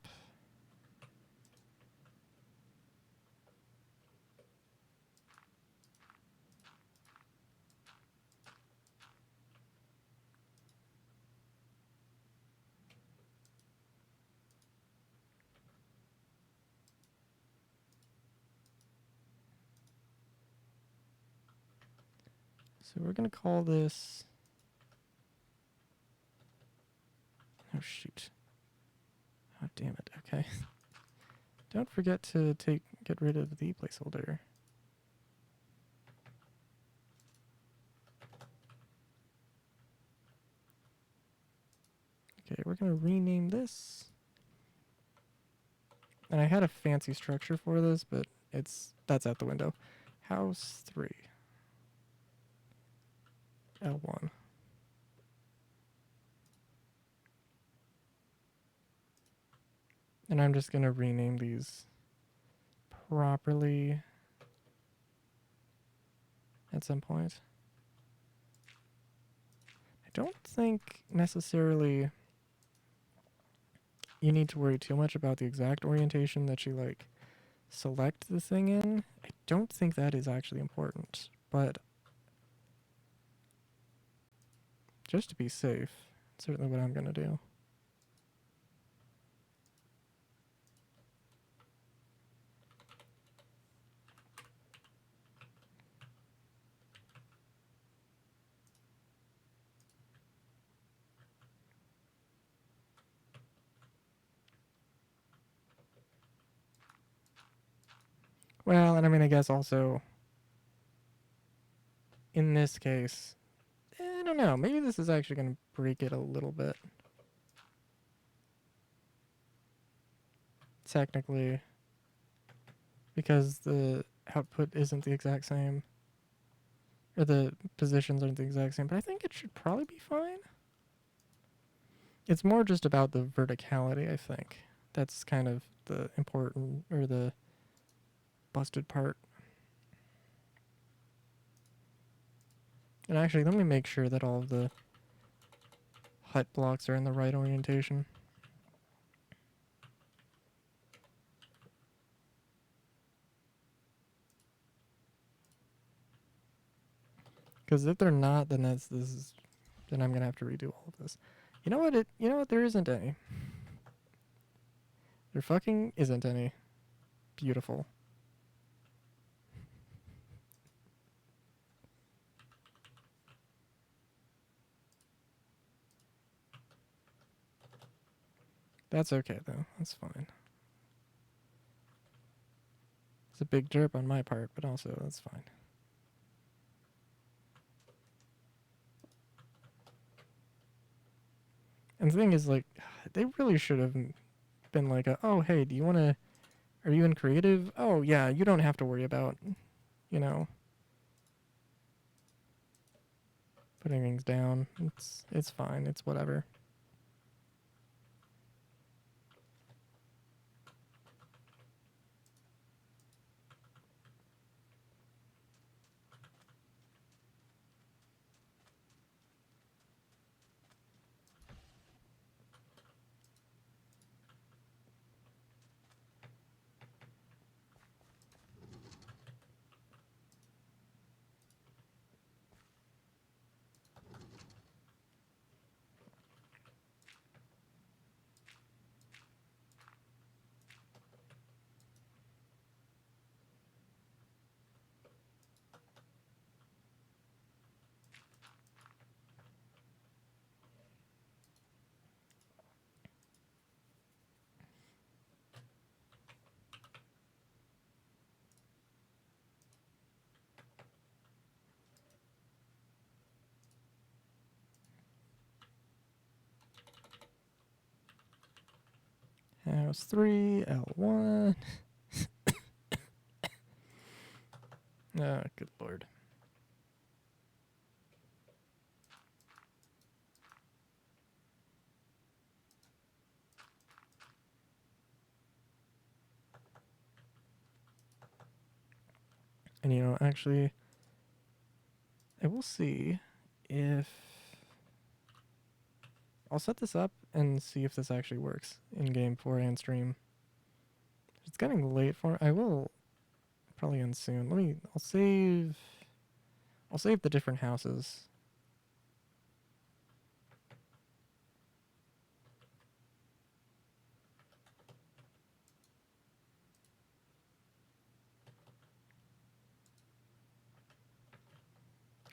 So we're going to call this... Oh, shoot. Oh, damn it. Okay. Don't forget to get rid of the placeholder. Okay, we're going to rename this. And I had a fancy structure for this, but that's out the window. House 3. L1. And I'm just going to rename these properly at some point. I don't think necessarily you need to worry too much about the exact orientation that you like select the thing in. I don't think that is actually important, but just to be safe, certainly what I'm going to do. Well, and I mean, I guess also in this case, I don't know. Maybe this is actually going to break it a little bit. Technically, because the output isn't the exact same, or the positions aren't the exact same, but I think it should probably be fine. It's more just about the verticality, I think. That's kind of the important, or the busted part. And actually, let me make sure that all of the hut blocks are in the right orientation. Because if they're not, then then I'm gonna have to redo all of this. You know what? You know what? There isn't any. There fucking isn't any. Beautiful. That's okay though. That's fine. It's a big derp on my part, but also that's fine. And the thing is, like, they really should have been like, oh, hey, are you in creative? Oh, yeah, you don't have to worry about, you know, putting things down. It's fine. It's whatever. House 3, L1. Oh, good lord. And actually, I will see if I'll set this up and see if this actually works in game and stream. It's getting late for I will probably end soon. I'll save the different houses.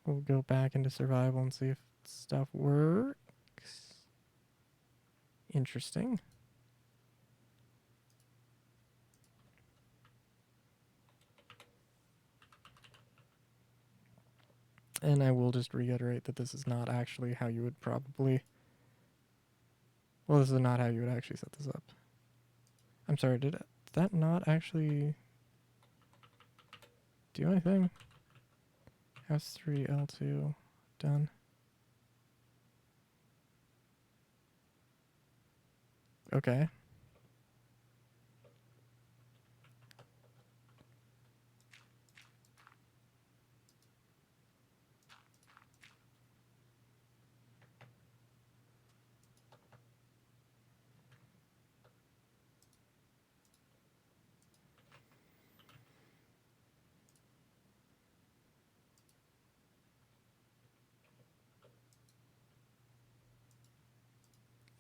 We'll go back into survival and see if stuff works. Interesting. And I will just reiterate that this is not actually how you would probably... Well, this is not how you would actually set this up. I'm sorry, did that not actually do anything? House 3, L2, done. Okay.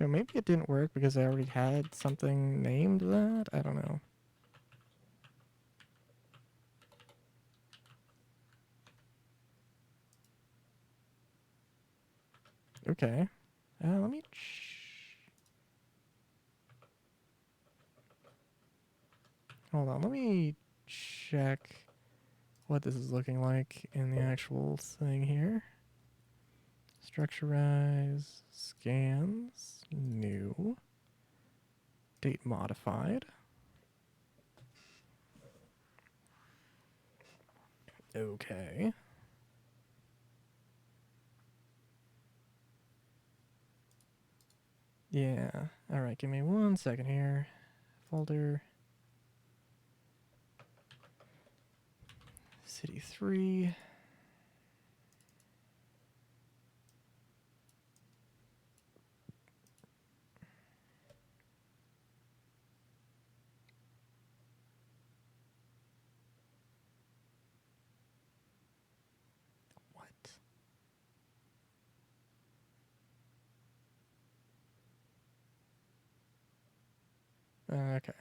Maybe it didn't work because I already had something named that? I don't know. Okay. Let me... Hold on, let me check what this is looking like in the actual thing here. Structurize, scans, new, date modified. Okay. Yeah. All right, give me 1 second here. Folder. City 3. What? Okay.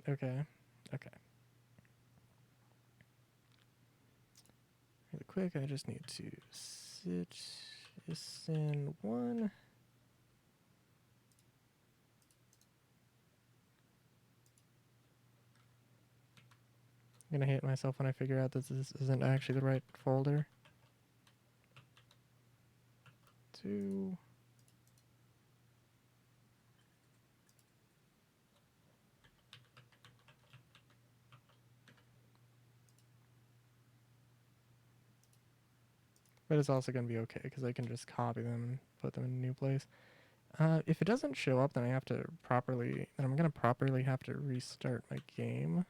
Okay. Okay. Really quick, I just need to sit this in 1. I'm gonna hate myself when I figure out that this isn't actually the right folder. 2. But it's also going to be okay because I can just copy them and put them in a new place. If it doesn't show up, then I'm going to properly have to restart my game,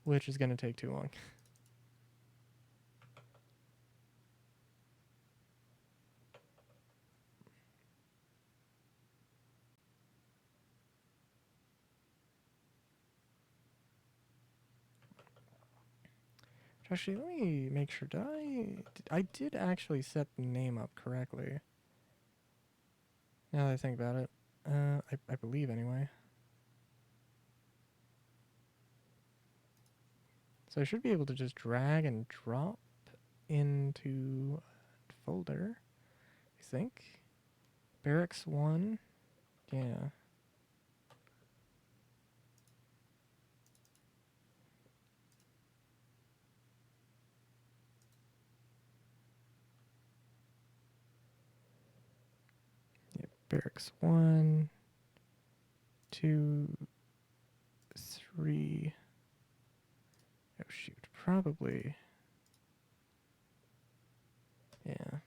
which is going to take too long. Actually, let me make sure. I did actually set the name up correctly. Now that I think about it, I believe anyway. So I should be able to just drag and drop into a folder, I think. Barracks 1. Yeah. barracks 1, 2, 3. Oh shoot, probably. Yeah.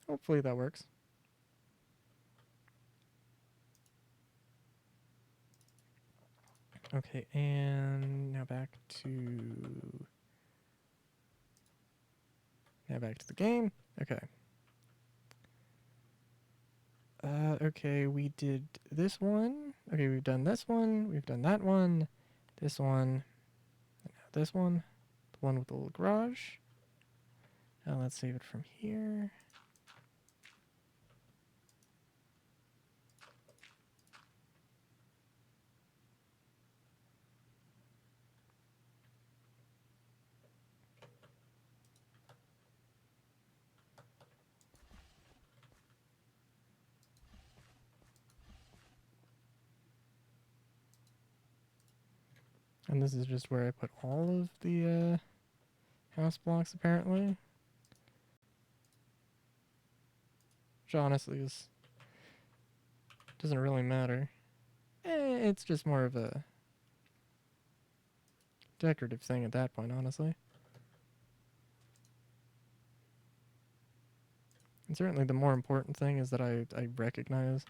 Hopefully that works. Okay, and now back to the game. Okay. Okay, we did this one. Okay, we've done this one. We've done that one. This one. And now this one. The one with the little garage. Now let's save it from here. And this is just where I put all of the house blocks, apparently. Which honestly doesn't really matter. It's just more of a decorative thing at that point, honestly. And certainly the more important thing is that I recognize.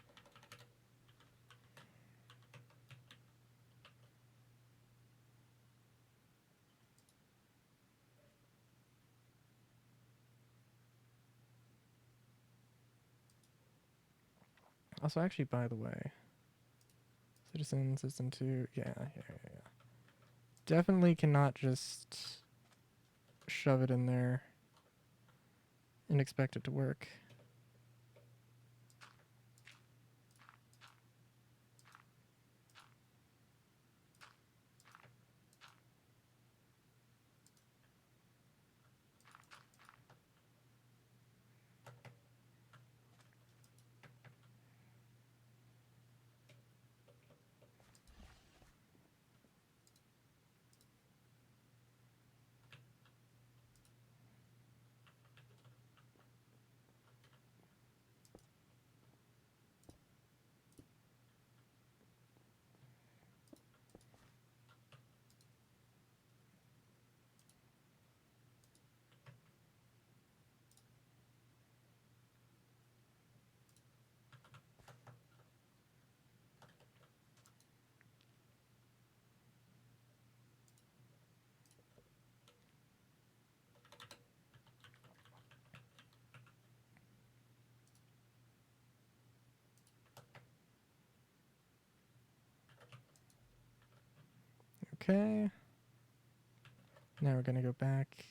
Also, actually, by the way, Citizen, System 2, yeah. Definitely cannot just shove it in there and expect it to work. Okay. Now we're going to go back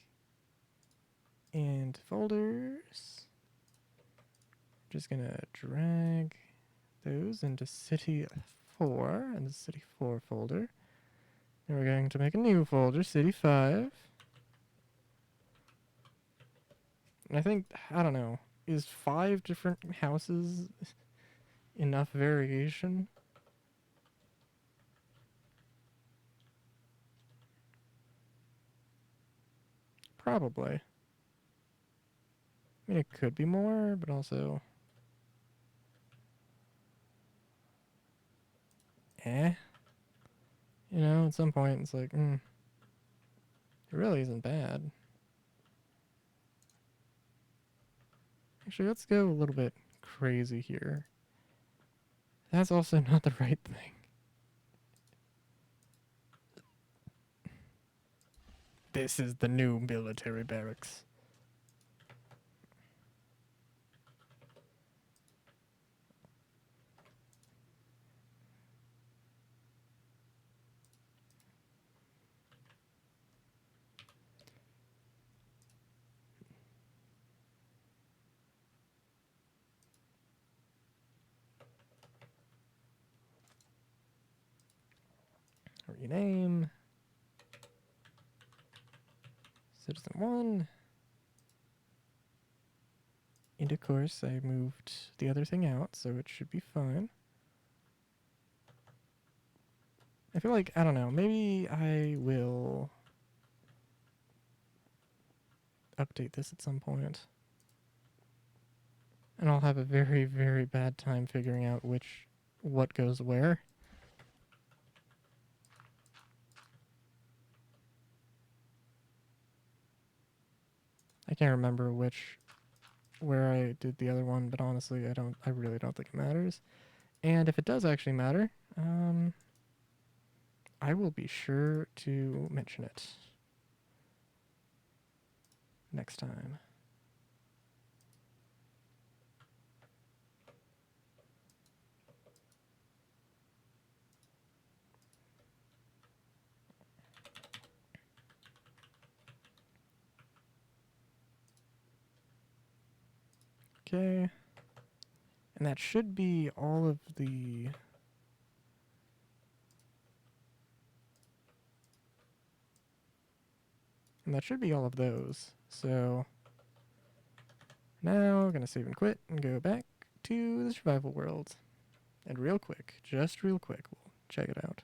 into folders. Just going to drag those into City 4 and the City 4 folder. Then we're going to make a new folder, City 5. And I think, I don't know, is 5 different houses enough variation? Probably. I mean, it could be more, but also... You know, at some point it's like, it really isn't bad. Actually, let's go a little bit crazy here. That's also not the right thing. This is the new military barracks. Rename. Citizen 1. And of course, I moved the other thing out, so it should be fine. I feel like, I don't know, maybe I will update this at some point. And I'll have a very, very bad time figuring out what goes where. I can't remember where I did the other one, but honestly, I really don't think it matters. And if it does actually matter, I will be sure to mention it next time. Okay. And that should be all of the... And that should be all of those. So now I'm going to save and quit and go back to the survival world. And real quick, just real quick, we'll check it out.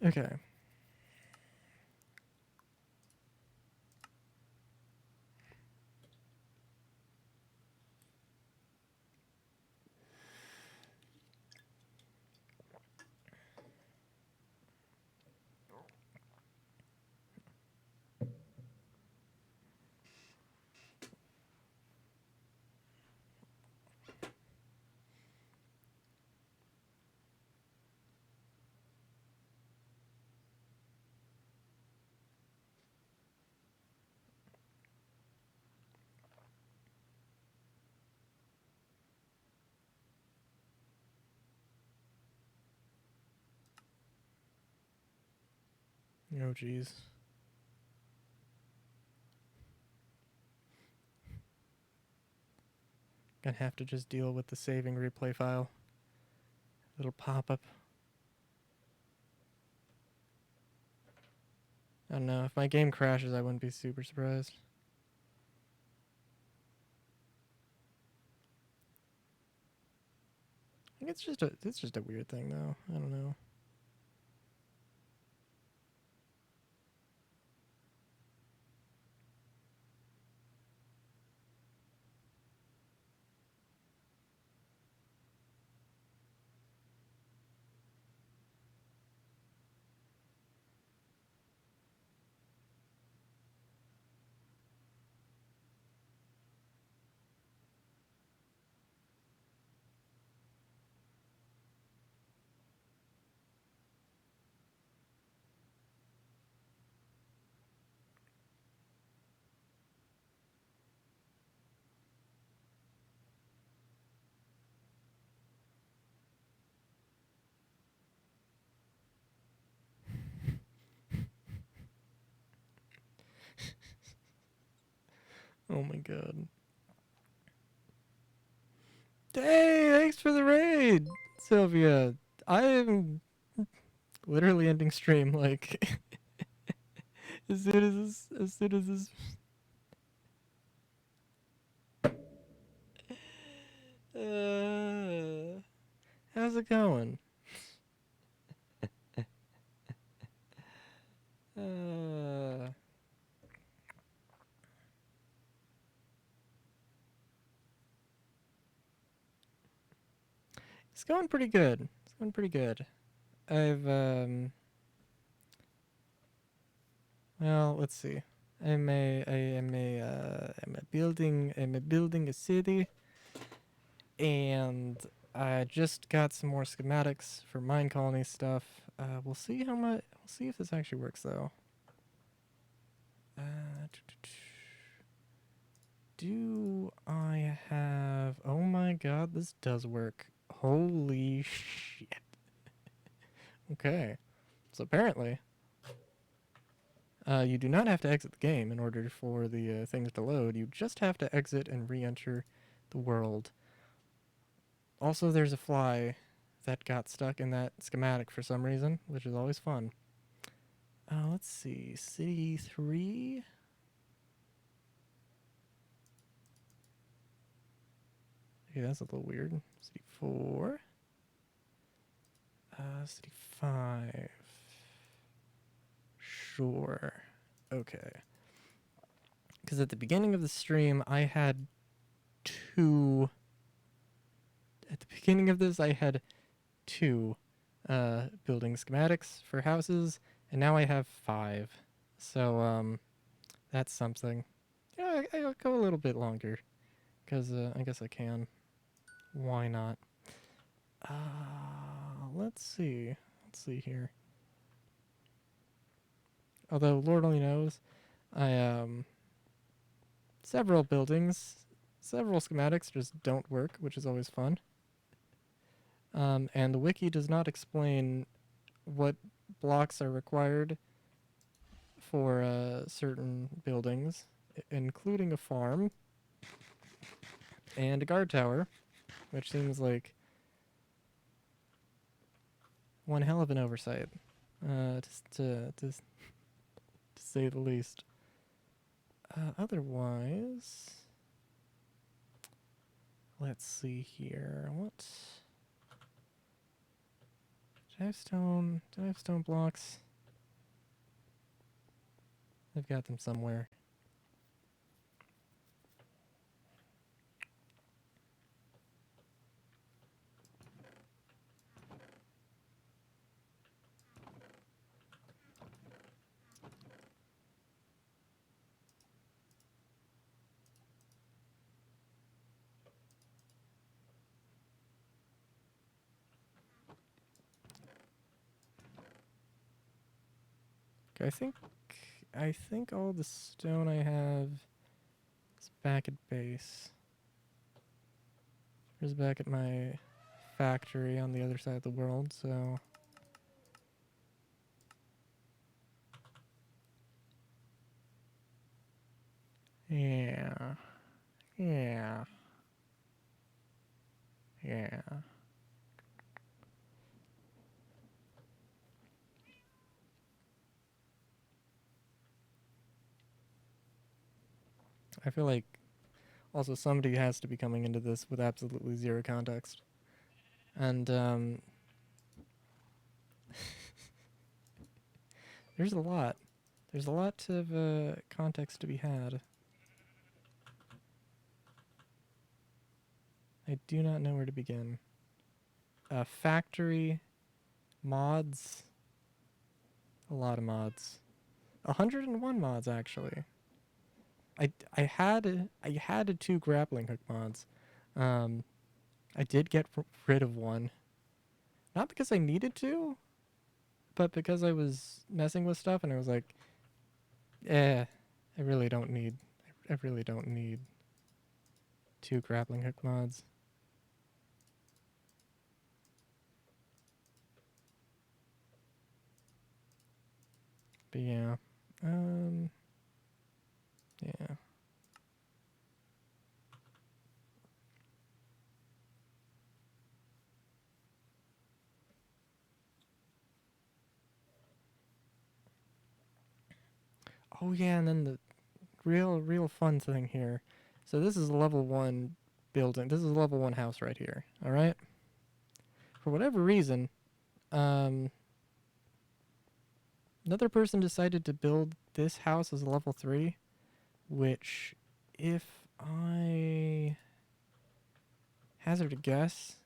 Okay. Oh, jeez. Gonna have to just deal with the saving replay file. It'll pop up. I don't know. If my game crashes, I wouldn't be super surprised. I think it's just a weird thing though. I don't know. Oh my god. Hey, thanks for the raid, Sylvia. I am literally ending stream like as soon as this. How's it going? Uh, it's going pretty good. It's going pretty good. I've well, let's see. I'm a building a city, and I just got some more schematics for mine colony stuff. We'll see how much. We'll see if this actually works though. Do I have? Oh my god, this does work. Holy shit. Okay, so apparently, You do not have to exit the game in order for the things to load. You just have to exit and re-enter the world. Also, there's a fly that got stuck in that schematic for some reason, which is always fun. Let's see. City 3? Okay, that's a little weird. City 4? City 5. Sure. Okay. Because at the beginning of the stream, I had two. At the beginning of this, I had two building schematics for houses, and now I have 5. So, that's something. Yeah, I'll go a little bit longer, because I guess I can. Why not? Let's see. Let's see here. Although, Lord only knows, I, several buildings, several schematics just don't work, which is always fun. And the wiki does not explain what blocks are required for certain buildings, including a farm and a guard tower, which seems like one hell of an oversight, to say the least. Otherwise, let's see here. What? Did I have stone? Did I have stone blocks? I've got them somewhere. Okay, I think all the stone I have is back at base. It's back at my factory on the other side of the world, so yeah. Yeah. Yeah. I feel like also somebody has to be coming into this with absolutely zero context. And there's a lot. There's a lot of context to be had. I do not know where to begin. Factory, mods, a lot of mods. 101 mods actually. I had 2 grappling hook mods. I did get rid of one. Not because I needed to, but because I was messing with stuff and I was like, I really don't need I really don't need 2 grappling hook mods. But yeah. Yeah. Oh yeah, and then the real fun thing here. So this is a level 1 building. This is a level 1 house right here. All right? For whatever reason, um another person decided to build this house as a level 3, which if I hazard a guess,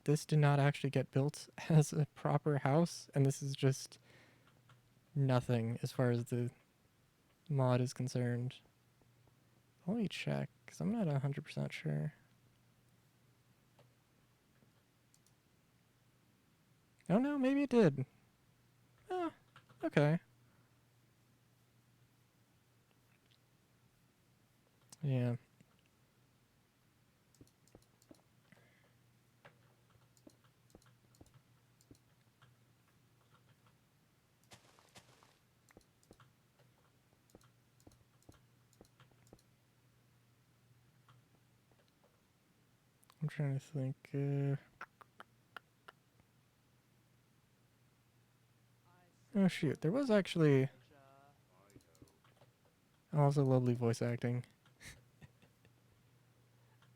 this did not actually get built as a proper house, and this is just nothing as far as the mod is concerned. Let me check, because I'm not 100% sure. Oh no, maybe it did. Oh, okay. Yeah. I'm trying to think. Oh shoot, there was actually also lovely voice acting.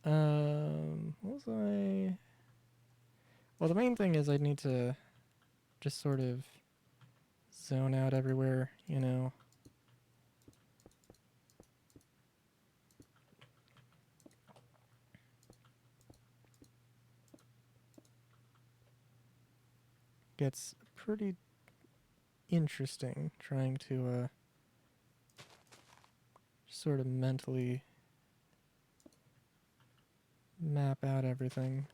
What was I? Well, the main thing is I need to just sort of zone out everywhere, you know. Gets pretty interesting trying to sort of mentally map out everything.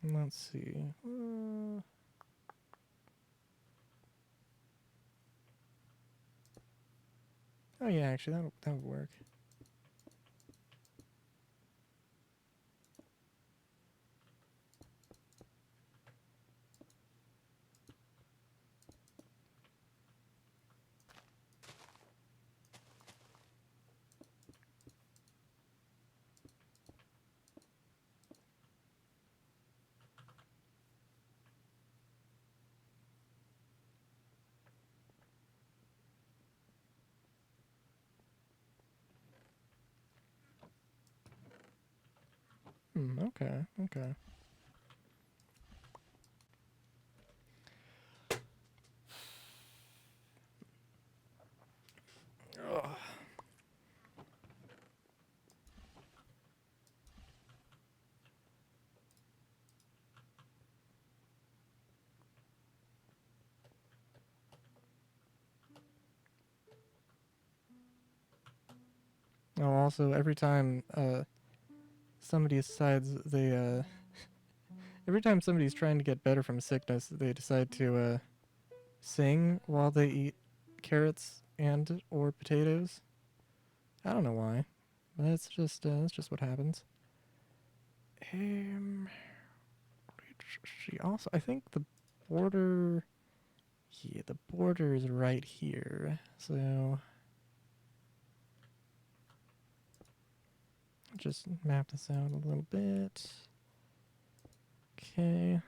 Let's see. Oh yeah, actually that would work. Okay, okay. Ugh. Oh, also every time somebody decides every time somebody's trying to get better from sickness, they decide to sing while they eat carrots and or potatoes. I don't know why, but that's just what happens. Um, she also, I think the border, yeah, the border is right here. So just map this out a little bit. Okay.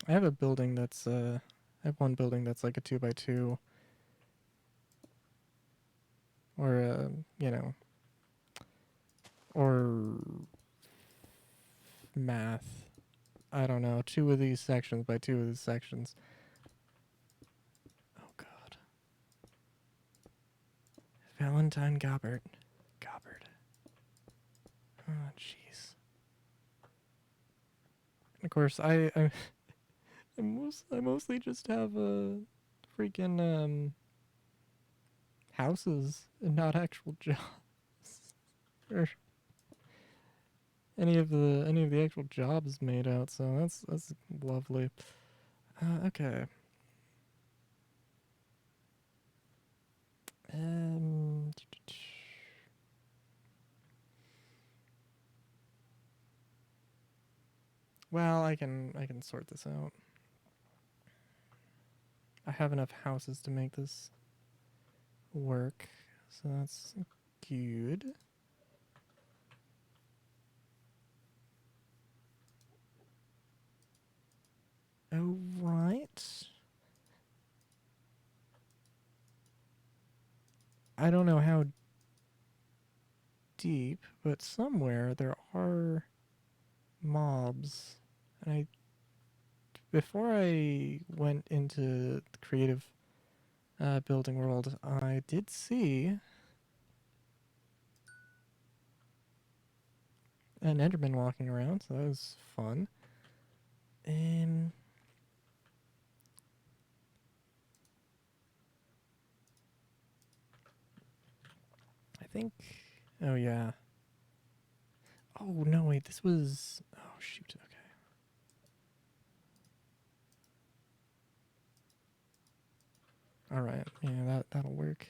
I have a building that's I have one building that's like a 2x2 or you know, or math. I don't know, two of these sections by two of these sections. Oh god. Valentine Gobbert. Gobbert. Oh jeez. Of course I mostly just have freaking houses and not actual jobs. Or any of the actual jobs made out, so that's lovely. Okay. Um, well, I can sort this out. I have enough houses to make this work, so that's good. All right. I don't know how deep, but somewhere there are mobs. And I before I went into the creative building world, I did see an Enderman walking around, so that was fun. Um, I think. Oh yeah. Oh no, wait. This was. Oh shoot. Okay. Alright, yeah, that'll work.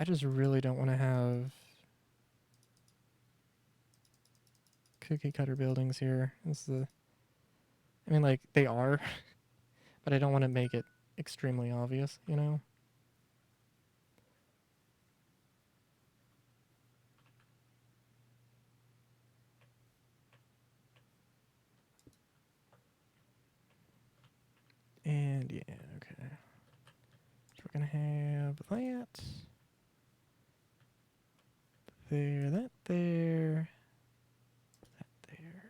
I just really don't want to have cookie cutter buildings here. I mean, like, they are, but I don't want to make it extremely obvious, you know? And yeah, okay. So we're gonna have that there, that there, that there.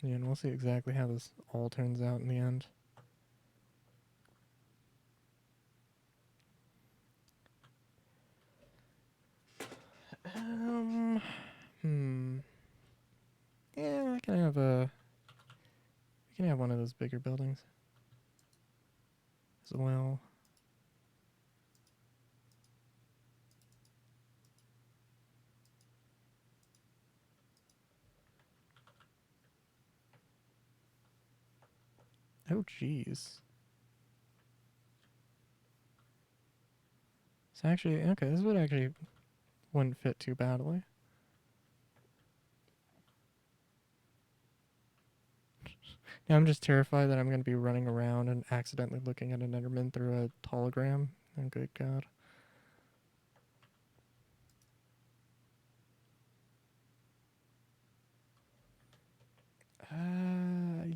Yeah, and we'll see exactly how this all turns out in the end. Um, hmm. Yeah, we can have one of those bigger buildings as well. Oh, jeez. So actually, okay, this would actually wouldn't fit too badly. Now I'm just terrified that I'm going to be running around and accidentally looking at an Enderman through a hologram. Oh, good God.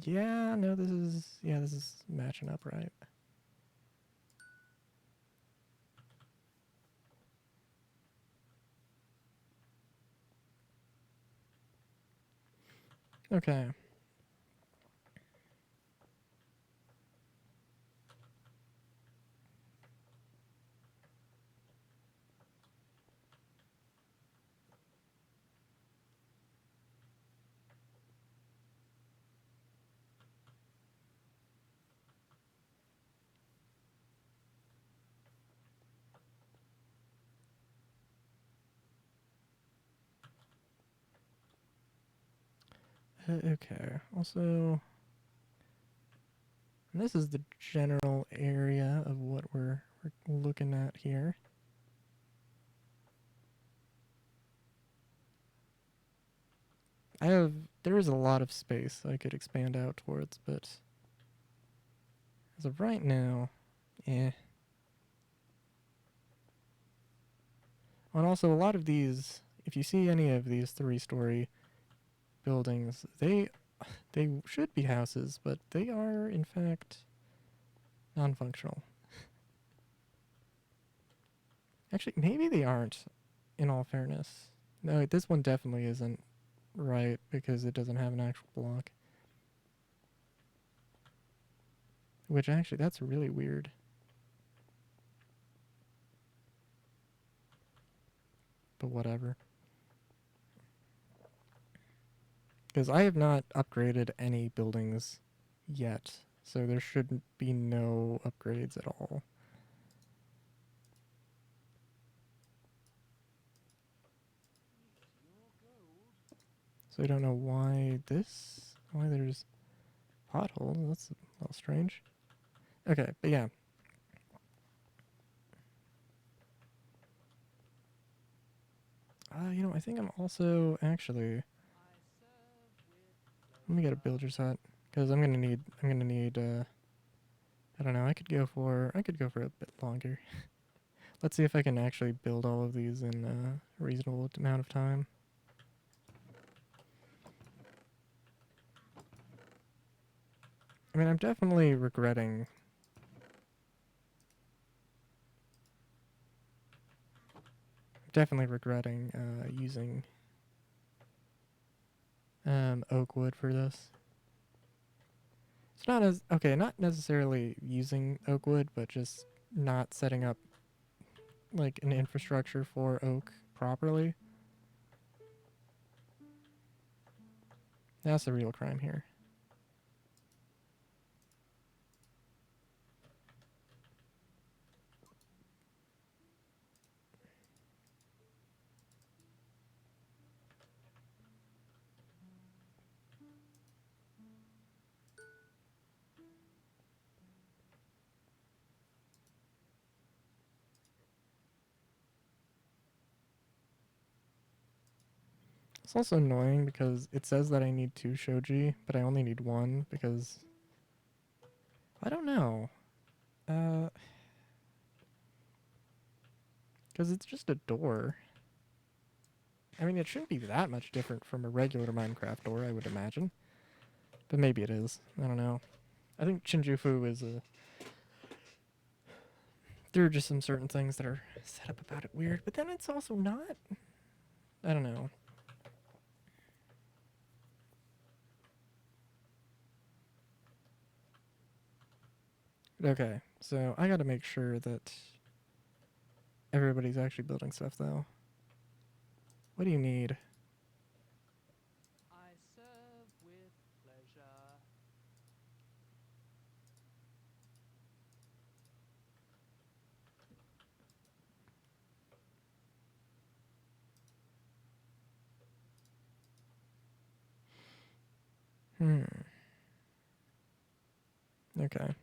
Yeah, no, this is matching up right. Okay. Okay. Also, and this is the general area of what we're looking at here. I have there is a lot of space I could expand out towards, but as of right now, eh. And also a lot of these, if you see any of these 3-story buildings, they should be houses, but they are in fact non-functional. Actually, maybe they aren't, in all fairness. No, this one definitely isn't right because it doesn't have an actual block. Which actually, that's really weird. But whatever. Because I have not upgraded any buildings yet, so there should be no upgrades at all. So I don't know why there's potholes. That's a little strange. Okay, but yeah. You know, I think I'm also actually. Let me get a builder's hut because I'm gonna need. I don't know. I could go for a bit longer. Let's see if I can actually build all of these in a reasonable amount of time. I mean, I'm definitely regretting. Definitely regretting using oak wood for this. It's not as okay, not necessarily using oak wood, but just not setting up like an infrastructure for oak properly. That's the real crime here. It's also annoying because it says that I need 2 shoji, but I only need 1 because I don't know. Because it's just a door. I mean, it shouldn't be that much different from a regular Minecraft door, I would imagine. But maybe it is. I don't know. I think Shinjufu is a... There are just some certain things that are set up about it weird, but then it's also not. I don't know. Okay, so I gotta make sure that everybody's actually building stuff, though. What do you need? I serve with pleasure. Hmm. Okay.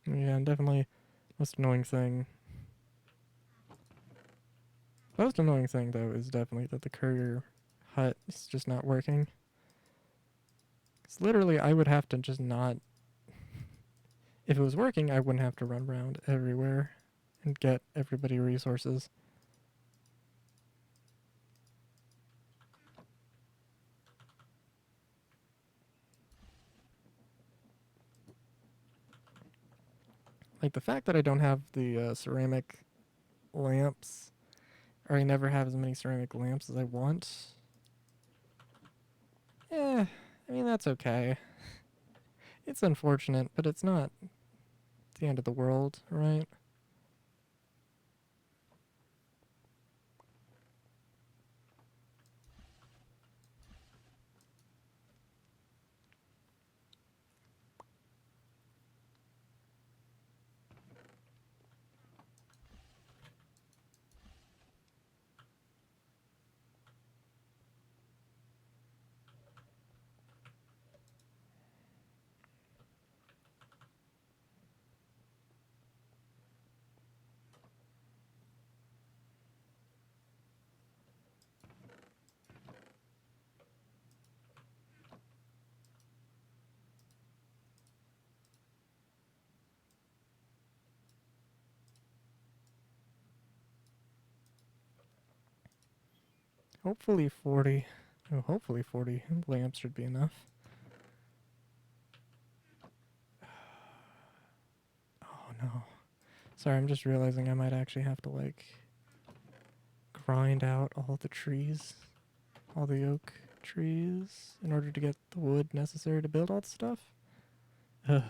Yeah, definitely. Most annoying thing. Most annoying thing, though, is definitely that the courier hut is just not working. Because literally, I would have to just not... If it was working, I wouldn't have to run around everywhere and get everybody resources. Like, the fact that I don't have the ceramic lamps, or I never have as many ceramic lamps as I want, eh, I mean, that's okay. It's unfortunate, but it's not the end of the world, right? Hopefully 40. Oh, hopefully 40 lamps should be enough. Oh no. Sorry, I'm just realizing I might actually have to, like, grind out all the trees, all the oak trees, in order to get the wood necessary to build all the stuff. Ugh.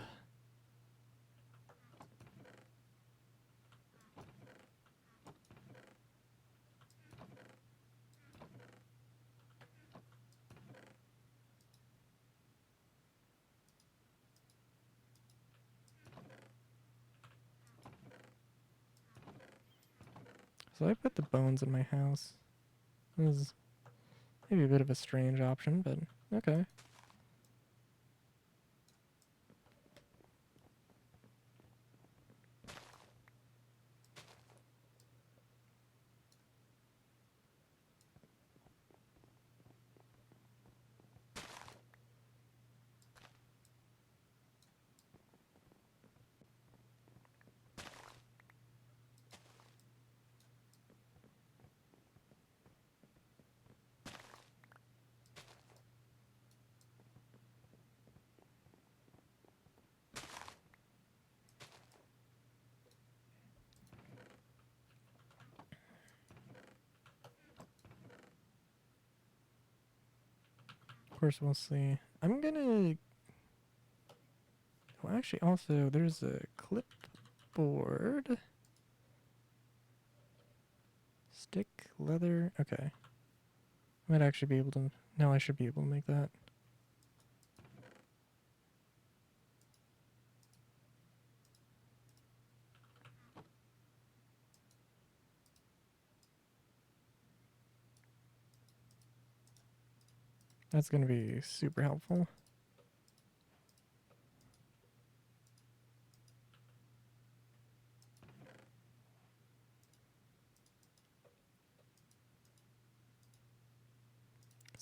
So I put the bones in my house. This is maybe a bit of a strange option, but okay. Of course, we'll see. I'm gonna... Well, actually, also, there's a clipboard. Stick, leather. Okay. I might actually be able to... No, I should be able to make that. That's gonna be super helpful.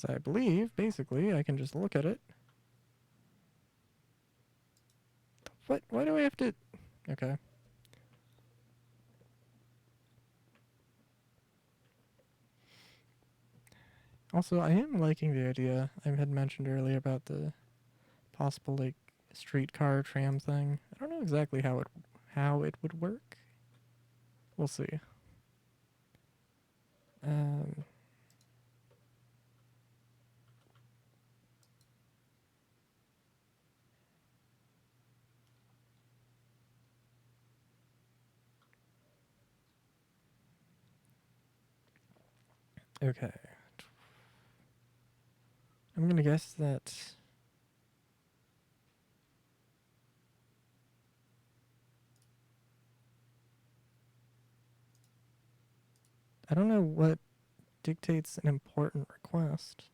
So I believe, basically, I can just look at it. What? Why do I have to... Okay. Also, I am liking the idea I had mentioned earlier about the possible, like, streetcar tram thing. I don't know exactly how it would work. We'll see. Um, okay. I'm gonna guess that... I don't know what dictates an important request.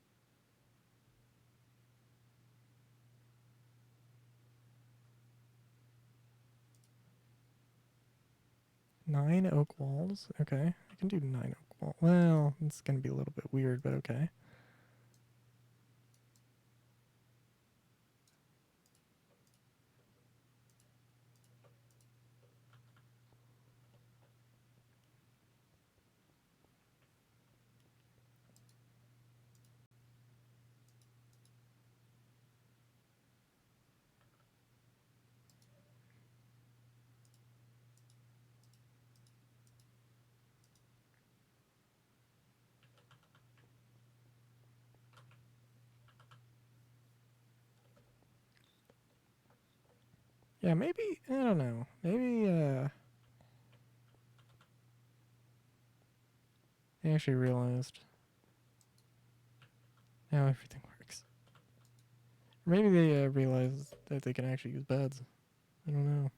9 oak walls. Okay. I can do 9 oak walls. Well, it's gonna be a little bit weird, but okay. Yeah, maybe, I don't know. Maybe, I actually realized how everything works. Maybe they realize that they can actually use beds. I don't know.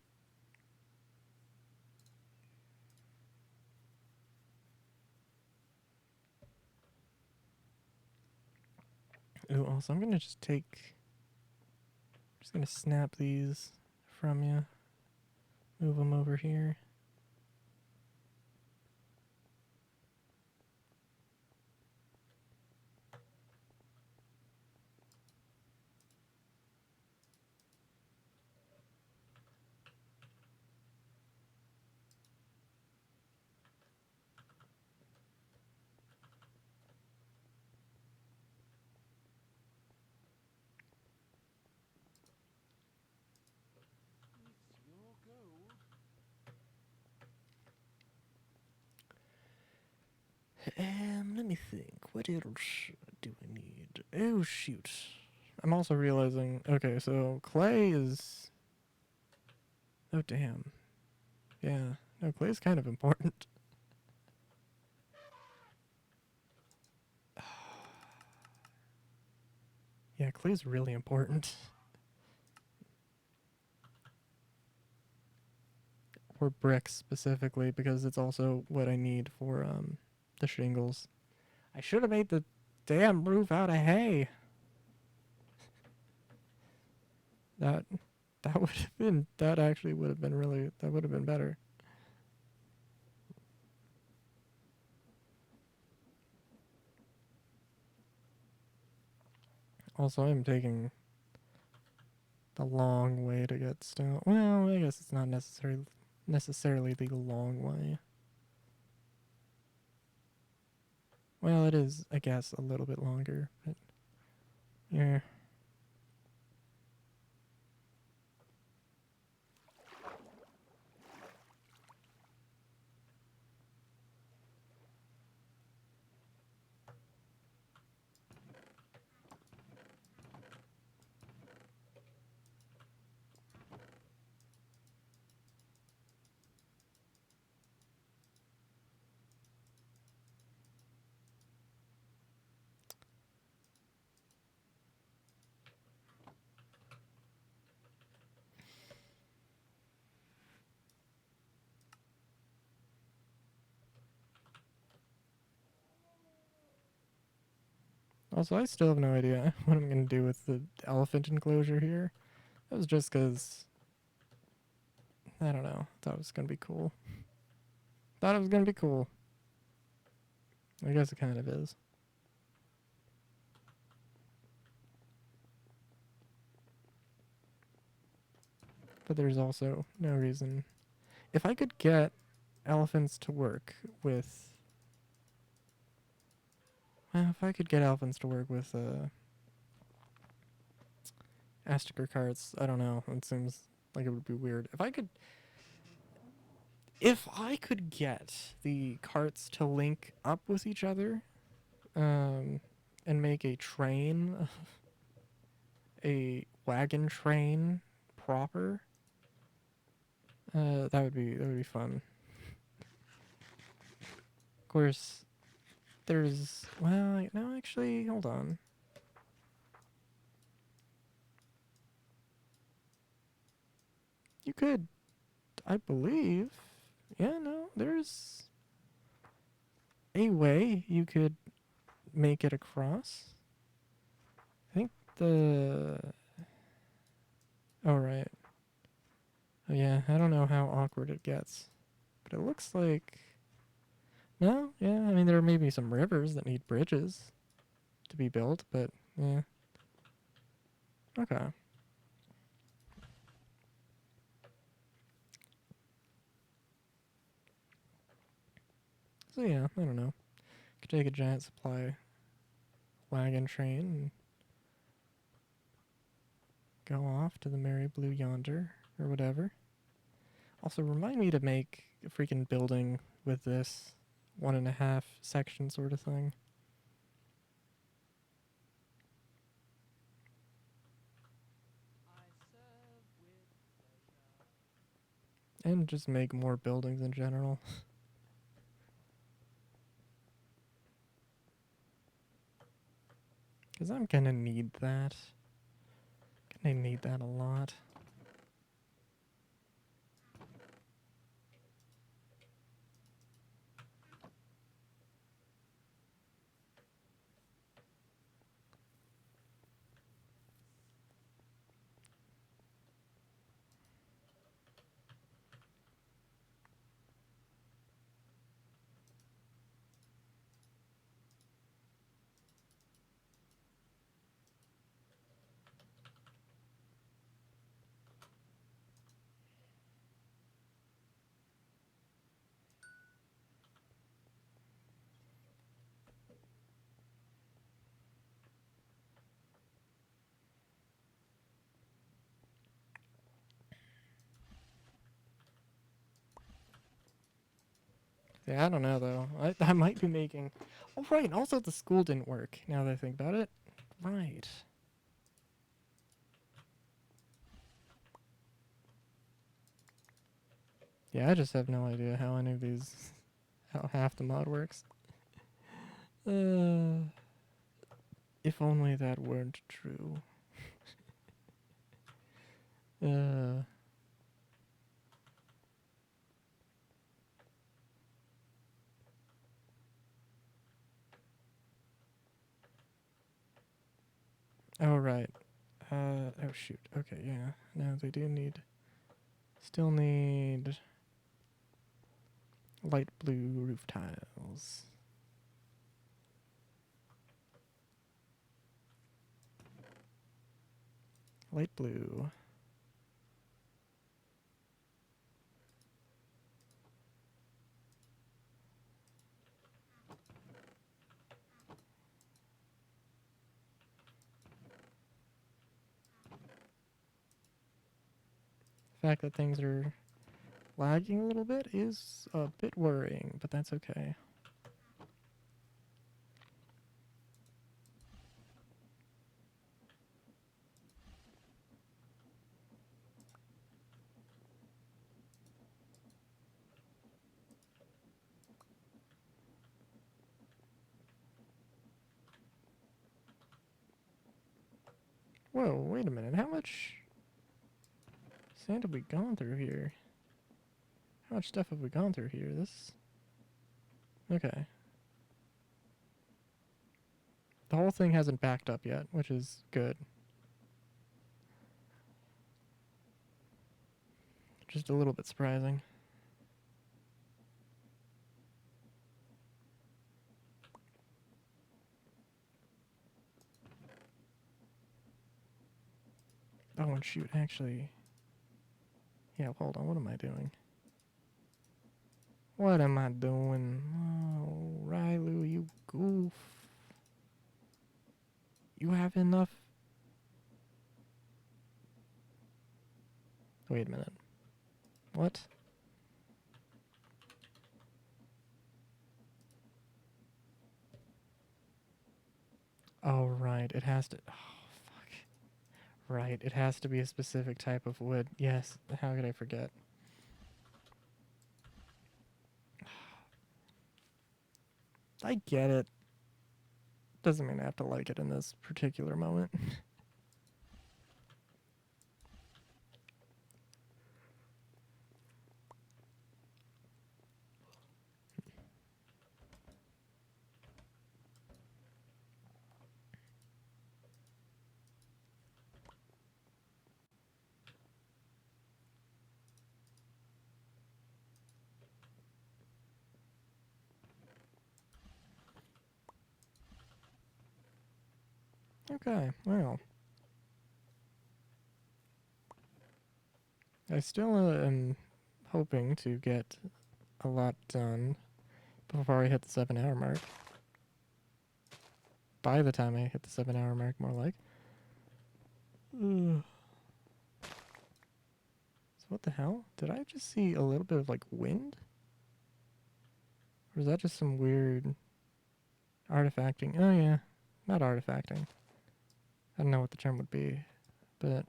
Ooh, also, I'm gonna just gonna snap these from you. Move them over here. It's your gold. Let me think. What else do I need? Oh, shoot. I'm also realizing, okay, so clay is... Oh, damn. Yeah. No, clay is kind of important. Yeah, clay is really important. For bricks specifically, because it's also what I need for the shingles. I should have made the damn roof out of hay. That that would have been that actually would have been really that would have been better. Also, I'm taking the long way to get stone. Well, I guess it's not necessarily the long way. Well, it is, I guess, a little bit longer, but yeah. Also, I still have no idea what I'm gonna do with the elephant enclosure here. That was just because I don't know. Thought it was gonna be cool. Thought it was gonna be cool. I guess it kind of is. but there's also no reason. If I could get elephants to work with, well, if I could get elephants to work with Astaker carts, I don't know. It seems like it would be weird. If I could get the carts to link up with each other, and make a train, a wagon train proper, that would be fun. Of course, there's well, no, actually, hold on. You could, I believe, yeah, no, there's a way you could make it across. I think the. Oh, right. Oh, yeah, I don't know how awkward it gets. But it looks like. No, yeah, I mean, there may be some rivers that need bridges to be built, but yeah. Okay. So, yeah, I don't know. Could take a giant supply wagon train and go off to the Merry Blue Yonder or whatever. Also, remind me to make a freaking building with this 1.5 section sort of thing. I serve with pleasure. And just make more buildings in general. Because I'm gonna need that. Gonna need that a lot. Yeah, I don't know though. I might be making. Oh right, and also the school didn't work. Now that I think about it, right. Yeah, I just have no idea how any of these, how half the mod works. Uh, if only that weren't true. Uh, oh right. Oh shoot. Okay, yeah. No, they do need. Still need light blue roof tiles. Light blue. The fact that things are lagging a little bit is a bit worrying, but that's okay. Whoa, wait a minute. How much sand have we gone through here? How much stuff have we gone through here? This. Okay. The whole thing hasn't backed up yet, which is good. Just a little bit surprising. Oh, and shoot, actually. Yeah, hold on. What am I doing? What am I doing? Oh, Rylu, you goof. You have enough. Wait a minute. What? Oh, right. It has to. Oh, fuck. Right. It has to be a specific type of wood. Yes. How could I forget? I get it. Doesn't mean I have to like it in this particular moment. Okay, well. I still am hoping to get a lot done before I hit the 7 hour mark. By the time I hit the 7 hour mark, more like. Ugh. So what the hell? Did I just see a little bit of like wind? Or is that just some weird artifacting? Oh yeah, not artifacting. I don't know what the term would be, but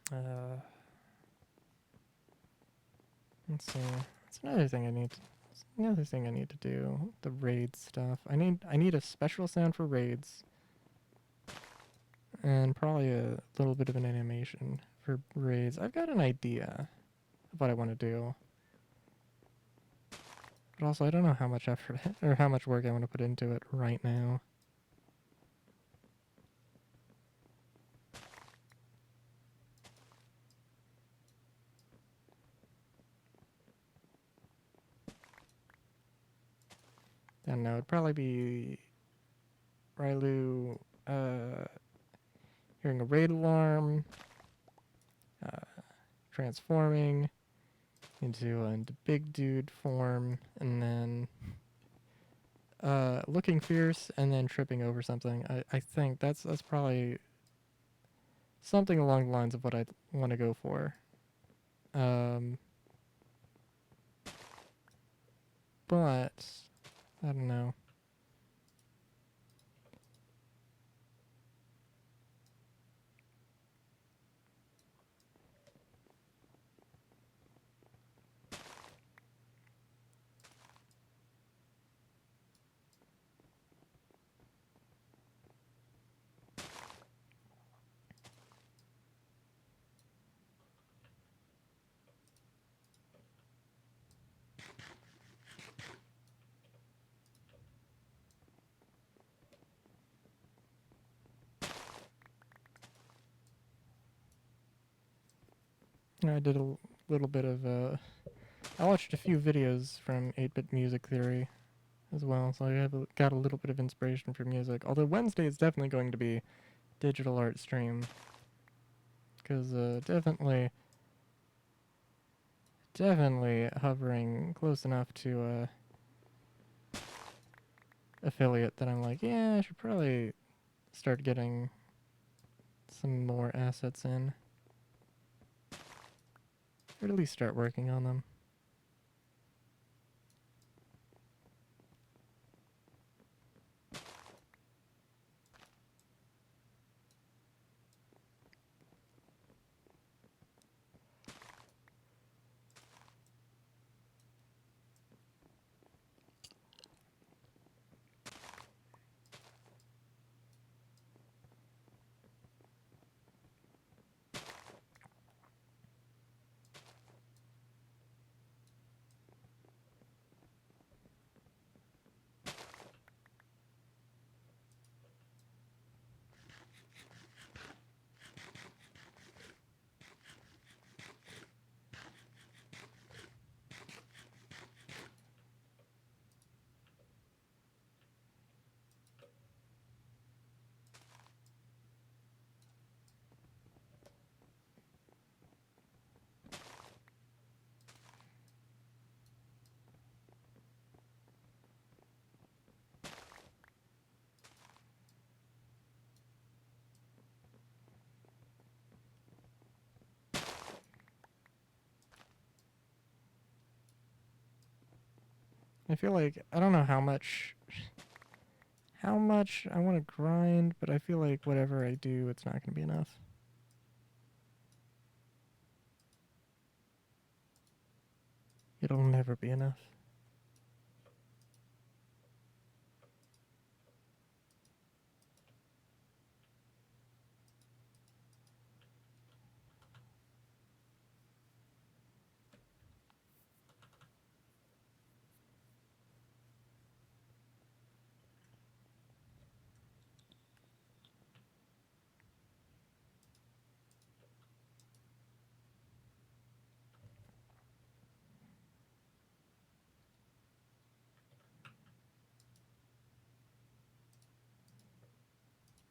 uh, let's see. That's another thing I need. That's another thing I need to do. The raid stuff. I need a special sound for raids, and probably a little bit of an animation for raids. I've got an idea of what I want to do, but also I don't know how much effort or how much work I want to put into it right now. I don't know. It'd probably be Rylu hearing a raid alarm, uh, transforming into big dude form, and then looking fierce, and then tripping over something. I think that's probably something along the lines of what I'd want to go for. Um, but I don't know. I did a little bit of I watched a few videos from 8-bit music theory as well, so I have got a little bit of inspiration for music. Although Wednesday is definitely going to be digital art stream, because definitely hovering close enough to affiliate that I'm like, yeah, I should probably start getting some more assets in, or at least start working on them. I feel like I don't know how much I want to grind, but I feel like whatever I do, it's not going to be enough. It'll never be enough.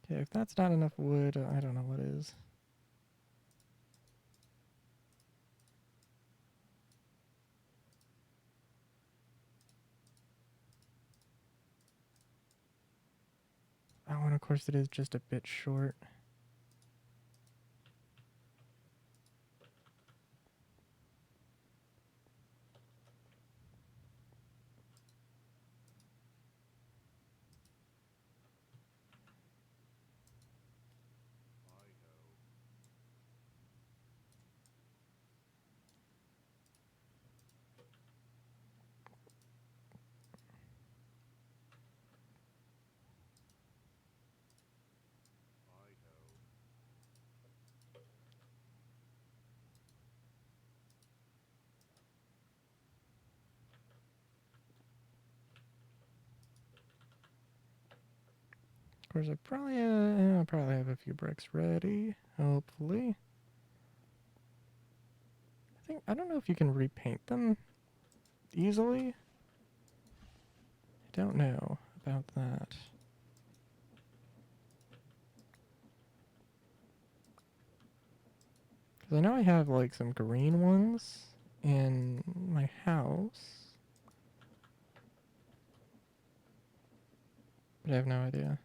Okay, if that's not enough wood, I don't know what is. Oh, and of course it is just a bit short. I ho. I ho. Of course, I probably have a few bricks ready. Hopefully, I don't know if you can repaint them easily. I don't know about that. Because I know I have like some green ones in my house, but I have no idea.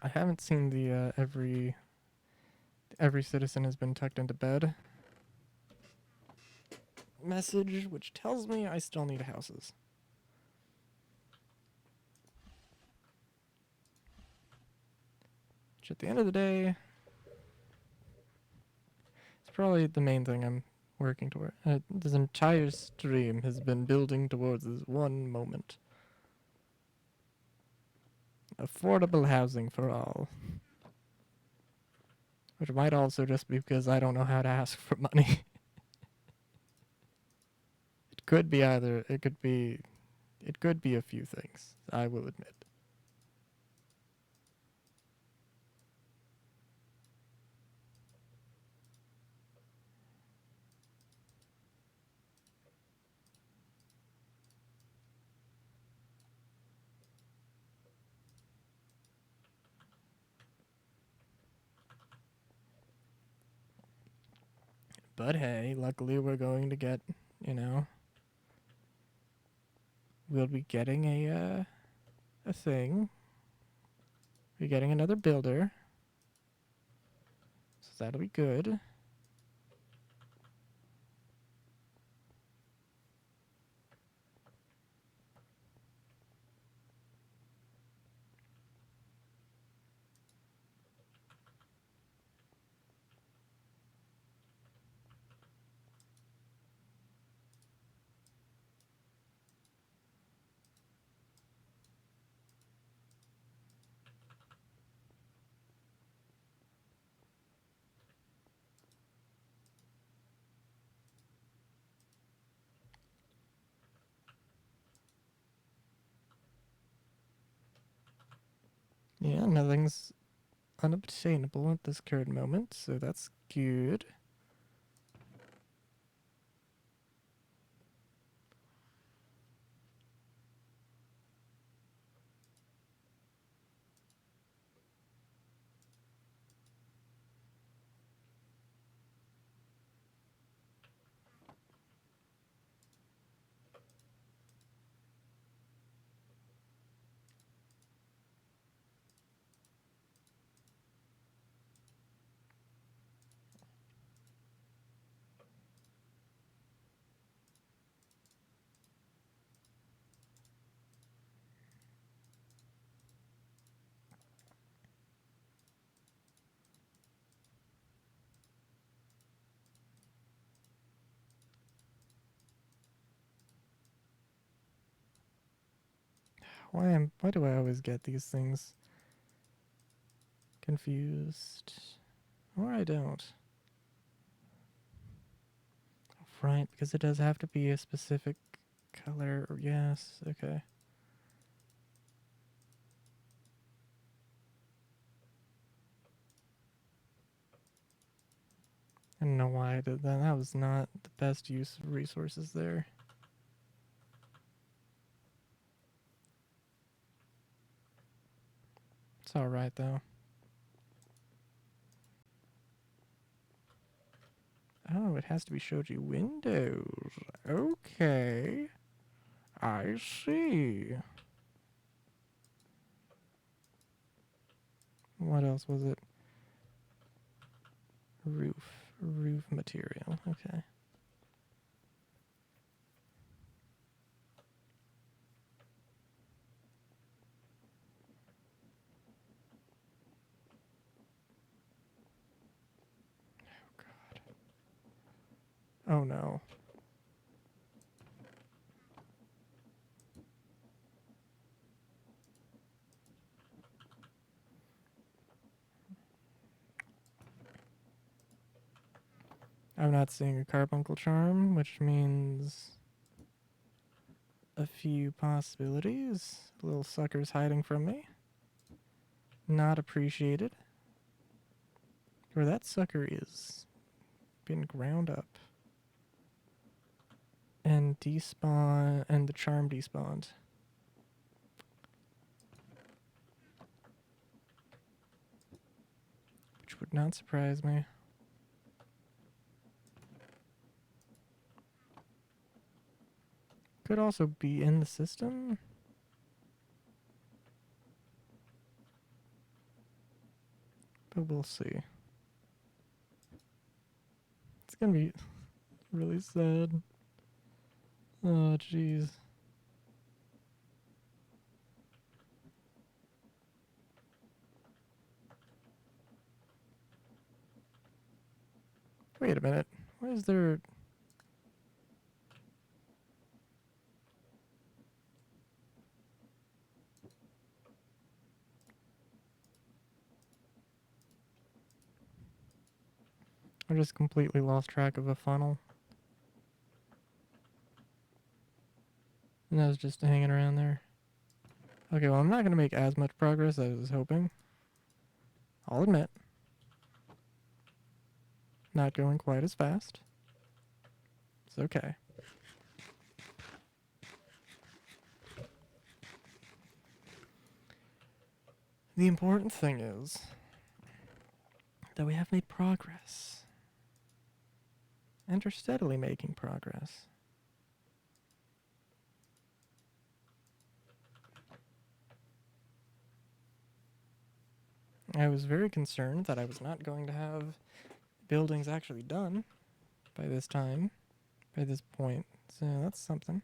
I haven't seen the every citizen has been tucked into bed message, which tells me I still need houses. Which at the end of the day, it's probably the main thing I'm working toward. This entire stream has been building towards this one moment. Affordable housing for all. Which might also just be because I don't know how to ask for money. It could be either. It could be a few things, I will admit. But hey, luckily we're going to get, you know, we'll be getting a thing. We're getting another builder. So that'll be good. Yeah, nothing's unobtainable at this current moment, so that's good. Why do I always get these things confused? Or I don't. Right, because it does have to be a specific color. Yes, okay. I don't know why I did that. That was not the best use of resources there. It's alright though. Oh, it has to be Shoji Windows. Okay. I see. What else was it? Roof material. Okay. Oh god. Oh no. I'm not seeing a carbuncle charm, which means a few possibilities. Little suckers hiding from me. Not appreciated. Where that sucker is. Been ground up. And despawn, and the charm despawned. Which would not surprise me. Could also be in the system. But we'll see. It's gonna be really sad. Oh, jeez. Wait a minute. Why is there... I just completely lost track of a funnel. And I was just hanging around there. Okay, well, I'm not going to make as much progress as I was hoping. I'll admit. Not going quite as fast. It's okay. The important thing is that we have made progress. And are steadily making progress. I was very concerned that I was not going to have buildings actually done by this time, by this point. So that's something.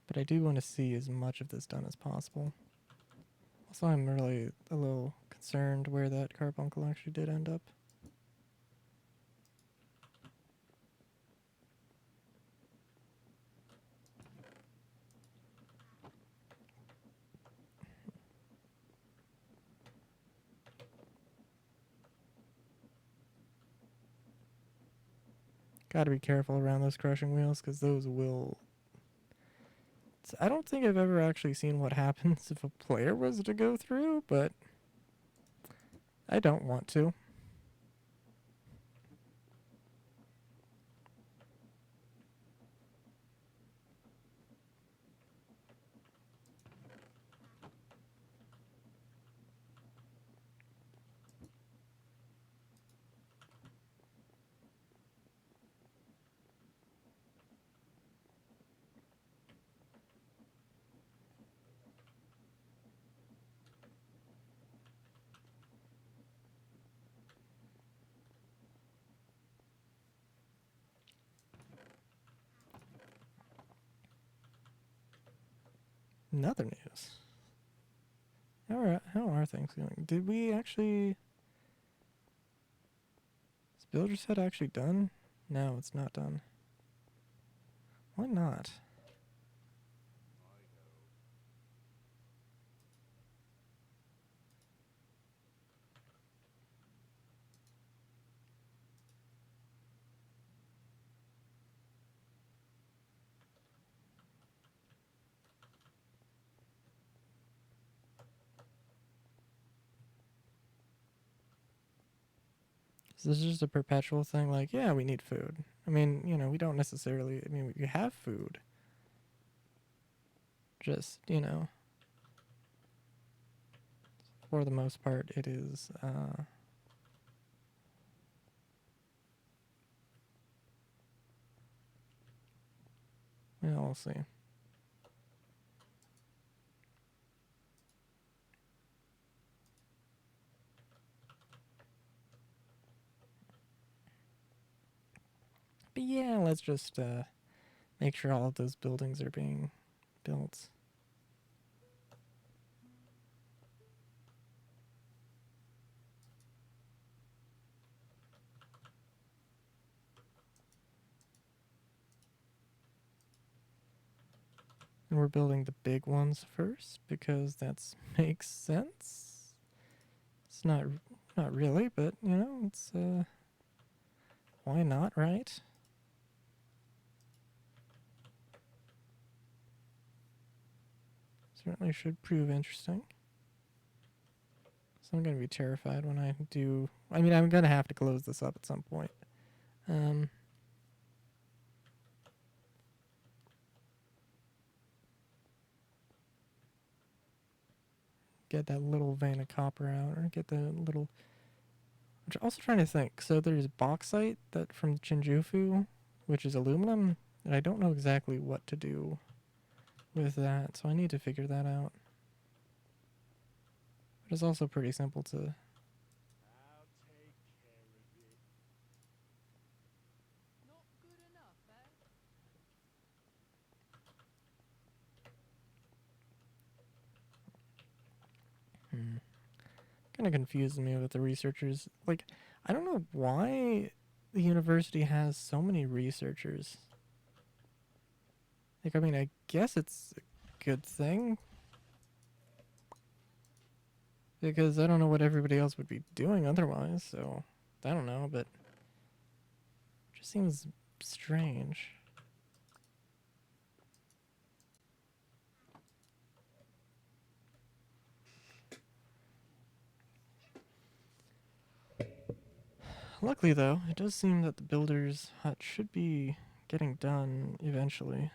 But I do want to see as much of this done as possible. Also, I'm really a little concerned where that carbuncle actually did end up. Gotta be careful around those crushing wheels, because those will... I don't think I've ever actually seen what happens if a player was to go through, but I don't want to. In other news. How are things going? Did we actually... Is Builder Set actually done? No, it's not done. Why not? Is this just a perpetual thing? Like, yeah, we need food. I mean, we don't necessarily. I mean, we have food. Just, for the most part, it is. Yeah, we'll see. But yeah, let's just make sure all of those buildings are being built. And we're building the big ones first because that makes sense. It's not really, but it's why not, right? Certainly should prove interesting. So I'm gonna be terrified when I do. I mean, I'm gonna have to close this up at some point. Um, get that little vein of copper out, or get the little. I'm also trying to think. So there's bauxite that from Shinjufu, which is aluminum, and I don't know exactly what to do with that, so I need to figure that out. But it's also pretty simple to. I'll take care of it. Not good enough, eh? Kind of confuses me with the researchers. Like, I don't know why the university has so many researchers. Like, I mean, I guess it's a good thing because I don't know what everybody else would be doing otherwise. So I don't know, but it just seems strange. Luckily, though, it does seem that the builder's hut should be getting done eventually.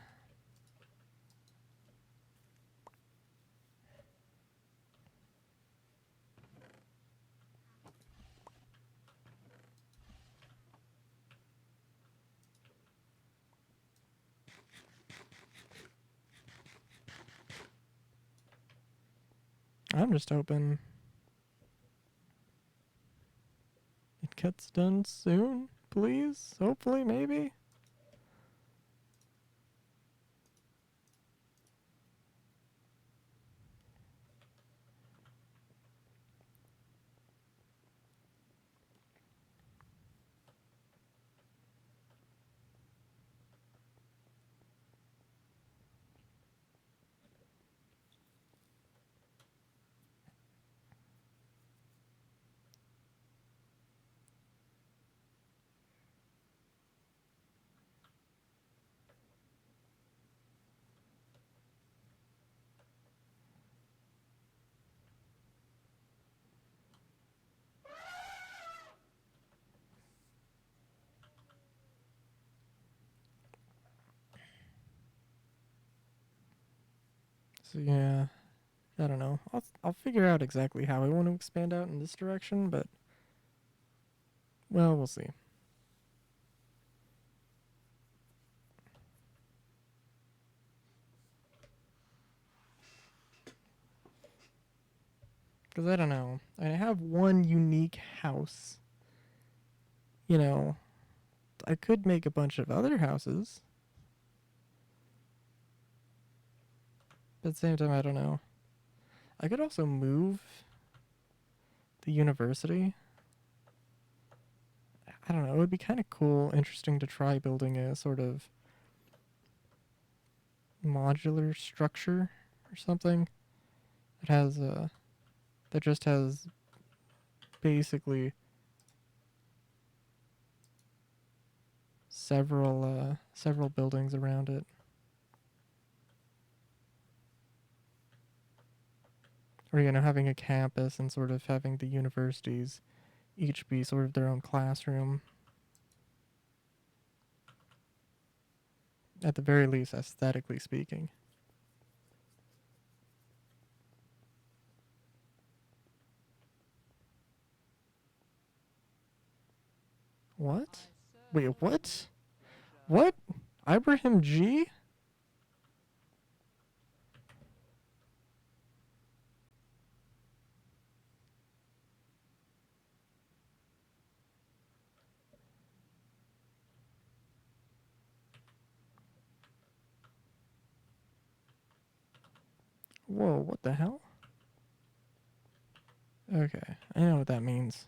I'm just hoping it gets done soon, please. Hopefully, maybe. So yeah, I don't know. I'll figure out exactly how I want to expand out in this direction, but well, we'll see. Because I don't know. I have one unique house. You know, I could make a bunch of other houses. But at the same time, I don't know. I could also move the university. I don't know. It would be kind of cool, interesting to try building a sort of modular structure or something. It has that just has basically several buildings around it. Or having a campus and sort of having the universities each be sort of their own classroom. At the very least, aesthetically speaking. What? Wait, what? What? Ibrahim G? Whoa, what the hell? Okay, I know what that means.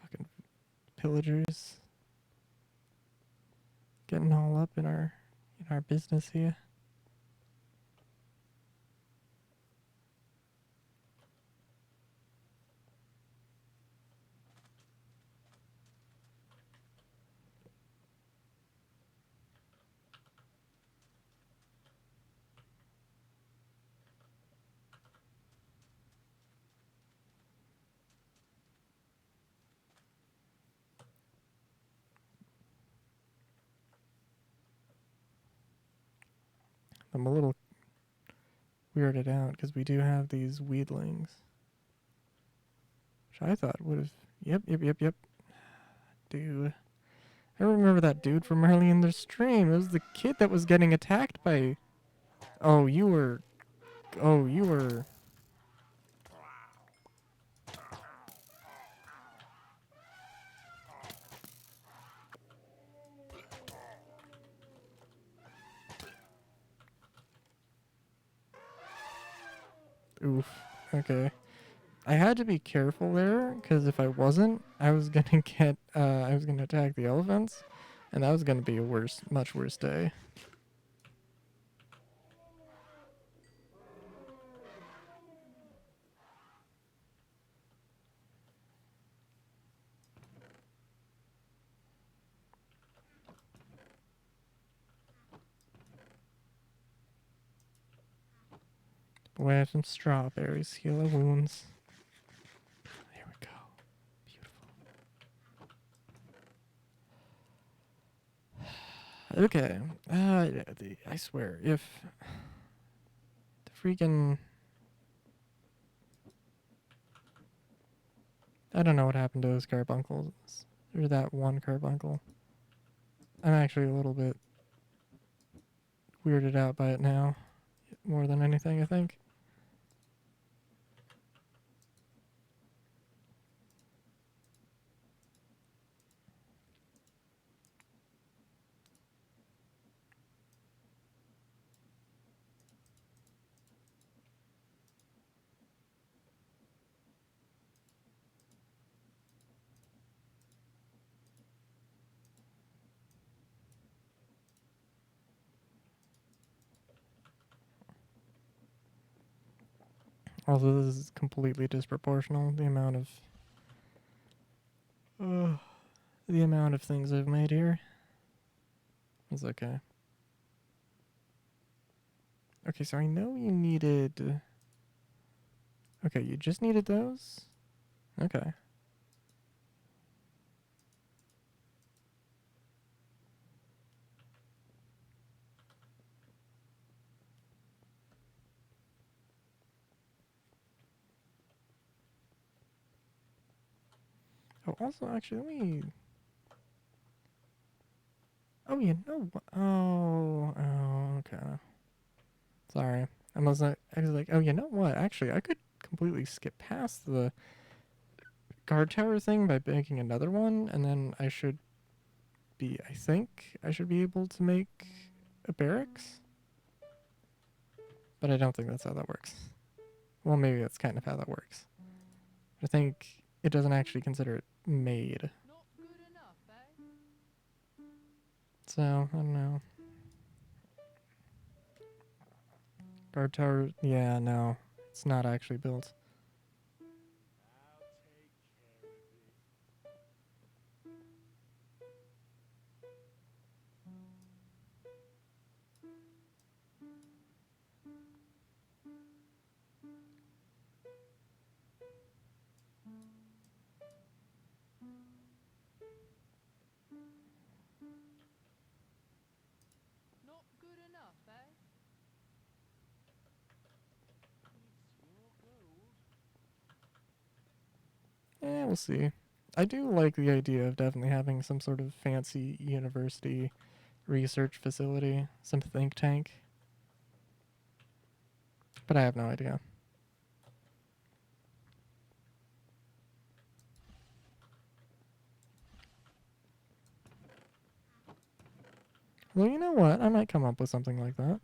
Fucking pillagers. Getting all up in our business here. I'm a little weirded out because we do have these weedlings. Which I thought would have. Yep. Dude. I remember that dude from early in the stream. It was the kid that was getting attacked by. Oh, you were. Oh, you were. Oof. Okay. I had to be careful there because if I wasn't, I was gonna get. I was gonna attack the elephants, and that was gonna be a much worse day. Wear some strawberries, heal the wounds. Here we go. Beautiful. Okay. I swear, if the freaking. I don't know what happened to those carbuncles. Or that one carbuncle. I'm actually a little bit weirded out by it now. More than anything, I think. Also, this is completely disproportional. Uh, the amount of things I've made here. It's okay. Okay, so I know you needed. Okay, you just needed those? Okay. Oh, also, actually, let me. Oh, you know what? Oh, okay. Sorry. I was like, oh, you know what? Actually, I could completely skip past the guard tower thing by making another one, and then I think I should be able to make a barracks. But I don't think that's how that works. Well, maybe that's kind of how that works. I think it doesn't actually consider it made. Not good enough, eh? So, I don't know. Guard tower. Yeah, no, it's not actually built. I'll take care of it. Not good enough, eh? It's your gold. Yeah, we'll see. I do like the idea of definitely having some sort of fancy university research facility, some think tank, but I have no idea. Well, you know what? I might come up with something like that.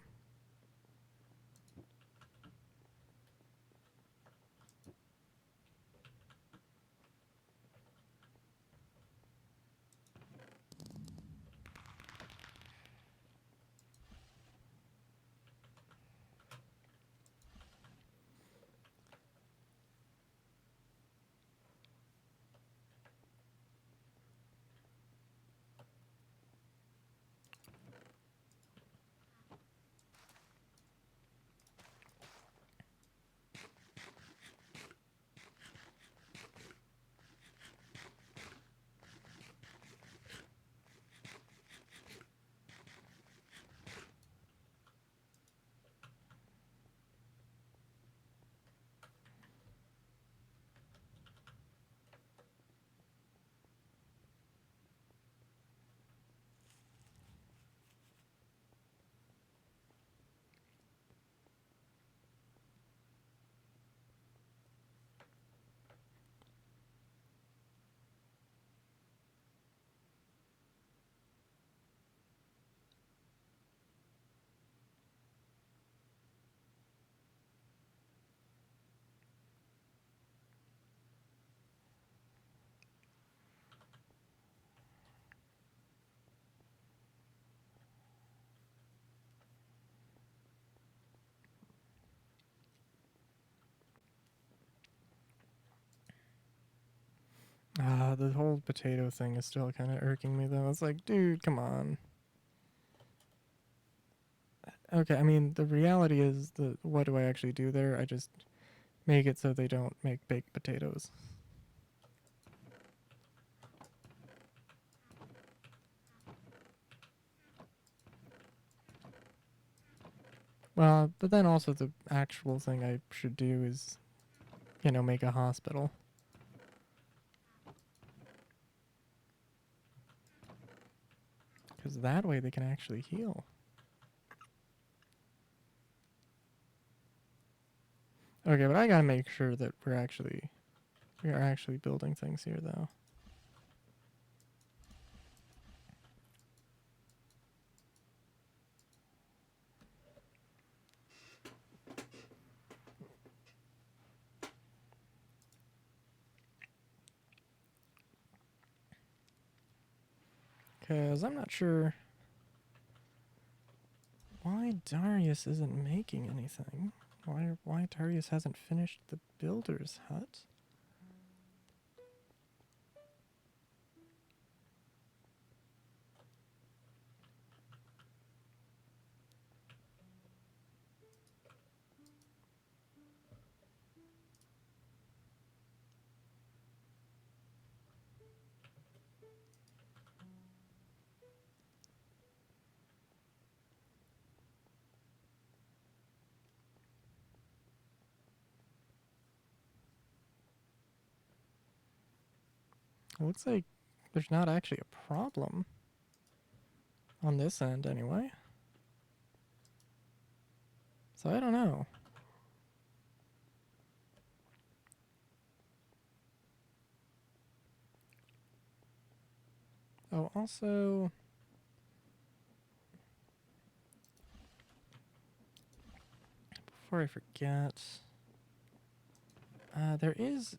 The whole potato thing is still kind of irking me, though. It's like, dude, come on. Okay, I mean, the reality is, what do I actually do there? I just make it so they don't make baked potatoes. Well, but then also the actual thing I should do is, make a hospital. Because that way they can actually heal. Okay, but I gotta make sure that we are actually building things here, though. Because I'm not sure why Darius isn't making anything. Why Darius hasn't finished the builder's hut? It looks like there's not actually a problem on this end, anyway. So I don't know. Oh, also, before I forget, there is.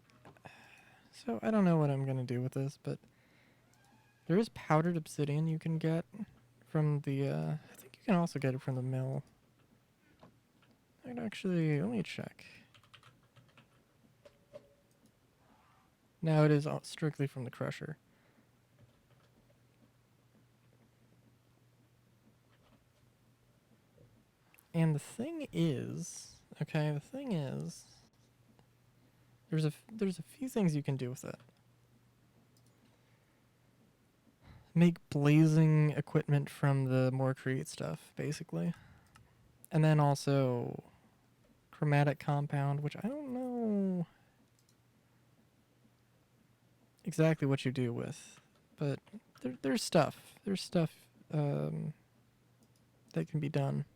So I don't know what I'm gonna do with this, but there is powdered obsidian you can get from the. I think you can also get it from the mill. I'd actually, let me check. Now it is strictly from the crusher. And the thing is, okay, the thing is, there's a few things you can do with it. Make blazing equipment from the more create stuff, basically. And then also chromatic compound, which I don't know exactly what you do with, but there's stuff. There's stuff that can be done.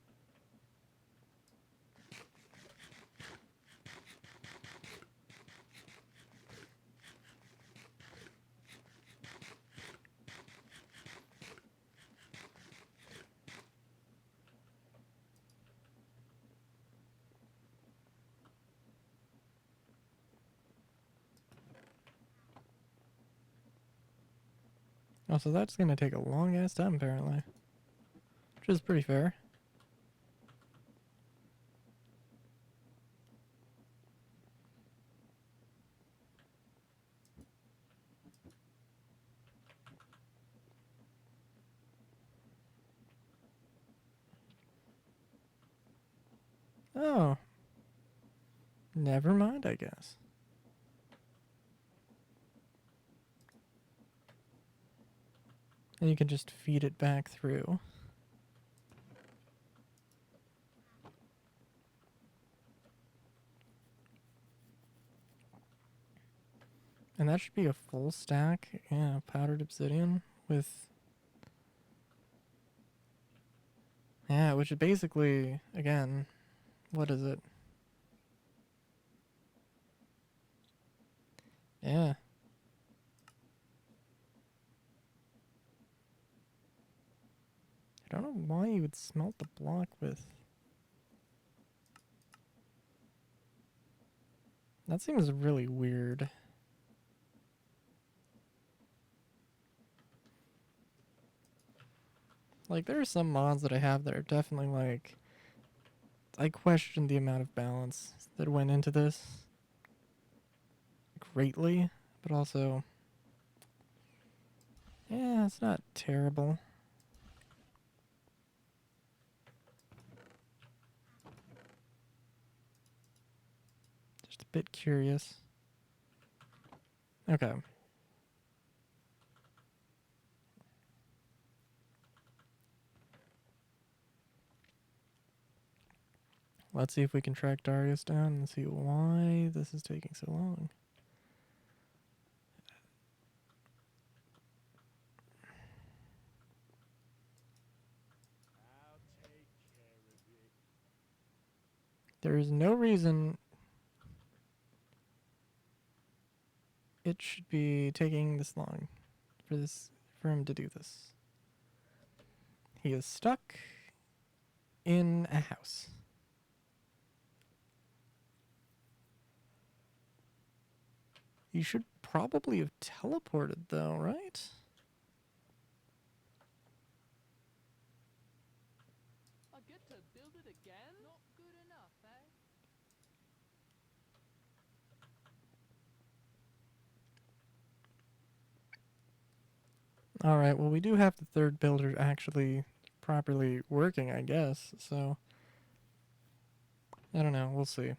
Oh, so that's gonna take a long ass time apparently, which is pretty fair. Oh, never mind, I guess. And you can just feed it back through. And that should be a full stack, yeah, powdered obsidian with, yeah, which is basically, again, what is it? Yeah. I don't know why you would smelt the block with. That seems really weird. Like, there are some mods that I have that are definitely like, I question the amount of balance that went into this greatly, but also, yeah, it's not terrible. Just a bit curious. Okay. Let's see if we can track Darius down and see why this is taking so long. I'll take care of it. There is no reason it should be taking this long for him to do this. He is stuck in a house. You should probably have teleported though, right? I get to build it again? Not good enough, eh? Alright, well we do have the third builder actually properly working, I guess, so I don't know, we'll see.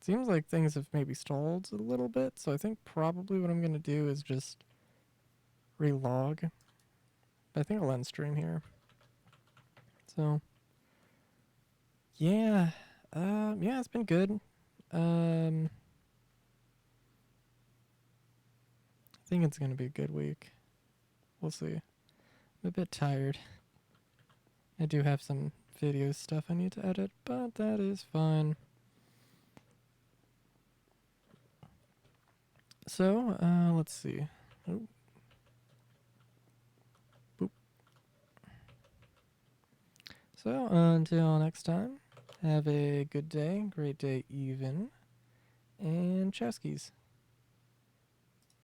Seems like things have maybe stalled a little bit, so I think probably what I'm gonna do is just relog. But I think I'll end stream here. So yeah. Yeah, it's been good. I think it's gonna be a good week. We'll see. I'm a bit tired. I do have some video stuff I need to edit, but that is fine. So, let's see. Oh. Boop. So, until next time, have a good day, great day even, and chowskis.